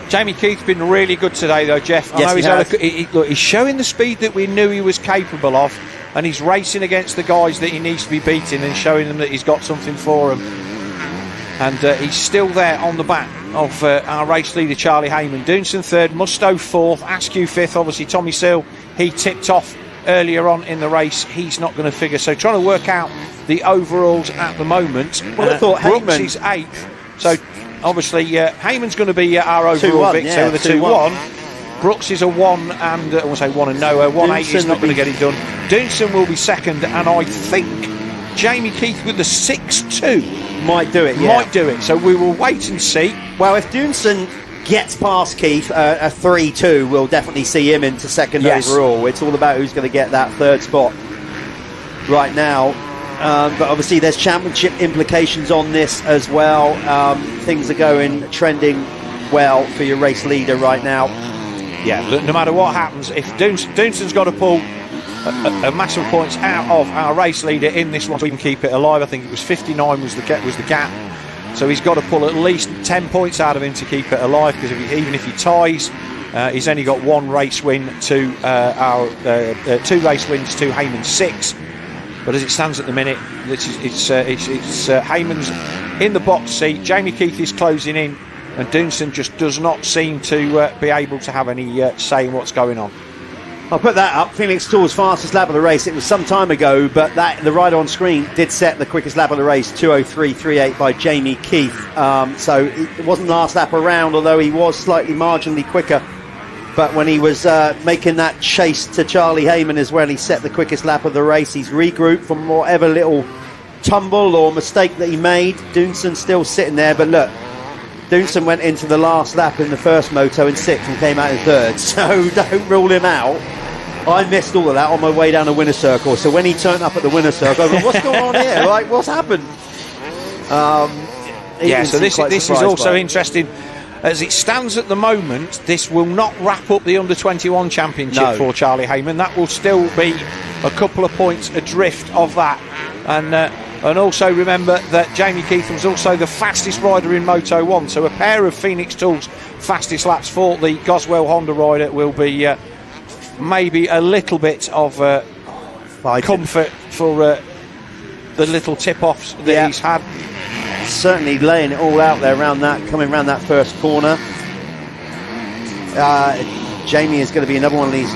Jamie Keith's been really good today, though, Jeff. He's showing the speed that we knew he was capable of, and he's racing against the guys that he needs to be beating and showing them that he's got something for them. and he's still there on the back of our race leader Charlie Heyman. Doonson third, Musto fourth, ACU fifth. Obviously Tommy Searle, he tipped off earlier on in the race. He's not going to figure, so trying to work out the overalls at the moment. Well, I thought Brooks Heyman is eighth, so obviously Heyman's going to be our overall 2-1, victor with a 2-1. Brooks is a 1 and I want to say 1 and no, 1-8 is not going to get it done. Doonson will be second, and I think Jamie Keith with the 6-2 might do it. Might do it. So we will wait and see. Well, if Doonson gets past Keith, a 3-2, we'll definitely see him into second overall. It's all about who's going to get that third spot right now. But obviously there's championship implications on this as well. Things are trending well for your race leader right now. Yeah, no matter what happens, if Doonson's got to pull a massive points out of our race leader in this one so we can keep it alive. I think it was 59 was the gap. So he's got to pull at least 10 points out of him to keep it alive, because even if he ties, he's only got 1 race win to our 2 race wins to Heyman's 6. But as it stands at the minute, it's Heyman's in the box seat. Jamie Keith is closing in, and Doonson just does not seem to be able to have any say in what's going on. I'll put that up. Phoenix Tour's fastest lap of the race. It was some time ago, but the rider on screen did set the quickest lap of the race, 2:03.38 by Jamie Keith. So it wasn't last lap around, although he was slightly marginally quicker. But when he was making that chase to Charlie Heyman is when he set the quickest lap of the race. He's regrouped from whatever little tumble or mistake that he made. Doonson's still sitting there, but look, Doonson went into the last lap in the first moto in 6th and came out in 3rd, so don't rule him out. I missed all of that on my way down the winner's circle, so when he turned up at the winner's circle, I was like, what's going on here? Like, what's happened? So this is also interesting. As it stands at the moment, this will not wrap up the under-21 championship for Charlie Heyman. That will still be a couple of points adrift of that. And also remember that Jamie Keith was also the fastest rider in Moto 1. So a pair of Phoenix Tools fastest laps for the Goswell Honda rider will be maybe a little bit of comfort for the little tip-offs that he's had. Certainly laying it all out there coming around that first corner. Jamie is going to be another one of these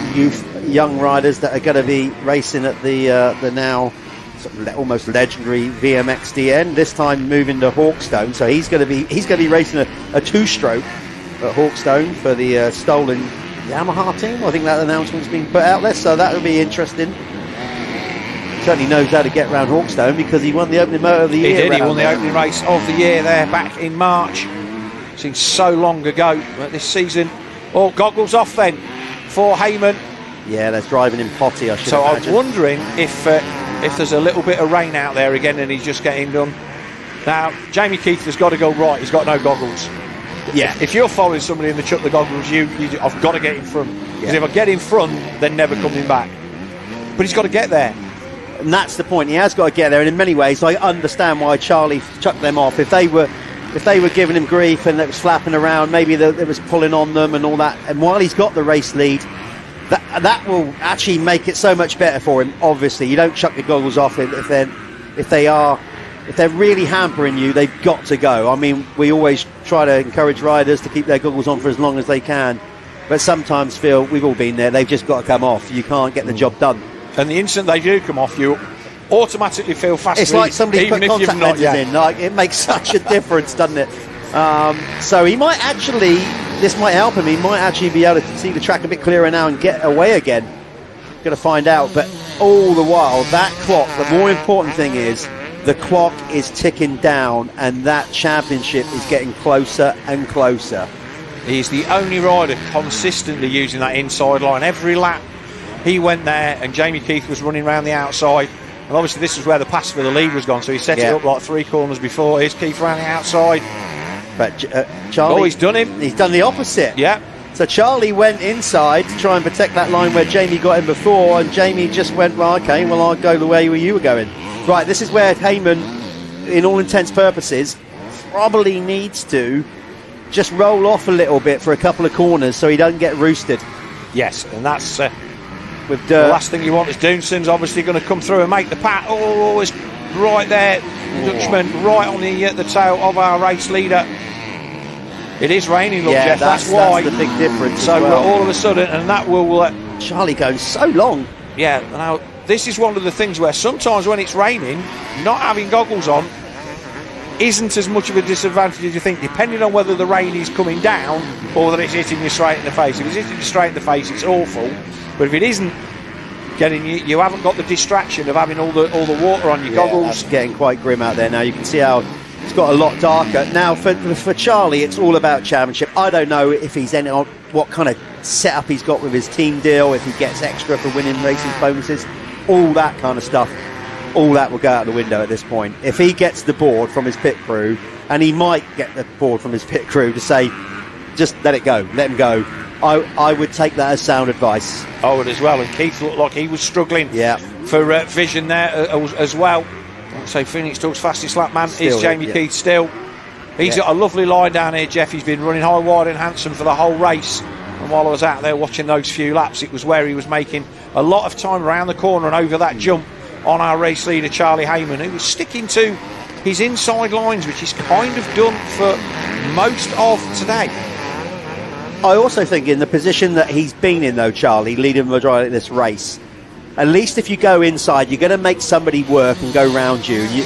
young riders that are going to be racing at the now sort of almost legendary VMXDN. This time moving to Hawkstone, so he's going to be racing a 2-stroke at Hawkstone for the stolen Yamaha team. I think that announcement's been put out there, so that will be interesting. Certainly knows how to get around Hawkstone because he won the opening motor of the year. He won the opening race of the year there back in March. Seems so long ago, but this season, goggles off then for Heyman. Yeah, they're driving him potty, I should imagine. I'm wondering if there's a little bit of rain out there again and he's just getting done. Now, Jamie Keith has got to go right. He's got no goggles. Yeah. If you're following somebody and they chuck the goggles, I've got to get in front. Because if I get in front, they're never coming back. But he's got to get there. And that's the point. He has got to get there. And in many ways, I understand why Charlie chucked them off. If they were giving him grief and it was flapping around, maybe it was pulling on them and all that. And while he's got the race lead, that will actually make it so much better for him. Obviously, you don't chuck your goggles off if they're really hampering you. They've got to go. I mean, we always try to encourage riders to keep their goggles on for as long as they can, but sometimes, Phil, we've all been there. They've just got to come off. You can't get the job done. And the instant they do come off, you automatically feel faster. It's like somebody put contact lenses in. Like, it makes such a difference, doesn't it? So he might actually, this might help him. He might actually be able to see the track a bit clearer now and get away again. Got to find out. But all the while, that clock, the more important thing is, the clock is ticking down and that championship is getting closer and closer. He's the only rider consistently using that inside line. Every lap he went there and Jamie Keith was running around the outside. And obviously this is where the pass for the lead was gone, so he set it up like 3 corners before. Here's Keith around the outside. But Charlie... he's done him. He's done the opposite. Yeah. So Charlie went inside to try and protect that line where Jamie got him before, and Jamie just went, well, okay, well, I'll go the way you were going. Right, this is where Heyman, in all intents purposes, probably needs to just roll off a little bit for a couple of corners so he doesn't get roosted. Yes, and that's... with the last thing you want is Doonson's obviously going to come through and make the pat. Oh, it's right there. Dutchman right on the tail of our race leader. It is raining, look, Jeff. That's why. That's the big difference. So all of a sudden, and that will. Charlie going so long. Yeah. Now this is one of the things where sometimes when it's raining, not having goggles on isn't as much of a disadvantage as you think, depending on whether the rain is coming down or whether it's hitting you straight in the face. If it's hitting you straight in the face, it's awful. But if it isn't getting you haven't got the distraction of having all the water on your goggles. That's getting quite grim out there now. You can see how it's got a lot darker. Now for Charlie, it's all about championship. I don't know if he's any what kind of setup he's got with his team deal, if he gets extra for winning races bonuses, all that kind of stuff. All that will go out the window at this point. If he gets the board from his pit crew, and he might get the board from his pit crew to say, just let it go, let him go, I would take that as sound advice. I would as well. And Keith looked like he was struggling for vision there as well. So Phoenix Talk's fastest lap man is Jamie Keith still. He's got a lovely line down here, Jeff. He's been running high, wide and handsome for the whole race. And while I was out there watching those few laps, it was where he was making a lot of time around the corner and over that jump on our race leader Charlie Heyman, who was sticking to his inside lines, which he's kind of done for most of today. I also think in the position that he's been in, though, Charlie, leading the majority of this race, at least if you go inside, you're going to make somebody work and go round you. You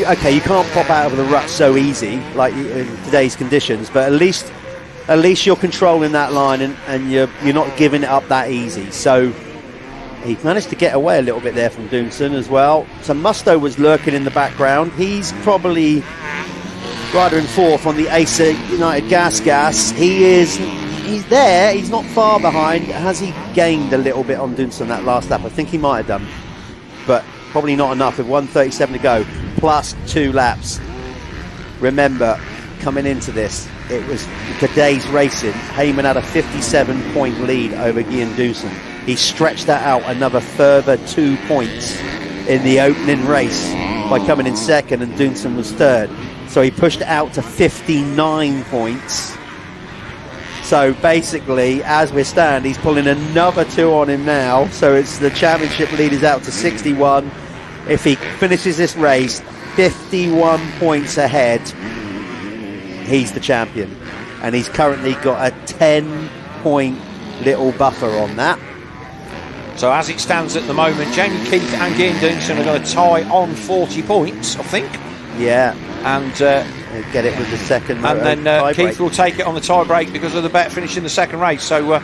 can't pop out of the rut so easy, like in today's conditions, but at least you're controlling that line and you're not giving it up that easy. So he managed to get away a little bit there from Doomson as well. So Musto was lurking in the background. He's probably rider in fourth on the AC United Gas. He's there. He's not far behind. Has he gained a little bit on Doomson that last lap? I think he might have done, but probably not enough with 1:37 to go, plus 2 laps. Remember, coming into this, it was today's racing. Heyman had a 57-point lead over Guillaume Doomson. He stretched that out another further 2 points in the opening race by coming in second, and Doomson was third. So he pushed it out to 59 points. So basically, as we stand, he's pulling another 2 on him now. So it's the championship lead is out to 61. If he finishes this race 51 points ahead, he's the champion. And he's currently got a 10-point little buffer on that. So as it stands at the moment, Jamie Keith and Guillaume Doomson are going to tie on 40 points, I think. Yeah. And get it with the second. And then Keith will take it on the tie break because of the better finish in the second race. So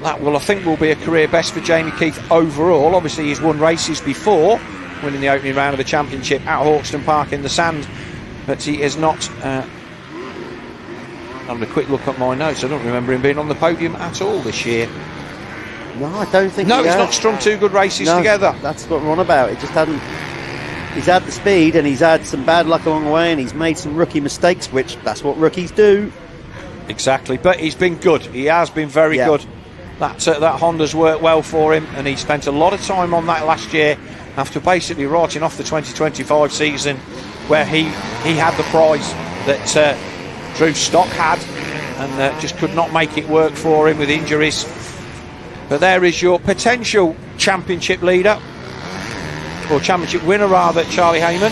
that will, I think, will be a career best for Jamie Keith overall. Obviously, he's won races before, winning the opening round of the championship at Hawkston Park in the sand, but he is not. Having a quick look at my notes, I don't remember him being on the podium at all this year. No, I don't think. No, he's not strung 2 good races together. That's what we're on about. It just hadn't. He's had the speed and he's had some bad luck along the way, and he's made some rookie mistakes, which that's what rookies do. Exactly, but he's been good. He has been very good. That Honda's worked well for him, and he spent a lot of time on that last year after basically writing off the 2025 season, where he had the prize that Drew Stock had, and just could not make it work for him with injuries. But there is your potential championship leader, or championship winner rather, Charlie Heyman.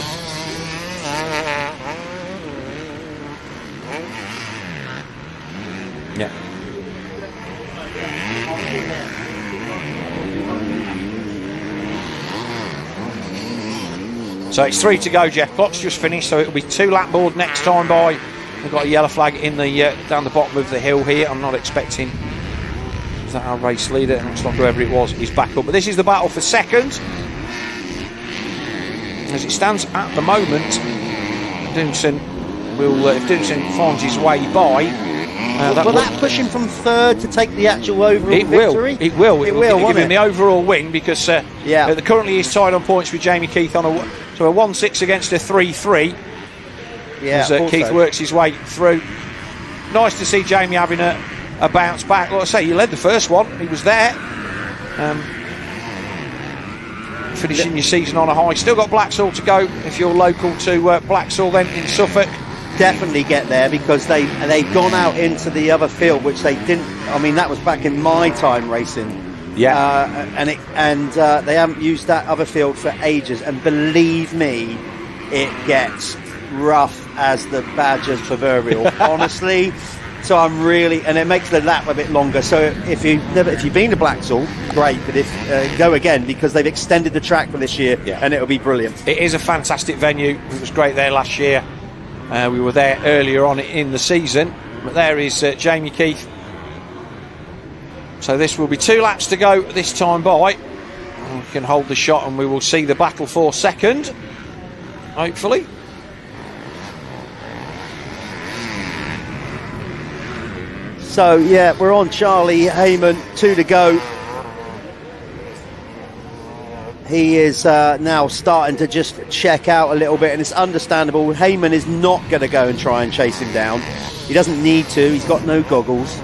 Yeah. So it's 3 to go, Jeff. Clock's just finished, so it'll be 2 lap board next time by. We've got a yellow flag in the down the bottom of the hill here. I'm not expecting. Is that our race leader? It looks like whoever it was is back up. But this is the battle for second. As it stands at the moment, Doomson will, if Doomson finds his way by, will that push him from third to take the actual overall victory? It will give him the overall win, because currently he's tied on points with Jamie Keith on a 1-6 against a 3-3. Yeah, as Keith works his way through. Nice to see Jamie having a bounce back. Like I say, he led the first one. He was there. Finishing your season on a high. Still got Blacksall to go if you're local to Blacksall then in Suffolk. Definitely get there, because they've gone out into the other field, which they didn't. I mean, that was back in my time racing. Yeah. And they haven't used that other field for ages. And believe me, it gets rough as the badger's proverbial, honestly. So I'm really, and it makes the lap a bit longer. So if you've been to Blacksall, great, but if go again, because they've extended the track for this year, and it'll be brilliant. It is a fantastic venue. It was great there last year. We were there earlier on in the season, but there is Jamie Keith. So this will be 2 laps to go this time by. We can hold the shot and we will see the battle for second, hopefully. So yeah, we're on Charlie Heyman, 2 to go. He is now starting to just check out a little bit, and it's understandable. Heyman is not going to go and try and chase him down. He doesn't need to. He's got no goggles.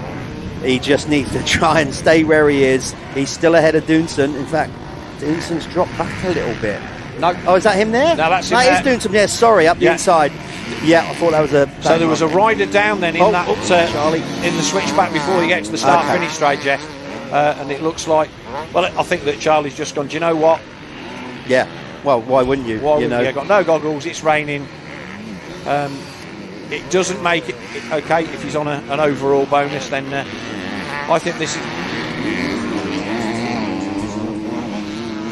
He just needs to try and stay where he is. He's still ahead of Doonson. In fact, Doonson's dropped back a little bit. No. Oh, is that him there? No, that's him there. That is Doonson, yeah, sorry, up the inside. Yeah, I thought that was a... So there was a rider down then in Charlie, in the switchback before you get to the start-finish straight, Jeff. And it looks like... Well, I think that Charlie's just gone, do you know what? Yeah, well, why wouldn't you? You know, got no goggles, it's raining. It doesn't make it okay if he's on an overall bonus, then I think this is...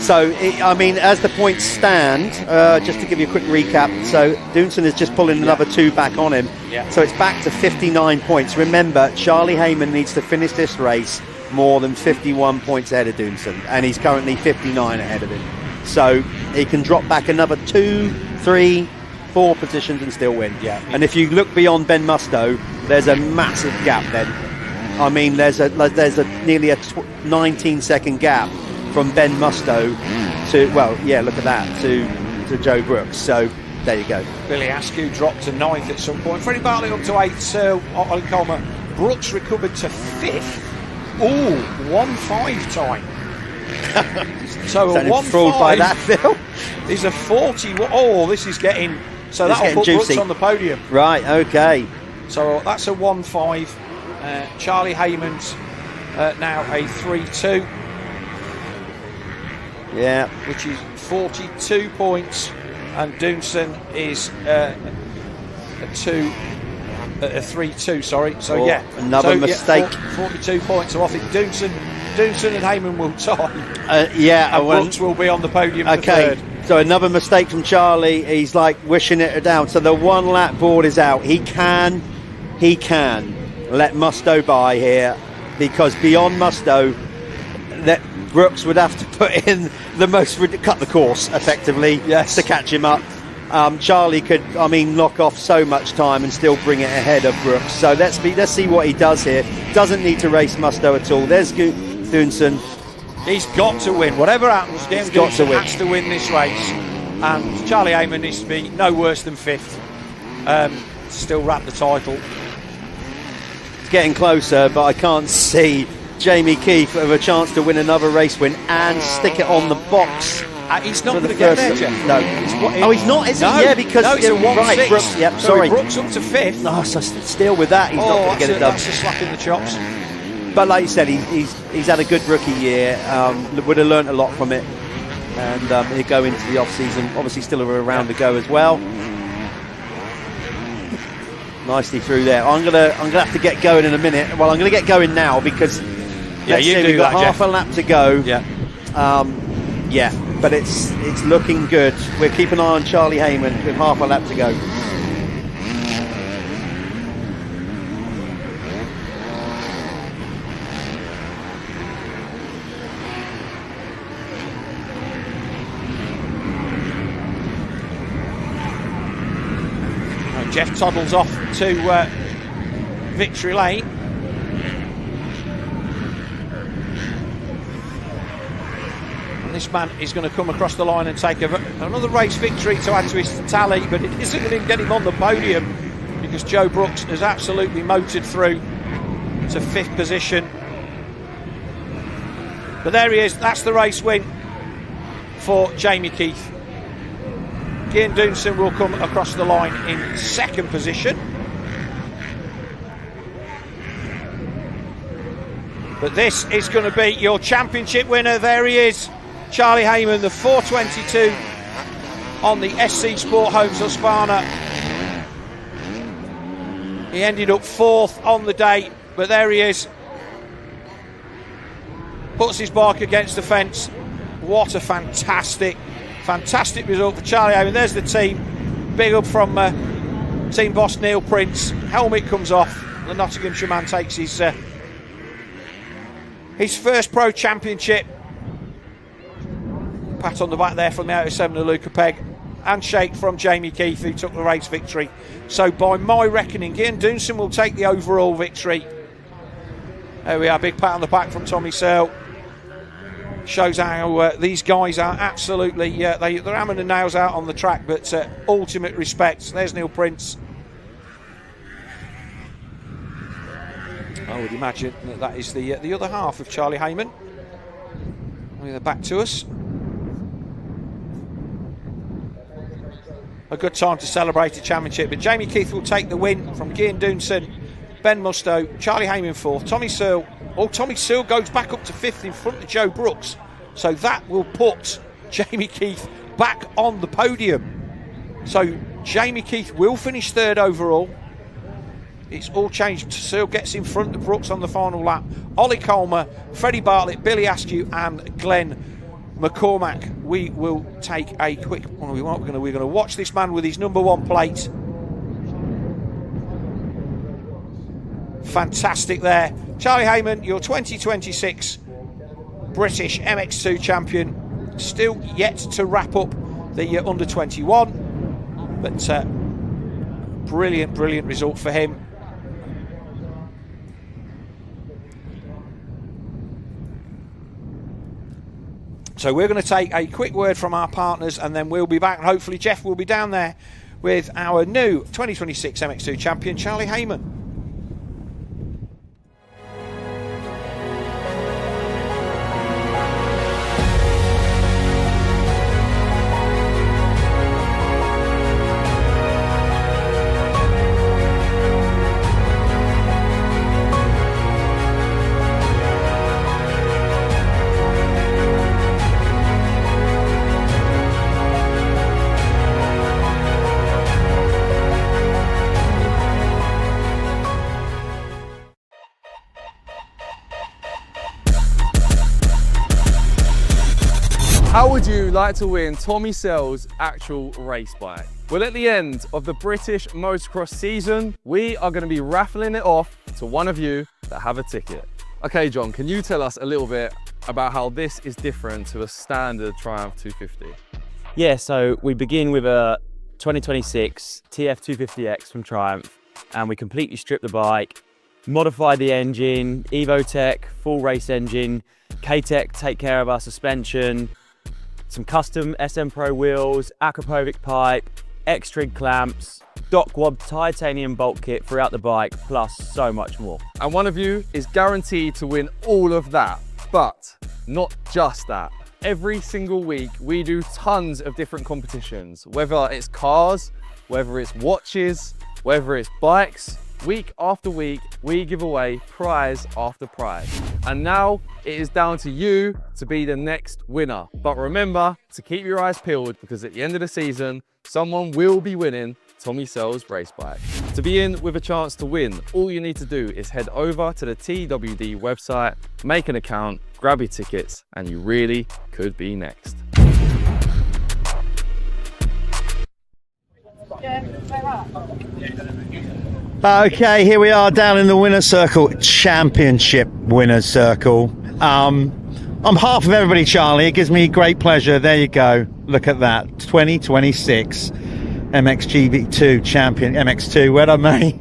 So, I mean, as the points stand, just to give you a quick recap, so Doonson is just pulling another 2 back on him. Yeah. So it's back to 59 points. Remember, Charlie Heyman needs to finish this race more than 51 points ahead of Doonson, and he's currently 59 ahead of him. So he can drop back another 2, 3, 4 positions and still win. Yeah. And if you look beyond Ben Musto, there's a massive gap then. I mean, there's a nearly a 19-second gap from Ben Musto to, well, yeah, look at that, to Joe Brooks. So there you go. Billy Askew dropped to 9th at some point. Freddie Bartlett up to 8th. Ollie Coleman. Brooks recovered to 5th. Ooh, 1.5 time. So a 1.5 by that, Phil. Is a 40. Oh, this is getting. So that'll put juicy. Brooks on the podium. Right. Okay. So that's a 1.5. Charlie Heyman's now a 3.2. Yeah. Which is 42 points, and Doonson is a 3.2. Sorry. So another mistake. 42 points. So I think Doonson and Heyman will tie. And Brooks will be on the podium for third. So another mistake from Charlie. He's like wishing it down. So the 1 lap board is out. He can let Musto by here, because beyond Musto, that Brooks would have to put in the most cut the course effectively to catch him up. Charlie could, knock off so much time and still bring it ahead of Brooks. So let's see what he does here. Doesn't need to race Musto at all. There's Doonson. He's got to win. Whatever happens, Doonson has to win this race. And Charlie Heyman needs to be no worse than 5th. Still wrap the title. It's getting closer, but I can't see Jamie Keith have a chance to win another race win and stick it on the box. He's not going to get there, Jeff. No. He's not, is he? Yeah, because it's a 1.6. Right, Brooks, so sorry. Brooks up to 5th. No, so still with that, he's not going to get it done. That's a slap in the chops. But like you said, he's had a good rookie year. Would have learnt a lot from it, and he'll go into the off season. Obviously, still a round to go as well. Nicely through there. I'm gonna have to get going in a minute. Well, I'm gonna get going now because we've got half a lap to go. Yeah. But it's looking good. We're keeping an eye on Charlie Heyman with half a lap to go. Jeff toddles off to victory lane. And this man is going to come across the line and take another race victory to add to his tally, but it isn't going to get him on the podium because Joe Brooks has absolutely motored through to 5th position. But there he is, that's the race win for Jamie Keith. Cian Doonson will come across the line in 2nd position. But this is going to be your championship winner. There he is, Charlie Heyman, the 4:22 on the SC Sport Homes Husqvarna. He ended up 4th on the day, but there he is. Puts his bike against the fence. What a fantastic result for Charlie Heyman. There's the team. Big up from team boss Neil Prince. Helmet comes off. The Nottinghamshire man takes his first pro championship. Pat on the back there from the Auto 7 of Luca Pegg. Handshake from Jamie Keith, who took the race victory. So by my reckoning, Ian Doonson will take the overall victory. There we are, big pat on the back from Tommy Searle. Shows how these guys are absolutely, they're hammering the nails out on the track, but ultimate respect. There's Neil Prince. I would imagine that is the other half of Charlie Heyman. They're back to us. A good time to celebrate a championship, but Jamie Keith will take the win from Gian Doonson, Ben Musto, Charlie Heyman 4th, Tommy Searle. Oh, Tommy Searle goes back up to 5th in front of Joe Brooks, so that will put Jamie Keith back on the podium. So Jamie Keith will finish 3rd overall. It's all changed. Searle gets in front of Brooks on the final lap. Ollie Colmer, Freddie Bartlett, Billy Askew and Glenn McCormack. We will take a quick. We're going to watch this man with his number 1 plate. Fantastic there, Charlie Heyman, your 2026 British MX2 champion. Still yet to wrap up the under 21, but brilliant result for him. So we're going to take a quick word from our partners and then we'll be back, and hopefully Jeff will be down there with our new 2026 MX2 champion, Charlie Heyman. How would you like to win Tommy Searle's actual race bike? Well, at the end of the British Motocross season, we are going to be raffling it off to one of you that have a ticket. Okay, John, can you tell us a little bit about how this is different to a standard Triumph 250? Yeah, so we begin with a 2026 TF250X from Triumph, and we completely strip the bike, modify the engine, EvoTech, full race engine, K-Tech take care of our suspension, some custom SM Pro wheels, Acropovic pipe, X-Trig clamps, Dockwob titanium bolt kit throughout the bike, plus so much more. And one of you is guaranteed to win all of that, but not just that. Every single week we do tons of different competitions, whether it's cars, whether it's watches, whether it's bikes. Week after week, we give away prize after prize. And now it is down to you to be the next winner. But remember to keep your eyes peeled, because at the end of the season, someone will be winning Tommy Searle's race bike. To be in with a chance to win, all you need to do is head over to the TWD website, make an account, grab your tickets, and you really could be next. Okay, here we are down in the winner's circle, championship winner's circle. I'm half of everybody, Charlie. It gives me great pleasure. There you go. Look at that. 2026 MXGP2 champion, MX2, where I may.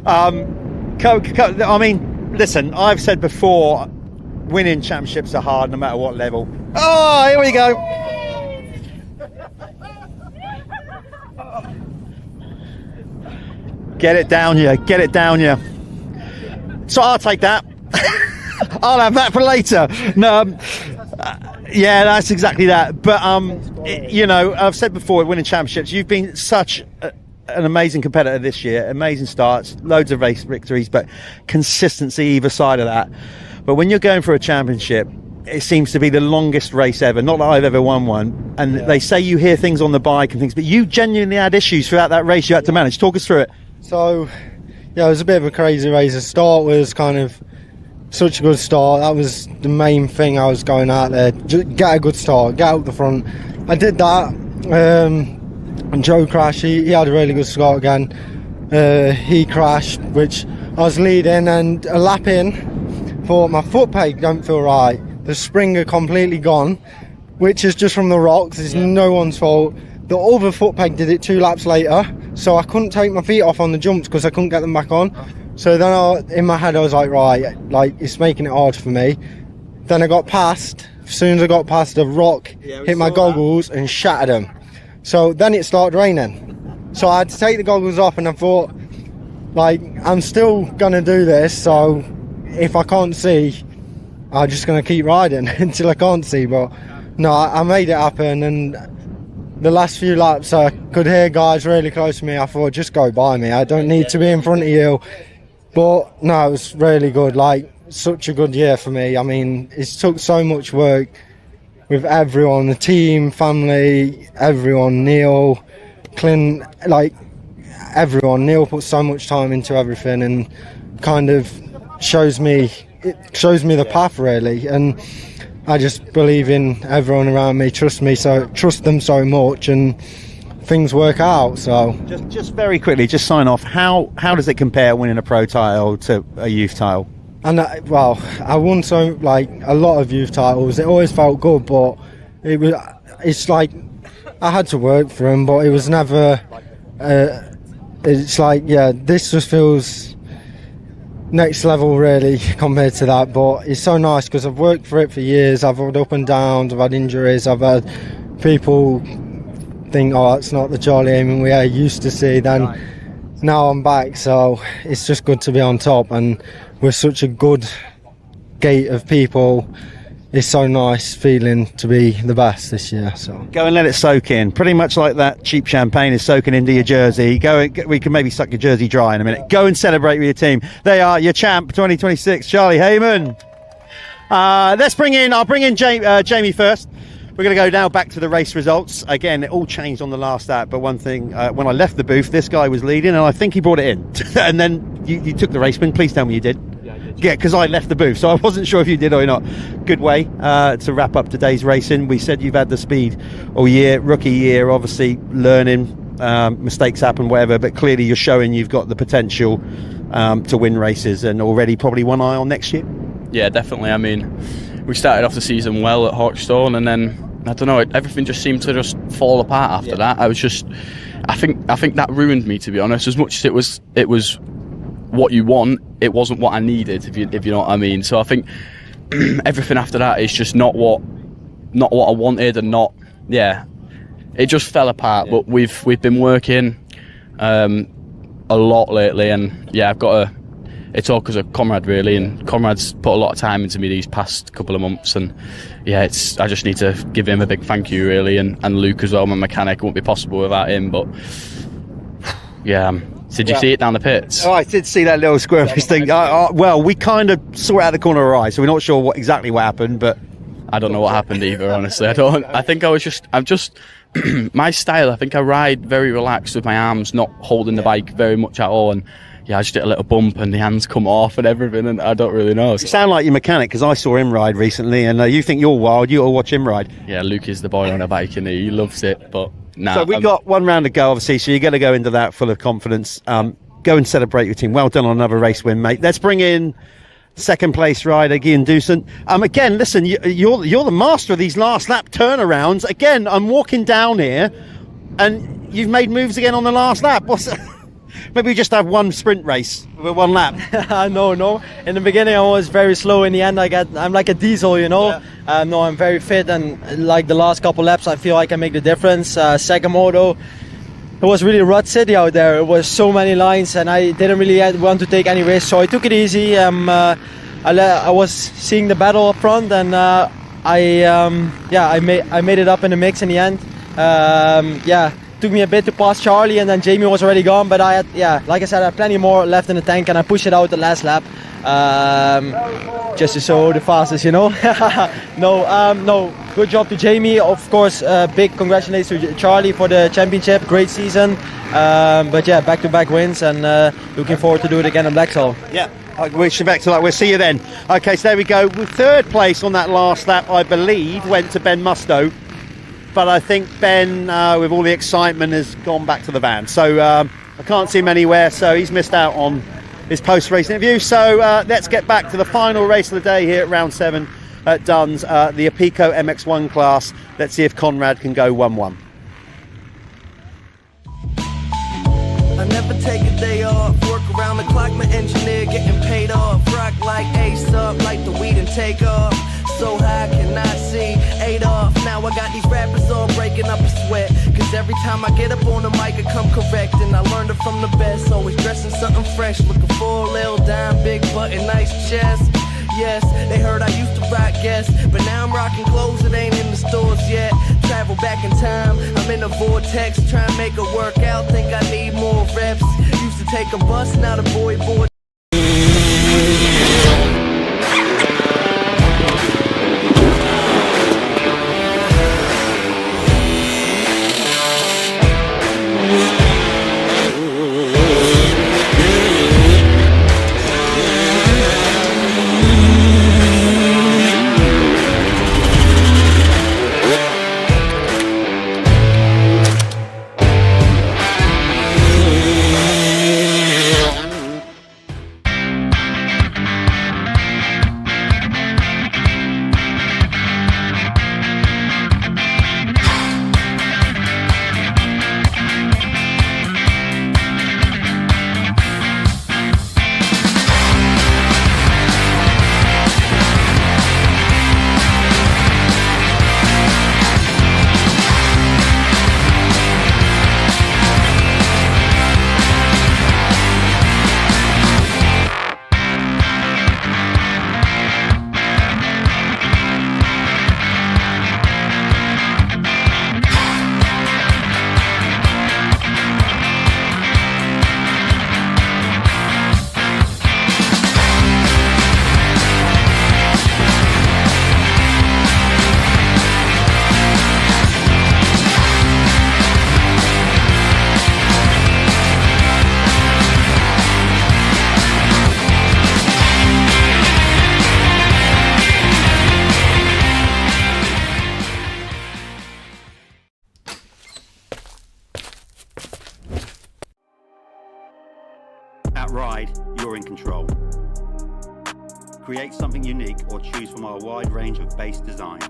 I mean, listen, I've said before, winning championships are hard no matter what level. Oh, here we go. Get it down you, get it down you. So I'll take that. I'll have that for later. No, yeah, that's exactly that. But you know, I've said before, winning championships, you've been such an amazing competitor this year. Amazing starts, loads of race victories, but consistency either side of that. But when you're going for a championship, it seems to be the longest race ever. Not that I've ever won one. And they say you hear things on the bike and things, but you genuinely had issues throughout that race you had to manage. Talk us through it. So, yeah, it was a bit of a crazy race. The start was kind of such a good start. That was the main thing I was going out there. Just get a good start, get out the front. I did that. And Joe crashed. He had a really good start again. He crashed, which I was leading, and a lap in, thought my foot peg don't feel right. The springer completely gone, which is just from the rocks. It's no one's fault. The other foot peg did it 2 laps later, so I couldn't take my feet off on the jumps because I couldn't get them back on. So then in my head I was like, right, like it's making it hard for me. Then I got past. As soon as I got past, the rock hit my goggles and shattered them. So then it started raining. So I had to take the goggles off, and I thought, like, I'm still gonna do this, so if I can't see, I'm just going to keep riding until I can't see. But no, I made it happen, and the last few laps I could hear guys really close to me. I thought, just go by me, I don't need to be in front of you. But no, it was really good, like such a good year for me. I mean, it's took so much work with everyone, the team, family, everyone, Neil, Clint, like everyone. Neil put so much time into everything and kind of shows me the path really, and I just believe in everyone around me, trust them so much, and things work out. So just very quickly, just sign off, how does it compare winning a pro title to a youth title? And I won so like a lot of youth titles. It always felt good, but it's like I had to work for them, but it was never it's like, yeah, this just feels next level really compared to that. But it's so nice because I've worked for it for years. I've had up and downs, I've had injuries, I've had people think, oh, it's not the Charlie Eamon we used to see. Then now I'm back, so it's just good to be on top, and we're such a good gate of people. It's so nice feeling to be the best this year. So go and let it soak in, pretty much like that cheap champagne is soaking into your jersey. We can maybe suck your jersey dry in a minute. Go and celebrate with your team. They are your champ 2026, Charlie Eamon. I'll bring in Jamie first. We're going to go now back to the race results. Again, it all changed on the last lap, but one thing, when I left the booth, this guy was leading, and I think he brought it in. And then you took the race win. Please tell me you did. Yeah, because I left the booth, so I wasn't sure if you did or not. Good way to wrap up today's racing. We said you've had the speed all year, rookie year, obviously learning, mistakes happen, whatever, but clearly you're showing you've got the potential to win races, and already probably one eye on next year. Yeah, definitely. I mean, we started off the season well at Hawkstone, and then I don't know, everything just seemed to just fall apart after that. I think that ruined me, to be honest. As much as it was what you want, it wasn't what I needed, if you know what I mean. So I think everything after that is just not what I wanted, and it just fell apart. But we've been working a lot lately, and it's all because of Conrad really, and Conrad's put a lot of time into me these past couple of months, and I just need to give him a big thank you really, and Luke as well, my mechanic. It wouldn't be possible without him. But did you see it down the pits? Oh, I did see that little squirmish thing. Well, we kind of saw it out of the corner of our eye, so we're not sure exactly what happened, but I don't know what happened either, honestly. I think I'm just my style, I think I ride very relaxed with my arms not holding the bike very much at all, and I just did a little bump and the hands come off and everything, and I don't really know. You sound like your mechanic, because I saw him ride recently, and you think you're wild, you ought to watch him ride. Yeah, Luke is the boy on a bike, and he loves it, but so we got one round to go, obviously, so you're going to go into that full of confidence. Go and celebrate your team. Well done on another race win, mate. Let's bring in second place rider Guillaume Dusant. Again, listen, you're the master of these last lap turnarounds. Again, I'm walking down here, and you've made moves again on the last lap. Maybe we just have one sprint race with one lap. No. In the beginning, I was very slow. In the end, I'm like a diesel, you know. Yeah. No, I'm very fit, and like the last couple laps, I feel like I make the difference. Second moto, it was really rut city out there. It was so many lines, and I didn't really want to take any risk, so I took it easy. I was seeing the battle up front, and I made it up in the mix in the end. Took me a bit to pass Charlie, and then Jamie was already gone, but like I said, I had plenty more left in the tank, and I pushed it out the last lap. just to show the fastest, you know. No, good job to Jamie. Of course, big congratulations to Charlie for the championship. Great season. But yeah, back-to-back wins, and looking forward to do it again in Blackstall. Yeah. I wish you back to luck. We'll see you then. Okay, so there we go. With third place on that last lap, I believe, went to Ben Mustoe. But I think Ben, with all the excitement, has gone back to the van. So I can't see him anywhere, so he's missed out on his post-race interview. So let's get back to the final race of the day here at round 7 at Duns, the Apico MX1 class. Let's see if Conrad can go 1-1. I never take a day off, work around the clock, my engineer getting paid off. Rock like Ace up, like the weed and take off. So high, cannot see, 8 off. Now I got these rappers all breaking up a sweat. Cause every time I get up on the mic, I come correct. And I learned it from the best, always dressing something fresh. Looking for a little dime, big button, nice chest. Yes, they heard I used to rock Guess, but now I'm rocking clothes that ain't in the stores yet. Travel back in time, I'm in a vortex, trying to make it work out, think I need more reps. Used to take a bus, now the board. At Ride, you're in control. Create something unique or choose from our wide range of base designs.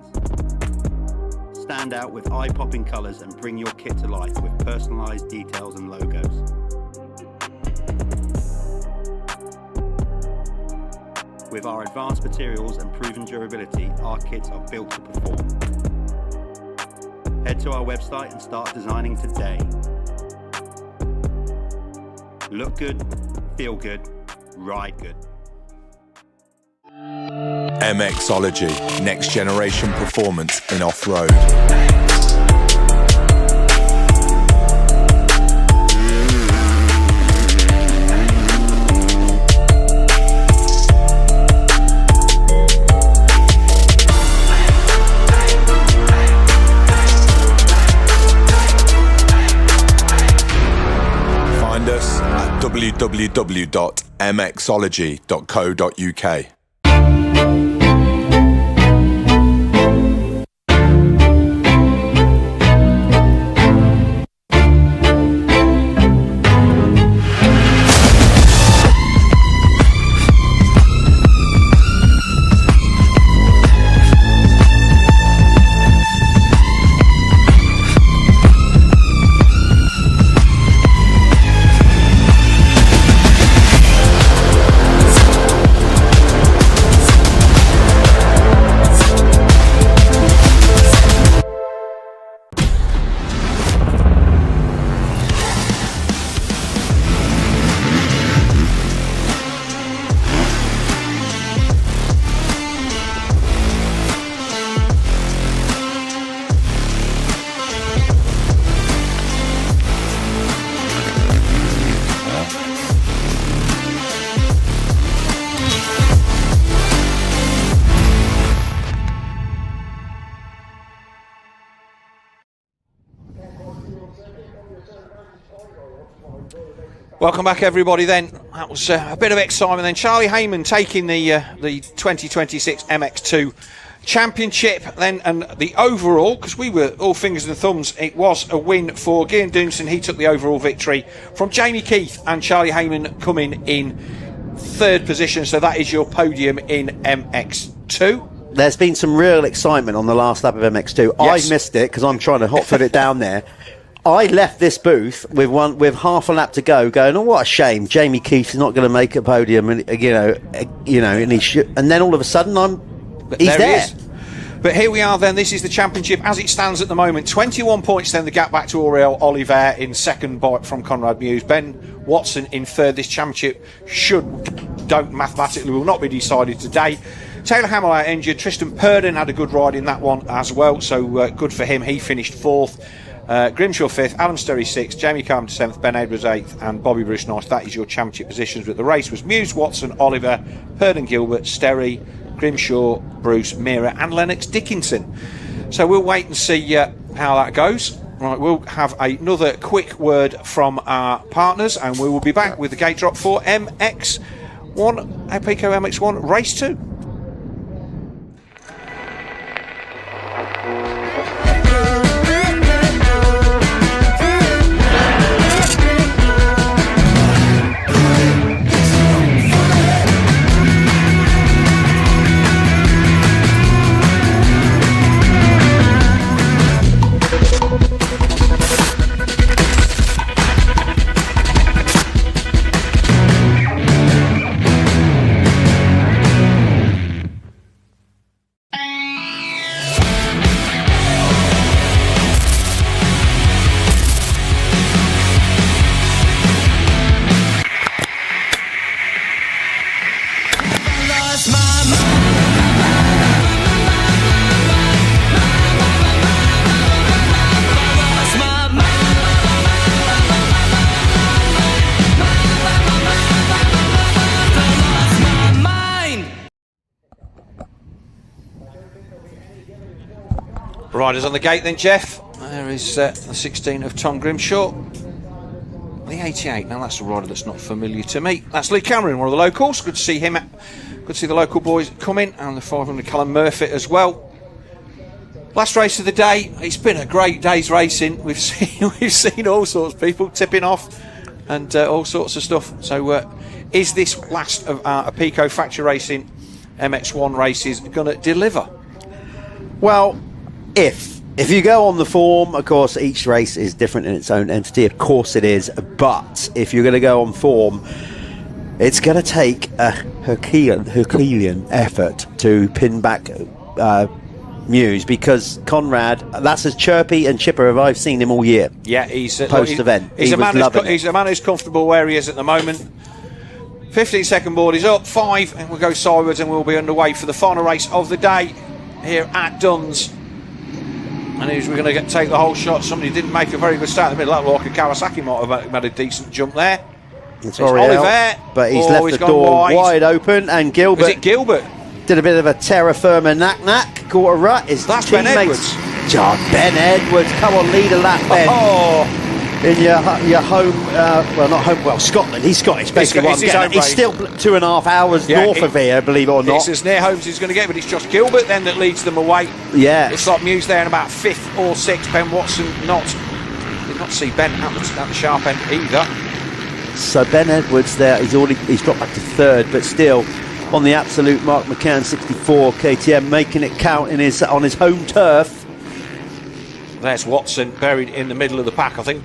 Stand out with eye-popping colours and bring your kit to life with personalised details and logos. With our advanced materials and proven durability, our kits are built to perform. Head to our website and start designing today. Look good, feel good, ride good. MXology, next generation performance in off-road. Find us at www.mxology.co.uk. Welcome back, everybody. Then that was a bit of excitement. Then Charlie Heyman taking the 2026 MX2 Championship. Then and the overall, because we were all fingers and thumbs, it was a win for Gian Doomson. He took the overall victory from Jamie Keith and Charlie Heyman coming in third position. So that is your podium in MX2. There's been some real excitement on the last lap of MX2. Yes. I missed it because I'm trying to hot foot it down there. I left this booth with half a lap to go, going, "Oh, what a shame! Jamie Keith is not going to make a podium," and and he should. And then all of a sudden, he's there. He is. But here we are. Then this is the championship as it stands at the moment. 21 points. Then the gap back to Auriel Oliver in second from Conrad Mewes. Ben Watson in third. This championship mathematically will not be decided today. Taylor Hamilton injured. Tristan Purden had a good ride in that one as well, so good for him. He finished fourth. Grimshaw 5th, Adam Sterry 6th, Jamie Carpenter 7th, Ben Edwards 8th, and Bobby Bruce Nice. That is your championship positions. But the race was Mewes, Watson, Oliver, Purden, Gilbert, Sterry, Grimshaw, Bruce, Meara, and Lennox Dickinson. So we'll wait and see how that goes. Right, we'll have another quick word from our partners, and we will be back with the gate drop for MX1, Pico MX1 Race 2. Riders on the gate then, Jeff. There is the 16 of Tom Grimshaw. The 88, now that's a rider that's not familiar to me. That's Lee Cameron, one of the locals. Good to see him. Good to see the local boys come in, and the 500 Callum Murphy as well. Last race of the day. It's been a great day's racing. We've seen all sorts of people tipping off and all sorts of stuff. So is this last of our Pico Factory Racing MX1 races going to deliver? Well, if you go on the form, of course, each race is different in its own entity. Of course it is. But if you're going to go on form, it's going to take a Herculean effort to pin back Mewes, because Conrad, that's as chirpy and chipper as I've seen him all year. Yeah, he's post-event. He's a man who's comfortable where he is at the moment. 15-second board is up, 5, and we'll go sideways, and we'll be underway for the final race of the day here at Duns. And we're going to take the whole shot. Somebody didn't make a very good start in the middle. That looked like Kawasaki might have made a decent jump there. It's Oliver, but he's left the door wide open, and Gilbert. Was it Gilbert? Did a bit of a terra firma knack, caught a rut. That's Ben Edwards. Ben Edwards, come on, lead a lap, Ben. In your home, Scotland. He's Scottish, basically. He's still 2.5 hours north of here, believe it or not. It's as near home as he's going to get, but it's Josh Gilbert then that leads them away. Yeah. It's like Mewes there in about 5th or 6th. Ben Watson did not see Ben at the sharp end either. So Ben Edwards there, he's dropped back to 3rd, but still on the absolute Mark McCann 64 KTM, making it count on his home turf. There's Watson buried in the middle of the pack. I think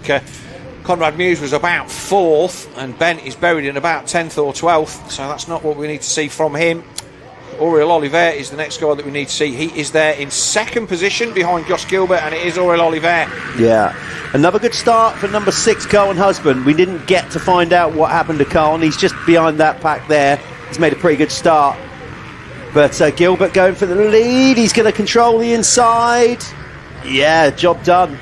Conrad Mewes was about 4th, and Ben is buried in about 10th or 12th, so that's not what we need to see from him. Auriel Oliver is the next guy that we need to see. He is there in 2nd position behind Josh Gilbert, and it is Auriel Oliver. Yeah, another good start for number 6, Carlton Husband. We didn't get to find out what happened to Carlton. He's just behind that pack there. He's made a pretty good start. But Gilbert going for the lead. He's going to control the inside. Yeah, job done.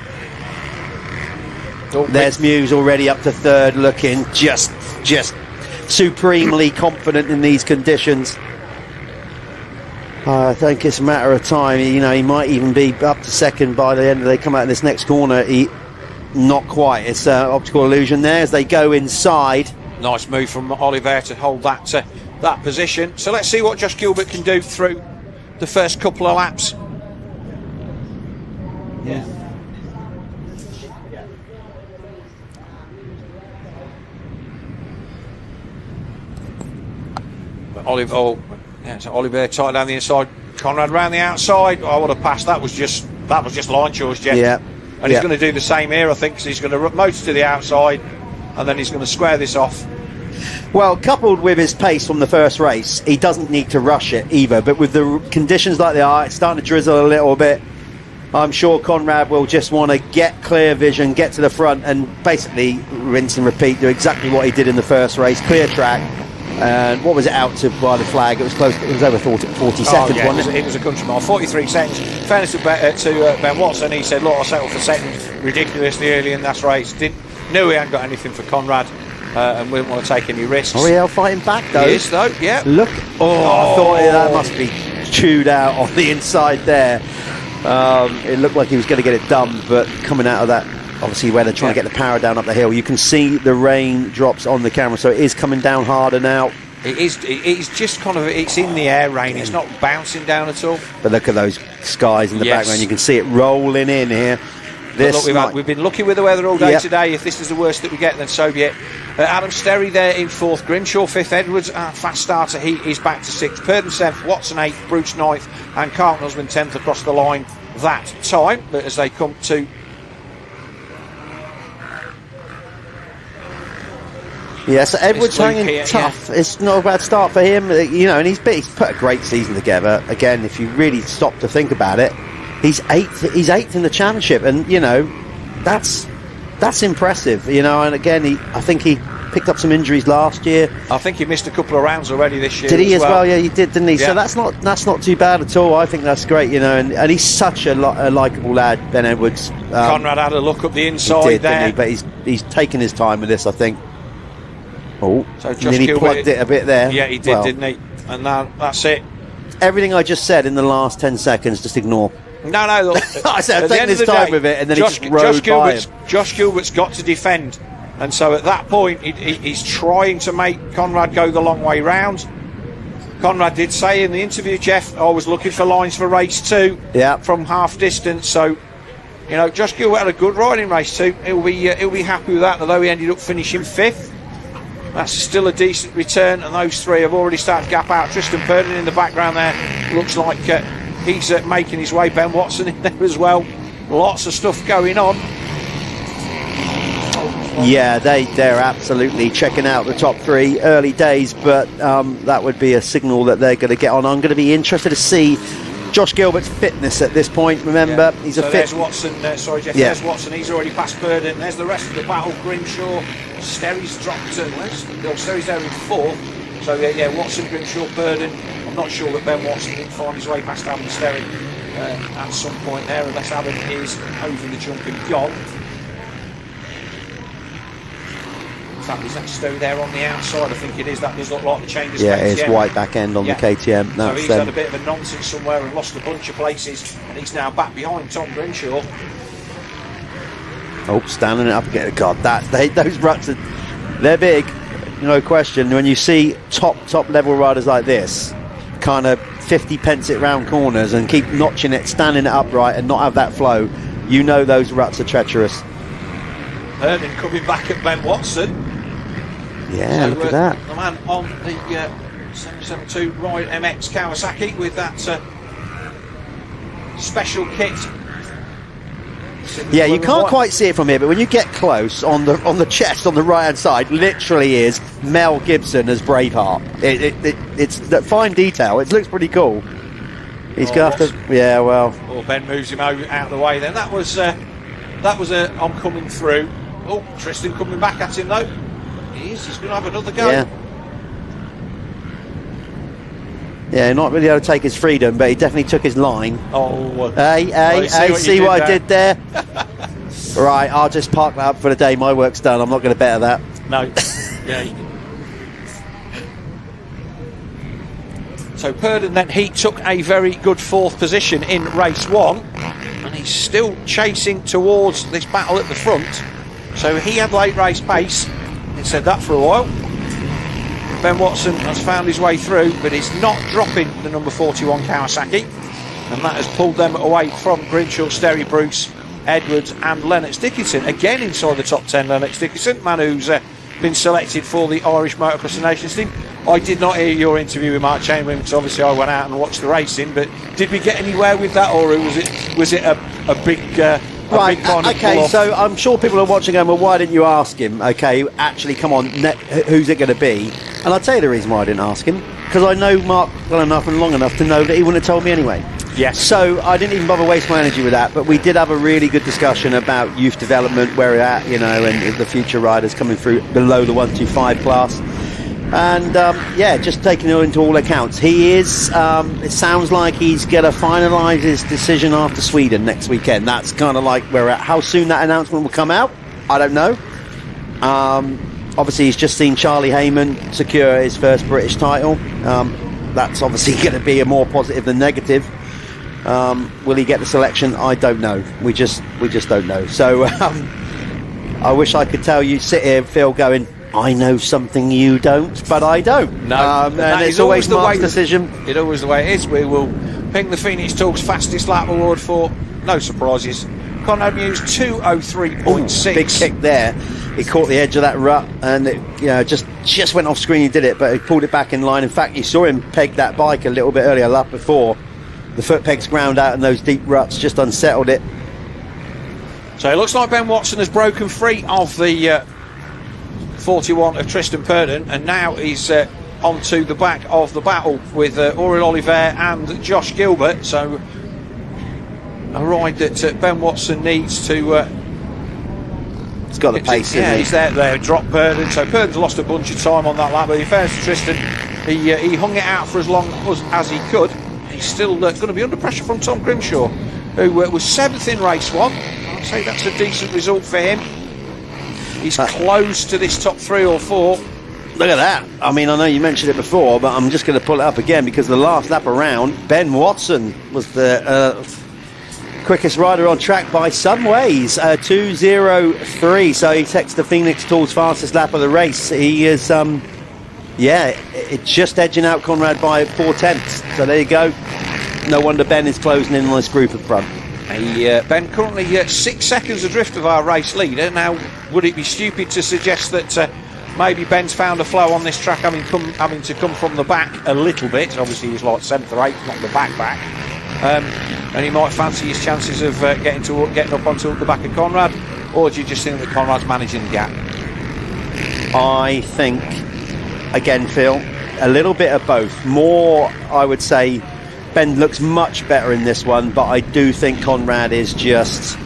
There's Mewes already up to 3rd, looking just supremely confident in these conditions. I think it's a matter of time. He might even be up to 2nd by the end of they come out in this next corner. not quite. It's optical illusion there as they go inside. Nice move from Oliver to hold that position. So let's see what Josh Gilbert can do through the first couple of laps. Yeah. So Oliver tight down the inside. Conrad round the outside. I would have passed. That was just line choice, Jeff. Yeah. And he's going to do the same here, I think, because he's going to motor to the outside, and then he's going to square this off. Well, coupled with his pace from the first race, he doesn't need to rush it either. But with the conditions like they are, it's starting to drizzle a little bit. I'm sure Conrad will just want to get clear vision, get to the front, and basically rinse and repeat, do exactly what he did in the first race, clear track. And what was it out to by the flag? It was close. It was over 40 seconds, yeah, wasn't it? It was a country mile, 43 seconds. Fairness to Ben Watson, he said, "Look, I settled for second ridiculously early in that race. Knew he hadn't got anything for Conrad, and wouldn't want to take any risks." Oriel fighting back though. He is though. Yeah. Look. I thought that must be chewed out on the inside there. It looked like he was going to get it done, but coming out of that, obviously where they're trying to get the power down up the hill, you can see the rain drops on the camera, so it is coming down harder now. It is just kind of, it's in the air rain, it's not bouncing down at all. But look at those skies in the background, you can see it rolling in here. Look, we've been lucky with the weather all day today. If this is the worst that we get, then so be it. Adam Sterry there in 4th, Grimshaw 5th, Edwards fast starter, he is back to 6th, Purden 7th, Watson 8th, Bruce 9th, and Carlton Husband 10th across the line that time. But as they come to so Edwards hanging tough. Yeah. It's not a bad start for him, and he's put a great season together. Again, if you really stop to think about it, he's eighth in the championship, and that's impressive. And again, I think he picked up some injuries last year. I think he missed a couple of rounds already this year. Did he as well? Yeah, he did, didn't he? Yeah. So that's not too bad at all. I think that's great, and he's such a likeable lad, Ben Edwards. Conrad had a look up the inside he did, there, but he's taken his time with this, I think. Oh, so and then he plugged it a bit there. Yeah, he did, didn't he? And that's it. Everything I just said in the last 10 seconds, just ignore. No, look. I said, taking his time with it, and then he just rode by him. Josh Gilbert's got to defend. And so at that point, he's trying to make Conrad go the long way round. Conrad did say in the interview, Jeff, I was looking for lines for race 2 from half distance. So, Josh Gilbert had a good ride in race 2. He'll be happy with that, although he ended up finishing 5th. That's still a decent return, and those three have already started to gap out. Tristan Purden in the background there looks like he's making his way. Ben Watson in there as well. Lots of stuff going on. Yeah, they're absolutely checking out the top 3. Early days, but that would be a signal that they're going to get on. I'm going to be interested to see Josh Gilbert's fitness at this point. Remember, he's a fit. There's Watson. Sorry, Jeff. There's Watson. He's already passed Purden. There's the rest of the battle. Grimshaw. Sterry's dropped. Sterry's there in 4th. So Watson, Grimshaw, Purden. I'm not sure that Ben Watson didn't find his way past Adam Sterry at some point there, unless Adam is over the jump and gone. In fact, is that Stowe there on the outside? I think it is. That does look like the changes. Yeah, it's white back end on the KTM. So he's had a bit of a nonsense somewhere and lost a bunch of places, and he's now back behind Tom Grimshaw. Oh, standing it up again. God, those ruts they're big, no question. When you see top level riders like this, kind of 50 pence it round corners and keep notching it, standing it upright, and not have that flow, those ruts are treacherous. Herman coming back at Ben Watson. Yeah, look at that. The man on the 772 Ride MX Kawasaki with that special kit. Yeah, you can't quite see it from here, but when you get close, on the chest on the right hand side, literally is Mel Gibson as Braveheart. It's that fine detail. It looks pretty cool. He's going to have to. Yeah, well. Oh, Ben moves him out of the way. Then that was I'm coming through. Oh, Tristan coming back at him though. He's going to have another go. Yeah, not really able to take his freedom, but he definitely took his line. See what I did there? Right, I'll just park that up for the day. My work's done. I'm not going to better that. No. Yeah. So Purden then, he took a very good 4th position in race 1. And he's still chasing towards this battle at the front. So he had late race pace. He said that for a while. Ben Watson has found his way through, but he's not dropping the number 41 Kawasaki, and that has pulled them away from Grimshaw, Sterry Bruce, Edwards and Lennox Dickinson. Again inside the top 10, Lennox Dickinson, man who's been selected for the Irish Motocross Nations team. I did not hear your interview with Mark Chamberlain because obviously I went out and watched the racing, but did we get anywhere with that, or was it a big right, kind of okay, so I'm sure people are watching going, well, why didn't you ask him? Okay, actually, come on, who's it going to be? And I'll tell you the reason why I didn't ask him, because I know Mark well enough and long enough to know that he wouldn't have told me anyway. Yes. So I didn't even bother waste my energy with that, but we did have a really good discussion about youth development, where we're at, and the future riders coming through below the 125 class. And just taking it into all accounts, he is, it sounds like he's going to finalise his decision after Sweden next weekend. That's kind of like where we're at. How soon that announcement will come out, I don't know. Obviously, he's just seen Charlie Heyman secure his first British title. That's obviously going to be a more positive than negative. Will he get the selection? I don't know. We just don't know. So I wish I could tell you, sit here, Phil, going, I know something you don't, but I don't. No, and it's always Mark's decision. It's always the way it is. We will ping the Phoenix Talks fastest lap award for no surprises. Conrad Mewes 2:03.6. Big kick there. He caught the edge of that rut, and it just went off screen. He did it, but he pulled it back in line. In fact, you saw him peg that bike a little bit earlier, a lap before. The foot pegs ground out, and those deep ruts just unsettled it. So it looks like Ben Watson has broken free of the 41 of Tristan Purdon, and now he's onto the back of the battle with Aurel Oliver and Josh Gilbert. So a ride that Ben Watson needs to. He's got the pace. He's there. Drop Purdon. So Purdon's lost a bunch of time on that lap, but in fairness to Tristan, he hung it out for as long as he could. He's still going to be under pressure from Tom Grimshaw, who was 7th in race 1. I'd say that's a decent result for him. He's close to this top 3 or 4. Look at that. I mean, I know you mentioned it before, but I'm just going to pull it up again because the last lap around, Ben Watson was the quickest rider on track by some ways, 2:03. So he takes the Phoenix Tools fastest lap of the race. He is, it's just edging out Conrad by 4/10. So there you go. No wonder Ben is closing in on this group at front. Ben currently 6 seconds adrift of our race leader. Now, would it be stupid to suggest that maybe Ben's found a flow on this track, having to come from the back a little bit? Obviously, he was like 7th or 8th, not the back. And he might fancy his chances of getting up onto the back of Conrad, or do you just think that Conrad's managing the gap? I think, again, Phil, a little bit of both. More, I would say, Ben looks much better in this one, but I do think Conrad is just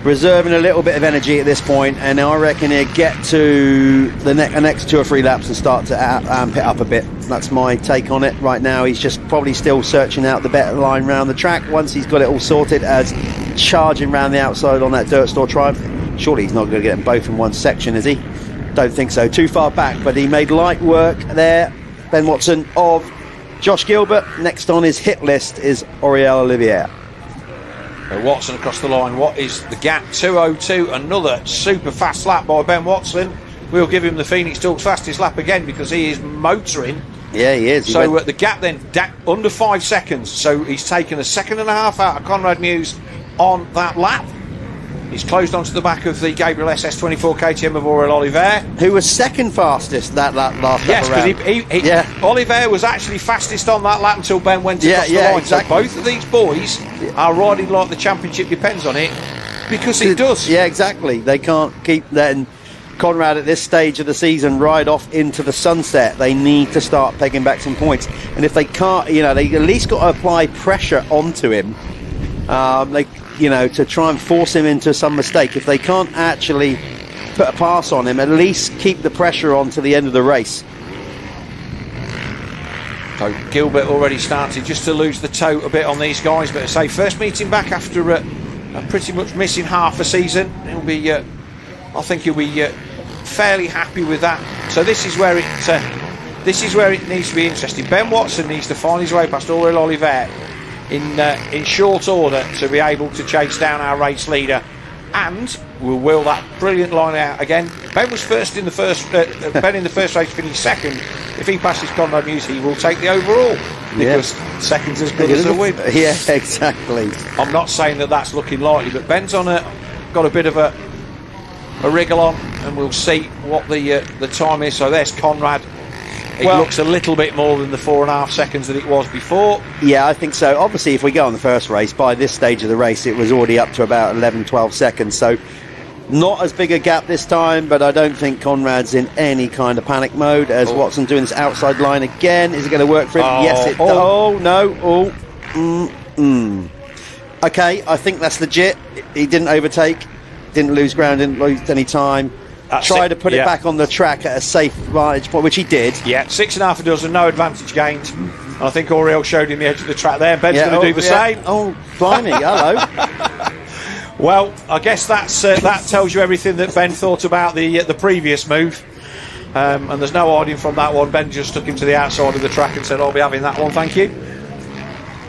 reserving a little bit of energy at this point, and I reckon he'll get to the next 2 or 3 laps and start to amp it up a bit. That's my take on it. Right now, he's just probably still searching out the better line round the track. Once he's got it all sorted, as charging round the outside on that Dirt Store Triumph, surely he's not going to get them both in one section, is he? Don't think so. Too far back, but he made light work there, Ben Watson, of Josh Gilbert. Next on his hit list is Aurel Olivier. Watson across the line. What is the gap? 2:02. Another super fast lap by Ben Watson. We'll give him the Phoenix Talks fastest lap again because he is motoring. Yeah, he is. So the gap then under 5 seconds. So he's taken a 1.5 seconds out of Conrad Mewes on that lap. He's closed onto the back of the Gabriel SS 24 KTM of Aurel Oliver, who was second fastest that last lap around. Yes, because Oliver was actually fastest on that lap until Ben went across the line. Exactly. So both of these boys are riding like the championship depends on it, because it does. Yeah, exactly. They can't keep letting Conrad at this stage of the season ride off into the sunset. They need to start pegging back some points, and if they can't, they at least got to apply pressure onto him. To try and force him into some mistake. If they can't actually put a pass on him, at least keep the pressure on to the end of the race. So Gilbert already started just to lose the toe a bit on these guys, but I say first meeting back after pretty much missing half a season. I think he'll be fairly happy with that. So this is where it needs to be interesting. Ben Watson needs to find his way past Aurel Oliver in short order to be able to chase down our race leader. And we'll wheel that brilliant line out again. Ben was first in the first. Ben in the first race finished second. If he passes Conrad Muse, he will take the overall because second's as good as a win. Yeah, exactly. I'm not saying that that's looking likely, but Ben's got a bit of a wriggle on, and we'll see what the time is. So there's Conrad. It looks a little bit more than the 4.5 seconds that it was before. Yeah, I think so. Obviously, if we go on the first race, by this stage of the race, it was already up to about 11, 12 seconds. So not as big a gap this time, but I don't think Conrad's in any kind of panic mode as Watson doing this outside line again. Is it going to work for him? Yes, it does. Oh, no. Okay, I think that's legit. He didn't overtake, didn't lose ground, didn't lose any time. Try to put it back on the track at a safe vantage point, which he did. Yeah, 6.5 a dozen, no advantage gained. And I think Oriel showed him the edge of the track there. Ben's going to do the same. Oh, blimey, hello. Well, I guess that tells you everything that Ben thought about the previous move. And there's no hiding from that one. Ben just took him to the outside of the track and said, I'll be having that one, thank you.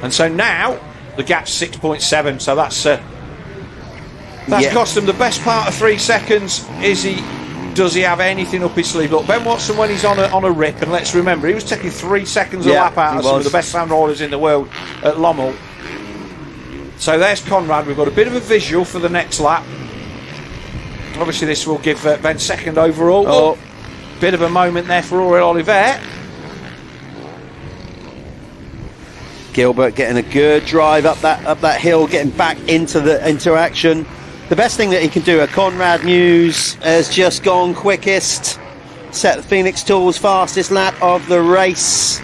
And so now the gap's 6.7, so that's cost him the best part of 3 seconds. Does he have anything up his sleeve? Look, Ben Watson, when he's on a rip, and let's remember, he was taking 3 seconds a lap out of some of the best sand rollers in the world at Lommel. So there's Conrad. We've got a bit of a visual for the next lap. Obviously, this will give Ben second overall. Bit of a moment there for Oriel Oliver. Gilbert getting a good drive up that hill, getting back into action. The best thing that he can do, Conrad Muse has just gone quickest, set the Phoenix Tools fastest lap of the race.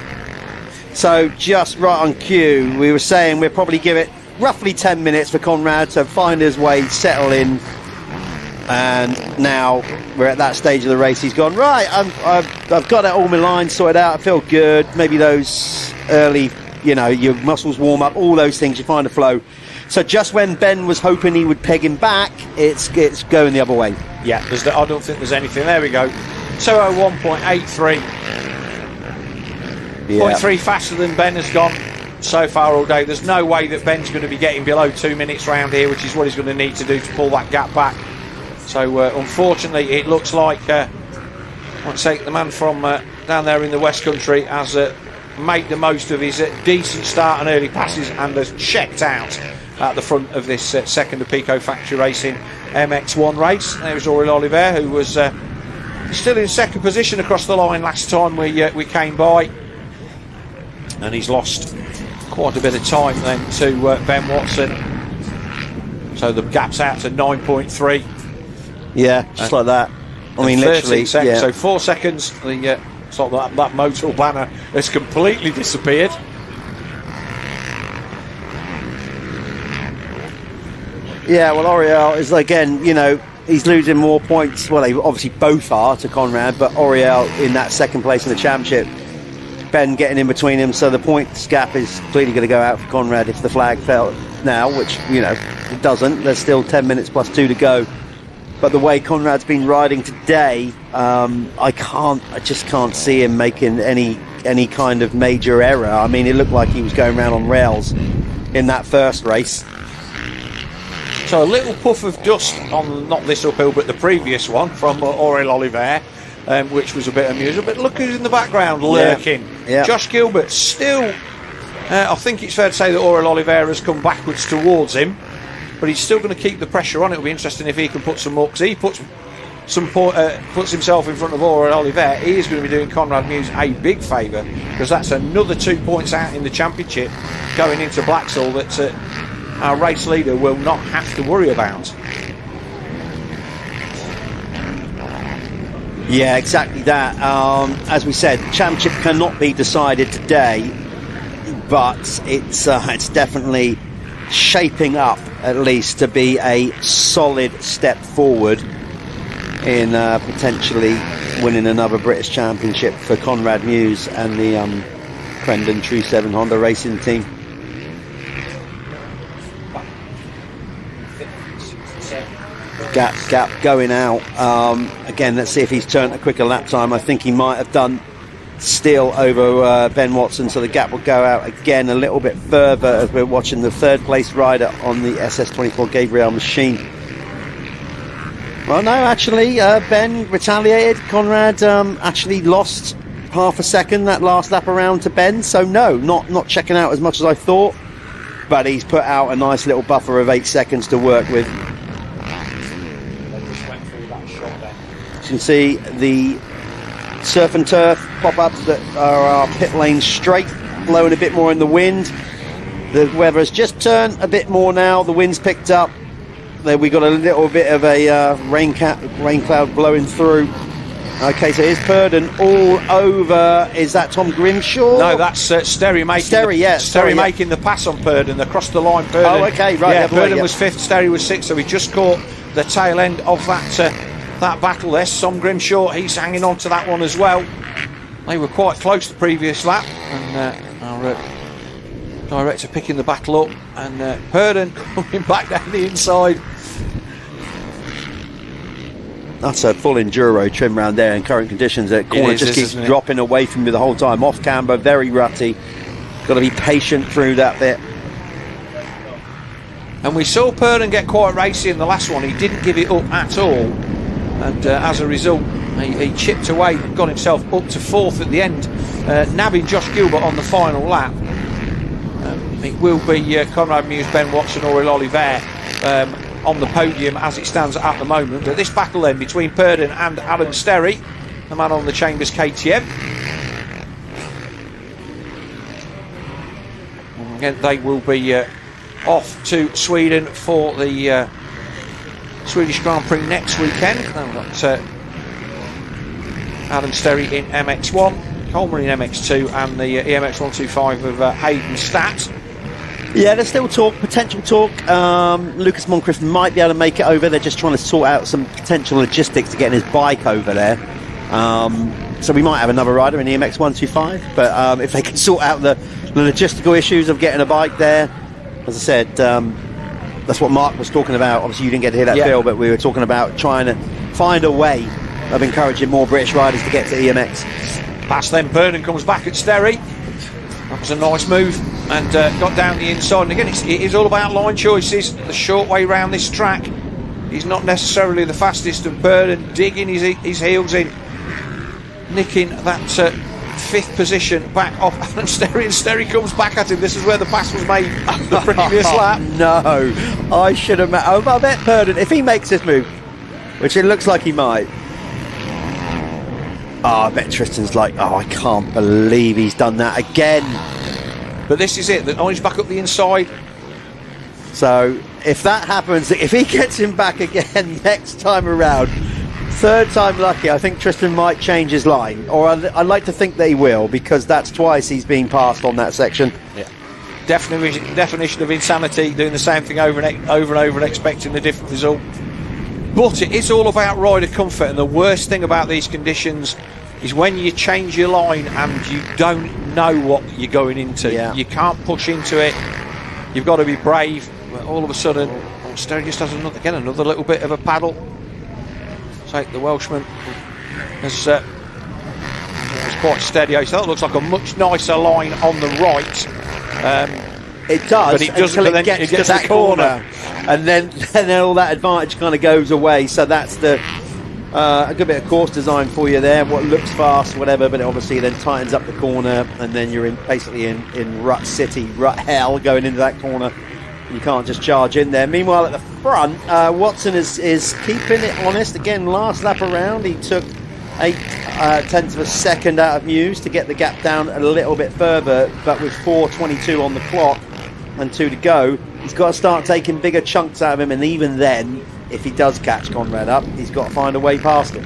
So just right on cue, we were saying we'll probably give it roughly 10 minutes for Conrad to find his way, settle in. And now we're at that stage of the race. He's gone, right, I've got all my lines sorted out, I feel good. Maybe those early, your muscles warm up, all those things, you find a flow. So just when Ben was hoping he would peg him back, it's going the other way. Yeah, I don't think there's anything. There we go. 201.83. 0.3 faster than Ben has gone so far all day. There's no way that Ben's going to be getting below 2 minutes round here, which is what he's going to need to do to pull that gap back. So unfortunately, it looks like let's say the man from down there in the West Country has made the most of his decent start and early passes and has checked out at the front of this second of Pico Factory Racing MX1 race. There's Oriel Oliver, who was still in second position across the line last time we came by, and he's lost quite a bit of time then to Ben Watson. So the gap's out to 9.3. Yeah, just like that. I mean, literally. Seconds, so 4 seconds. It's like that Motul banner has completely disappeared. Yeah, well, Oriel is, again, he's losing more points. Well, they obviously both are to Conrad, but Oriel in that second place in the championship. Ben getting in between him, so the points gap is clearly going to go out for Conrad if the flag fell now, which, it doesn't. There's still 10 minutes plus 2 to go. But the way Conrad's been riding today, I just can't see him making any kind of major error. I mean, it looked like he was going around on rails in that first race. So a little puff of dust on not this uphill but the previous one from Oriel Oliver, which was a bit amusing. But look who's in the background lurking. Yeah. Josh Gilbert still, I think it's fair to say that Oriel Oliver has come backwards towards him, but he's still going to keep the pressure on. It'll be interesting if he can put some more, because he puts himself in front of Oriel Oliver. He is going to be doing Conrad Muse a big favour, because that's another 2 points out in the championship going into Blacksall that our race leader will not have to worry about. Yeah, exactly that. As we said, the championship cannot be decided today, but it's definitely shaping up, at least, to be a solid step forward in potentially winning another British Championship for Conrad Muse and the Crendon True 7 Honda Racing Team. Gap going out. Again, let's see if he's turned a quicker lap time. I think he might have done steal over Ben Watson, so the gap will go out again a little bit further as we're watching the third place rider on the SS24 Gabriel machine. Well, no, actually, Ben retaliated. Conrad actually lost half a second that last lap around to Ben, so no, not checking out as much as I thought, but he's put out a nice little buffer of 8 seconds to work with. As you can see, the surf and turf pop-ups that are our pit lane straight, blowing a bit more in the wind. The weather has just turned a bit more now, the wind's picked up. There we got a little bit of a rain cloud blowing through. Okay, so here's Purdon all over. Is that Tom Grimshaw? No, that's Sterry making the pass on Purdon across the line. Purdon. Oh, okay, right. Yeah, Purdon was 5th, Sterry was 6th, so he just caught the tail end of that battle there. Tom Grimshaw, he's hanging on to that one as well. They were quite close the previous lap, and our director picking the battle up, and Purdon coming back down the inside. That's a full enduro trim round there in current conditions. That corner just keeps dropping away from you the whole time. Off camber, very rutty. Got to be patient through that bit. And we saw Purdon get quite racy in the last one. He didn't give it up at all, and as a result, he chipped away, got himself up to 4th at the end, nabbing Josh Gilbert on the final lap. It will be Conrad Muse, Ben Watson, or Oliver on the podium as it stands at the moment. But this battle then between Purdon and Alan Sterry, the man on the Chambers KTM. And again, they will be off to Sweden for the Swedish Grand Prix next weekend. We've got Adam Sterry in MX1, Coleman in MX2, and the EMX 125 of Hayden Stat. Yeah, there's still potential talk. Lucas Moncrief might be able to make it over. They're just trying to sort out some potential logistics to getting his bike over there. So we might have another rider in EMX 125, but if they can sort out the logistical issues of getting a bike there, as I said, that's what Mark was talking about. Obviously you didn't get to hear that, Phil, but we were talking about trying to find a way of encouraging more British riders to get to EMX. Past then, Purdon comes back at Sterry. That was a nice move, and got down the inside. And again, it is all about line choices. The short way round this track, he's not necessarily the fastest, and Purdon digging his heels in, nicking that 5th position back off Alan Sterry, and Sterry comes back at him. This is where the pass was made the previous lap. No, I should have met. I bet Purdon, if he makes this move, which it looks like he might. Oh, I bet Tristan's like, oh, I can't believe he's done that again. But this is it, the orange back up the inside. So if that happens, if he gets him back again next time around, 3rd time lucky, I think Tristan might change his line. Or I'd like to think that he will, because that's twice he's been passed on that section. Yeah. Definition of insanity, doing the same thing over and over and expecting a different result. But it is all about rider comfort, and the worst thing about these conditions is when you change your line and you don't know what you're going into. Yeah. You can't push into it. You've got to be brave. But all of a sudden, Sterry just has another little bit of a paddle. So the Welshman was quite steady. So that looks like a much nicer line on the right. It does, but it doesn't until it gets to that corner. And then all that advantage kind of goes away. So that's a good bit of course design for you there. What looks fast, whatever, but it obviously then tightens up the corner, and then you're basically in rut city, rut hell going into that corner. You can't just charge in there. Meanwhile, at the front, Watson is keeping it honest. Again, last lap around, he took 8/10 of a second out of Muse to get the gap down a little bit further, but with 4:22 on the clock and 2 to go, he's got to start taking bigger chunks out of him, and even then, if he does catch Conrad up, he's got to find a way past him.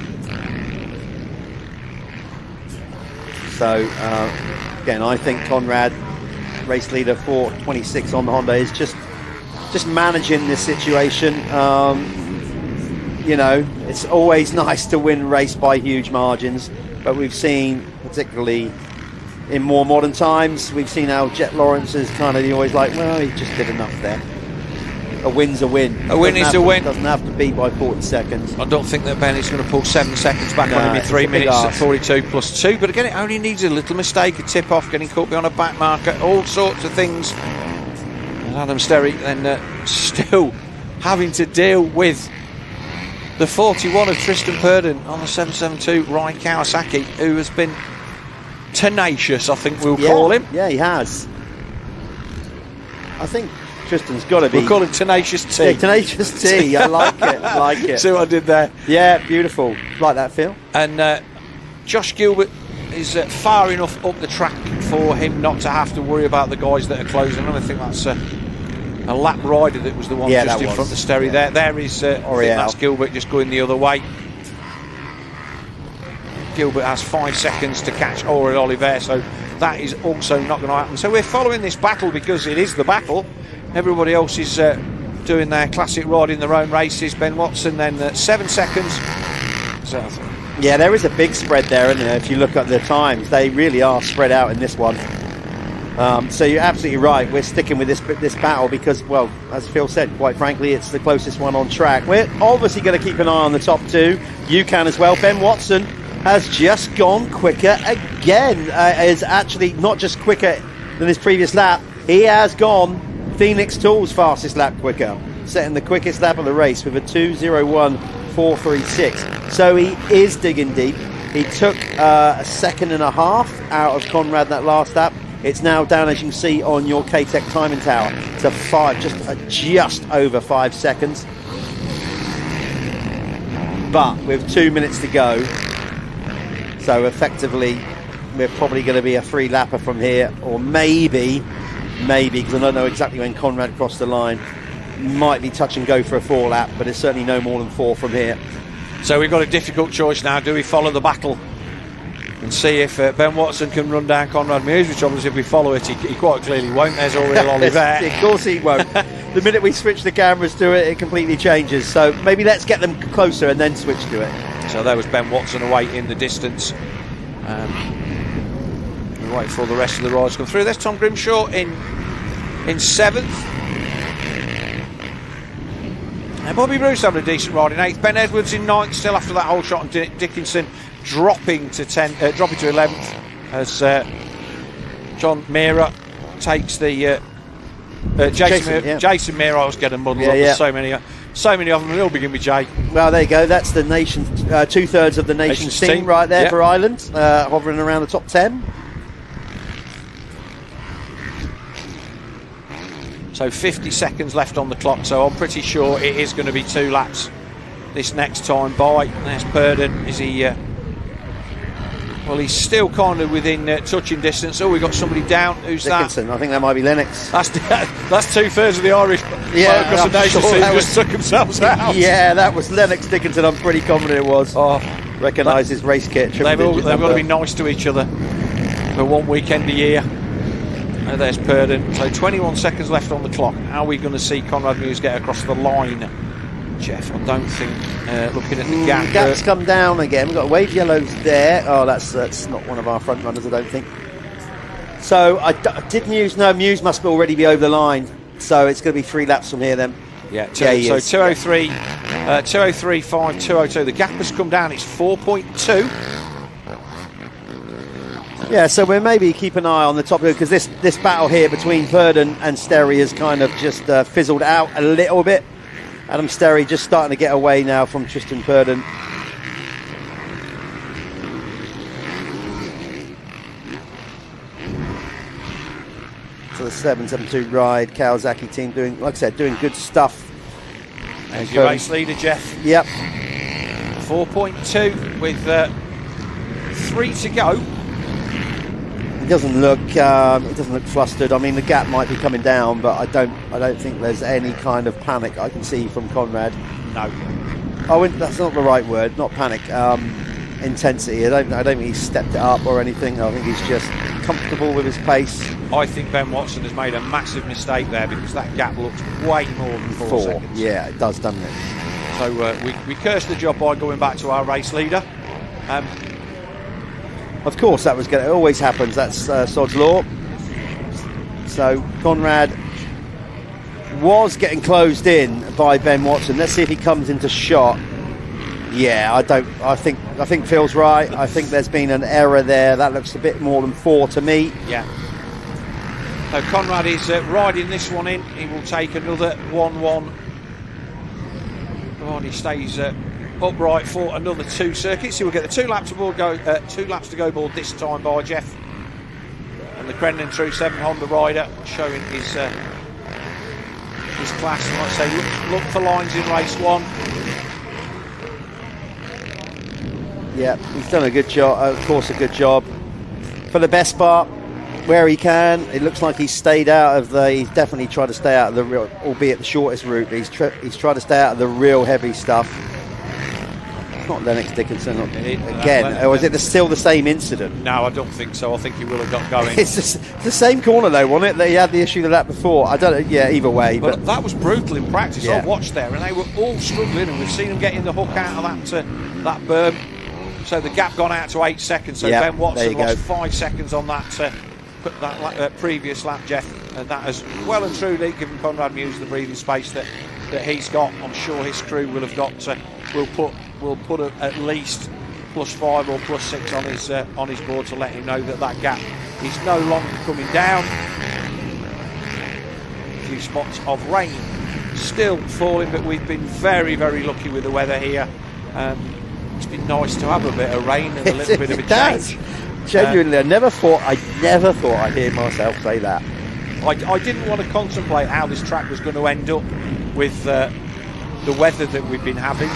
So, again, I think Conrad, race leader 4:26 on the Honda, is just managing this situation. You know, it's always nice to win race by huge margins, but we've seen, particularly in more modern times, we've seen how Jet Lawrence is kind of always like, well, he just did enough there. a win's a win. A win is a win. Doesn't have to be by 40 seconds. I don't think that Bennett's going to pull 7 seconds back No, on him in it's 3 a big minutes at ask. 42 plus 2. But again, it only needs a little mistake, a tip off, getting caught behind a back marker, all sorts of things. And Adam Sterry then still having to deal with the 41 of Tristan Purdon on the 772 Ryan Kawasaki, who has been tenacious, I think we'll call him. Yeah, he has. I think Tristan's got to be. We'll call him Tenacious T. Yeah, Tenacious T. I like it. I like it. See what I did there? Yeah, beautiful. Like that, Phil. And Josh Gilbert is far enough up the track for him not to have to worry about the guys that are closing him. I think that's a lap rider that was the one just in front of Sterry there. There is, I think that's Gilbert just going the other way. Gilbert has 5 seconds to catch Aurel Oliver, so that is also not going to happen. So we're following this battle because it is the battle. Everybody else is doing their classic ride in their own races. Ben Watson then 7 seconds. So, yeah, there is a big spread there, isn't there? If you look at the times, they really are spread out in this one. So you're absolutely right. We're sticking with this battle because, well, as Phil said, quite frankly, it's the closest one on track. We're obviously going to keep an eye on the top two. You can as well. Ben Watson has just gone quicker again. Is actually not just quicker than his previous lap. He has gone Phoenix Tools' fastest lap quicker, setting the quickest lap of the race with a 2:01.436. So he is digging deep. He took a second and a half out of Conrad that last lap. It's now down, as you can see, on your K-Tech timing tower to 5, just over 5 seconds. But with 2 minutes to go, so effectively we're probably going to be a 3-lapper from here, or maybe, because I don't know exactly when Conrad crossed the line, might be touch and go for a 4-lap, but it's certainly no more than 4 from here. So we've got a difficult choice now. Do we follow the battle and see if Ben Watson can run down Conrad Muse, which obviously if we follow it, he quite clearly won't. There's Aurel Oliver. Of course he won't. The minute we switch the cameras to it, it completely changes. So maybe let's get them closer and then switch to it. So there was Ben Watson away in the distance. We wait for the rest of the rides to come through. There's Tom Grimshaw in 7th. And Bobby Bruce having a decent ride in 8th. Ben Edwards in 9th, still after that whole shot, and Dickinson dropping to 11th as John Meara takes the Jason Meara. I was getting muddled up. There's so many of them. They all begin with J. Well, there you go. That's the nation, 2/3 of the nation's team right there for Ireland, hovering around the top 10. So 50 seconds left on the clock, so I'm pretty sure it is going to be 2 laps this next time by. There's Purdon. Is he... well, he's still kind of within touching distance. Oh, we got somebody down. Who's Dickinson. that? I think that might be Lennox. That's 2/3 of the Irish Motocross Nations team just took themselves out. Yeah, that was Lennox Dickinson. I'm pretty confident it was. Recognise his race kit. They've got to be nice to each other for one weekend a year. There's Purdon. So 21 seconds left on the clock. Are we going to see Conrad Muse get across the line, Jeff? I don't think. Looking at the gap, gap's come down again. We've got wave yellows there. Oh, that's not one of our front runners, I don't think. So did Muse? No, Muse must already be over the line. So it's going to be 3 laps from here then. Yeah. So 2:03, 2:03.5, 2:02. The gap has come down. It's 4.2. Yeah, so we'll maybe keep an eye on the top because this battle here between Purdon and Sterry has kind of just fizzled out a little bit. Adam Sterry just starting to get away now from Tristan Purdon. So the 772 ride, Kawasaki team doing, like I said, doing good stuff. There's your race leader, Jeff. Yep. 4.2 with 3 to go. He doesn't look flustered. I mean, the gap might be coming down, but I don't think there's any kind of panic I can see from Conrad. No. That's not the right word. Not panic. Intensity. I don't think he's stepped it up or anything. I think he's just comfortable with his pace. I think Ben Watson has made a massive mistake there because that gap looks way more than 4 seconds. Yeah, it does, doesn't it? So we cursed the job by going back to our race leader. Of course, it always happens. That's Sod's law. So Conrad was getting closed in by Ben Watson. Let's see if he comes into shot. Yeah, I think Phil's right. I think there's been an error there. That looks a bit more than 4 to me. Yeah. So Conrad is riding this one in. He will take another 1-1. He stays upright for another 2 circuits. He will get the 2 laps to go board this time by Jeff. And the Crendon True 7 Honda rider showing his class. And like I say, look for lines in race 1. Yeah, he's done a good job. Of course, a good job. For the best part, where he can, it looks like he's stayed out of the. He's definitely tried to stay out of the real, albeit the shortest route. He's tried to stay out of the real heavy stuff. It's not Lennox Dickinson again, or is it still the same incident? No, I don't think so. I think he will have got going. It's the same corner though, wasn't it? That he had the issue of that before. I don't know. Yeah, either way. But that was brutal in practice. Yeah. I watched there, and they were all struggling, and we've seen them getting the hook out of that berm. So the gap gone out to 8 seconds. So Ben Watson lost 5 seconds on that previous lap, Jeff, and that has well and truly given Conrad Muse the breathing space that he's got. I'm sure his crew will have got. Will put at least +5 or +6 on his board to let him know that gap is no longer coming down. A few spots of rain still falling, but we've been very, very lucky with the weather here. It's been nice to have a bit of rain and a little bit of a change. Genuinely, I never thought I'd hear myself say that. I didn't want to contemplate how this track was going to end up with the weather that we've been having,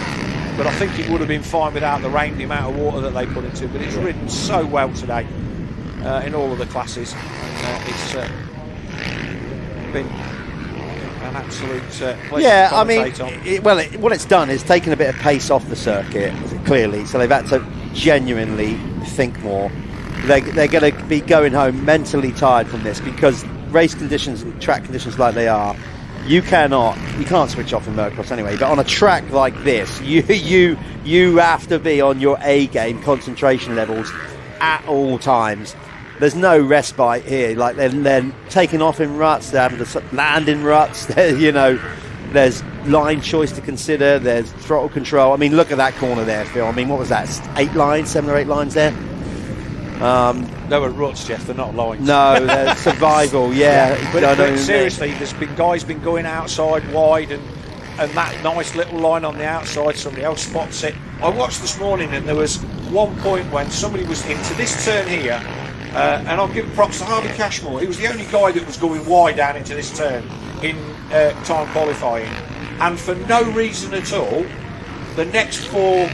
but I think it would have been fine without the rain, the amount of water that they put into it. But it's ridden so well today in all of the classes. It's been an absolute pleasure to commentate on. What it's done is taken a bit of pace off the circuit, clearly, so they've had to genuinely think more. They're going to be going home mentally tired from this, because race conditions and track conditions like they are, you can't switch off in motocross anyway, but on a track like this, you have to be on your A game concentration levels at all times. There's no respite here. Like they're taking off in ruts, they're having to land in ruts. There's line choice to consider. There's throttle control. I mean, look at that corner there, Phil. I mean, what was that? 7 or 8 lines there. They were ruts, Jeff. They're not lines. No, they're survival. Yeah, but seriously, there's been guys going outside wide, and that nice little line on the outside. Somebody else spots it. I watched this morning, and there was one point when somebody was into this turn here. And I'll give props to Harvey Cashmore. He was the only guy that was going wide down into this turn in time qualifying, and for no reason at all, the next 4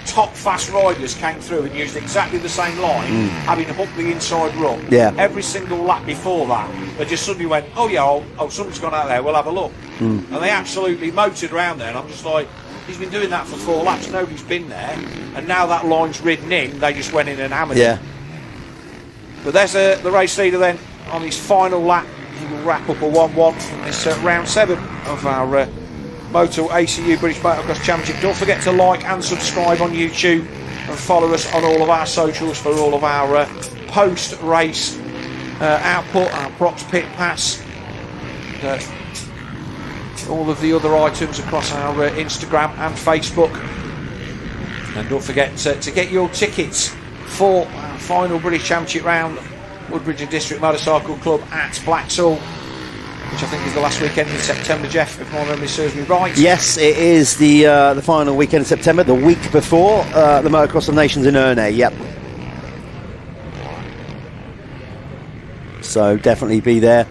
top fast riders came through and used exactly the same line, having hooked the inside rut. Yeah. Every single lap before that, they just suddenly went, something's gone out there, we'll have a look. And they absolutely motored around there, and I'm just like, he's been doing that for 4 laps, nobody's been there, and now that line's ridden in, they just went in and hammered it. But there's the race leader then on his final lap. He will wrap up a 1-1 in this round 7 of our Motul ACU British Motocross Championship. Don't forget to like and subscribe on YouTube, and follow us on all of our socials for all of our post-race output, our props pit pass, all of the other items across our Instagram and Facebook. And don't forget to get your tickets for our final British Championship round, Woodbridge and District Motorcycle Club at Blacksall, which I think is the last weekend in September, Jeff, if my memory serves me right. Yes, it is the final weekend in September, the week before the Motocross of Nations in Ernay. Yep. So definitely be there,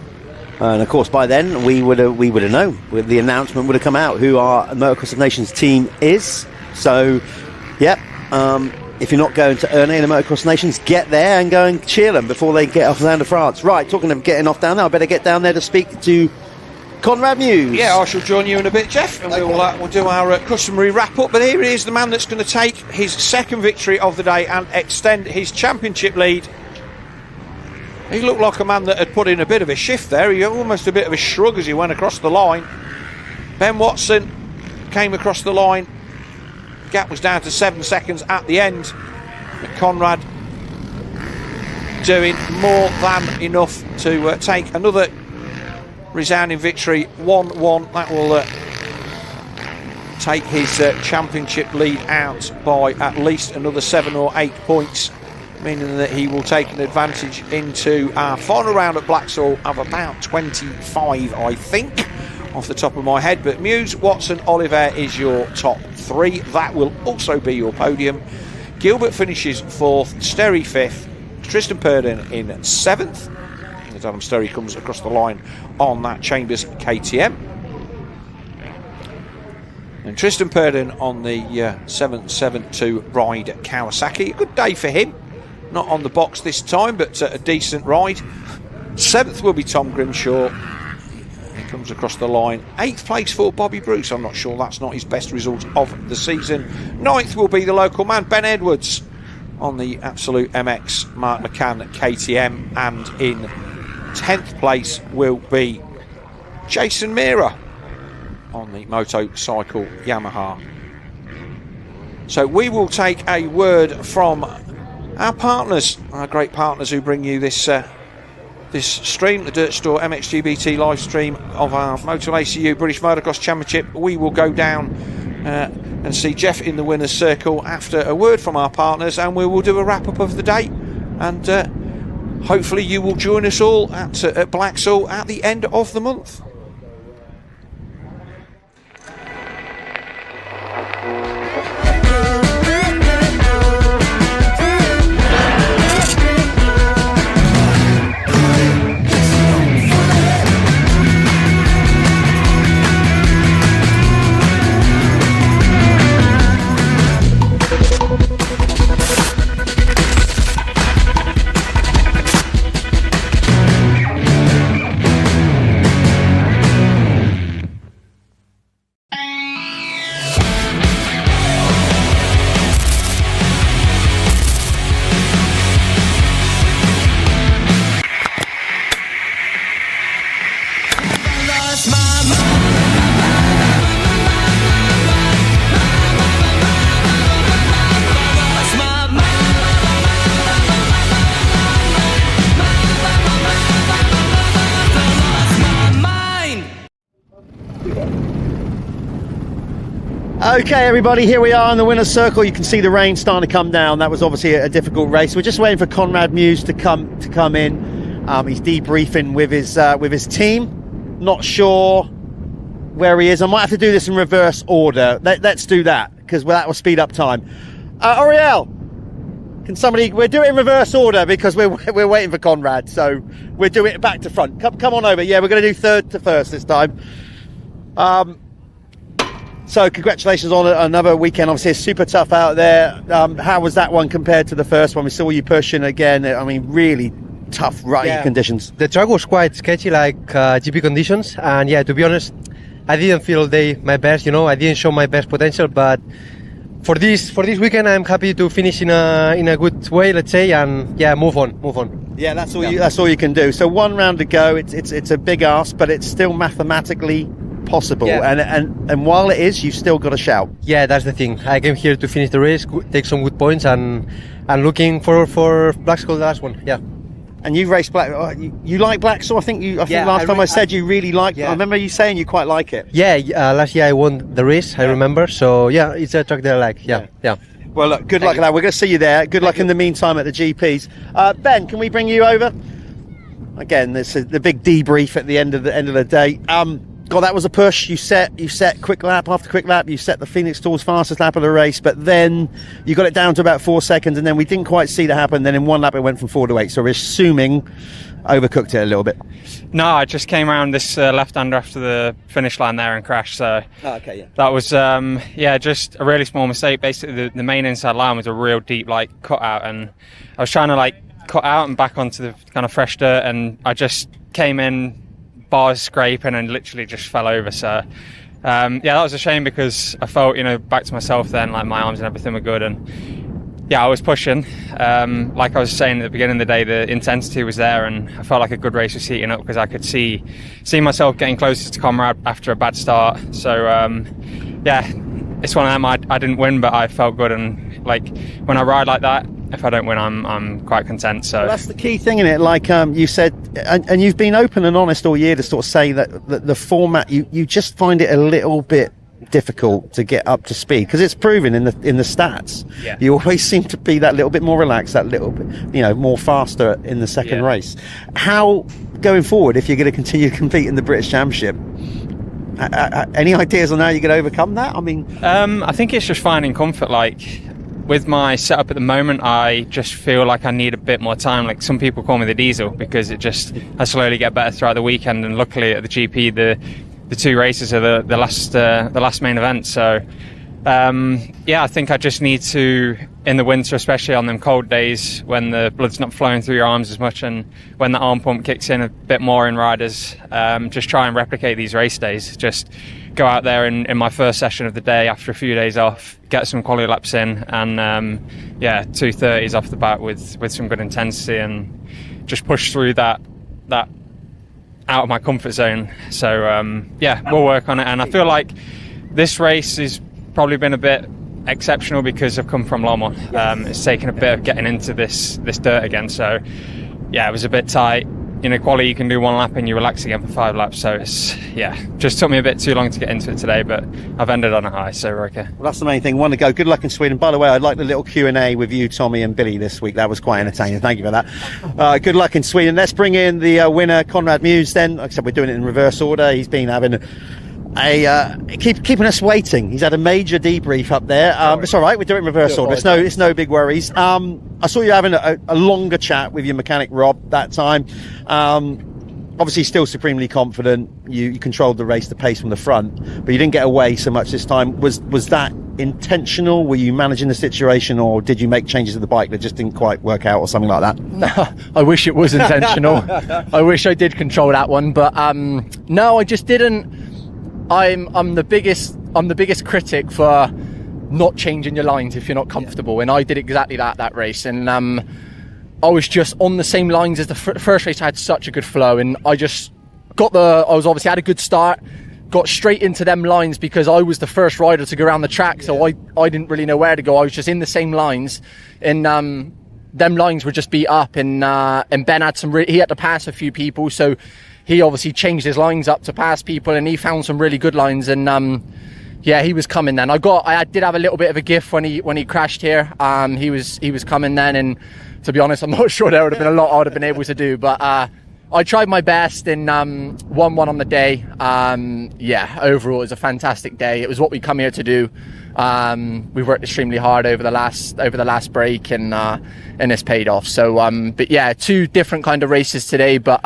and of course by then we would have known. The announcement would have come out who our Motocross of Nations team is. So, yep. If you're not going to Ernay in the Motocross Nations, get there and go and cheer them before they get off down to France. Right, talking of getting off down there, I better get down there to speak to Conrad Muse. Yeah, I shall join you in a bit, Jeff, and we'll do our customary wrap-up. But here he is, the man that's going to take his second victory of the day and extend his championship lead. He looked like a man that had put in a bit of a shift there. He almost a bit of a shrug as he went across the line. Ben Watson came across the line. Gap was down to 7 seconds at the end. But Conrad doing more than enough to take another resounding victory, 1-1. That will take his championship lead out by at least another 7 or 8 points, meaning that he will take an advantage into our final round at Blacksall of about 25, I think, off the top of my head. But Muse, Watson, Oliver is your top 3. That will also be your podium. Gilbert finishes 4th, Sterry 5th, Tristan Purdon in 7th, as Adam Sterry comes across the line on that Chambers KTM. And Tristan Purdon on the 772 ride Kawasaki. A good day for him. Not on the box this time, but a decent ride. 7th will be Tom Grimshaw. He comes across the line. 8th place for Bobby Bruce. I'm not sure that's not his best result of the season. 9th will be the local man, Ben Edwards, on the Absolute MX Mark McCann KTM. And in 10th place will be Jason Meara on the motorcycle Yamaha. So we will take a word from our partners, our great partners who bring you this this stream, the Dirt Store MXGBT live stream of our Motul ACU British Motocross Championship. We will go down and see Jeff in the winner's circle after a word from our partners, and we will do a wrap up of the day, and hopefully you will join us all at Blacksall at the end of the month. Okay, everybody, here we are in the winner's circle. You can see the rain starting to come down. That was obviously a difficult race. We're just waiting for Conrad Muse to come in. He's debriefing with his team. Not sure where he is. I might have to do this in reverse order. Let's do that, because that will speed up time. Ariel, can somebody? We'll do it in reverse order because we're waiting for Conrad. So we'll do it back to front. Come on over. Yeah, we're going to do third to first this time. So congratulations on another weekend. Obviously, it's super tough out there. How was that one compared to the first one? We saw you pushing again. I mean, really tough riding conditions. The track was quite sketchy, like GP conditions. And yeah, to be honest, I didn't feel my best. I didn't show my best potential. But for this weekend, I'm happy to finish in a good way, let's say, and yeah, move on. Yeah, that's all you can do. So one round to go. It's a big ask, but it's still mathematically possible, and while it is, you've still got a shout. Yeah, that's the thing. I came here to finish the race, take some good points, and looking for Blacksall, the last one. Yeah. And you've raced Black. You like Blacksall? I think last time I said you really liked it. I remember you saying you quite like it. Yeah, last year I won the race. I remember. So yeah, it's a track that I like. Yeah. Well, look, good luck at that. We're going to see you there. Good luck in the meantime at the GPs. Ben, can we bring you over? Again, this is the big debrief at the end of the day. God, that was a push. You set quick lap after quick lap. You set the Phoenix Tour's fastest lap of the race, but then you got it down to about 4 seconds, and then we didn't quite see that happen. Then in one lap it went from 4 to 8. So we're assuming overcooked it a little bit. No, I just came around this left-hander after the finish line there and crashed. So that was just a really small mistake. Basically, the main inside line was a real deep cutout, and I was trying to cut out and back onto the kind of fresh dirt, and I just came in, bars scraping, and literally just fell over. So that was a shame, because I felt back to myself then, like my arms and everything were good, and I was pushing. Like I was saying at the beginning of the day, the intensity was there, and I felt like a good race was heating up, because I could see myself getting closer to Conrad after a bad start. So it's one of them. I didn't win, but I felt good, and when I ride like that, if I don't win, I'm quite content. So well, that's the key thing in it. Like you said, and you've been open and honest all year to sort of say that the format you just find it a little bit difficult to get up to speed, because it's proven in the stats. Yeah. You always seem to be that little bit more relaxed, that little bit more faster in the second race. How, going forward, if you're going to continue to compete in the British Championship, any ideas on how you can overcome that? I mean, I think it's just finding comfort. Like with my setup at the moment, I just feel like I need a bit more time. Like some people call me the diesel, because I slowly get better throughout the weekend, and luckily at the GP the 2 races are the last main event. So I think I just need to, in the winter, especially on them cold days when the blood's not flowing through your arms as much, and when the arm pump kicks in a bit more in riders, just try and replicate these race days. Just go out there in my first session of the day after a few days off, get some quality laps in, and 2:30s off the bat with some good intensity, and just push through that out of my comfort zone. So we'll work on it, and I feel like this race has probably been a bit exceptional because I've come from Lomond. It's taken a bit of getting into this dirt again, so it was a bit tight. In quali you can do 1 lap and you relax again for 5 laps, so it's just took me a bit too long to get into it today, but I've ended on a high, so we're okay. Well, that's the main thing. Want to go. Good luck in Sweden. By the way, I'd like the little Q&A with you, Tommy and Billy this week. That was quite entertaining. Thank you for that. Good luck in Sweden. Let's bring in the winner, Conrad Muse, then. Like I said, we're doing it in reverse order. He's been having keeping us waiting. He's had a major debrief up there. It's all right. We're doing it in reverse order. It's no big worries. I saw you having a longer chat with your mechanic Rob that time. Obviously, still supremely confident. You controlled the race, the pace from the front, but you didn't get away so much this time. Was that intentional? Were you managing the situation, or did you make changes to the bike that just didn't quite work out, or something like that? No, I wish it was intentional. I wish I did control that one, but no, I just didn't. I'm the biggest critic for not changing your lines if you're not comfortable, and I did exactly that race, and I was just on the same lines as the first race. I had such a good flow, and I just had a good start, got straight into them lines because I was the first rider to go around the track, so I didn't really know where to go. I was just in the same lines, and them lines were just beat up, and Ben had he had to pass a few people, so he obviously changed his lines up to pass people, and he found some really good lines, and he was coming then. I did have a little bit of a gift when he crashed here. He was coming then, and to be honest, I'm not sure there would have been a lot I would have been able to do, but I tried my best and won one on the day. Overall it was a fantastic day. It was what we come here to do. We worked extremely hard over the last break, and it's paid off. So 2 different kind of races today, but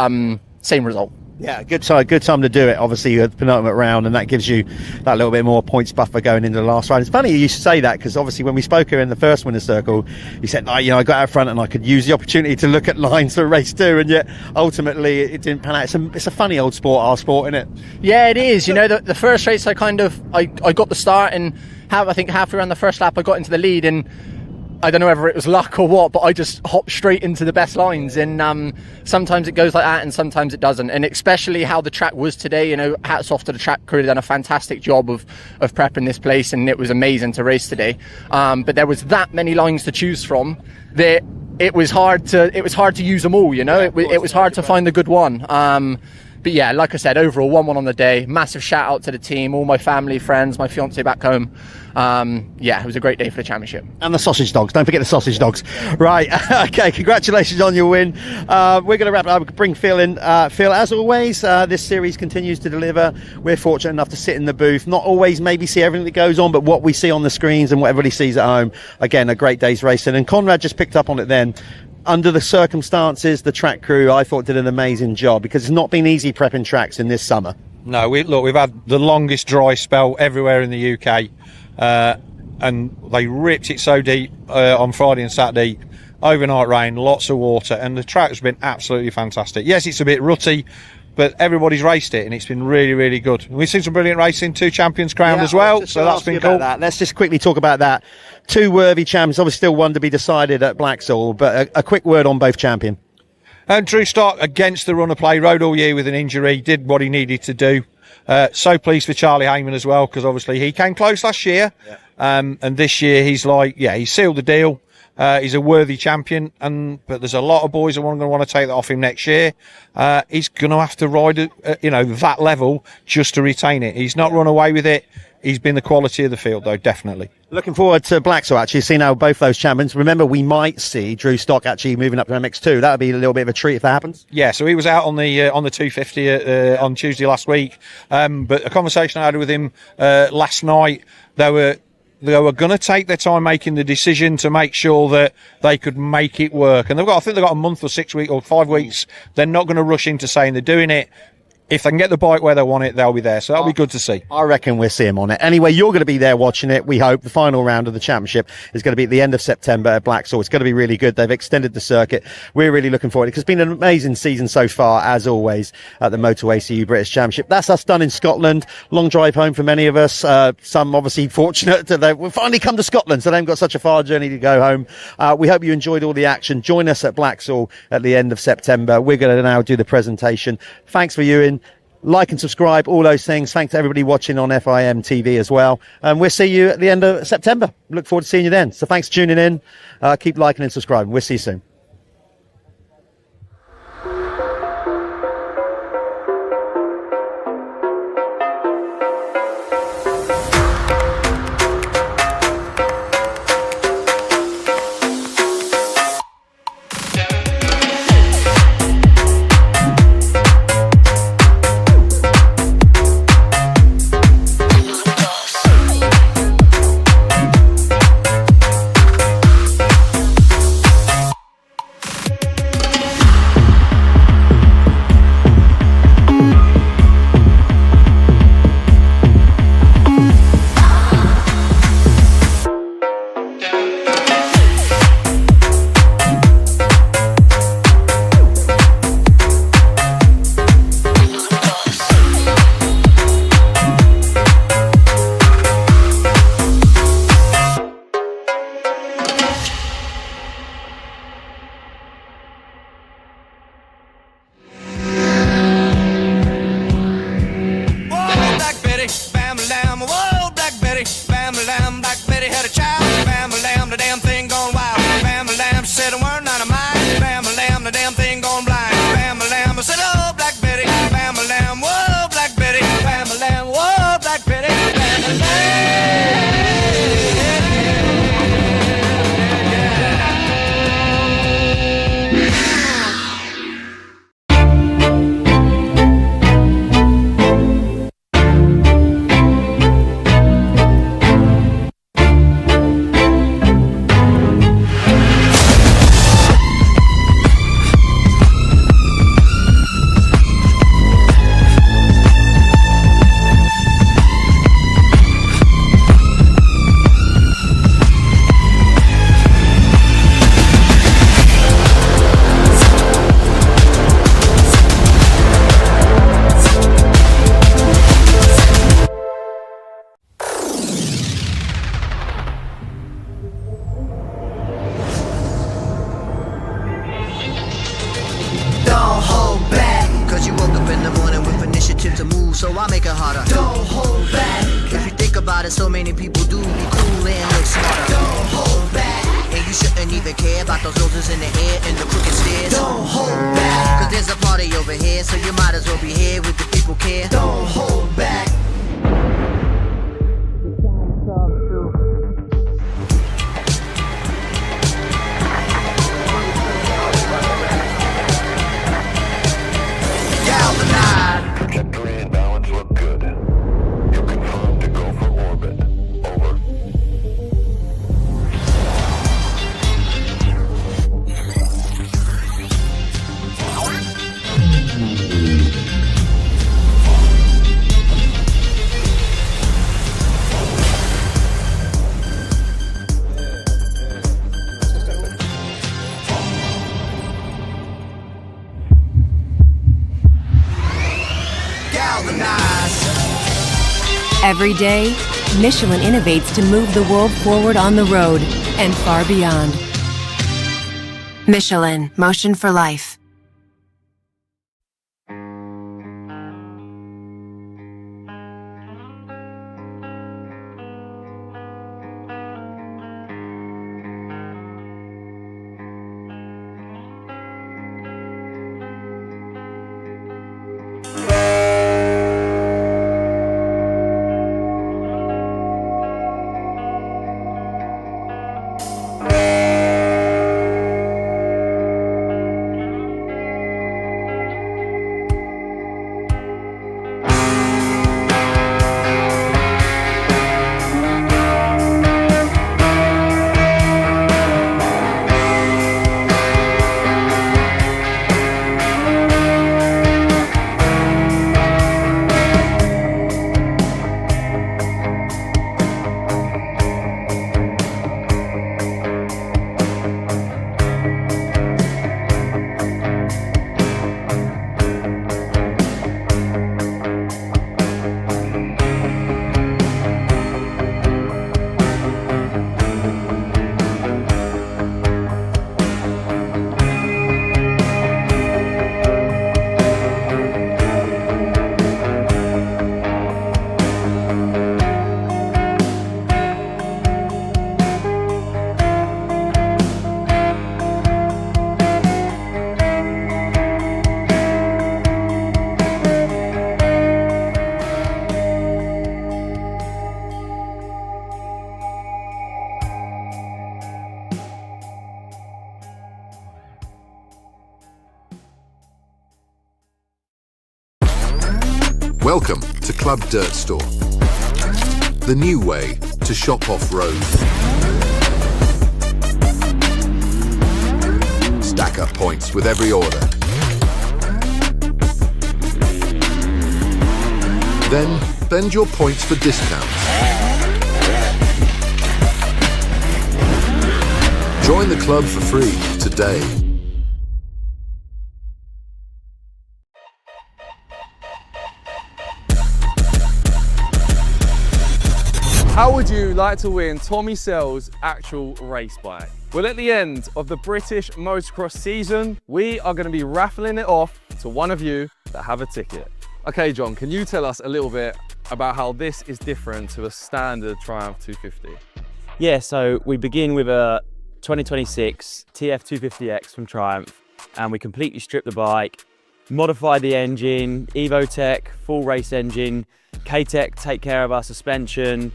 same result. Yeah, good time to do it. Obviously, you had the penultimate round, and that gives you that little bit more points buffer going into the last round. It's funny you say that, because obviously when we spoke here in the first winner's circle, you said, I got out front and I could use the opportunity to look at lines for race 2, and yet ultimately it didn't pan out. It's a funny old sport, our sport, isn't it? Yeah, it is. The first race I got the start, and I think halfway around the first lap I got into the lead, and I don't know whether it was luck or what, but I just hopped straight into the best lines, and sometimes it goes like that and sometimes it doesn't, and especially how the track was today, hats off to the track crew. They've done a fantastic job of prepping this place, and it was amazing to race today, but there was that many lines to choose from that it was hard to use them all, it was hard to find the good one. But yeah, like I said, overall 1-1 on the day. Massive shout out to the team, all my family, friends, my fiance back home. It was a great day for the championship. And the sausage dogs. Don't forget the sausage dogs. Right. Okay. Congratulations on your win. We're going to wrap it up. Bring Phil in. Phil, as always, this series continues to deliver. We're fortunate enough to sit in the booth, not always maybe see everything that goes on, but what we see on the screens and what everybody sees at home. Again, a great day's racing. And Conrad just picked up on it then. Under the circumstances, the track crew, I thought, did an amazing job, because it's not been easy prepping tracks in this summer. No, we've had the longest dry spell everywhere in the UK, and they ripped it so deep on Friday and Saturday. Overnight rain, lots of water, and the track's been absolutely fantastic. Yes, it's a bit rutty, but everybody's raced it, and it's been really, really good. We've seen some brilliant racing, 2 champions crowned as well, so that's been cool. Let's just quickly talk about that. 2 worthy champions, obviously still one to be decided at Blacksall, but a quick word on both champion. Drew Stark, against the run of play, rode all year with an injury, did what he needed to do. So pleased for Charlie Heyman as well, because obviously he came close last year, and this year he's sealed the deal. He's a worthy champion, but there's a lot of boys that are going to want to take that off him next year. He's going to have to ride at that level just to retain it. He's not run away with it. He's been the quality of the field, though, definitely. Looking forward to Blacksaw, actually, seeing how both those champions. Remember, we might see Drew Stock actually moving up to MX2. That would be a little bit of a treat if that happens. Yeah, so he was out on the 250 on Tuesday last week. But a conversation I had with him last night, they were going to take their time making the decision to make sure that they could make it work. And I think they've got a month or 6 weeks or 5 weeks. They're not going to rush into saying they're doing it. If they can get the bike where they want it, they'll be there. So that'll be good to see. I reckon we'll see him on it. Anyway, you're going to be there watching it, we hope. The final round of the championship is going to be at the end of September at Blacksaw. It's going to be really good. They've extended the circuit. We're really looking forward to it. It's been an amazing season so far, as always, at the Motul ACU British Championship. That's us done in Scotland. Long drive home for many of us. Some obviously fortunate that we've finally come to Scotland, so they haven't got such a far journey to go home. We hope you enjoyed all the action. Join us at Blacksaw at the end of September. We're going to now do the presentation. Thanks for viewing. Like and subscribe, all those things. Thanks to everybody watching on FIM TV as well. And we'll see you at the end of September. Look forward to seeing you then. So thanks for tuning in. Keep liking and subscribing. We'll see you soon. So I make it harder. Don't hold back. If you think about it, so many people do be cool and look smarter. Don't hold back. And you shouldn't even care about those roses in the air and the crooked stairs. Don't hold back. Cause there's a party over here, so you might as well be here with the people care. Don't hold back. Trajectory and balance look good. You're confirmed to go for orbit. Over. Every day, Michelin innovates to move the world forward on the road and far beyond. Michelin, motion for life. Welcome to Club Dirt Store, the new way to shop off-road. Stack up points with every order. Then bend your points for discounts. Join the club for free today. How would you like to win Tommy Sell's actual race bike? Well, at the end of the British Motocross season, we are going to be raffling it off to one of you that have a ticket. Okay, John, can you tell us a little bit about how this is different to a standard Triumph 250? Yeah, so we begin with a 2026 TF250X from Triumph, and we completely strip the bike, modify the engine, EvoTech, full race engine, K-Tech take care of our suspension,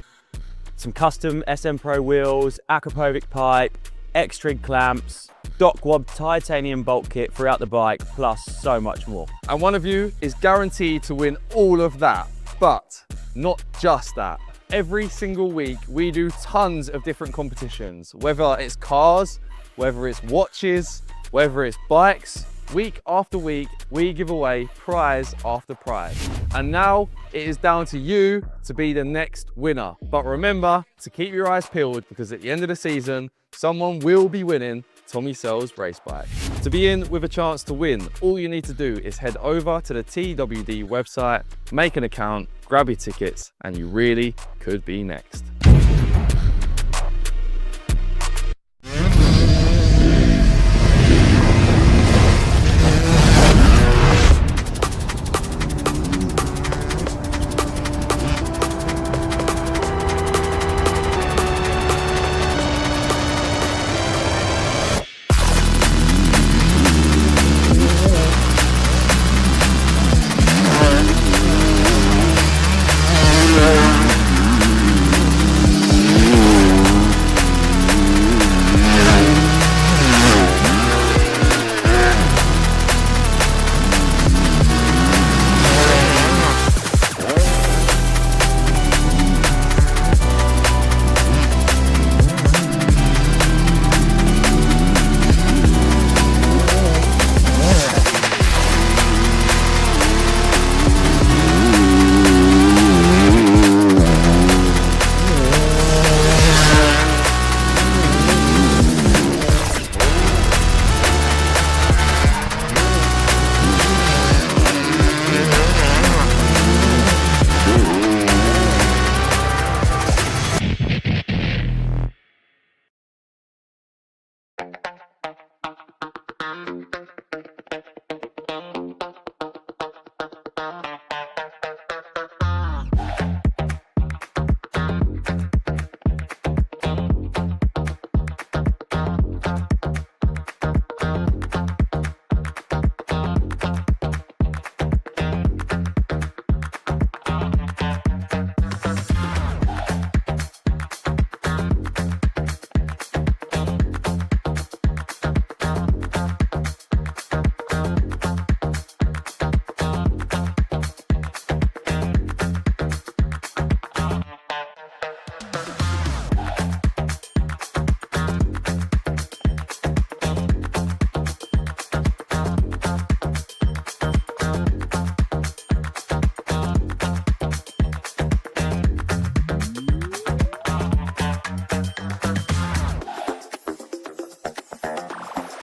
some custom SM Pro wheels, Acropovic pipe, X-Trig clamps, Dockwab titanium bolt kit throughout the bike, plus so much more. And one of you is guaranteed to win all of that, but not just that. Every single week, we do tons of different competitions, whether it's cars, whether it's watches, whether it's bikes. Week after week, we give away prize after prize. And now it is down to you to be the next winner. But remember to keep your eyes peeled, because at the end of the season, someone will be winning Tommy Sell's race bike. To be in with a chance to win, all you need to do is head over to the TWD website, make an account, grab your tickets, and you really could be next.